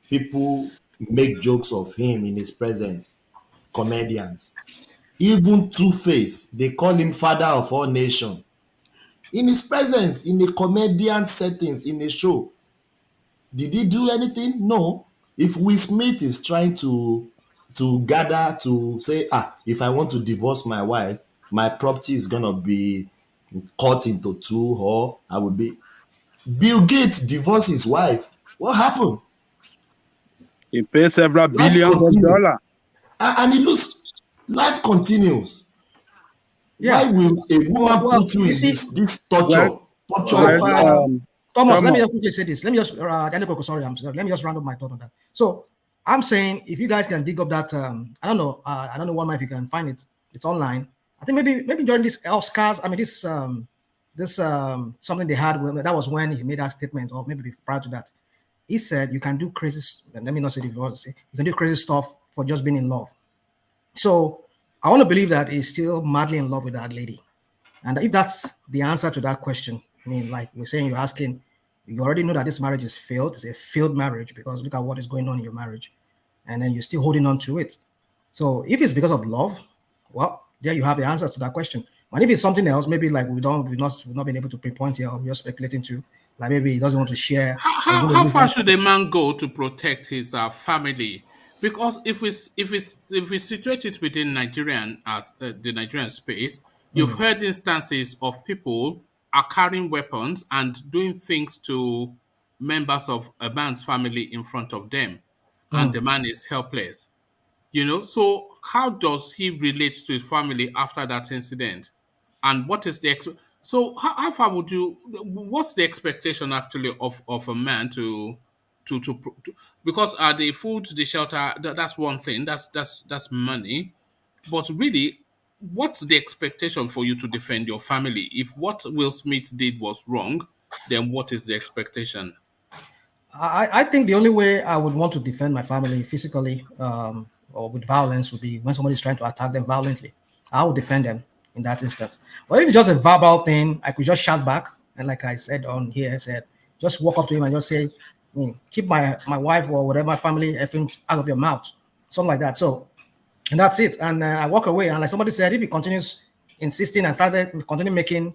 People make jokes of him in his presence. Comedians. Even Two-Face, they call him father of all nations. In his presence, in a comedian settings, in a show. Did he do anything? No. If Will Smith is trying to gather to say, if I want to divorce my wife, my property is gonna be cut into two, or I will be. Bill Gates divorced his wife. What happened? He paid several billions of dollars. And he looks, life continues. Yeah. Why will a woman put you in this torture? Thomas, let me just quickly say this. Let me just, sorry, let me just round up my thought on that. So I'm saying, if you guys can dig up that, I don't know one man if you can find it. It's online. I think maybe during this Oscars, I mean this something they had, that was when he made that statement, or maybe prior to that. He said you can do crazy, let me not say divorce, you can do crazy stuff for just being in love. So I want to believe that he's still madly in love with that lady. And if that's the answer to that question, I mean, like we're saying, you're asking, you already know that this marriage is failed. It's a failed marriage because look at what is going on in your marriage. And then you're still holding on to it. So if it's because of love, well, there you have the answers to that question. And if it's something else, maybe like we've not been able to pinpoint here, or we're just speculating to, like maybe he doesn't want to share. How far should a man go to protect his family? Because if we situate it within Nigerian as the Nigerian space, you've heard instances of people are carrying weapons and doing things to members of a man's family in front of them, and the man is helpless. You know, so how does he relate to his family after that incident? And what is the so how far would you? What's the expectation actually of a man to because the food, the shelter, that's one thing. That's money, but really, what's the expectation for you to defend your family? If what Will Smith did was wrong, then what is the expectation? I think the only way I would want to defend my family physically or with violence would be when somebody's trying to attack them violently. I would defend them in that instance. But if it's just a verbal thing, I could just shout back. And like I said on here, I said, just walk up to him and just say, keep my wife or whatever, my family effing out of your mouth. Something like that. So and that's it. And I walk away. And like somebody said, if he continues insisting and continue making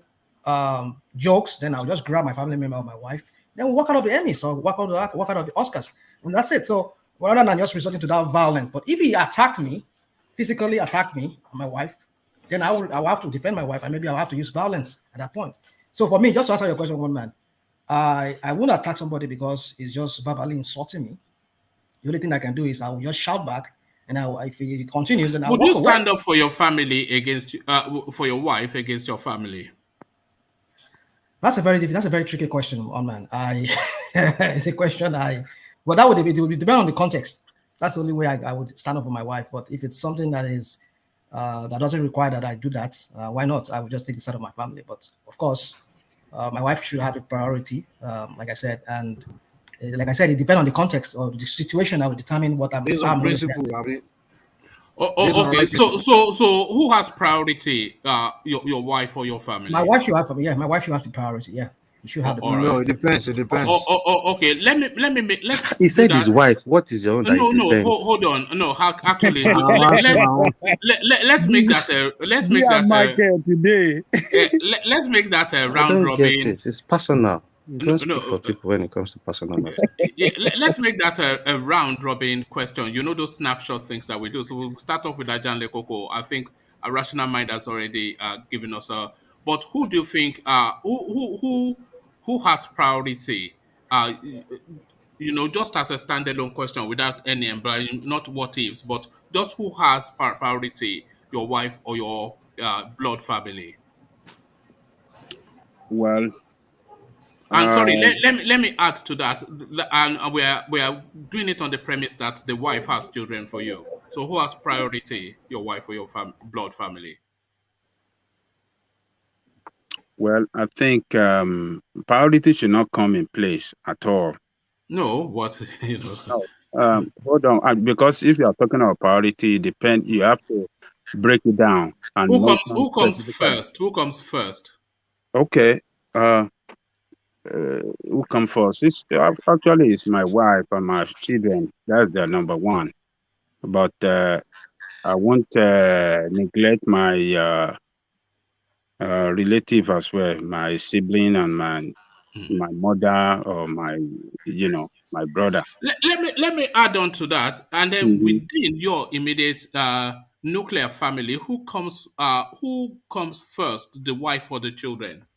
jokes, then I'll just grab my family member or my wife. Then we'll walk out of the Emmys or walk out of the Oscars, and that's it. So rather than just resorting to that violence, but if he attacked me, physically attacked me and my wife, then I will have to defend my wife, and maybe I'll have to use violence at that point. So for me, just to answer your question, one man, I won't attack somebody because it's just verbally insulting me. The only thing I can do is I will just shout back, and if he continues, then I'll Would you walk away. stand up for your family against for your wife against your family? That's a very tricky question, on man. It's a question but that would depend on the context. That's the only way I would stand up for my wife. But if it's something that is that doesn't require that I do that, why not? I would just take the side of my family. But of course, my wife should have a priority, like I said, and like I said, it depends on the context or the situation that will determine what I'm. Based on principle, Okay. So who has priority? Your wife or your family? My wife should have. Yeah, my wife should have the priority. Yeah, you should have the priority. No, it depends. It depends. Okay. Let's. He said his wife. What is your own? No. Hold on. No, actually, let's make that. Let's make that. Today. Let's make that a I round don't robin. get it. It's personal. You don't speak for people when it comes to personal matters. Yeah, let's make that a round robin question. You know those snapshot things that we do. So we'll start off with Ajan Lekoko. I think a rational mind has already given us a. But who do you think? Who has priority? Just as a standalone question without any not what ifs, but just who has priority? Your wife or your blood family? Well. And sorry, let me add to that, and we are doing it on the premise that the wife has children for you. So who has priority, your wife or your blood family? Well, I think priority should not come in place at all. No, what No. Hold on, because if you are talking about priority, you have to break it down. And who comes first? Who comes first? Okay. Who comes first? Actually, it's my wife and my children. That's the number one. But I won't neglect my relative as well, my sibling and my mother or my brother. Let me add on to that, and then within your immediate nuclear family, who comes first, the wife or the children?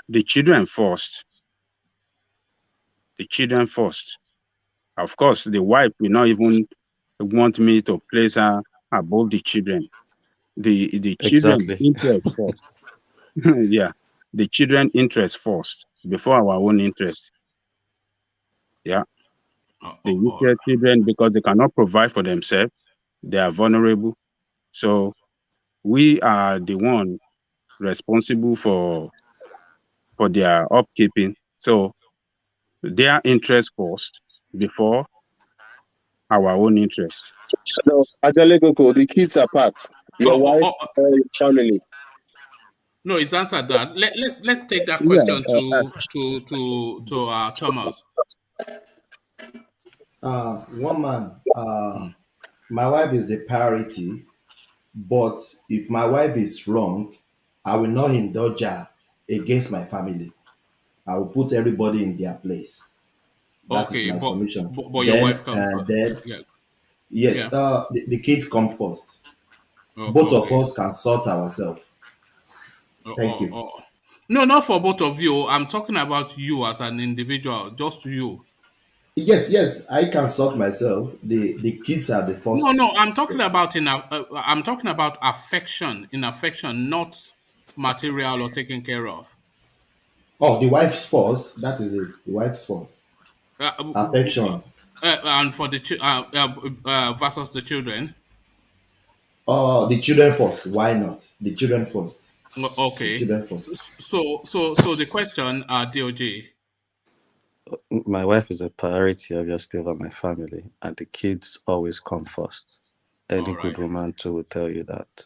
The children first. The children first. Of course, the wife will not even want me to place her above the children. The children interest first. Yeah, the children interest first before our own interest. Yeah, the children, because they cannot provide for themselves, they are vulnerable. So we are the one responsible for their upkeeping. So their interest first before our own interest. No, Ajalekoko, the kids are part. Your wife or your family. No, it's answered that. Let's take that question to Thomas. One man. My wife is the priority, but if my wife is wrong, I will not indulge her against my family. I will put everybody in their place. That is my submission. But your wife comes first. Yes, the kids come first. Both of us can sort ourselves. Thank you. No, not for both of you. I'm talking about you as an individual, just you. Yes, I can sort myself. The kids are the first. No, I'm talking about I'm talking about affection. In affection, not material or taken care of. Oh, the wife's first. That is it. The wife's first. Affection. And for the versus the children. Oh, the children first. Why not? The children first. Okay. The children first. So the question, DOJ. My wife is a priority, obviously, over my family, and the kids always come first. Any good woman too will tell you that.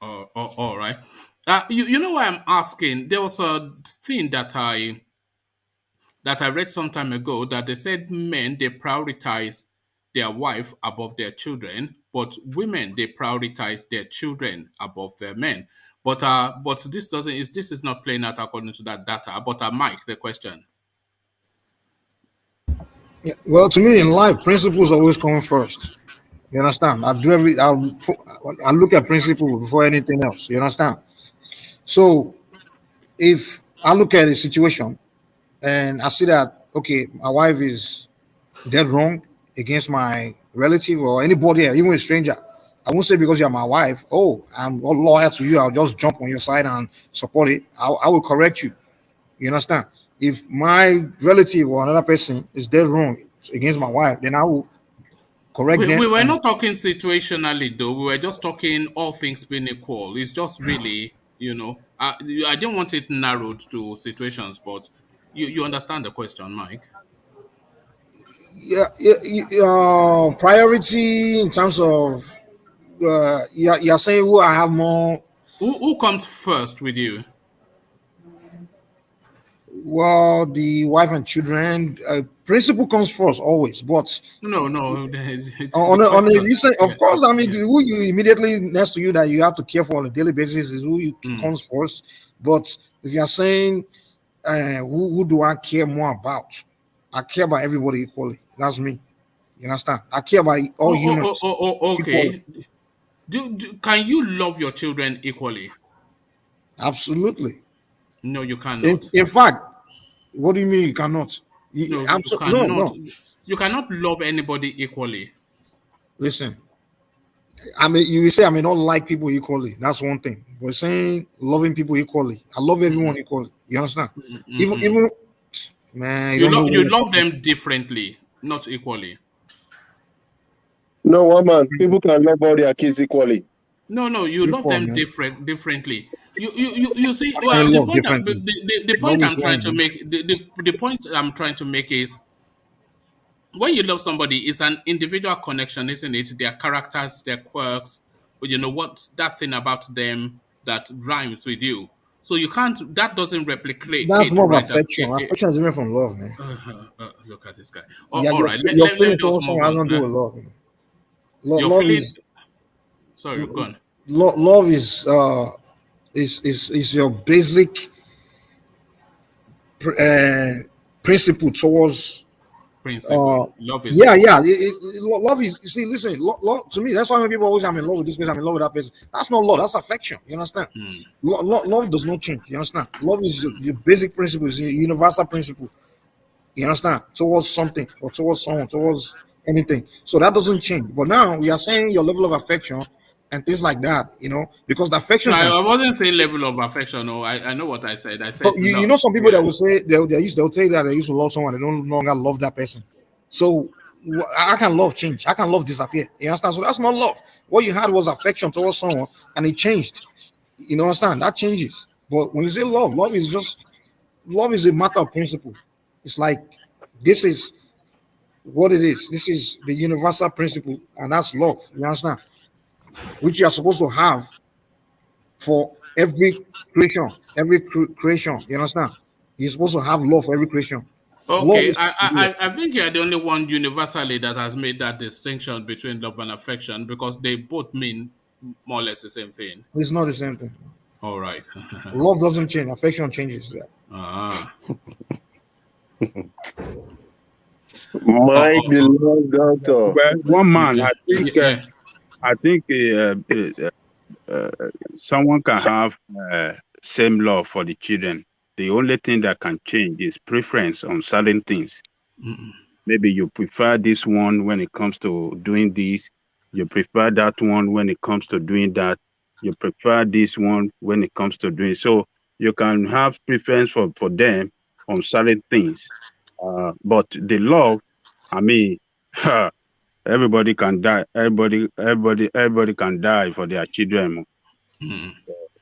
All right. You know why I'm asking? There was a thing that that I read some time ago that they said men, they prioritize their wife above their children, but women, they prioritize their children above their men. But this is not playing out according to that data. But Mike, the question. Yeah, well, to me in life, principles always come first. You understand? I look at principle before anything else. You understand? So if I look at a situation and I see that okay, my wife is dead wrong against my relative or anybody, even a stranger, I won't say because you're my wife, oh, I'm loyal to you, I'll just jump on your side and support it. I will correct you. You understand? If my relative or another person is dead wrong against my wife, then I will correct them. We were And not talking situationally, though. We were just talking all things being equal. It's just really, I didn't want it narrowed to situations, but you understand the question, Mike. priority in terms of you're saying who I have more. Who comes first with you? Well, the wife and children. Principle comes first always, but No. on The a question. recent, of course, I mean, Yeah. who you immediately next to you that you have to care for on a daily basis is who you comes first. But if you're saying who do I care more about, I care about everybody equally. That's me. You understand? I care about all humans equally. Okay. Can you love your children equally? Absolutely. No, you cannot. In fact, what do you mean you cannot? No, I'm you so, no, cannot. no. You cannot love anybody equally. Listen, I mean, you say I may not like people equally. That's one thing. But saying loving people equally, I love everyone equally. You understand? Even man, you don't know what You you're love talking. them differently, not equally. No, one man. People can love all their kids equally. No, you love Straightforward, them man. differently. You see, I well, can love differently. the Love point is I'm trying one, to man. make the point I'm trying to make is when you love somebody, it's an individual connection, isn't it? Their characters, their quirks, but you know what that thing about them that rhymes with you. So you can't. That doesn't That's replicate more of right. affection. Affection is different from love, man. Look at this guy. Yeah, All right, your let me feelings just towards move someone has on. nothing to do with love. You know? Your Love feeling. is Sorry, go on. love is your basic uh, principle towards Principle. Love is yeah. Love is, you see, listen, love, to me, that's why when people always, I'm in love with this person, I'm in love with that person. That's not love, that's affection. You understand? Love does not change. You understand? Love is your basic principle, is your universal principle. You understand? Towards something or towards someone, towards anything. So that doesn't change. But now we are saying your level of affection and things like that, because the No, affections can. I wasn't saying level of affection. No, I know what I said. I So said you love. know some people Yeah. that will say they'll say that they used to love someone, they don't no longer love that person. So I can love change. I can love disappear. You understand? So that's not love. What you had was affection towards someone, and it changed. You understand? That changes. But when you say love is a matter of principle. It's like this is what it is. This is the universal principle, and that's love. You understand? Which you are supposed to have for every creation, creation. You understand? You're supposed to have love for every creation. Love Okay, is yeah. I think you're the only one universally that has made that distinction between love and affection because they both mean more or less the same thing. It's not the same thing. All right. Love doesn't change. Affection changes. Yeah. Ah. My beloved doctor. Well, one man, Yeah. Yeah. I think someone can have same love for the children. The only thing that can change is preference on certain things. Maybe you prefer this one when it comes to doing this. You prefer that one when it comes to doing that. You prefer this one when it comes to doing. So you can have preference for them on certain things. But the love, I mean, everybody can die. Everybody can die for their children.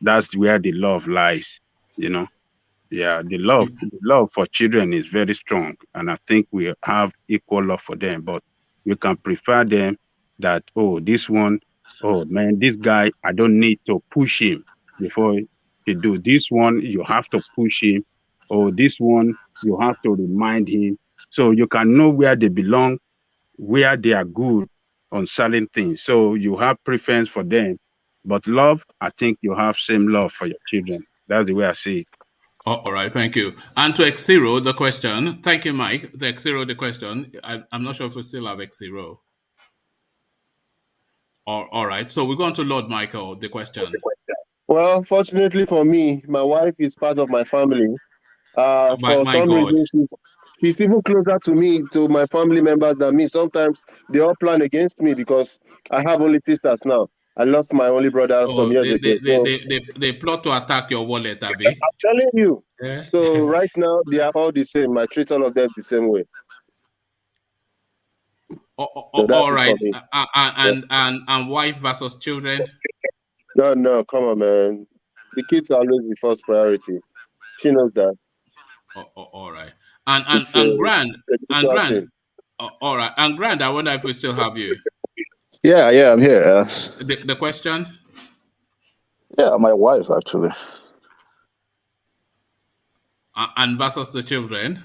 That's where the love lies, you know. Yeah, the love for children is very strong, and I think we have equal love for them. But we can prefer them that, oh, this one, oh man, this guy, I don't need to push him before he do this one. You have to push him. Oh, this one, you have to remind him so you can know where they belong, where they are good on certain things. So you have preference for them. But love, I think you have same love for your children. That's the way I see it. All right, thank you. And to X0, the question. Thank you, Mike. To X0, the question. I'm not sure if we still have X0. All right, so we're going to Lord Michael, the question. Well, fortunately for me, my wife is part of my family. For My some God. reason, she's even closer to me, to my family members than me. Sometimes they all plan against me because I have only sisters now. I lost my only brother some years ago. So they plot to attack your wallet, Abby. I'm telling you. Yeah. So right now, they are all the same. I treat all of them the same way. All right. And wife versus children? No, come on, man. The kids are always the first priority. She knows that. All right. And Grand. All right. And Grand, I wonder if we still have you. Yeah, I'm here. The question? Yeah, my wife, actually. And versus the children?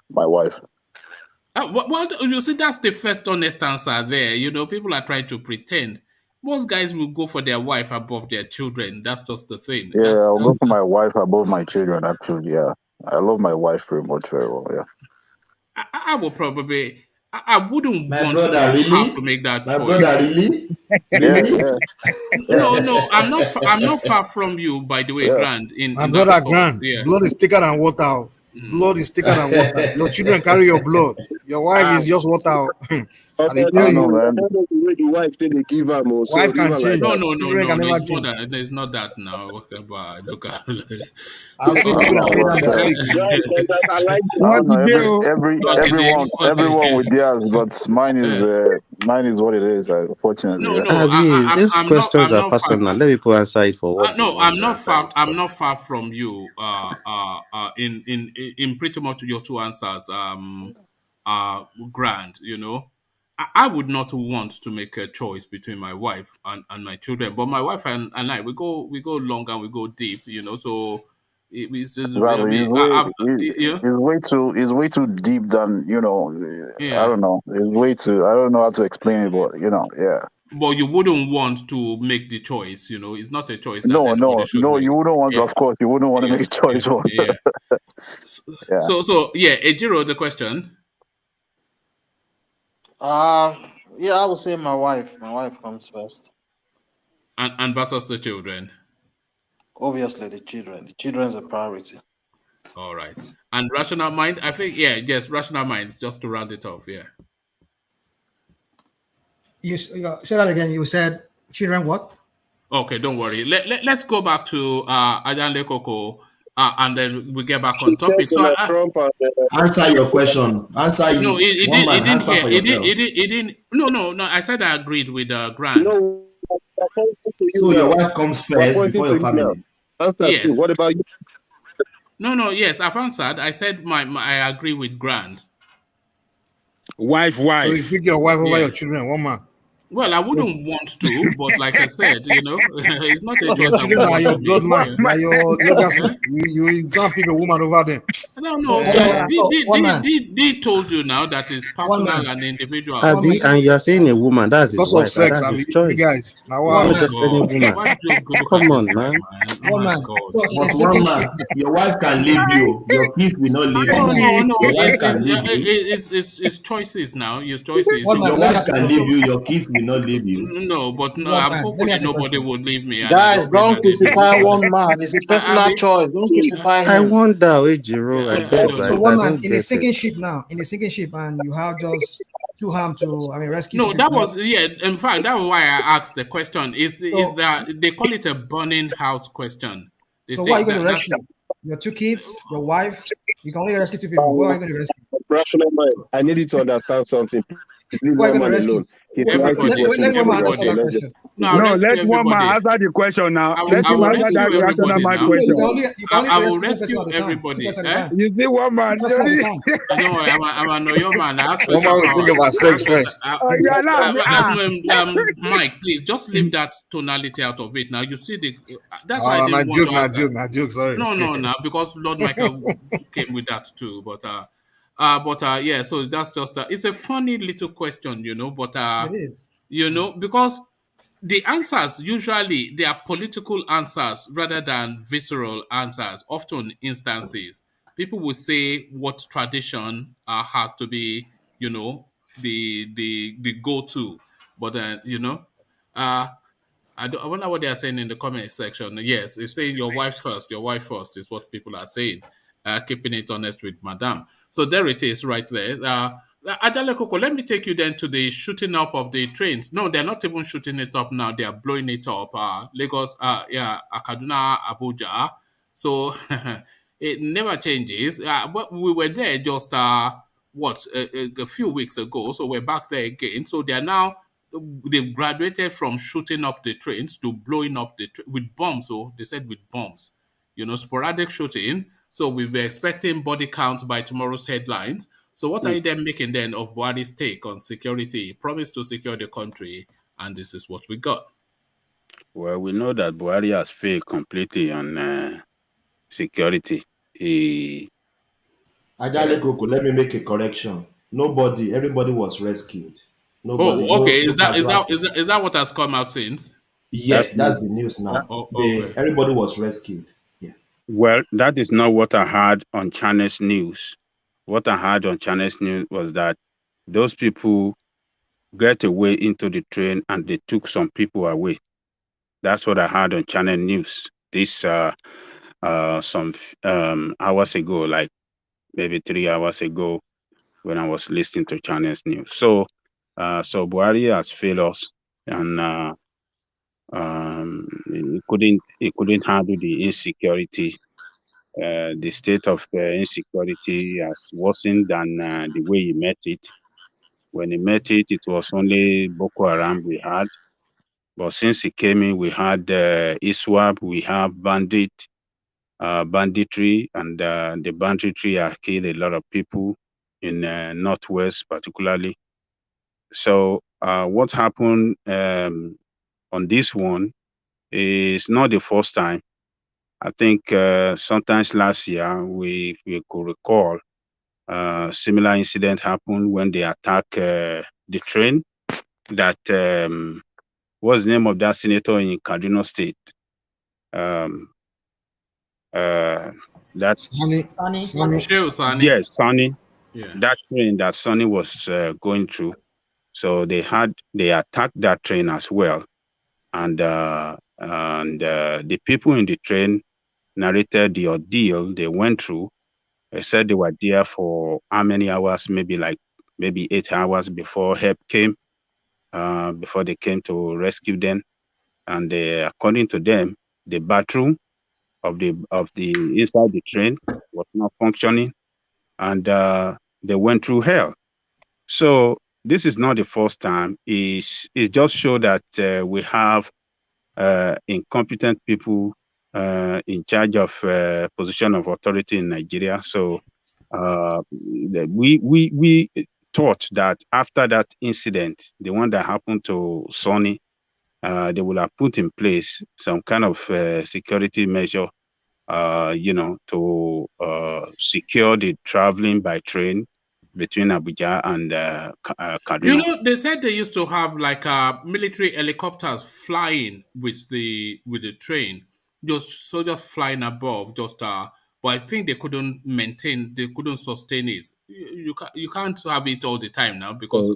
My wife. Well, you see, that's the first honest answer there. You know, people are trying to pretend. Most guys will go for their wife above their children. That's just the thing. Yeah, I'll go for my wife above my children, actually, yeah. I love my wife pretty much very well, yeah. I will probably... I wouldn't want brother, to really? have to make that My choice. brother, really? Yeah. No, I'm not far from you, by the way, Yeah. Grand. My brother, Grand. Yeah. Blood is thicker than water. Blood is thicker than water. Your children carry your blood. Your wife is just water. And they tell you, man. The wife they give her more. Wife can change. No. It's not that now. Okay, but look at. I've seen people that made that mistake. Everyone with theirs, but mine is what it is. Unfortunately. No. These questions are personal. Let people answer it for what. No, I'm not far. I'm not far from you. In pretty much your two answers. Grand. You know. I would not want to make a choice between my wife and my children, but my wife and I we go long and we go deep, you know. So it's way too deep than I don't know. It's way too. I don't know how to explain it, but yeah. But you wouldn't want to make the choice, you know. It's not a choice. That No. make. You wouldn't want. Yeah. Of course, you wouldn't want to make a choice. Yeah. So Ejiro, the question. Yeah, I would say my wife. My wife comes first. And versus the children. Obviously, the children. The children's a priority. All right. And rational mind, I think, yes, rational mind, just to round it off, yeah. You say that again. You said children what? Okay, don't worry. Let's go back to Ajanle Koko, and then we get back on topic. So Trump answer your question. Answer you. No, he didn't hear. He didn't. No. I said I agreed with Grant. No, so your wife comes first before your family. Yes. What about you? No. Yes, I've answered. I said I agree with Grant. Wife. So you pick your wife over your children, one man. Well, I wouldn't want to, but like I said, it's not a choice. Your children are your blood man. They are your legacy. You can't pick a woman over them. No. They told you now that it's personal and individual. Abi, and you are saying a woman, that's his Because wife. of sex, That's Abi, his choice. guys. Now, Not just any woman. Come on, man. But one man, your wife can leave you. Your kids will not leave you. No. Your wife can leave you. It's choices now. It's choices. Your wife can leave you. Your kids will not leave you. No, hopefully nobody would leave me. Guys, don't crucify one man. It's a personal choice. Don't crucify him. I wonder, Ejiro, I beg, So right? one I man don't in a get sinking it. ship now, and you have just two harm to rescue. No, that was in fact, that was why I asked the question. Is that they call it a burning house question? So what are you going to rescue? Your two kids, your wife. You can only rescue two people. What are you going to rescue? Rational mind. I need you to understand something. Leave Who are one you going man to rescue? alone. He Let, tried to Everybody, get let one man answer everybody. that everybody. Let's question. just No, I'll No, rescue let one man everybody. answer the question now. Let I him will answer rescue that rational everybody man now. You question. can only I will rescue one person rescue at a time. Two everybody. persons at a time. You see one man. Two persons at a time. Don't worry, I'm a Noyo man. I have One special man will think powers. about I have sex special. first. You are not. Mike, please just leave that tonality out of it. Now you see the. That's why I Oh, didn't not want joke, to ask not that. joke, not joke. Sorry. No, now because Lord Michael came with that too. Yeah. So that's just. It's a funny little question, But It is. because the answers usually they are political answers rather than visceral answers. Often instances, people will say what tradition has to be, the go to, but uh, I wonder what they are saying in the comment section. Yes, it's saying your wife first. Your wife first is what people are saying. Keeping it honest with Madame. So there it is, right there. Adele Koko, let me take you then to the shooting up of the trains. No, they're not even shooting it up now. They are blowing it up. Lagos, Kaduna, Abuja. So it never changes. But we were there just a few weeks ago. So we're back there again. So they are now they've graduated from shooting up the trains to blowing up with bombs. So they said with bombs, sporadic shooting. So we were expecting body counts by tomorrow's headlines. So what are you then making then of Buhari's take on security? He promised to secure the country, and this is what we got. Well, we know that Buhari has failed completely on security. He Ajale Koko, let me make a correction. Everybody was rescued. Nobody, Oh, no, okay. no casualty. Is that what has come out since? that's Yes, not that's the news that, now. Oh, okay. Everybody was rescued. Yeah. well, that is not what I heard on China's news. What I heard on China's news was that those people get away into the train and they took some people away. That's what I heard on China news. This some hours ago, like maybe 3 hours ago, when I was listening to China's news. So Buhari has failed us, and he couldn't handle the insecurity. The state of insecurity has worsened than the way he met it. When he met it, it was only Boko Haram we had. But since he came in, we had ISWAP, we have banditry, and the banditry have killed a lot of people in Northwest particularly. So what happened on this one is not the first time. I think sometimes last year we could recall similar incident happened when they attacked the train that what's the name of that senator in Kaduna State? That Sunny, Sunny. Sani. yes, Sonny. Yeah. That train that Sonny was going through. So they attacked that train as well, and the people in the train narrated the ordeal they went through. They said they were there for how many hours? Maybe 8 hours before help came. Before they came to rescue them, and according to them, the bathroom of the inside the train was not functioning, and they went through hell. So this is not the first time. It just show that we have incompetent people in charge of position of authority in Nigeria. So we thought that after that incident, the one that happened to Sonny, they will have put in place some kind of security measure, to secure the traveling by train between Abuja and Kaduna. They said they used to have like military helicopters flying with the train, just soldiers flying above, but I think they couldn't sustain it. You can't have it all the time now because So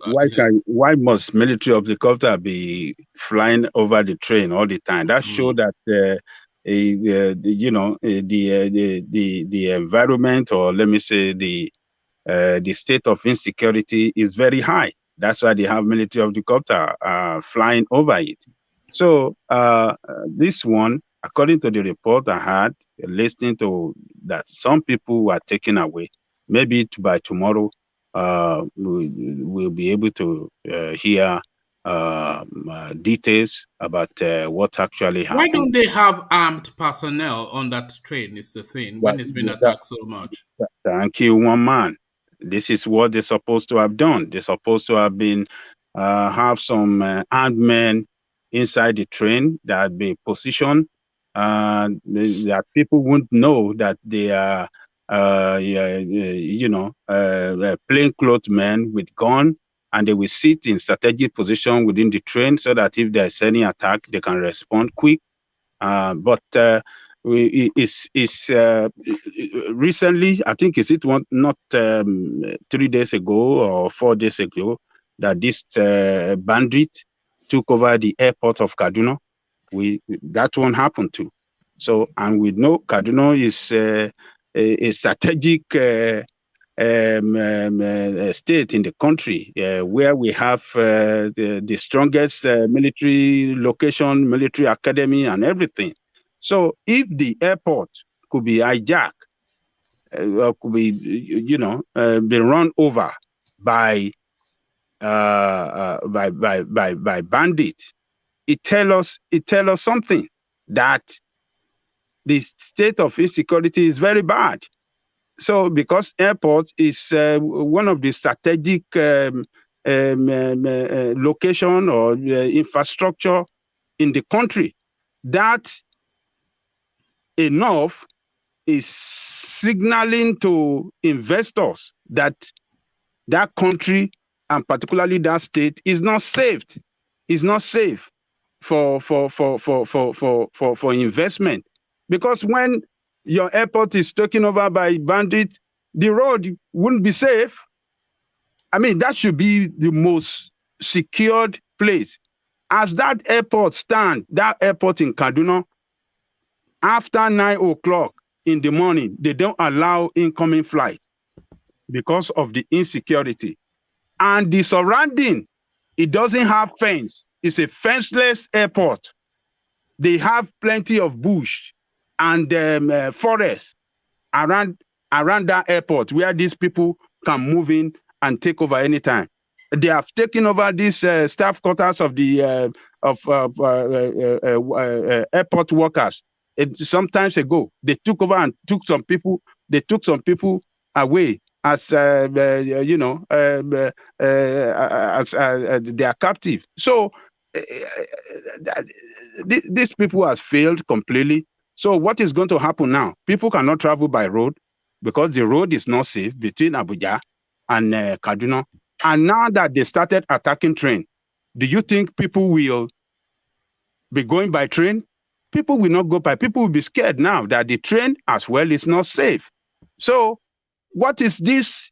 why must military helicopter be flying over the train all the time? That show that the environment, or let me say the state of insecurity is very high. That's why they have military helicopter flying over it. So this one, according to the report I had, listening to that, some people were taken away. Maybe by tomorrow, we'll be able to hear details about what actually Why happened. don't they have armed personnel on that train? Is the thing when it's been attacked so much. And kill one man. This is what they're supposed to have done. They're supposed to have been have some armed men inside the train that be positioned that people wouldn't know that they are plainclothes men with gun, and they will sit in strategic position within the train so that if there's any attack, they can respond quick. But recently, I think is it not 3 days ago or 4 days ago that this bandit took over the airport of Kaduna. That one happened too. So, and we know Kaduna is a strategic state in the country where we have the strongest military location, military academy, and everything. So, if the airport could be hijacked, could be, be run over by bandits, it tell us something that the state of insecurity is very bad. So, because airport is one of the strategic location or infrastructure in the country, that enough is signaling to investors that that country and particularly that state is not safe. Is not safe for investment, because when your airport is taken over by bandits, the road wouldn't be safe. I mean, that should be the most secured place. As that airport stands, that airport in Kaduna, after 9 o'clock in the morning, they don't allow incoming flight because of the insecurity. And the surrounding, it doesn't have fence. It's a fenceless airport. They have plenty of bush and forest around that airport where these people can move in and take over anytime. They have taken over these staff quarters of the airport workers. Sometimes ago, they took over and took some people. They took some people away as as they are captive. So these people have failed completely. So what is going to happen now? People cannot travel by road because the road is not safe between Abuja and Kaduna. And now that they started attacking train, do you think people will be going by train? People will not go by. People will be scared now that the train as well is not safe. So what is this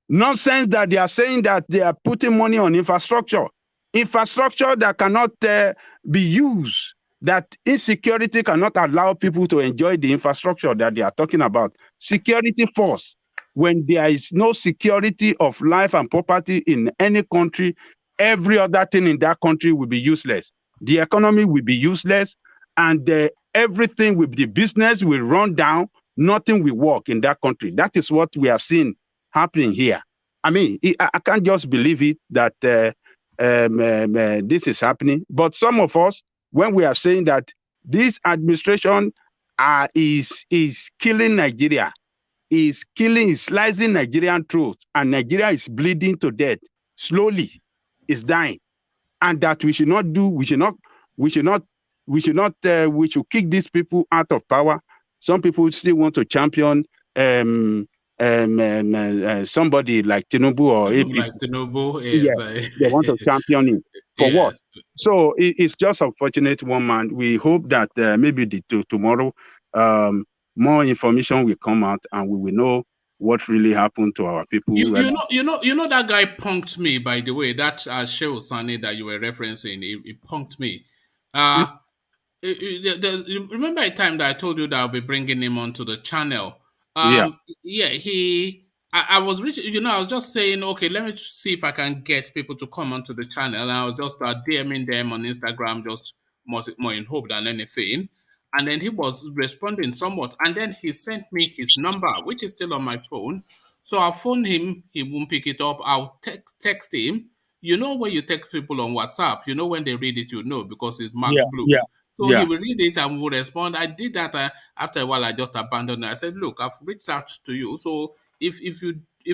nonsense that they are saying that they are putting money on infrastructure? Infrastructure that cannot be used, that insecurity cannot allow people to enjoy the infrastructure that they are talking about. Security force. When there is no security of life and property in any country, every other thing in that country will be useless. The economy will be useless, and everything with the business will run down. Nothing will work in that country. That is what we have seen happening here. I mean, I can't just believe it that this is happening. But some of us, when we are saying that this administration is killing Nigeria, is slicing Nigerian throat, and Nigeria is bleeding to death slowly, is dying, and that we should kick these people out of power. Some people still want to champion somebody like Tinubu or like Tinubu, yes, they want to champion him for what? So it's just unfortunate, one man. We hope that maybe tomorrow more information will come out and we will know what really happened to our people. You know that guy punked me, by the way. That Shehu Sani that you were referencing, he punked me. Remember a time that I told you that I'll be bringing him onto the channel? I was reaching, I was just saying, okay, let me see if I can get people to come onto the channel. And I was just DMing them on Instagram, just more in hope than anything. And then he was responding somewhat. And then he sent me his number, which is still on my phone. So I'll phone him, he won't pick it up. I'll text him. You know when you text people on WhatsApp, you know when they read it, you know, because it's marked blue. So he will read it and will respond. I did that. After a while, I just abandoned it. I said, look, I've reached out to you. So if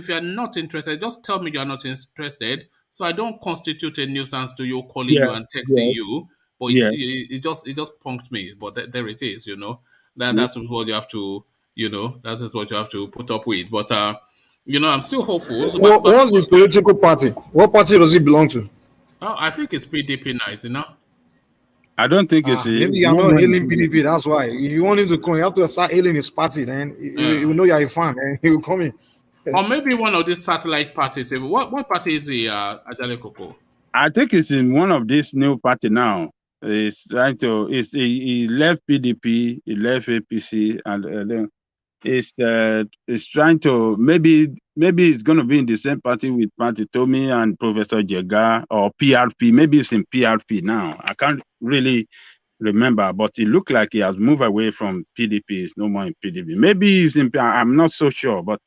you're not interested, just tell me you're not interested. So I don't constitute a nuisance to you calling you and texting you. But it just punked me. But there it is, you know. That's what you have to, you know, that's just what you have to put up with. But you know, I'm still hopeful. So, what's his political party? What party does he belong to? Oh, I think it's PDP now, is it not? I don't think it's maybe you're not hailing PDP. That's why. If you want him to come, you have to start hailing his party. Then you know you're a fan, and he will come in. Or maybe one of these satellite parties. What party is he, Ajale Koko? I think it's in one of these new party now. He's trying to. He left PDP, he left APC, and then is trying to maybe it's going to be in the same party with Party Tommy and Professor Jega or PRP. Maybe it's in PRP now. I can't really remember, but it looked like he has moved away from PDP. It's no more in PDP. Maybe he's in. I'm not so sure, but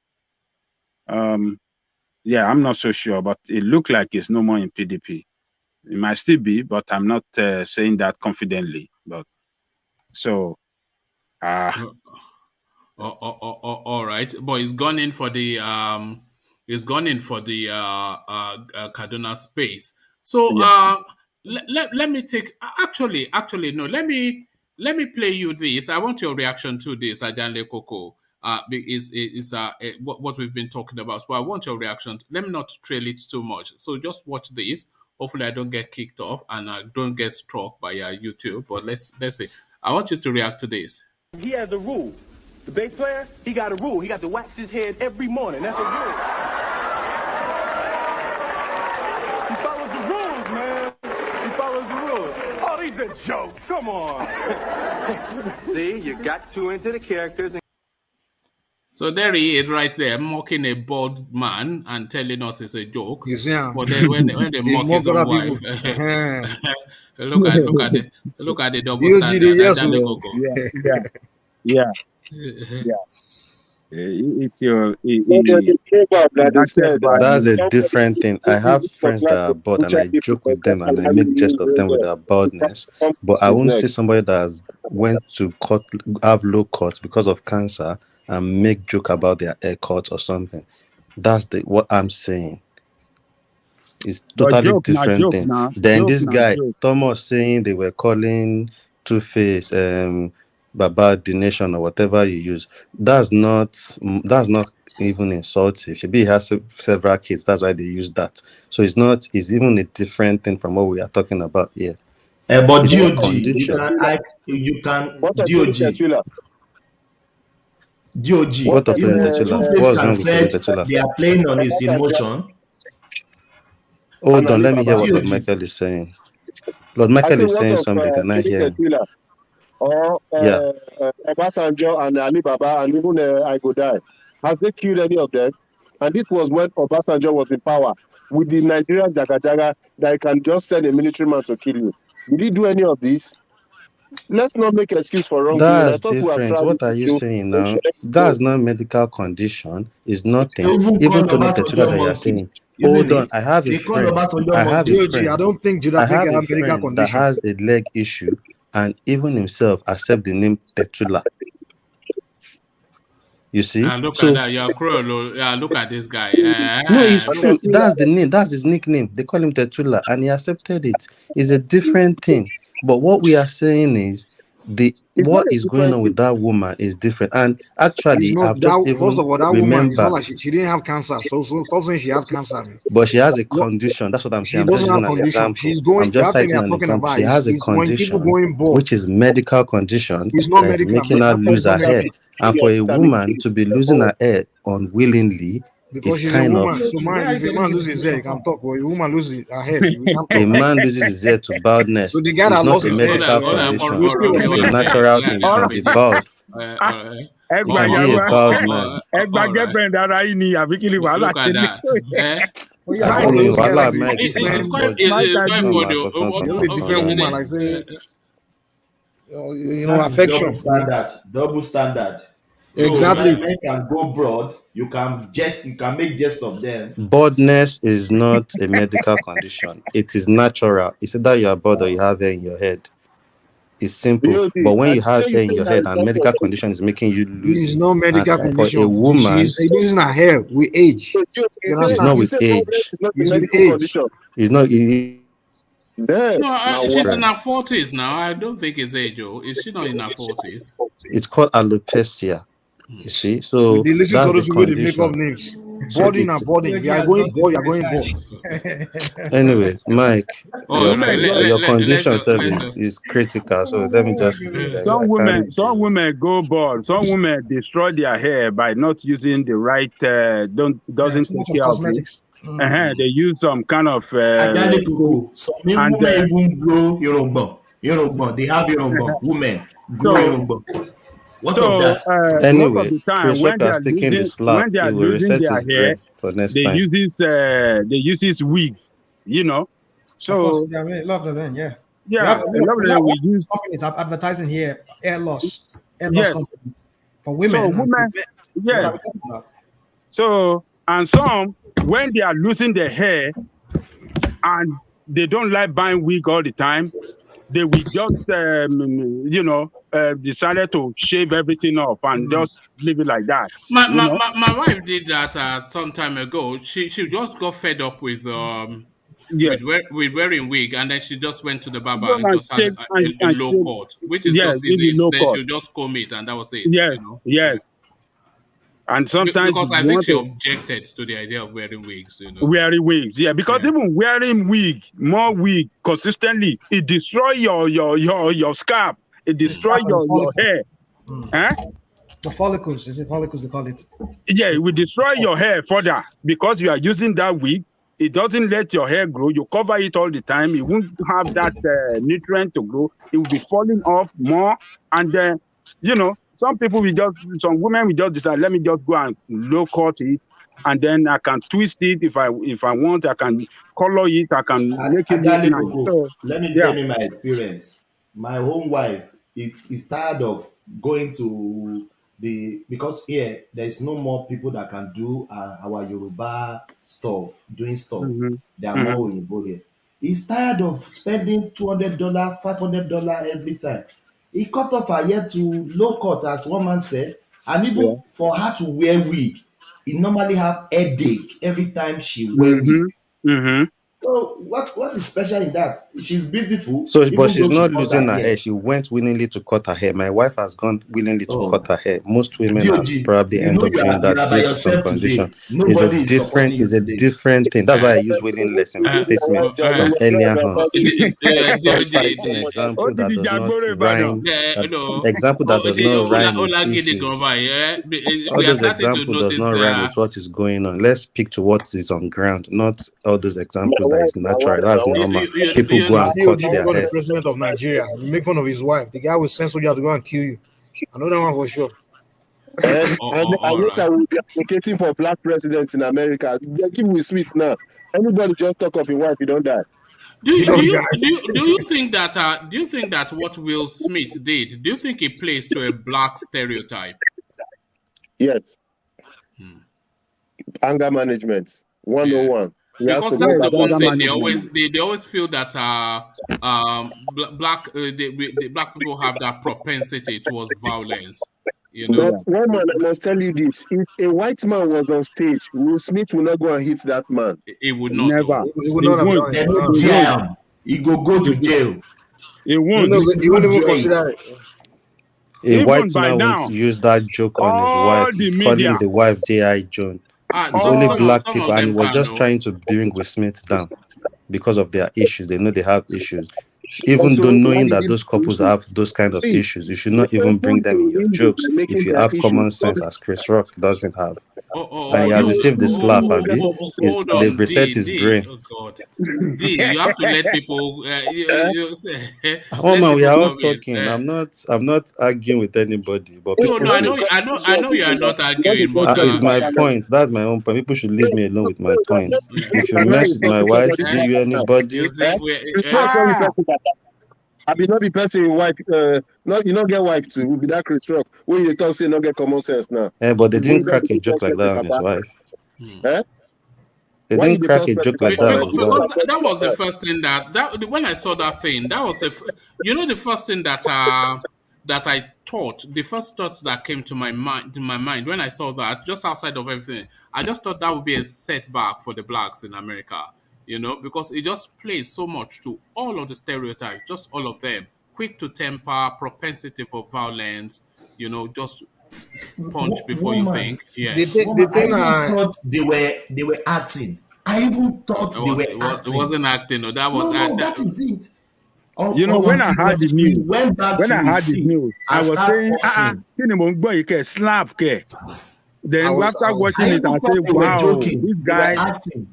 yeah, I'm not so sure. But it looked like it's no more in PDP. It might still be, but I'm not saying that confidently. But so. All right, but he's gone in for the Kaduna space. So let me take actually no, let me play you this. I want your reaction to this, Ajanle Koko. What we've been talking about. So I want your reaction. Let me not trail it too much. So just watch this. Hopefully I don't get kicked off and I don't get struck by YouTube. But let's see. I want you to react to this. He has a rule. The bass player, he got a rule. He got to wax his head every morning. That's a rule. He follows the rules, man. He follows the rules. Oh, these are jokes. Come on. See, you got too into the characters. So there he is right there, mocking a bald man and telling us it's a joke. You see him? But then when they mock his own wife, look at the double standard. Yeah. It's your. That's a different thing. I have friends that are bald, and I joke with them, and I make jest of them with their baldness. But I won't see somebody that went to have low cuts because of cancer and make joke about their hair cut or something. That's what I'm saying. It's totally different thing. Then this guy Thomas saying they were calling Two-Face Baba the Nation or whatever you use. That's not even insultive. He has several kids. That's why they use that. So it's even a different thing from what we are talking about here. But DOG, you can DOG. What of Two-Face can say they are playing on his emotion. Hold on, let me hear what Lord Michael is saying. Lord Michael is saying something. Can I hear him? Or Obasanjo and Ali Baba and even I Go Die. Have they killed any of them? And this was when Obasanjo was in power with the Nigerian Jaga Jaga that can just send a military man to kill you. Did he do any of this? Let's not make excuse for wrongdoing. That's different. What are you saying now? That's not medical condition. It's nothing. Even to the that you are saying. Hold on, I have a friend. I don't think I have a friend that has a leg issue, and even himself accept the name Tetula. You see? Look at that. You're cruel. Look at this guy. No, it's true. That's the name. That's his nickname. They call him Tetula, and he accepted it. It's a different thing. But what we are saying is what is going on with that woman is different. And actually, first of all, that woman is not like she didn't have cancer. So stop saying she has cancer. But she has a condition. That's what I'm saying. She doesn't have a condition. She's going. I'm just citing an example. She has a condition, which is medical condition. It's not medical. Making her lose her hair. And for a woman to be losing her hair unwillingly, because she's a woman. So if a man loses his hair, he can talk. But a woman loses her hair, he can't talk. A man loses his hair to baldness. So the guy that lost his hair, it's not a medical condition. It's a natural thing. You can be bald. Look affection. Double standard. So Exactly. men can go broad. You can make jest of them. Baldness is not a medical condition. It is natural. It's either you are bald or you have hair in your head. It's simple. BOD, But when you have you hair in say your that head it's and not medical for condition is making you This lose is it, no and medical for a condition. woman, She's losing her hair with age. you You say it's understand? not you with say baldness age. is not a It's with medical age. condition. It's not. There. No, Now she's what? in her 40s now. I don't think it's age. Oh, is she not in her 40s? It's called alopecia. You see, We so dey listen to that's all the those people they make up condition. names. So Boarding it's and boarding. We are going board, you are going board. anyway, Mike. Oh, Your let's condition just, self let's is critical. So let me just leave it there. I can't Some do. women go bald. Some women destroy their hair by not using the right. Doesn't Too take much of care of it. cosmetics. They use some kind of Ajali soap, Kuku. Some and women even grow Yoruba. Yoruba. They have Yoruba. Women grow so Yoruba. What of so that? most of Anyway, the time Chris Rock has taken the slap. when they He are will losing reset their his hair, brain for next they time. uses wig, you know. Of course, So yeah, I mean, a lot of them, yeah. We yeah, have a lot of we have them we use companies advertising here hair loss yes. companies for So women and for women, men. So what yes. are we talking about? So and some when they are losing their hair and they don't like buying wig all the time, they will just decided to shave everything off and just leave it like that. My, You my, know. my, my wife did that some time ago. She just got fed up Yes. with wearing wig, and then she just went to the barber Go and and just had shave a and low shave. cut, which is Yes, just give easy. it low Then cut. she'll just comb it, and that was it. Yes, You know, yes. yeah. And sometimes Because if I you think want she to objected to the idea of wearing wigs. You know, wearing wigs, yeah, because yeah. even wearing more wig consistently, it destroy your scalp, it destroy Scalp and your follicle. hair. Eh? The follicles, is it follicles they call it? Yeah, it will destroy your hair further because you are using that wig. It doesn't let your hair grow. You cover it all the time. It won't have that nutrient to grow. It will be falling off more. And then, some women will just decide, let me just go and low cut it. And then I can twist it if I want. I can color it. I can make it look Ajali nice. Kuku. So, Let me yeah. tell you my experience. My own wife is tired of going to because here there is no more people that can do our Yoruba stuff, doing stuff. Mm-hmm. They are Mm-hmm. more Oyinbo here. He's tired of spending $200, $500 every time. He cut off her hair to low cut, as one man said, and Yeah. even for her to wear wig, he normally have headache every time she wear Mm-hmm. wigs. Mm-hmm. So what is special in that? She's beautiful, So, but even she's though she not cut losing her her hair. hair. She went willingly to cut her hair. My wife has gone willingly to cut Oh, her hair. Most women have DOG, probably you end know up doing you that are by due to some yourself condition. today. Nobody is supporting you Is a today. different thing. That's why I use willingness in my statement earlier on. Stop citing Ó example ti that di does not jàgbóró Ìbàdàn. rhyme. Example that does not rhyme with issue. All We are those starting to examples does notice. not rhyme with what is going on. Let's speak to what is on ground, not all those examples that is natural. That's normal. People go and DOG cut their before the hair. president of Nigeria. You make fun of his wife. The guy will send soldier to go and kill you. I know that one for sure. And all right. later we'll be advocating for black presidents in America. They give me sweet now. Anybody just talk of your wife, you don't die. Do you think that what Will Smith did? Do you think it plays to a black stereotype? Yes. Anger management 101. Yeah. Because that's the one thing they always feel that black the black people have that propensity towards violence. You know. But one man, I must tell you this: if a white man was on stage, Will Smith will not go and hit that man. It would not. Never. He will not have done They it. no jail. He go to jail. It won't. He won't even consider it. A Even white by man now, won't use that joke on his all wife, the calling media, the wife J.I. Jones. It's only black people, and he was just trying to bring Will Smith down because of their issues. They know they have issues. Even though knowing that those couples have those kind of issues, you should not even bring them in your jokes if you have common sense, as Chris Rock doesn't have. And he has received the slap, Abi. They've reset his brain. Oh God, D, you have to let people. Oh man, we are all talking. I'm not arguing with anybody, but people I know you are not arguing, but it's my point. That's my own point. People should leave me alone with my points. If you mess with my wife, see you anybody. I be not the person wife. Not you not get wife too. Will be that Chris Rock. When you talk, say not get common sense now. But they When didn't you crack don't be a the joke first like that person, on his Papa. wife. Eh? They Why you didn't the crack first a person, joke like Papa? that on Why his you wife. like Because person that was the like first thing that when I saw that thing, that was the the first thing that that I thought, the first thoughts that came to my mind when I saw that, just outside of everything, I just thought that would be a setback for the blacks in America, because it just plays so much to all of the stereotypes, just all of them, quick to temper, propensity for violence, just punch before you Woman, think. Yeah. The woman, I thing even thought they were acting. I even thought they were It acting. wasn't acting. No, that was No, no, that is it. You know, when I Until heard the he news, went back when to I his heard the seat news, I and was start saying, boxing. slap ke. I Then was after watching I it, I even say, thought they were wow, joking. this They were guy, acting.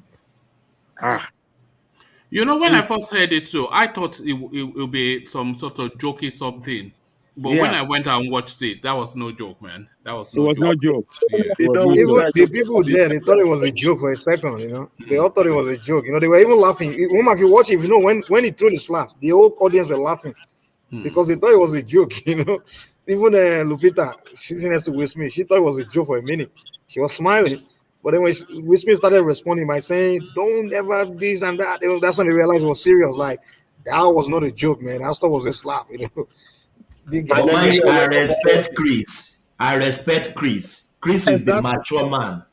When I first heard it too, I thought it would be some sort of jokey something. But when yeah, I went and watched it, that was no joke, man. That was it no was no joke. joke. Yeah. It was no even joke. the people there, they thought it was a joke for a second, They all thought it was a joke. They were even laughing. If you watch it, when he threw the slap, the whole audience were laughing because they thought it was a joke, Even Lupita, she's next to Will Smith, she thought it was a joke for a minute. She was smiling. But then when Will Smith started responding by saying, "Don't ever this and that," that's when they realized it was serious. Like, that was not a joke, man. That stuff was a slap, Didn't get But And it. then mind they you, say, I respect Chris. I respect Chris. Chris is the exactly. mature man.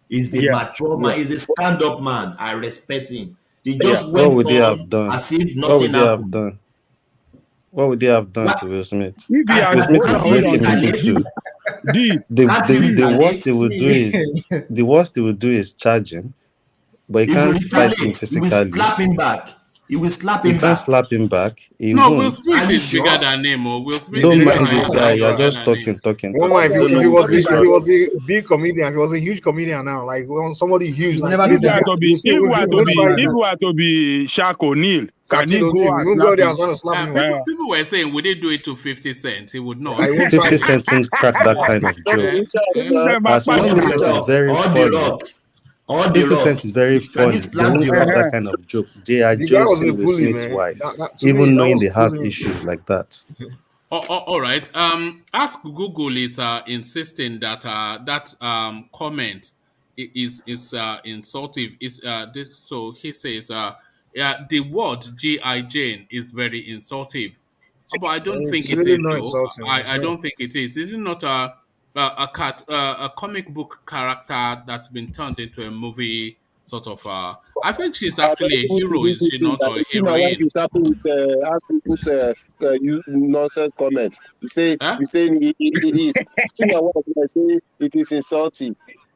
He's the Yeah, mature yeah, man. He's a stand-up man. I respect him. He yeah. just What went would they have on done? as if What would nothing they have happened. done? What would they have done What to Will Smith? If he had, Will Smith will can't he hold break on, him into retaliate? two. D, Can't he The worst retaliate? they would do is charge him, but he If he can't fight him retaliates, he will physically. slap him back. He will slap He him can't back. slap him back. He No, Will won't. Smith Are you is bigger sure? than him. Or Will Smith He's Don't is bigger mind than this him. guy. much You're bigger just than him. talking. Woman, No, if no, he was Chris Rock. a big comedian, if he was a huge comedian now, like somebody huge, You like never if Chris, do we are that. to Will be, Smith would try if that. we are to be Shaq O'Neal, can he Shaquille go O'Neal, and he won't slap go there him? and try to slap him. People were saying, would they do it to 50 Cent? He would not. I won't try 50 it. Cent won't crack that kind of No, joke. Richards, As Or much as the it is rock. very Or the funny, rock. Or the 50 rock. Cent is very Can he funny. They slap won't the crack rock? that kind of joke. They are The guy was a joking with bully, Smith's man. wife, To me, even that knowing was they have bullying. issues like that. All right. Ask Google is insisting that that comment is insultive. Is this? So he says yeah, the word GI Jane is very insultive. But I don't think It's it really is not though. insulting. It's I not. don't think it is. Is it not a comic book character that's been turned into a movie sort of? I think she's I actually a able to hero. do Is this she thing not, that or a you see my wife heroine? is happy with ask people's nonsense comments. Huh? You say it is. See my wife, I say it is insulting.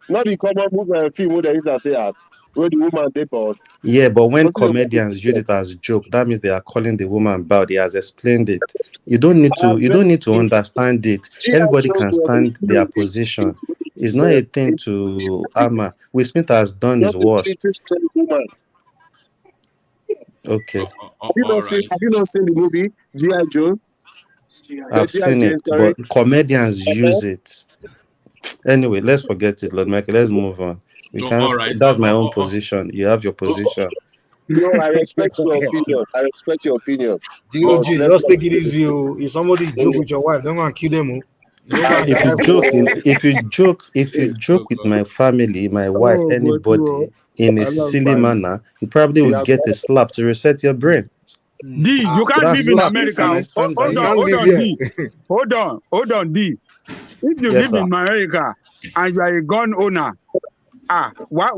Not the common movement film where there is a theater where the woman they bought. Yeah, but when But you comedians use it as a joke, that means they are calling the woman bad. He has explained it. You know, don't need to understand it. G.I. Everybody Joe can was a stand their film. position. It's not a thing to armor. Will Smith has done his Just a worst. pretty strong woman. Okay. All right. Have you not seen the movie G.I. Joe? I've G.I. seen Jane, it, sorry. but comedians use it. Anyway, let's forget it, Lord Michael. Let's move on. We can't. All right. That's my own position. You have your position. No, I respect your opinion. I respect your opinion. DOG, But let's just not take it easy. If somebody joke with your wife, don't go and kill them. Don't go and If you die joke, for. if you joke with my family, my wife, Oh, but anybody in a I love silly man. manner, you probably will yeah, get a slap to reset your brain. D, you So can't that's live in facts, America. and I stand by Hold You it. on, can't hold live on, here. D. Hold on, D. If you Yes, live sir. in America and you are a gun owner, what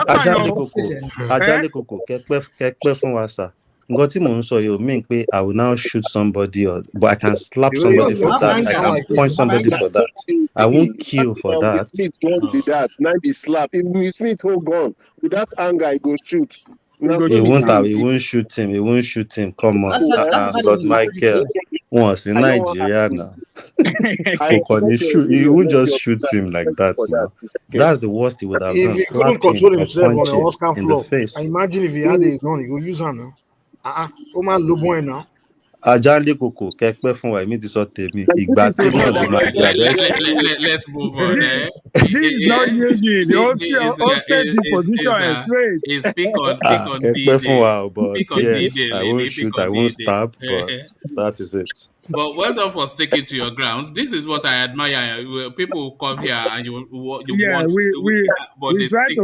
Ajale Koko, kekpe fun wa sir. Nǹkan tí mò ń sọ yìí ò mean pé I will now shoot somebody, but I can slap The way somebody you're for talking, that. you I sound can like punch it. somebody for that. I won't kill for Will that. Smith won't be that. Now be slap. If Will Smith hold gun, with that anger, he go shoot. Now, He so won't the he won't shoot him. He won't shoot him. Come on. That's Lord actually Michael. Once in I don't want Nigeria now. I He won't just your shoot him like respect you that for that. now. It's okay. That's the worst he would have If done. he couldn't Slap him control or himself on punch the him Oscar in the flop, I face. imagine if he had a gun, he would use her now. Oman Loboy now. Ajali Koko, kẹ́pẹ́ fún wa, èmi ti sọ tèmi. This Ìgbà is tí a náà man ló that máa Alright, jà bẹ́ẹ̀. let's move on. This is not yielding. Hostage the position straight. Is pick on Kẹ́pẹ́ fún D-Day. wa, but Pick on yes, D-Day, I Lily. won't Pick shoot, I on won't D-Day. stab, but that is it. But well done for sticking to your grounds. This is what I admire. People come here and you Yeah, want, but they stick.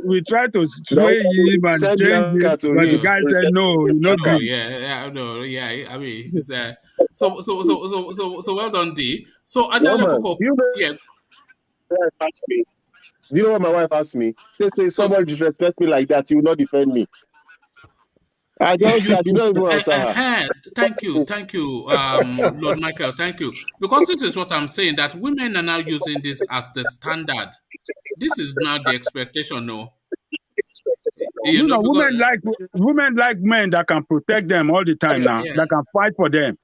we try to now sway him and send change Bianca it, to but the him. guy said no, you not Oh agree. yeah. I mean, it's so well done, D. So Ajale Woman, Koko, you know yeah. what my wife asked me? Do you know what my wife asked me? Say, if somebody disrespect me like that, you will not defend me. I did not even answer her. Thank you, Lord Michael. Thank you, because this is what I'm saying, that women are now using this as the standard. This is now the expectation, no. You know, because women like men that can protect them all the time now, that can fight for them.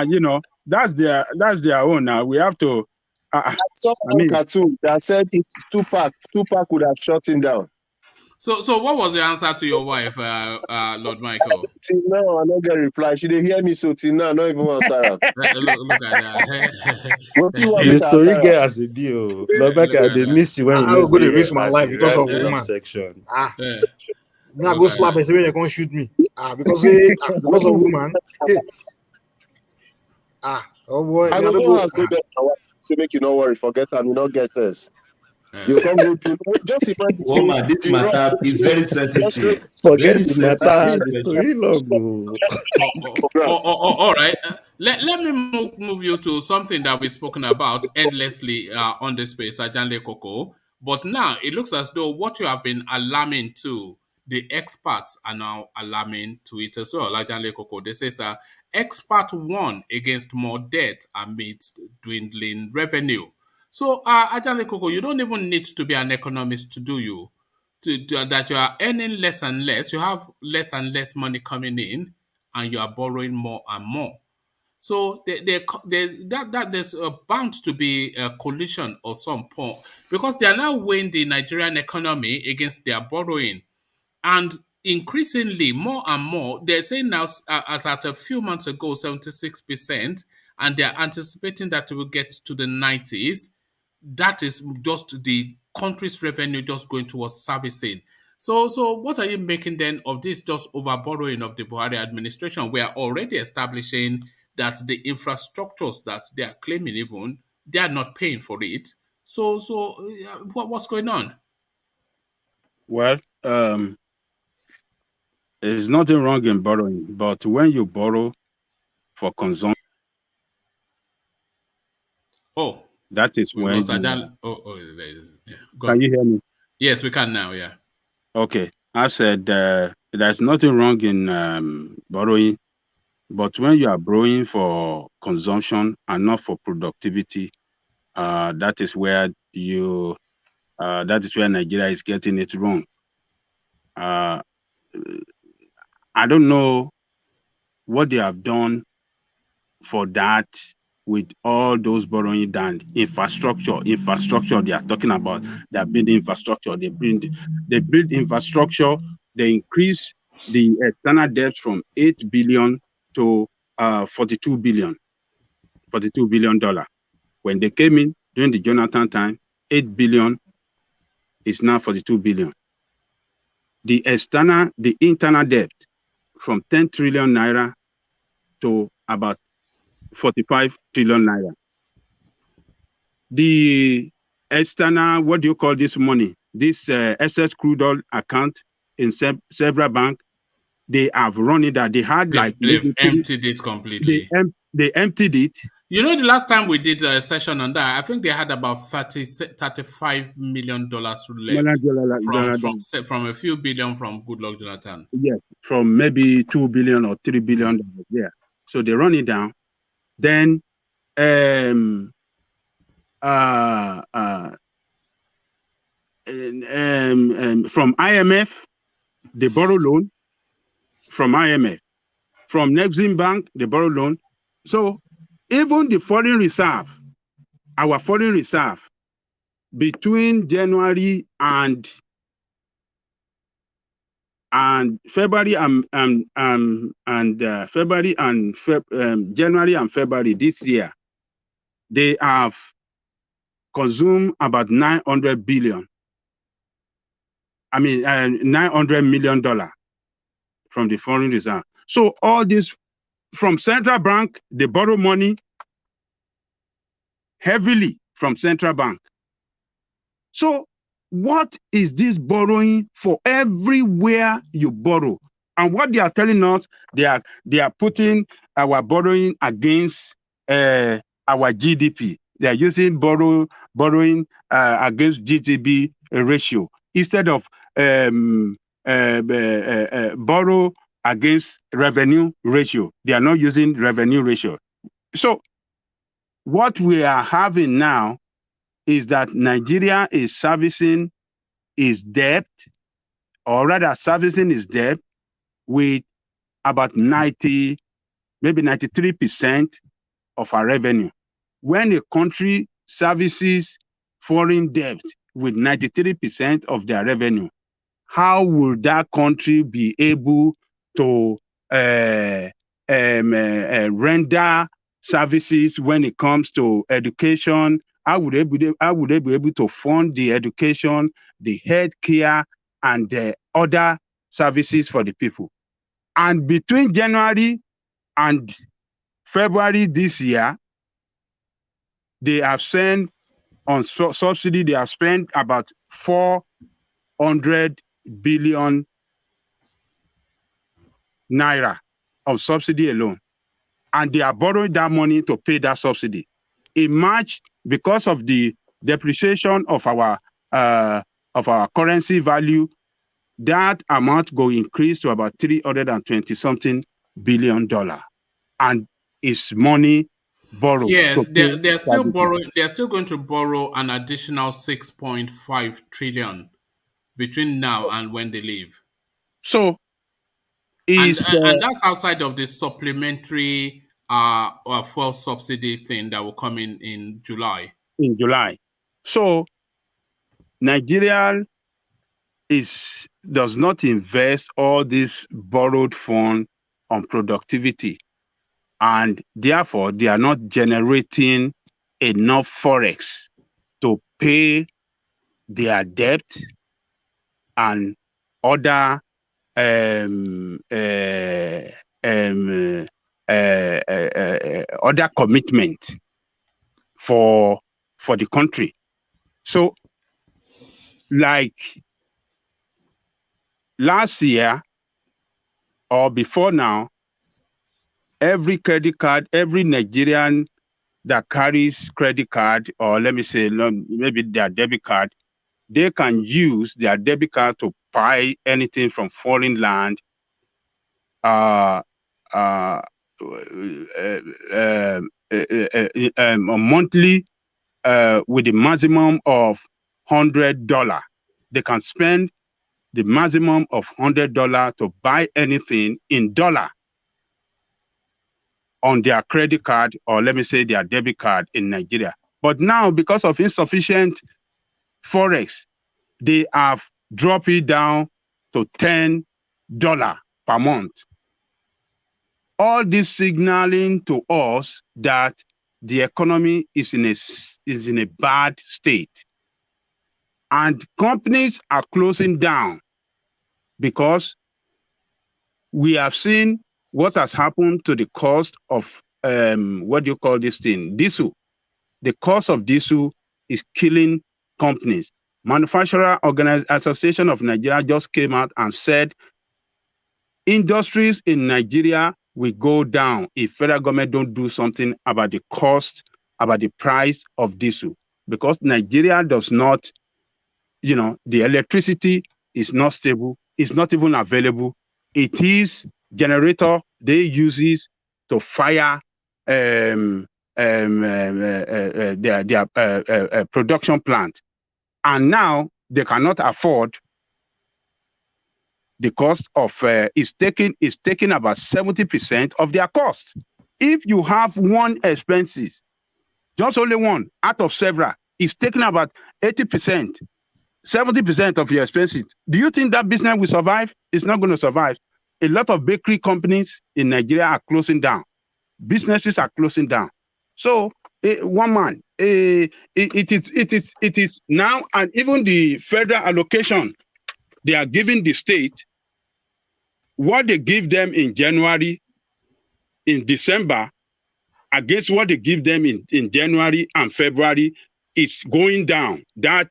You know, that's their own now. We have to. I saw a cartoon that said it's Tupac. Tupac would have shot him down. So what was the answer to your wife, Lord Michael? Till now, I don't get a reply. She didn't hear me, so till now, I don't even answer her. Look at that. The story get as a deal. Lord Michael, they missed you when I was going to risk my life because of a woman. Section. Me I go slap and say they can't shoot me. Because of woman. Oh boy. I don't know how to do to make you not worry. Forget her. You not get sense. You can't go through. Just imagine. Woman, this matter is very sensitive. Forget Very the matter. sensitive. The story long. All right. Let me move you to something that we've spoken about endlessly on this space, Ajanle Koko. But now it looks as though what you have been alarming to, the experts are now alarming to it as well. Ajanle Koko, they say, expert warn against more debt amidst dwindling revenue. So, Ajanle Koko, you don't even need to be an economist to do you. That you are earning less and less, you have less and less money coming in, and you are borrowing more and more. So there's bound to be a collision of some point, because they are now weighing the Nigerian economy against their borrowing. And increasingly, more and more, they're saying now, as at a few months ago, 76%, and they're anticipating that it will get to the 90s. That is just the country's revenue just going towards servicing. So what are you making then of this just over borrowing of the Buhari administration? We are already establishing that the infrastructures that they are claiming, even they are not paying for it. So what's going on? Well, there's nothing wrong in borrowing, but when you borrow for consumption, that is when. Can you hear me? Yes, we can now. Yeah. Okay, I said there's nothing wrong in borrowing, but when you are borrowing for consumption and not for productivity, that is where Nigeria is getting it wrong. I don't know what they have done for that with all those borrowing down. Infrastructure they are talking about. They are building infrastructure. They build infrastructure. They increase the external debt from $8 billion to $42 billion. $42 billion. When they came in during the Jonathan time, $8 billion is now $42 billion. The internal debt from 10 trillion naira to about 45 trillion naira. The external, what do you call this money? This excess crude oil account in several banks, they have run it that they had they've emptied it completely. They emptied it. You know, the last time we did a session on that, I think they had about $35 million left from a few billion from Goodluck Jonathan. Yes, from maybe $2 billion or $3 billion. Yeah. So they run it down. Then from IMF, they borrow loan from IMF. From Exim Bank, they borrow loan. So even the foreign reserve, our foreign reserve, between January and and February and January and February this year, they have consumed about $900 million from the foreign reserve. So all this from central bank, they borrow money heavily from central bank. So what is this borrowing for? Everywhere you borrow? And what they are telling us, they are putting our borrowing against our GDP. They are using borrowing against GDP ratio instead of borrow against revenue ratio. They are not using revenue ratio. So what we are having now is that Nigeria is servicing its debt, or rather servicing its debt with about 90, maybe 93% of our revenue. When a country services foreign debt with 93% of their revenue, how will that country be able to render services when it comes to education? How would they be able to fund the education, the health care, and the other services for the people? And between January and February this year, they have spent on subsidy, they have spent about 400 billion naira of subsidy alone. And they are borrowing that money to pay that subsidy. In March, because of the depreciation of our currency value, that amount will increase to about $320-something billion. And it's money borrowed. Yes, they're still borrowing. They're still going to borrow an additional 6.5 trillion between now and when they leave. So, and that's outside of the supplementary fuel subsidy thing that will come in July. In July. So Nigeria does not invest all this borrowed fund on productivity, and therefore they are not generating enough forex to pay their debt and other other commitment for the country. So, like last year or before now, every credit card, every Nigerian that carries credit card, or let me say maybe their debit card, they can use their debit card to buy anything from foreign land monthly with the maximum of $100. They can spend the maximum of $100 to buy anything in dollar on their credit card, or let me say their debit card in Nigeria. But now, because of insufficient forex, they have dropped it down to $10 per month. All this signaling to us that the economy is in a bad state, and companies are closing down because we have seen what has happened to the cost of what do you call this thing? Diesel. The cost of diesel is killing companies. Manufacturer Association of Nigeria just came out and said industries in Nigeria will go down if federal government don't do something about the cost, about the price of diesel, because Nigeria does not, the electricity is not stable, it's not even available. It is generator they uses to fire their production plant, and now they cannot afford the cost of is taking about 70% of their cost. If you have one expenses, just only one out of several, is taking about 80%. 70% of your expenses. Do you think that business will survive? It's not going to survive. A lot of bakery companies in Nigeria are closing down. Businesses are closing down. So one man, it is now, and even the federal allocation they are giving the state, what they give them in January, in December, against what they give them in January and February, it's going down. That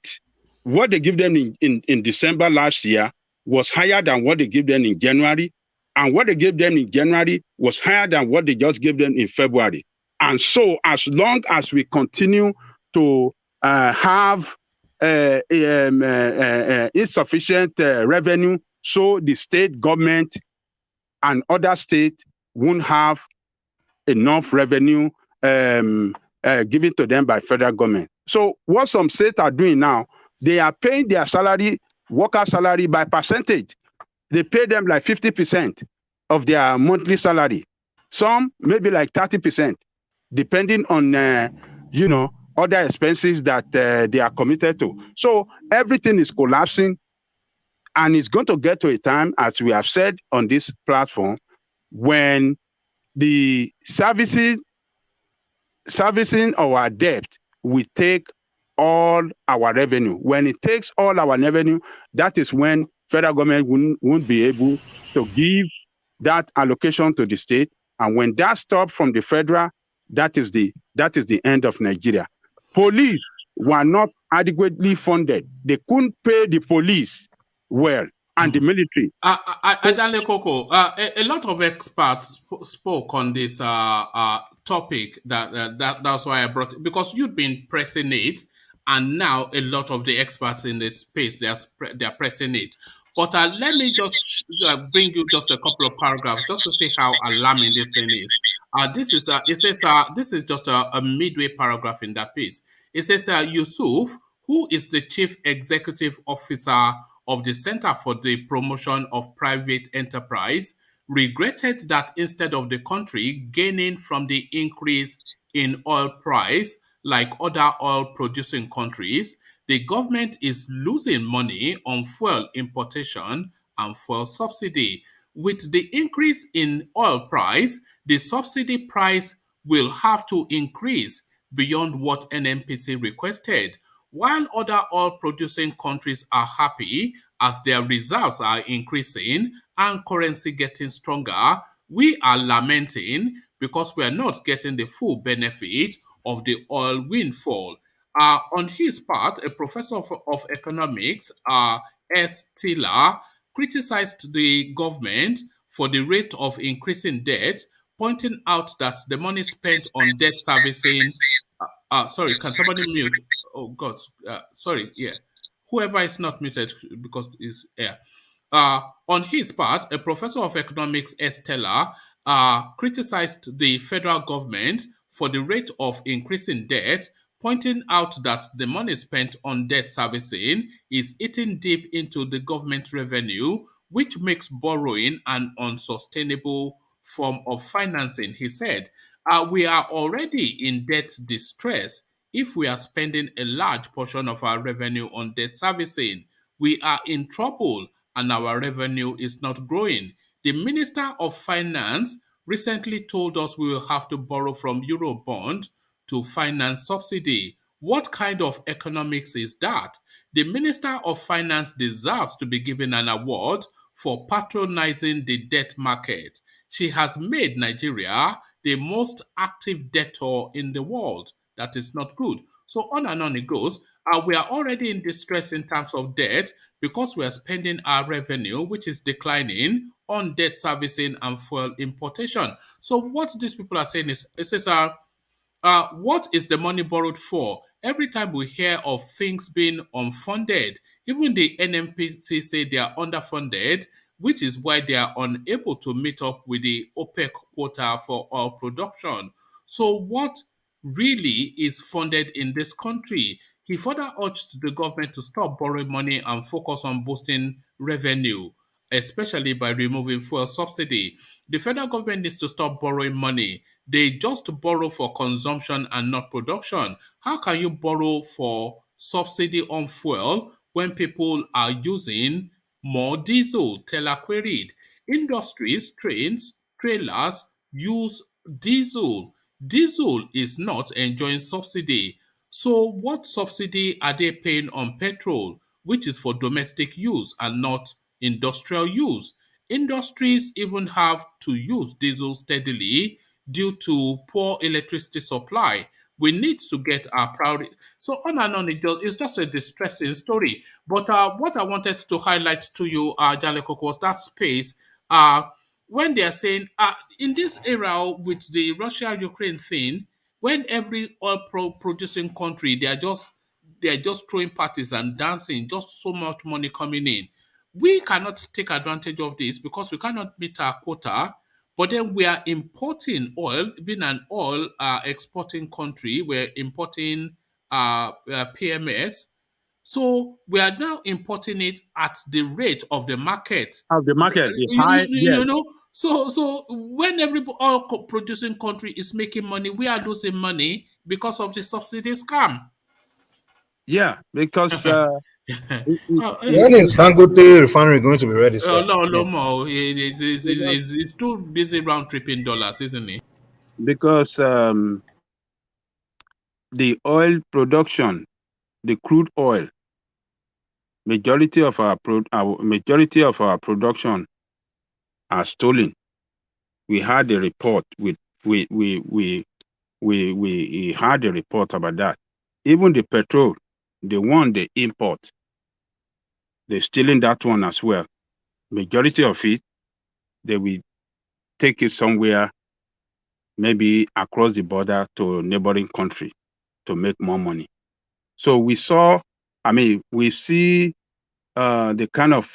what they give them in December last year was higher than what they give them in January, and what they gave them in January was higher than what they just gave them in February. And so as long as we continue to have insufficient revenue, so the state government and other states won't have enough revenue given to them by federal government. So what some states are doing now, they are paying their salary, worker salary by percentage. They pay them like 50% of their monthly salary. Some maybe like 30%, depending on other expenses that they are committed to. So everything is collapsing, and it's going to get to a time, as we have said on this platform, when the servicing our debt will take all our revenue. When it takes all our revenue, that is when federal government won't be able to give that allocation to the state. And when that stops from the federal, that is the end of Nigeria. Police were not adequately funded. They couldn't pay the police well, and the military. Adale Koko, a lot of experts spoke on this topic. That's why I brought it, because you've been pressing it, and now a lot of the experts in this space they are pressing it. But let me just bring you just a couple of paragraphs just to see how alarming this thing is. This is just a midway paragraph in that piece. It says Yusuf, who is the chief executive officer of the Center for the Promotion of Private Enterprise, regretted that instead of the country gaining from the increase in oil price like other oil producing countries, the government is losing money on fuel importation and fuel subsidy. With the increase in oil price, the subsidy price will have to increase beyond what NNPC requested. While other oil producing countries are happy as their reserves are increasing and currency getting stronger, we are lamenting because we are not getting the full benefit of the oil windfall. On his part, a professor of economics, S. Tiller, criticized the government for the rate of increasing debt, pointing out that the money spent on debt servicing. Sorry, can somebody mute? Oh God, sorry. Yeah, whoever is not muted because is yeah. On his part, a professor of economics, Estella, criticized the federal government for the rate of increasing debt, pointing out that the money spent on debt servicing is eating deep into the government revenue, which makes borrowing an unsustainable form of financing. He said, we are already in debt distress if we are spending a large portion of our revenue on debt servicing. We are in trouble and our revenue is not growing. The Minister of Finance recently told us we will have to borrow from Eurobond to finance subsidy. What kind of economics is that? The Minister of Finance deserves to be given an award for patronizing the debt market. She has made Nigeria the most active debtor in the world. That is not good. So on and on it goes. We are already in distress in terms of debt because we are spending our revenue, which is declining, on debt servicing and fuel importation. So what these people are saying is, it says, what is the money borrowed for? Every time we hear of things being unfunded, even the NMPC say they are underfunded, which is why they are unable to meet up with the OPEC quota for oil production. So what really is funded in this country? He further urged the government to stop borrowing money and focus on boosting revenue, especially by removing fuel subsidy. The federal government needs to stop borrowing money. They just borrow for consumption and not production. How can you borrow for subsidy on fuel when people are using more diesel. Teller queried. Industries, trains, trailers use diesel. Diesel is not enjoying subsidy. So what subsidy are they paying on petrol, which is for domestic use and not industrial use? Industries even have to use diesel steadily due to poor electricity supply. We need to get our priority. So on and on, it's just a distressing story. But what I wanted to highlight to you, Jalekoko, was that space. When they are saying in this era with the Russia-Ukraine thing, when every oil producing country they're just throwing parties and dancing, just so much money coming in. We cannot take advantage of this because we cannot meet our quota. But then we are importing oil, being an oil exporting country, we're importing PMS. So we are now importing it at the rate of the market. Of the market, the high, yes. You know, so when every oil producing country is making money, we are losing money because of the subsidy scam. Yeah, because when is Dangote refinery going to be ready, sir? No more. It's too busy round tripping dollars, isn't it? Because the oil production, the crude oil, majority of our production are stolen. We had a report we had a report about that. Even the petrol, the one they import, they're stealing that one as well. Majority of it, they will take it somewhere, maybe across the border to a neighboring country to make more money. So we see the kind of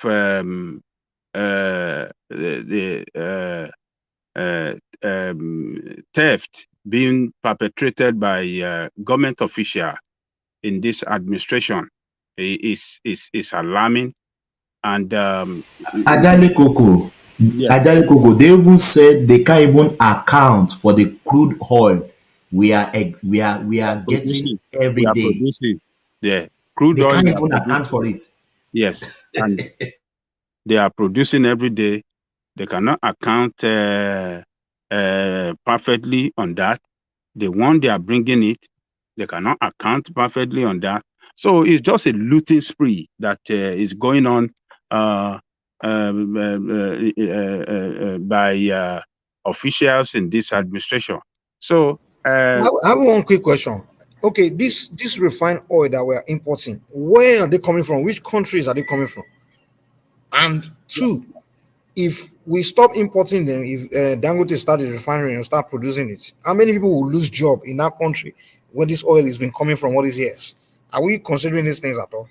theft being perpetrated by government officials in this administration is alarming. And Ajali Coco, they even said they can't even account for the crude oil we are getting every day. Producing. The crude they oil can't even account for it. Yes, and they are producing every day. They cannot account perfectly on that. The one they are bringing it, they cannot account perfectly on that. So it's just a looting spree that is going on by officials in this administration. So I have one quick question. Okay, this refined oil that we are importing, where are they coming from? Which countries are they coming from? And two, if we stop importing them, if Dangote start the refinery and start producing it, how many people will lose job in that country where this oil has been coming from all these years? Are we considering these things at all?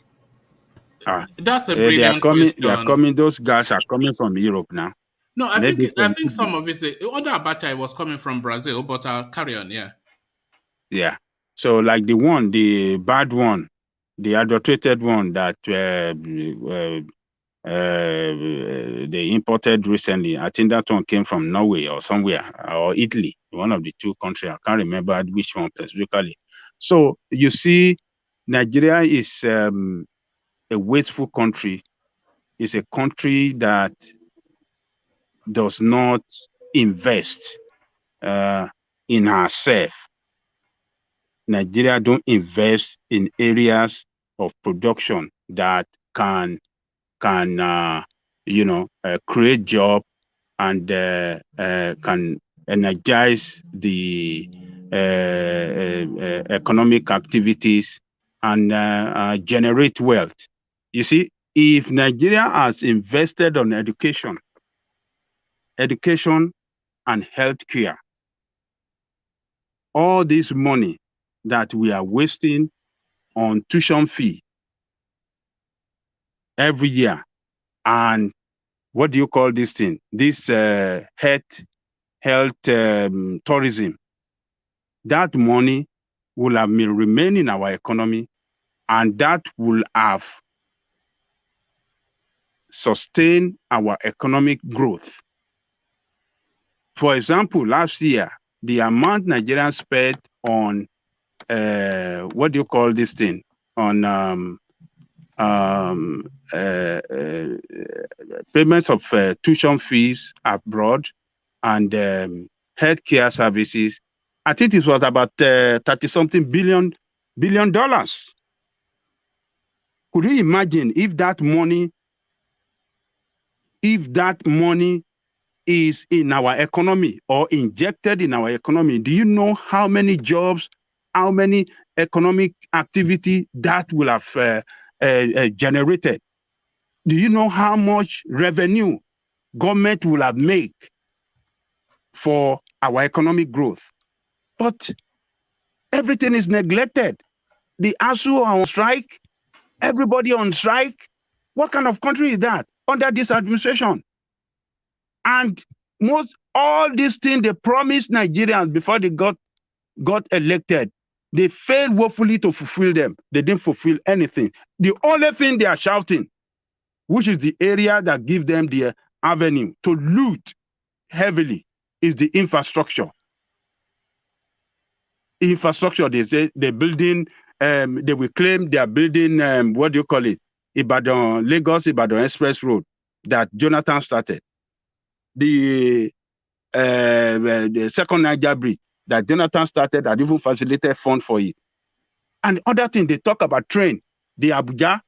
That's a brilliant question. They are coming. Those guys are coming from Europe now. No, I think some of it. Other Abacha was coming from Brazil, but carry on, yeah. Yeah. So like the bad one, the adulterated one that they imported recently. I think that one came from Norway or somewhere, or Italy, one of the two countries. I can't remember which one specifically. So you see, Nigeria is a wasteful country. It's a country that does not invest in herself. Nigeria don't invest in areas of production that can create job and can energize the economic activities and generate wealth. You see, if Nigeria has invested on education and healthcare, all this money that we are wasting on tuition fee every year, and what do you call this thing? This health tourism. That money will have remain in our economy, and that will have sustained our economic growth. For example, last year, the amount Nigerians spent on what do you call this thing? On payments of tuition fees abroad and healthcare services. I think it was about 30-something billion dollars. Could you imagine if that money is in our economy or injected in our economy? Do you know how many jobs, how many economic activity that will have generated? Do you know how much revenue government will have made for our economic growth? But everything is neglected. The ASU are on strike, everybody on strike. What kind of country is that under this administration? And all these things they promised Nigerians before they got elected, they failed woefully to fulfill them. They didn't fulfill anything. The only thing they are shouting, which is the area that gives them the avenue to loot heavily, is the infrastructure. Infrastructure, they say they're building, they will claim they are building, what do you call it? Lagos-Ibadan Express Road that Jonathan started. The second Niger Bridge that Jonathan started that even facilitated fund for it. And other thing, they talk about train, the Abuja,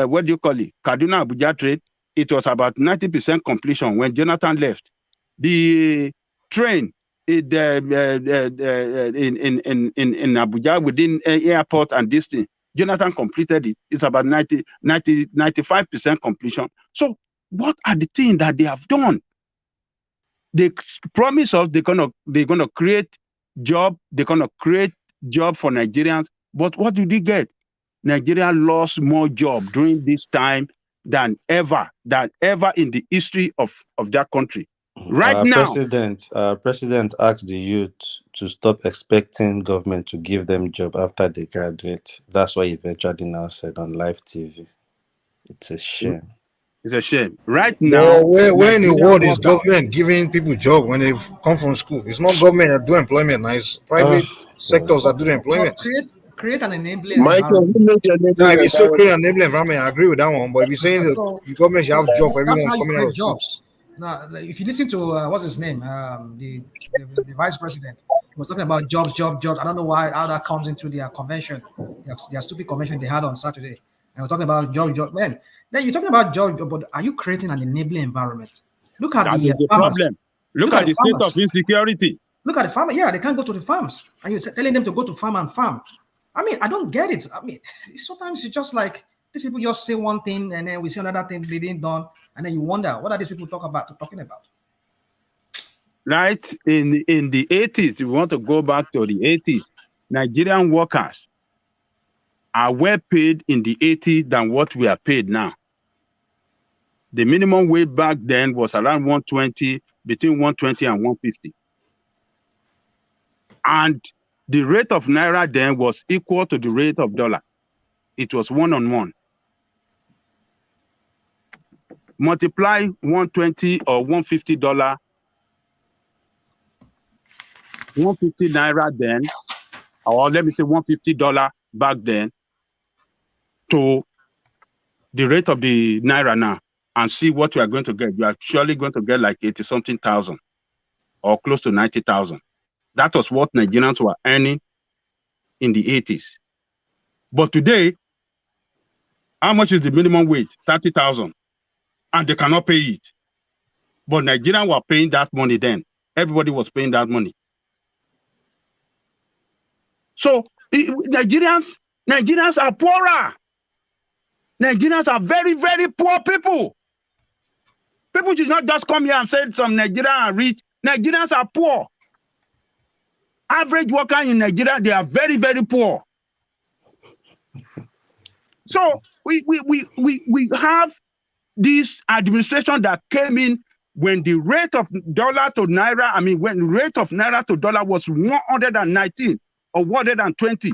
what do you call it? Kaduna Abuja train, it was about 90% completion when Jonathan left. The train in Abuja within airport and this thing, Jonathan completed it. It's about 95% completion. So what are the things that they have done? They promise us they're gonna create job. They're gonna create job for Nigerians. But what do they get? Nigeria lost more job during this time than ever in the history of that country. Right now, President asked the youth to stop expecting government to give them job after they graduate. That's what he eventually now said on live TV. It's a shame. It's a shame. Right now, where in the world is government giving people job when they've come from school? It's not government that do employment now. It's private sectors that do the employment. Create an enabling Michael, environment. If you say create an enabling environment, I agree with that one. But if you're saying the government should have job for everyone coming out of school. Now, if you listen to what's his name, the vice president, he was talking about jobs. I don't know how that comes into their convention, their stupid convention they had on Saturday. And we're talking about job. Man, then you're talking about job, but are you creating an enabling environment? Look at the problem. Look at the state of insecurity. Look at the farmers. Yeah, they can't go to the farms. And you're telling them to go to farm and farm. I mean, I don't get it. I mean, sometimes it's just like these people just say one thing and then we see another thing they didn't done. And then you wonder, what are these people talking about? Right? In the 80s, if you want to go back to the 80s, Nigerian workers are well paid in the 80s than what we are paid now. The minimum wage back then was around 120, between 120 and 150. And the rate of Naira then was equal to the rate of dollar. It was 1-on-1. Multiply 120 or $150, 150 Naira then, or let me say $150 back then, to the rate of the Naira now, and see what you are going to get. You are surely going to get like 80-something thousand or close to 90,000. That was what Nigerians were earning in the 80s. But today, how much is the minimum wage? 30,000. And they cannot pay it. But Nigerians were paying that money then. Everybody was paying that money. So Nigerians are poorer. Nigerians are very, very poor people. People should not just come here and say some Nigerians are rich. Nigerians are poor. Average worker in Nigeria, they are very, very poor. So we have this administration that came in when the rate of dollar to Naira, when the rate of Naira to dollar was 119 or 120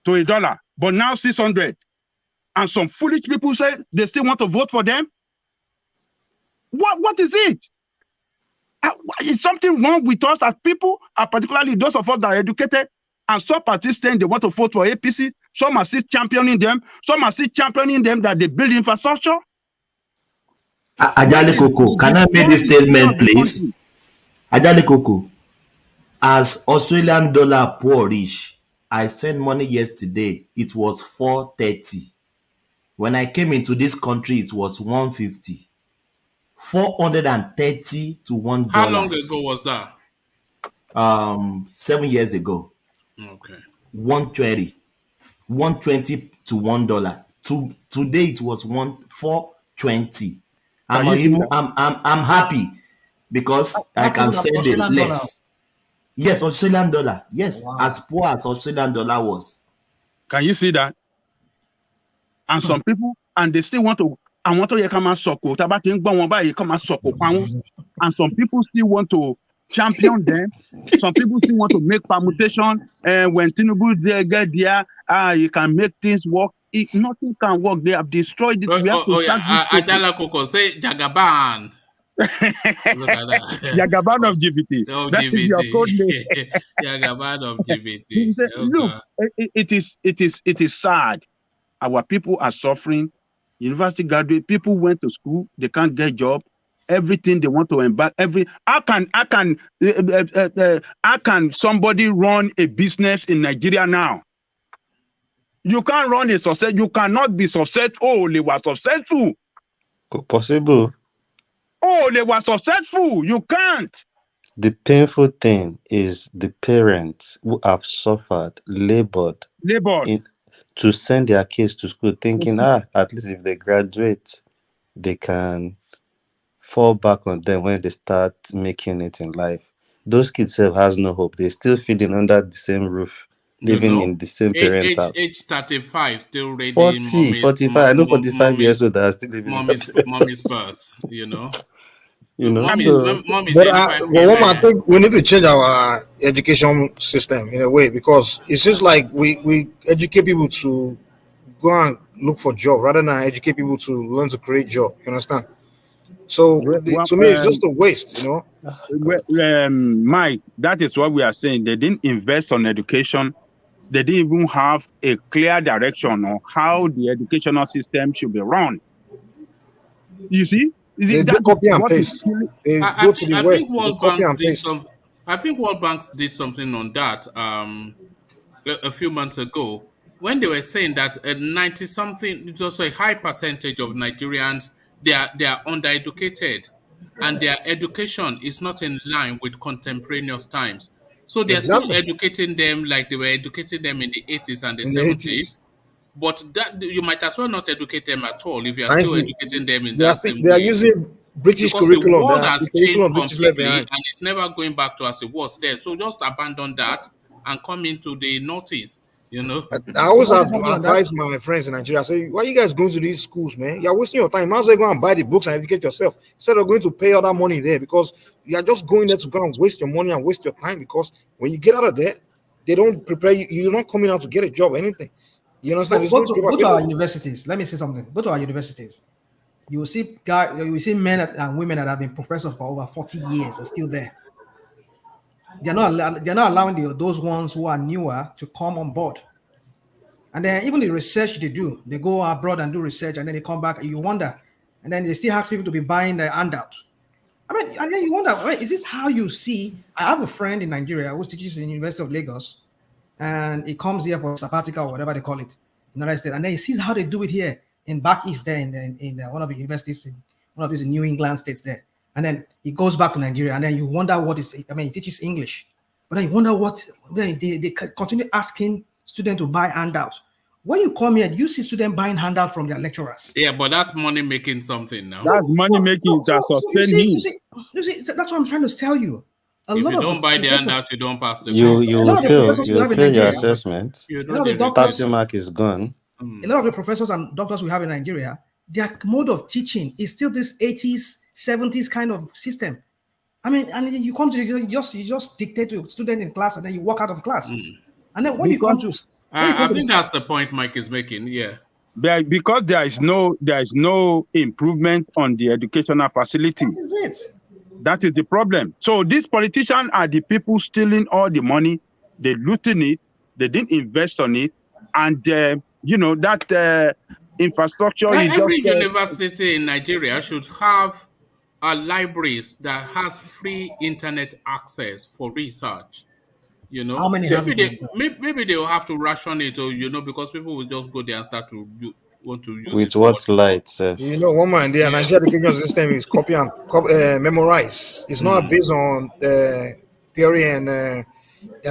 to a dollar, but now 600. And some foolish people say they still want to vote for them. What is it? Is something wrong with us as people, particularly those of us that are educated, and some parties saying they want to vote for APC, Some are still championing them. Some are still championing them that they build infrastructure. Ajale Koko, can I make this statement, please? Ajale Koko, as Australian dollar poorish, I sent money yesterday. It was 430. When I came into this country, it was 150. 430 to $1. How long ago was that? 7 years ago. Okay. 120 to $1. Today it was 420. I'm happy because I can send it less. Yes, Australian dollar. Yes, wow. As poor as Australian dollar was. Can you see that? And some people, and they still want to. And some people still want to champion them. Some people still want to make permutation. And when Tinubu get there, you can make things work. Nothing can work. They have destroyed it. Ajala Koko, say Jagaban. Jagaban of GPT. That is your code name. Jagaban of GPT. Look, it is sad. Our people are suffering. University graduate people went to school, they can't get job. Everything they want to embark. How can somebody run a business in Nigeria now? You can't run a success. You cannot be successful. Oh, they were successful. Possible. Oh, they were successful. You can't. The painful thing is the parents who have suffered, labored. To send their kids to school thinking, at least if they graduate, they can fall back on them when they start making it in life. Those kids has no hope. They're still feeding under the same roof, living in the same parents' house. Age 35, still reading 40, 45. I know 45 years old that are still living mommy's purse, you know. You know, but I think we need to change our education system in a way, because it seems like we educate people to go and look for job rather than educate people to learn to create job. You understand? So to me, it's just a waste, you know. Mike, that is what we are saying. They didn't invest on education. They didn't even have a clear direction on how the educational system should be run. You see? They do copy and paste. They go to the West. I think World Bank did something on that a few months ago when they were saying that 90-something, just a high percentage of Nigerians, they are undereducated, and their education is not in line with contemporaneous times. So they're still educating them like they were educating them in the 80s and the 70s. But that you might as well not educate them at all if you are still educating them in that same way. They are using British curriculum. The world has changed completely, and it's never going back to as it was then. So just abandon that and come into the Northeast. You know, I always advise my friends in Nigeria. I say, why are you guys going to these schools, man? You're wasting your time. Might as well go and buy the books and educate yourself instead of going to pay all that money there, because you are just going there to go and waste your money and waste your time. Because when you get out of there, they don't prepare you. You're not coming out to get a job or anything. You understand? Go to our universities. Let me say something. Go to our universities. You will see men and women that have been professors for over 40 years are still there. They're not allowing those ones who are newer to come on board. And then even the research they do, they go abroad and do research, and then they come back and you wonder, and then they still ask people to be buying their handout. I mean, and then you wonder, is this how you see? I have a friend in Nigeria who teaches in the University of Lagos, and he comes here for sabbatical or whatever they call it in the United States, and then he sees how they do it here in back east there in one of the universities in one of these New England states there. And then he goes back to Nigeria, and then you wonder he teaches English, but then you wonder they continue asking students to buy handouts. When you come here, you see students buying handouts from their lecturers. Yeah, but that's money making something now. That's money making that sustain you see, that's what I'm trying to tell you. If you don't buy the handout, you don't pass the You will fail your assessment. The 30 mark is gone. A lot of the professors and doctors we have in Nigeria, their mode of teaching is still this 80s, 70s kind of system. I mean, and you come to you just dictate to a student in class, and then you walk out of class. And then when you come to I think that's the point Mike is making. Yeah, because there is no improvement on the educational facility. That is it. That is the problem. So these politicians are the people stealing all the money. They're looting it. They didn't invest on it, and that infrastructure you just Every university in Nigeria should have libraries that has free internet access for research. How many has Maybe it been done? maybe they will have to ration it, or because people will just go there and start to want to use it With for what what they want. light, You know, one man, the Yeah. Nigerian education system is copy and memorize. It's not based on theory and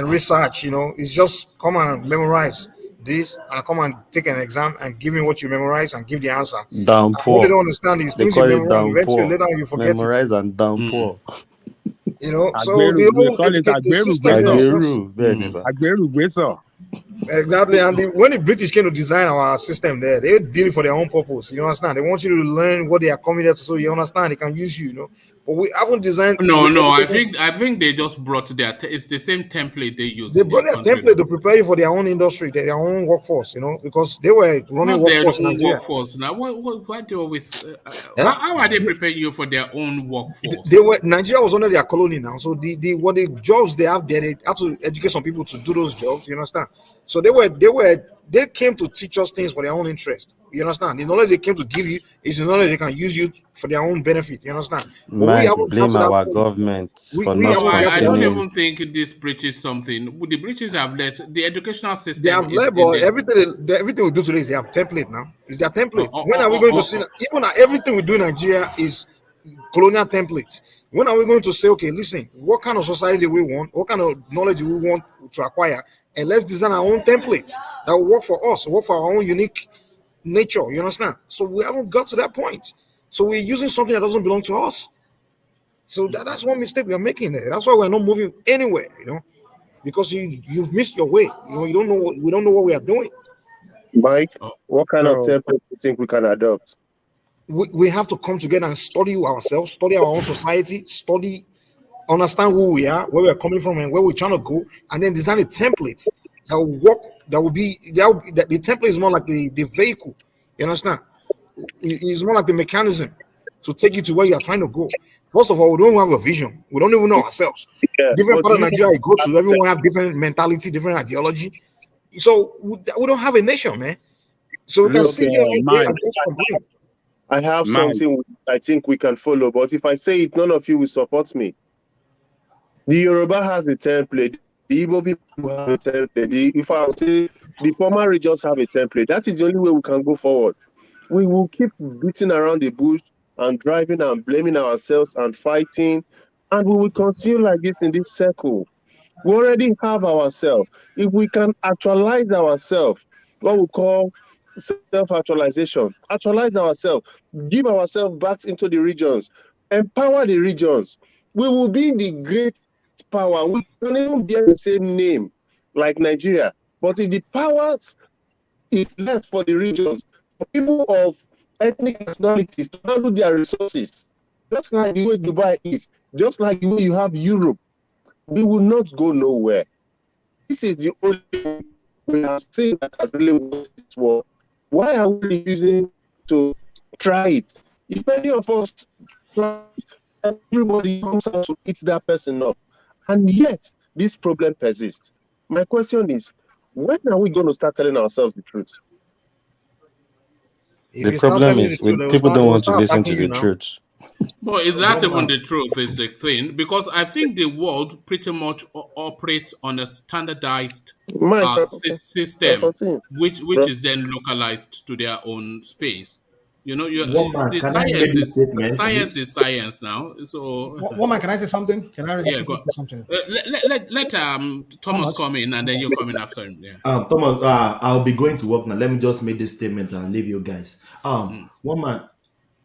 research. You know, it's just come and memorize this and come and take an exam and give me what you memorize and give the answer. And what they downpour? don't understand is They things you call it memorize eventually downpour. later on you forget it. Memorize and downpour. You know, so Agberu, the we whole call it educate the Agberu system there Gbeso. is just Agberu, bẹ́ẹ̀ni sir. Agberu Gbeso. exactly. And when the British came to design our system there, they did it for their own purpose. You understand? They want you to learn what they are coming there to, so you understand they can use you. You know, but we haven't designed No, the no. I education. think they just brought it's the same template they use They in their brought their country template now. to prepare you for their own industry, their own workforce. You know, because they were running Not their workforce in own Nigeria. workforce now. Why do you always? Yeah. How are they preparing you for their own They workforce? were Nigeria was under their colony now, so the jobs they have there, they have to educate some people to do those jobs. You understand? So they came to teach us things for their own interest. You understand? The knowledge they came to give you is the knowledge they can use you for their own benefit. You understand? But we Mike, haven't got blame to that our point. government for We not No, haven't got to I that don't point. continuing. even think this British something. The British have let the educational They system have is in labor. the. Everything we do today is they have template now. It's their Oh, template. oh, When oh, are we oh, going to oh, see oh. even everything we do in Nigeria is colonial templates? When are we going to say, okay, listen, what kind of society do we want? What kind of knowledge do we want to acquire? And let's design our own templates that will work for us, work for our own unique nature. You understand? So we haven't got to that point. So we're using something that doesn't belong to us. So that's one mistake we are making there. That's why we're not moving anywhere, because you've missed your way. You don't know we don't know what we are doing. Mike, Oh. what kind of So template do you think we can adopt? we have to come together and study ourselves, study our own society, understand who we are, where we're coming from, and where we're trying to go, and then design a template that will work. That the template is more like the vehicle. You understand? It's more like the mechanism to take you to where you are trying to go. First of all, we don't have a vision. We don't even know ourselves. Yeah, Different but part of you Nigeria you go to, everyone have different mentality, different ideology. So we don't have a nation, man. So we can Look, sit here all day Mike, and just complain. I have Mike. something I think we can follow, but if I say it, none of you will support me. The Yoruba has a template. The Igbo people have a template. If I say the former regions have a template, that is the only way we can go forward. We will keep beating around the bush and driving and blaming ourselves and fighting, and we will continue like this in this circle. We already have ourselves. If we can actualize ourselves, what we call self-actualization, actualize ourselves, give ourselves back into the regions, empower the regions, we will be the great power. We can even bear the same name like Nigeria. But if the powers is left for the regions, for people of ethnic nationalities to handle their resources, just like the way Dubai is, just like the way you have Europe, we will not go nowhere. This is the only way we have seen that has really worked this war. Why are we refusing to try it? If any of us try it, everybody comes out to eat that person up. And yet, this problem persists. My question is, when are we going to start telling ourselves the truth? If The you start problem telling the is truth, people they don't will want to start listen to attacking you the now. truth. But is that One even man. the truth? Is the thing? Because I think the world pretty much operates on a standardized Mike, system, continue. which Bro. is then localized to their own space. One man. The Can I make this statement, science please? is science now. So Woman, can I say something? Can I really yeah, quickly go. say something? Let Thomas Thomas, come in, and then you come in after him. Yeah. Thomas, I'll be going to work now. Let me just make this statement and leave you guys. Mm. One man,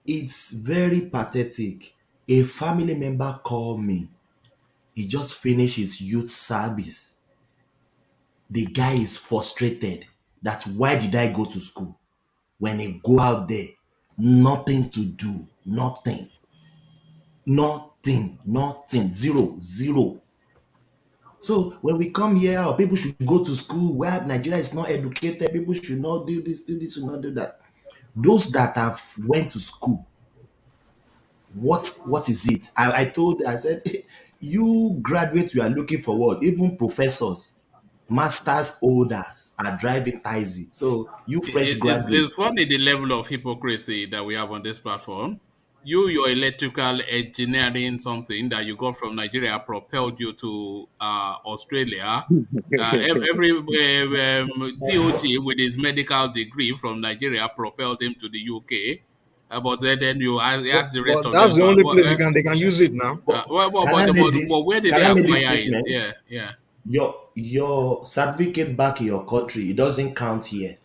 it's very pathetic. A family member called me. He just finished his youth service. The guy is frustrated. That's why did I go to school? When he go out there, nothing to do, nothing, zero, zero. So when we come here, people should go to school. Where Nigeria is not educated, people should not do this, should not do that. Those that have went to school, what is it? I said, you graduates, we are looking for what? Even professors. masters holders are driving taxi. So you fresh graduate. It's funny the level of hypocrisy that we have on this platform. Your electrical engineering something that you got from Nigeria propelled you to Australia. Every DOG with his medical degree from Nigeria propelled him to the UK. But then you ask the rest But of them. that's the only place they can use it now. Can I make this? But where did Can they I make this acquire it? statement? Yeah, yeah. Your certificate back in your country, it doesn't count here.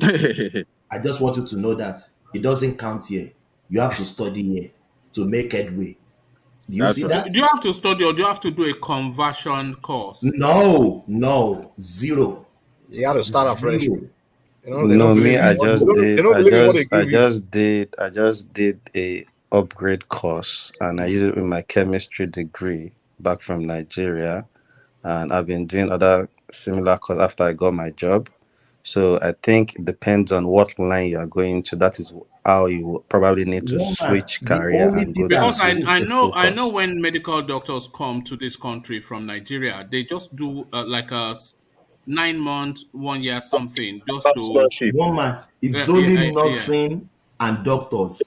I just want you to know that it doesn't count here. You have to study here to make headway. Do you see that? Do you have to study or do you have to do a conversion course? No, zero. You got to start afresh. Zero. They No, don't me, believe in what, they don't believe in what they give you. I just did a upgrade course, and I used it with my chemistry degree back from Nigeria, and I've been doing other similar course after I got my job. So I think it depends on what line you are going to. That is how you will probably need to switch career and go to. Because I know when medical doctors come to this country from Nigeria, they just do like a 9 months, 1 year something just to. It's only nursing and doctors.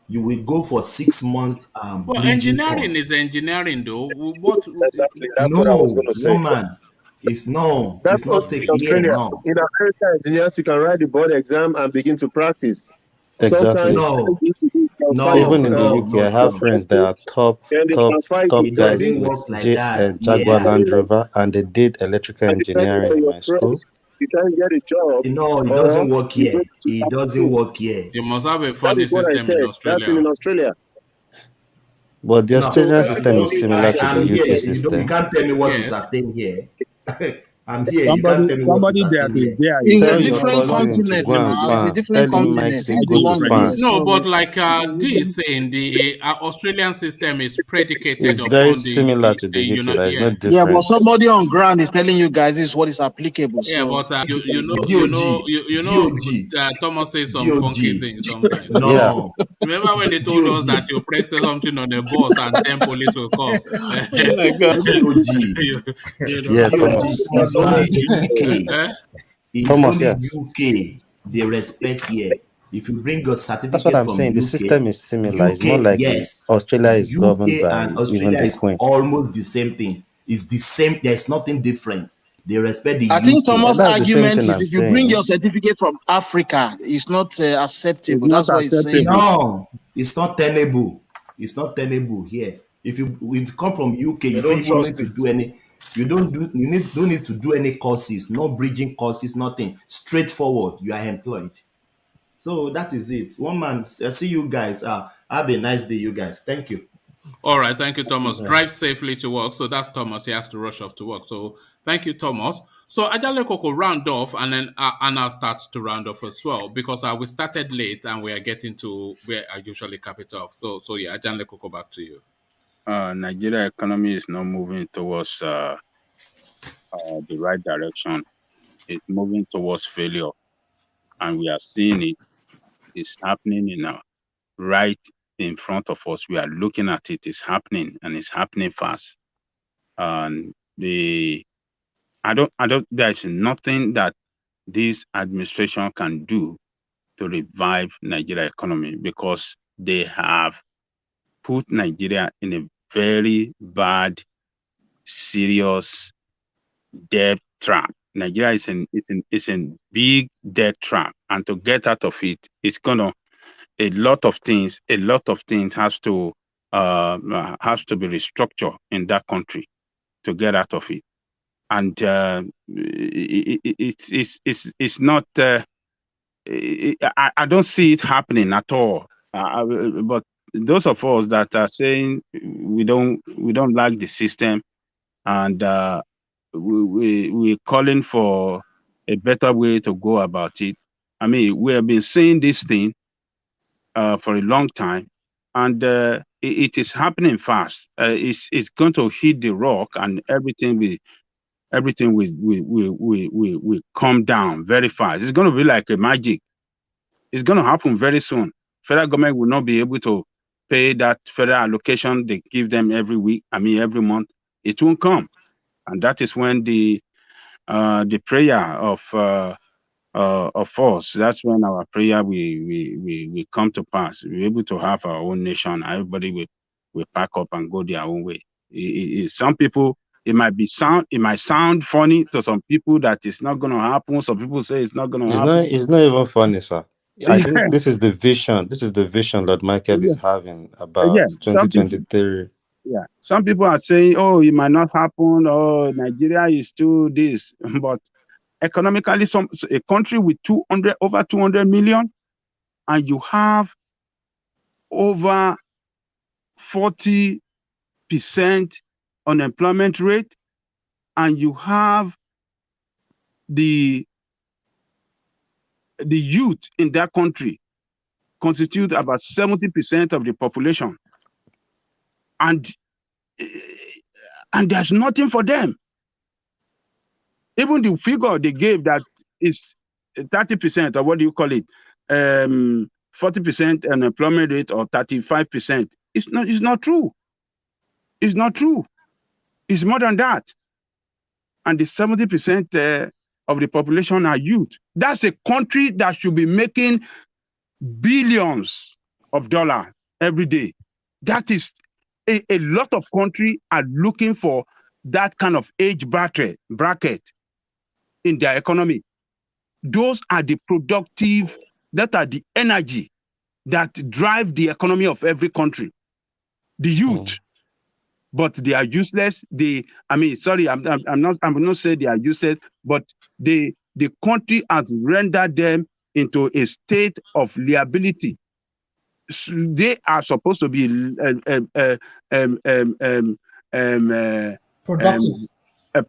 You will go for 6 months. Well, engineering is engineering, though. What? Exactly. That's what I was going to say. It's That's it's not in Australia. no. In America, engineers, you can write the board exam and begin to practice. Exactly. Even in the UK, I have friends that are top guys with Jaguar Land Rover, and they did electrical engineering in my school. You can't get a job. No, it doesn't work here. It doesn't work here. You must have a funny system in Australia. That's in Australia. But the Australian system is similar to the UK system. You can't tell me what is a thing here. I'm here. You can't tell me what is a thing here. It's a different continent. It's a different continent. No, but like D is saying, the Australian system is predicated it's upon very similar to the UK. There is no difference. Yeah, but somebody on ground is telling you guys this is what is applicable. Yeah, so. but you know, Thomas says some funky things sometimes. No. Yeah. Remember when they told us that you press something on the bus and 10 police will come? Oh my God. Yeah, Thomas. It's only UK. It's only UK. They respect here. If you bring your certificate, that's what I'm saying. UK, the system is similar. UK, it's not like Australia is governed by and Australia is almost the same thing. It's the same. There's nothing different. They respect the I UK. think Thomas' argument is if you bring your certificate from Africa, it's not acceptable. That's what he's saying. No, it's not tenable. It's not tenable here. If you come from UK, you don't even need to do any. You don't need to do any courses, no bridging courses, nothing. Straightforward, you are employed. So that is it. One man. See you guys. Have a nice day, you guys. Thank you. All right, thank you, Thomas. Drive safely to work. So that's Thomas. He has to rush off to work. So thank you, Thomas. So Ajale Koko round off, and then Anna starts to round off as well because we started late and we are getting to where I usually cap it off. So yeah, Ajale Koko, back to you. Nigeria economy is not moving towards the right direction. It's moving towards failure, and we are seeing it. It's happening right in front of us. We are looking at it. It's happening, and it's happening fast. And there's nothing that this administration can do to revive Nigeria economy because they have put Nigeria in a very bad, serious debt trap. Nigeria is in big debt trap, and to get out of it, it's gonna a lot of things has to be restructured in that country to get out of it, and it's not. I don't see it happening at all. But those of us that are saying we don't like the system, and we're calling for a better way to go about it. I mean, we have been saying this thing for a long time, and it is happening fast. It's going to hit the rock, and everything will come down very fast. It's going to be like a magic. It's going to happen very soon. Federal government will not be able to pay that federal allocation they give them every month. It won't come. And that is when the the prayer of us. That's when our prayer we come to pass. We're able to have our own nation. Everybody will pack up and go their own way. Some people, it might sound funny to some people that it's not going to happen. Some people say it's not going to happen. It's not even funny, sir. I Yeah, think this is the vision. This is the vision that Michael is yeah, having yeah. about Some people, 2023. yeah. Some people are saying, oh, it might not happen. Oh, Nigeria is still this, but economically, a country with over 200 million, and you have over 40% unemployment rate, and you have the youth in that country constitute about 70% of the population, and there's nothing for them. Even the figure they gave that is 30%, or what do you call it, 40% unemployment rate or 35%. It's not true. It's not true. It's more than that. And the 70% of the population are youth. That's a country that should be making billions of dollars every day. That is a lot of countries are looking for that kind of age bracket in their economy. Those are the productive, that are the energy that drive the economy of every country. The youth. But they are useless. I'm not saying they are useless, but the country has rendered them into a state of liability. They are supposed to be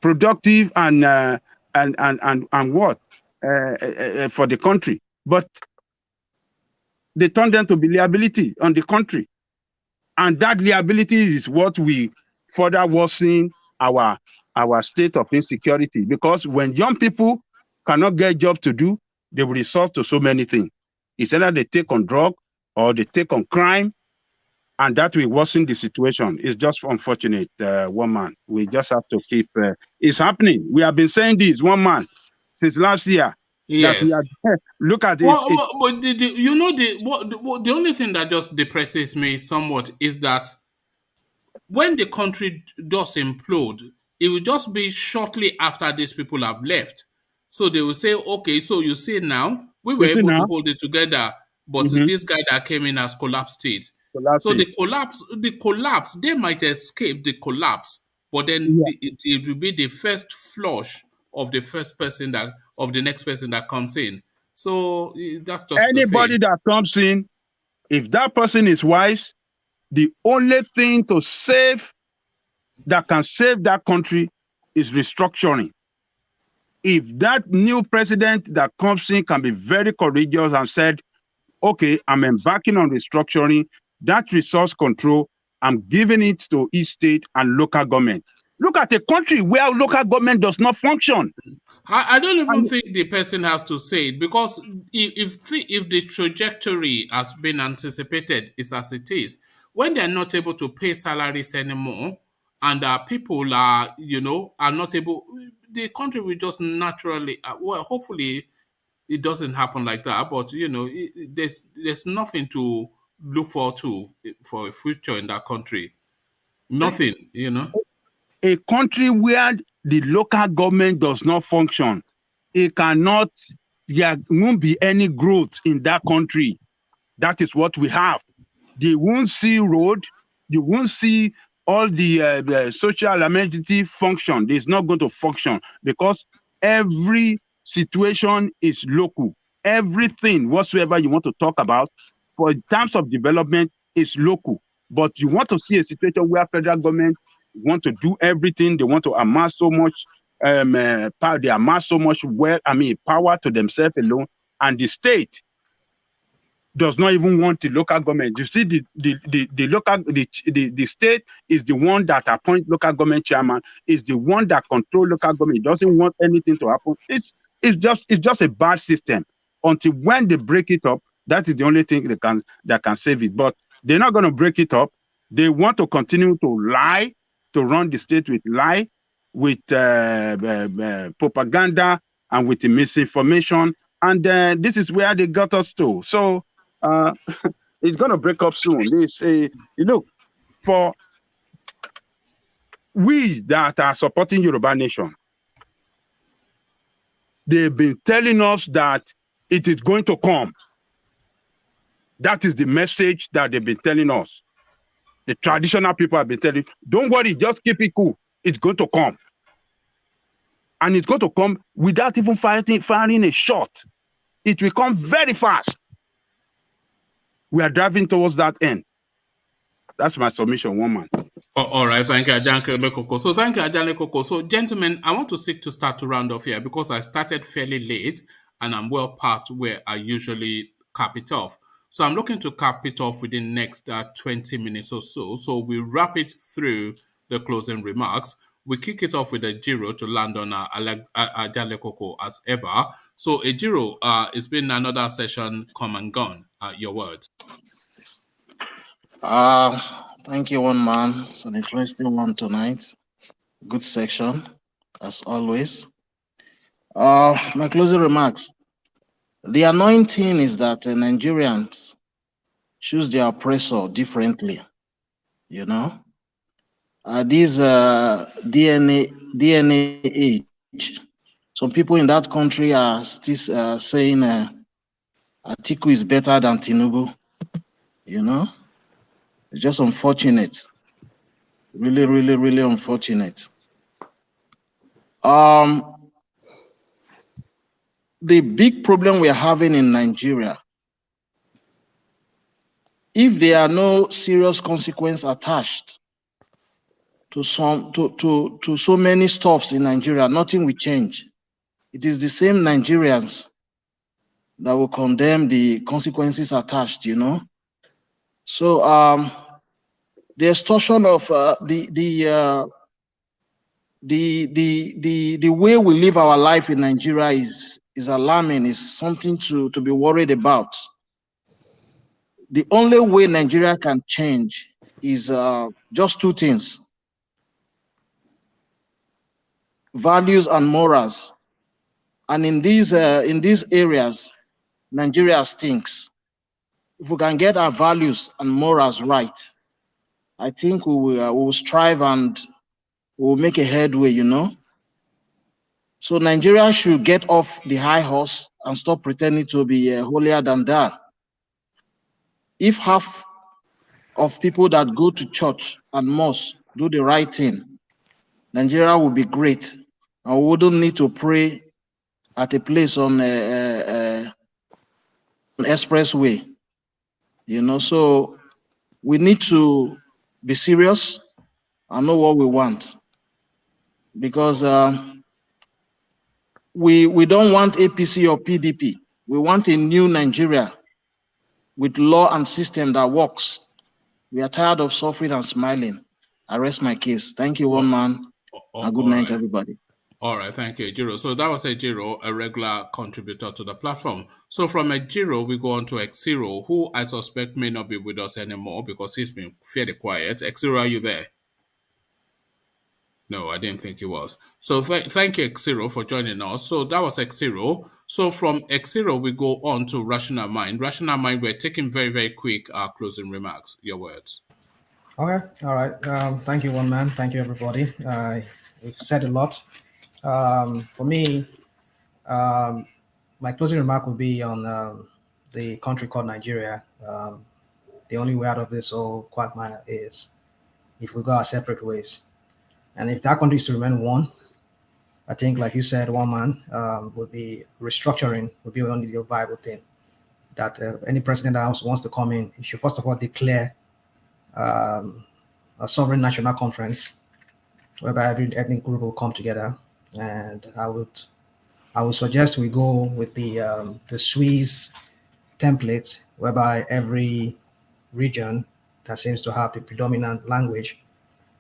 productive and what for the country, but they turn them to be liability on the country. And that liability is what we further worsen our state of insecurity. Because when young people cannot get jobs to do, they will resort to so many things. It's either they take on drug or they take on crime, and that will worsen the situation. It's just unfortunate, one man. We just have to keep. It's happening. We have been saying this, one man, since last year. Yes. That we are, look at this. But the only thing that just depresses me somewhat is that when the country does implode, it will just be shortly after these people have left. So they will say, okay, so you see now, we were able to hold it together, but this guy that came in has collapsed it. So the collapse, they might escape the collapse, but then it will be the first flush of the next person that comes in. So that's just anybody that comes in, if that person is wise, the only thing that can save that country is restructuring. If that new president that comes in can be very courageous and said, okay, I'm embarking on restructuring, that resource control, I'm giving it to each state and local government. Look at a country where local government does not function. I don't even think the person has to say it, because if the trajectory has been anticipated is as it is, when they're not able to pay salaries anymore, and people are not able, the country will just naturally, hopefully it doesn't happen like that, but there's nothing to look forward to for a future in that country. Nothing, A country where the local government does not function, there won't be any growth in that country. That is what we have. They won't see road, you won't see all the social amenity function. It's not going to function because every situation is local. Everything whatsoever you want to talk about for terms of development is local. But you want to see a situation where federal government want to do everything. They want to amass so much power. They amass so much power to themselves alone, and the state does not even want the local government. You see, the state is the one that appoints local government chairman, is the one that controls local government. It doesn't want anything to happen. It's just a bad system. Until when they break it up, that is the only thing that can save it. But they're not going to break it up. They want to continue to lie, to run the state with lie, with propaganda and with the misinformation. And this is where they got us to. So it's going to break up soon. They say, for we that are supporting Yoruba Nation, they've been telling us that it is going to come. That is the message that they've been telling us. The traditional people have been telling, don't worry, just keep it cool. It's going to come. And it's going to come without even firing a shot. It will come very fast. We are driving towards that end. That's my submission, one man. All right, thank you, Ajanle Koko. So thank you, Ajanle Koko. So, gentlemen, I want to seek to start to round off here because I started fairly late and I'm well past where I usually cap it off. So I'm looking to cap it off within the next 20 minutes or so. So we wrap it through the closing remarks. We kick it off with a Jiro to land on Ajanle Koko as ever. So, Ejiro, it's been another session come and gone. Your words. Thank you, one man. It's an interesting one tonight. Good section, as always. My closing remarks. The annoying thing is that Nigerians choose their oppressor differently. This DNA age. Some people in that country are still saying Atiku is better than Tinubu. It's just unfortunate. Really, really, really unfortunate. The big problem we are having in Nigeria, if there are no serious consequences attached to so many stuffs in Nigeria, nothing will change. It is the same Nigerians that will condemn the consequences attached, So the extortion of the way we live our life in Nigeria is alarming, is something to be worried about. The only way Nigeria can change is just two things: values and morals. And in these areas, Nigeria stinks. If we can get our values and morals right, I think we will strive and we will make a headway, So Nigeria should get off the high horse and stop pretending to be holier than thou. If half of people that go to church and mosque do the right thing, Nigeria will be great, and we wouldn't need to pray at a place on an expressway. So we need to be serious and know what we want, because we don't want APC or PDP. We want a new Nigeria with law and system that works. We are tired of suffering and smiling. I rest my case. Thank you, one man. And good night, everybody. All right, thank you, Ejiro. So that was Ejiro, a regular contributor to the platform. So from Ejiro, we go on to Exiro, who I suspect may not be with us anymore because he's been fairly quiet. Exiro, are you there? No, I didn't think he was. So thank you, Exiro, for joining us. So that was Exiro. So from Exiro, we go on to Rational Mind. Rational Mind, we're taking very, very quick closing remarks. Your words. Okay, all right. Thank you, one man. Thank you, everybody. We've said a lot. For me, my closing remark will be on the country called Nigeria. The only way out of this whole quagmire is if we go our separate ways. And if that country is to remain one, I think, like you said, one man would be restructuring, would be only the viable thing. That any president that wants to come in, he should first of all declare a sovereign national conference whereby every ethnic group will come together. And I would suggest we go with the Swiss template, whereby every region that seems to have the predominant language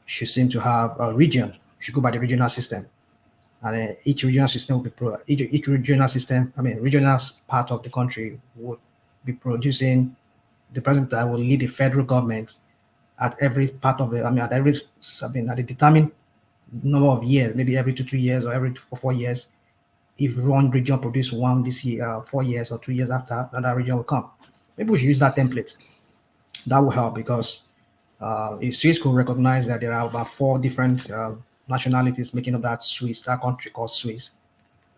should seem to have a region, should go by the regional system. And each regional system will be each regional system, regional part of the country would be producing the president that will lead the federal government at every part of the, at the determined number of years, maybe every 2 years or every 4 years. If one region produce one this year, 4 years or 2 years after, another region will come. Maybe we should use that template. That will help because if Swiss could recognize that there are about 4 different nationalities making up that country called Swiss,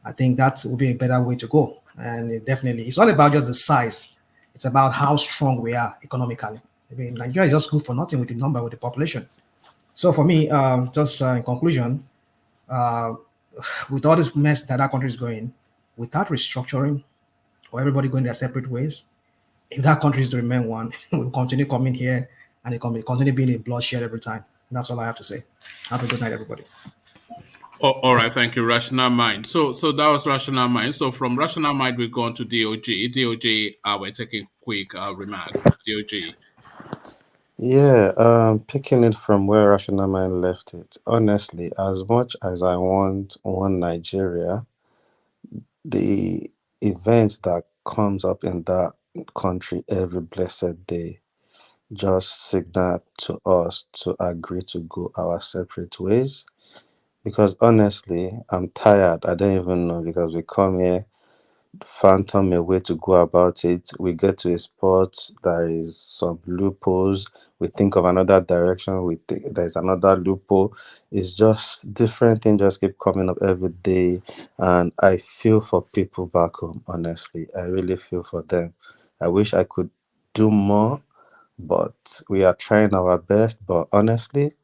I think that would be a better way to go. And it's not about just the size; it's about how strong we are economically. I mean, Nigeria is just good for nothing with the number, with the population. So for me, just in conclusion, uh, with all this mess that our country is going, without restructuring or everybody going their separate ways, if that country is to remain one, we'll continue coming here and it can continue being a bloodshed every time. And that's all I have to say. Have a good night, everybody. All right, thank you, Rational Mind. So that was Rational Mind. So from Rational Mind, we go on to DOG. DOG, we're taking quick remarks. DOG. Yeah, picking it from where Rational Mind left it. Honestly, as much as I want one Nigeria, the events that comes up in that country every blessed day just signal to us to agree to go our separate ways. Because honestly, I'm tired. I don't even know because we come here phantom a way to go about it. We get to a spot, there is some loopholes. We think of another direction. We think there's another loophole. It's just different things just keep coming up every day, and I feel for people back home. Honestly, I really feel for them. I wish I could do more, but we are trying our best. But honestly,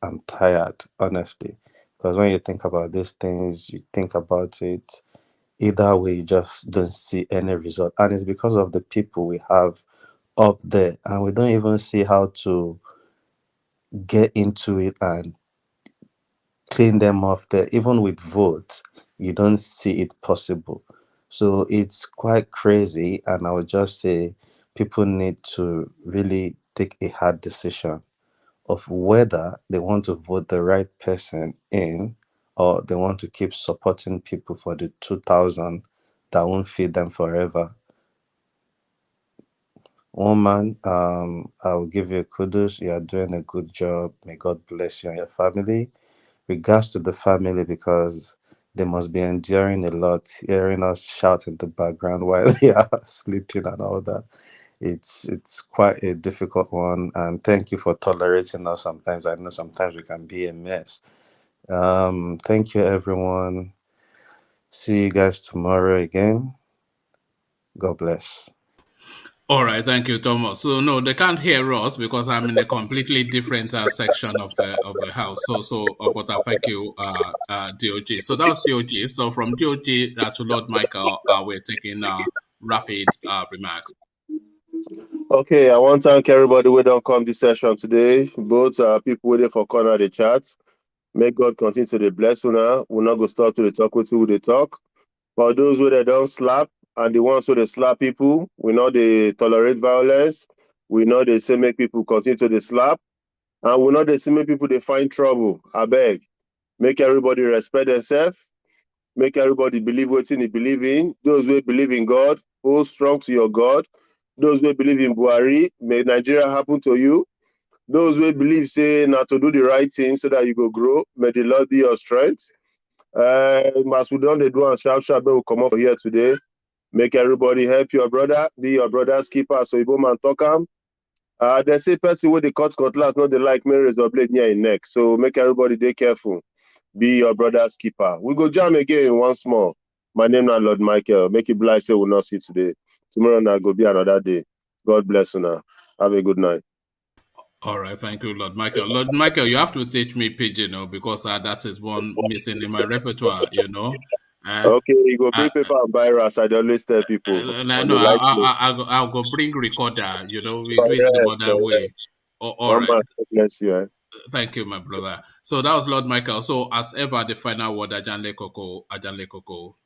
I'm tired. Honestly, because when you think about these things, you think about it either way, you just don't see any result, and it's because of the people we have up there, and we don't even see how to get into it and clean them off there. Even with votes, you don't see it possible. So it's quite crazy, and I would just say people need to really take a hard decision of whether they want to vote the right person in, or they want to keep supporting people for the 2000 that won't feed them forever. Woman, I will give you kudos. You are doing a good job. May God bless you and your family. Regards to the family, because they must be enduring a lot, hearing us shout in the background while they are sleeping and all that. It's quite a difficult one, and thank you for tolerating us. Sometimes I know sometimes we can be a mess. Thank you, everyone. See you guys tomorrow again. God bless. All right, thank you, Thomas. So no, they can't hear us because I'm in a completely different section of the house. But thank you, DOG. So that was DOG. So from DOG to Lord Michael, we're taking rapid remarks. Okay, I want to thank everybody who don't come this session today. Both people waiting for corner of the chat. May God continue to the bless you now. We're not going to start to the talk with who they talk. For those who they don't slap and the ones who they slap people, we know they tolerate violence. We know they say make people continue to the slap. And we know they say make people they find trouble. I beg. Make everybody respect themselves. Make everybody believe what they believe in. Those who believe in God, hold strong to your God. Those who believe in Buhari, may Nigeria happen to you. Those who believe, say, not to do the right thing so that you go grow, may the Lord be your strength. As we don't do and sharp, will come up here today. Make everybody help your brother, be your brother's keeper. So Igbo man talk am. They say person with the cut cutlass, not the like marriage or blade near in neck. So make everybody be careful. Be your brother's keeper. We go jam again once more. My name is Lord Michael. Make it blind say we'll not see today. Tomorrow night go be another day. God bless you now. Have a good night. All right, thank you, Lord Michael. Lord Michael, you have to teach me pidgin, because that is one missing in my repertoire. Okay, you go bring paper and virus. I always tell people on No, the light note. I'll go bring recorder. We do it the Correct, modern way. correct. All One right. man, God bless you. Thank you, my brother. So that was Lord Michael. So as ever, the final word, Ajanle Koko,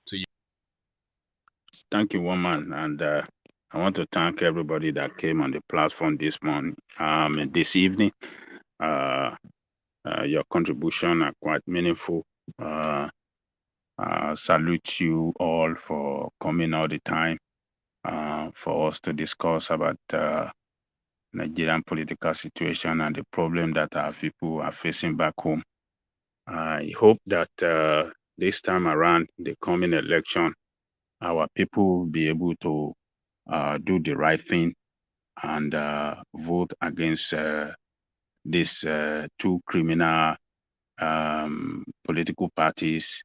to you. Thank you, woman. And I want to thank everybody that came on the platform this morning, this evening. Your contribution are quite meaningful. Salute you all for coming all the time for us to discuss about Nigerian political situation and the problem that our people are facing back home. I hope that this time around, the coming election, our people will be able to do the right thing and vote against these two criminal political parties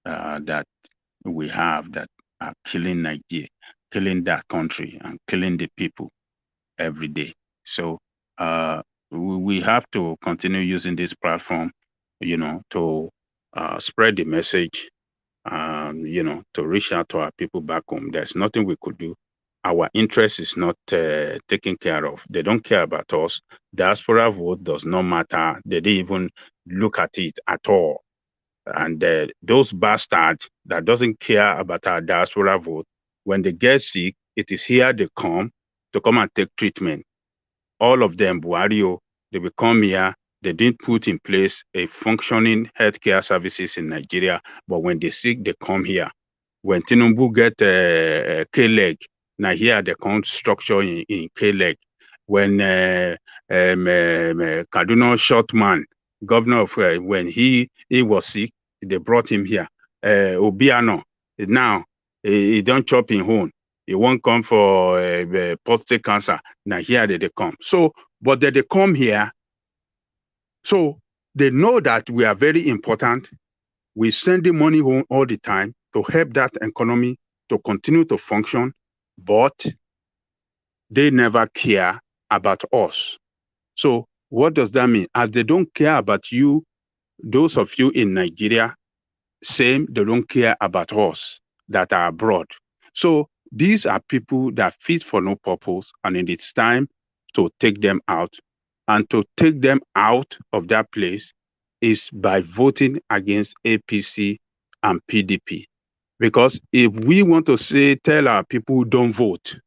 that we have that are killing Nigeria, killing that country, and killing the people every day. So we have to continue using this platform, to spread the message, to reach out to our people back home. There's nothing we could do. Our interest is not taken care of. They don't care about us. Diaspora vote does not matter. They didn't even look at it at all. And those bastards that doesn't care about our diaspora vote, when they get sick, it is here they come to come and take treatment. All of them, Buario, they will come here. They didn't put in place a functioning healthcare services in Nigeria, but when they sick, they come here. When Tinubu get K-leg, now here they come structure in K-leg. When Kaduna Shortman, governor of when he was sick, they brought him here. Obiano, now he don't chop in home. He won't come for prostate cancer. Now here they come. So, but they come here. So they know that we are very important. We send the money home all the time to help that economy to continue to function, but they never care about us. So what does that mean? As they don't care about you, those of you in Nigeria, same, they don't care about us that are abroad. So these are people that fit for no purpose, and it is time to take them out. And to take them out of that place is by voting against APC and PDP. Because if we want to tell our people don't vote,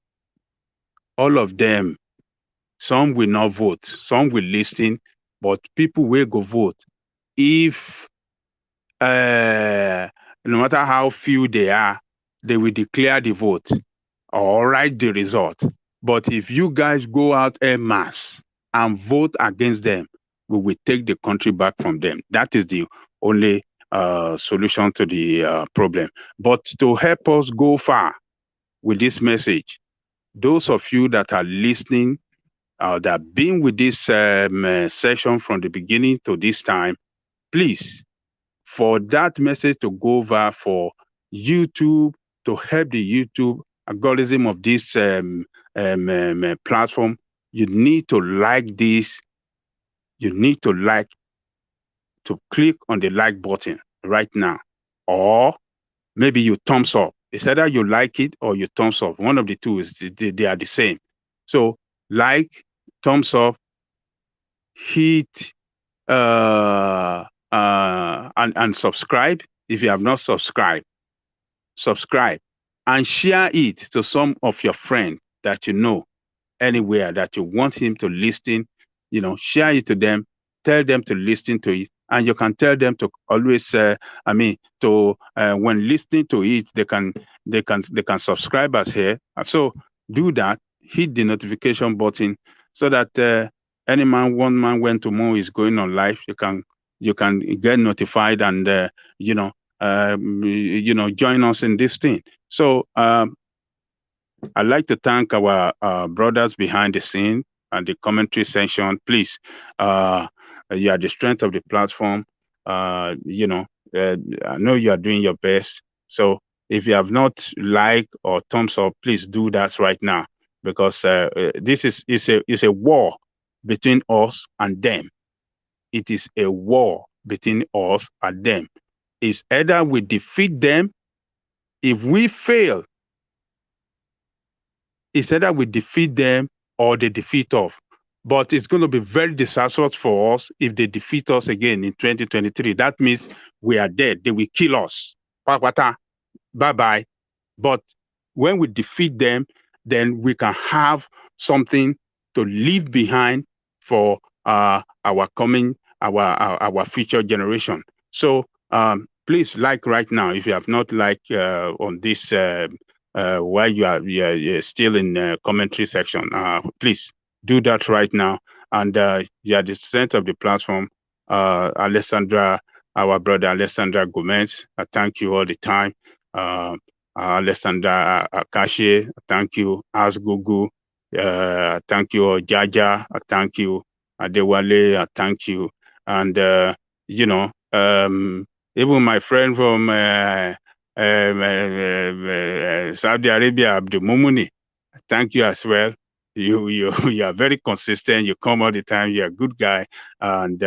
all of them, some will not vote, some will listen, but people will go vote. If no matter how few they are, they will declare the vote or write the result. But if you guys go out en masse and vote against them, we will take the country back from them. That is the only solution to the problem. But to help us go far with this message, those of you that are listening, that have been with this session from the beginning to this time, please, for that message to go over for YouTube, to help the YouTube algorithm of this platform, you need to like this. You need to click on the like button right now, or maybe you thumbs up. It's either you like it or you thumbs up. One of the two is they are the same. So like, thumbs up, hit and subscribe. If you have not subscribed, subscribe and share it to some of your friends that you know anywhere that you want him to listen. Share it to them, tell them to listen to it, and you can tell them to always when listening to it, they can subscribe us here. So do that, hit the notification button so that any man, one man when tomorrow is going on live, you can get notified and join us in this thing. So I'd like to thank our brothers behind the scene and the commentary section. Please, you are the strength of the platform. I know you are doing your best. So if you have not liked or thumbs up, please do that right now, because this is a war between us and them. It is a war between us and them. It's either we defeat them. If we fail, it's either we defeat them or they defeat us. But it's going to be very disastrous for us if they defeat us again in 2023. That means we are dead. They will kill us. Bye-bye. But when we defeat them, then we can have something to leave behind for our future generation. So please like right now. If you have not liked on this while you're still in commentary section, please do that right now. And you are the strength of the platform. Alessandra our brother Alessandra Gomez. I thank you all the time. Alessandra Akashi, thank you. Asgugu, thank you. Jaja, thank you. Adewale, thank you. And even my friend from Saudi Arabia, Abdul Mumuni, thank you as well. You are very consistent. You come all the time. You're a good guy. And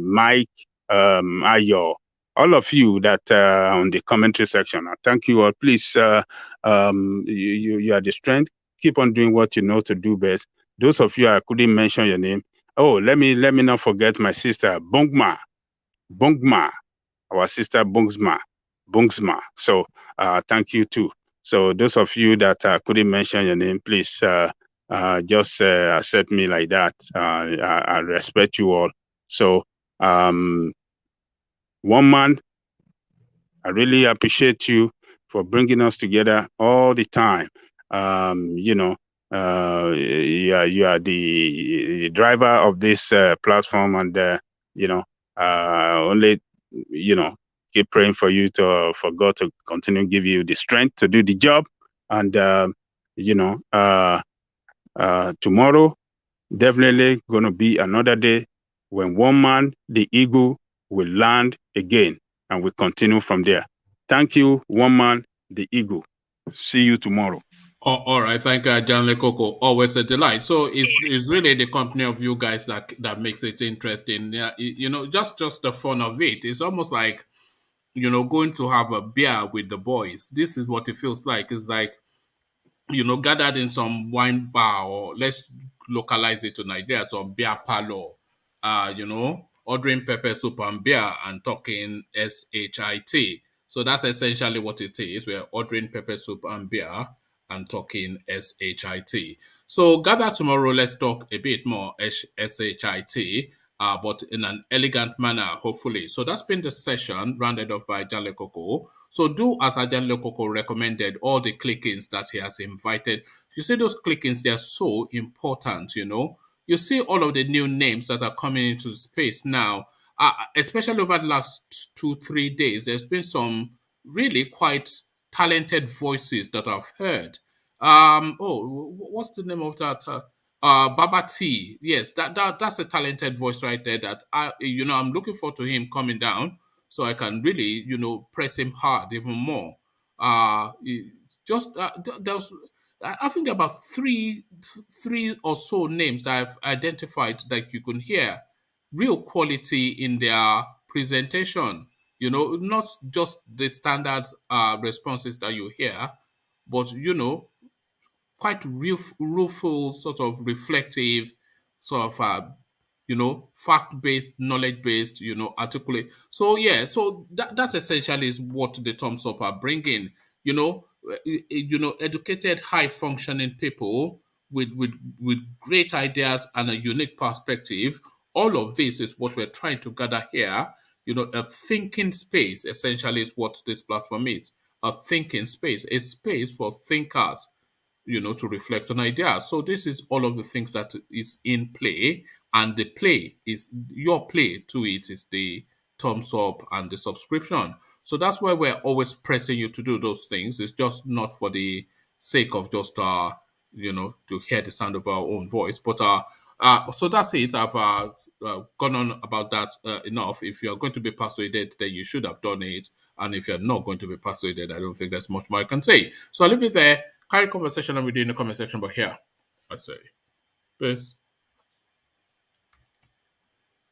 Mike, Ayo, all of you that on the commentary section. Thank you all. Please, you are the strength. Keep on doing what you know to do best. Those of you I couldn't mention your name. Oh, let me not forget my sister Bongma, our sister Bungsma. So thank you too. So those of you that couldn't mention your name, please just accept me like that. I respect you all. So one man, I really appreciate you for bringing us together all the time. You are the driver of this platform, and only keep praying for you for God to continue to give you the strength to do the job. And tomorrow definitely gonna be another day when one man, the eagle, will land again, and we continue from there. Thank you, one man, the eagle. See you tomorrow. All right, thank you, John Lekoko. Always a delight. So it's really the company of you guys that makes it interesting. Yeah, just the fun of it. It's almost like going to have a beer with the boys. This is what it feels like. It's like gathered in some wine bar, or let's localize it to Nigeria, some beer parlor. Ordering pepper soup and beer and talking SHIT. So that's essentially what it is. We're ordering pepper soup and beer and talking SHIT. So gather tomorrow, let's talk a bit more SHIT, but in an elegant manner, hopefully. So that's been the session rounded off by Jale Koko. So do as Ajale Koko recommended, all the clickings that he has invited. You see those clickings, they are so important, You see all of the new names that are coming into space now, especially over the last 2-3 days. There's been some really quite talented voices that I've heard. What's the name of that? Baba T. Yes, that's a talented voice right there. That I'm looking forward to him coming down so I can really, press him hard even more. There's, I think there are about three or so names that I've identified that you can hear real quality in their presentation. Not just the standard responses that you hear, but quite rueful, sort of reflective, sort of fact-based, knowledge-based, articulate. So yeah, so that essentially is what the thumbs up are bringing. Educated, high-functioning people with great ideas and a unique perspective. All of this is what we're trying to gather here. A thinking space essentially is what this platform is. A thinking space, a space for thinkers, to reflect on ideas. So this is all of the things that is in play, and the play is your play to it is the thumbs up and the subscription. So that's why we're always pressing you to do those things. It's just not for the sake of just to hear the sound of our own voice, but so that's it. I've gone on about that enough. If you're going to be persuaded, then you should have done it. And if you're not going to be persuaded, I don't think there's much more I can say. So I'll leave it there. Carry conversation and we're doing the comment section, but here I say, peace.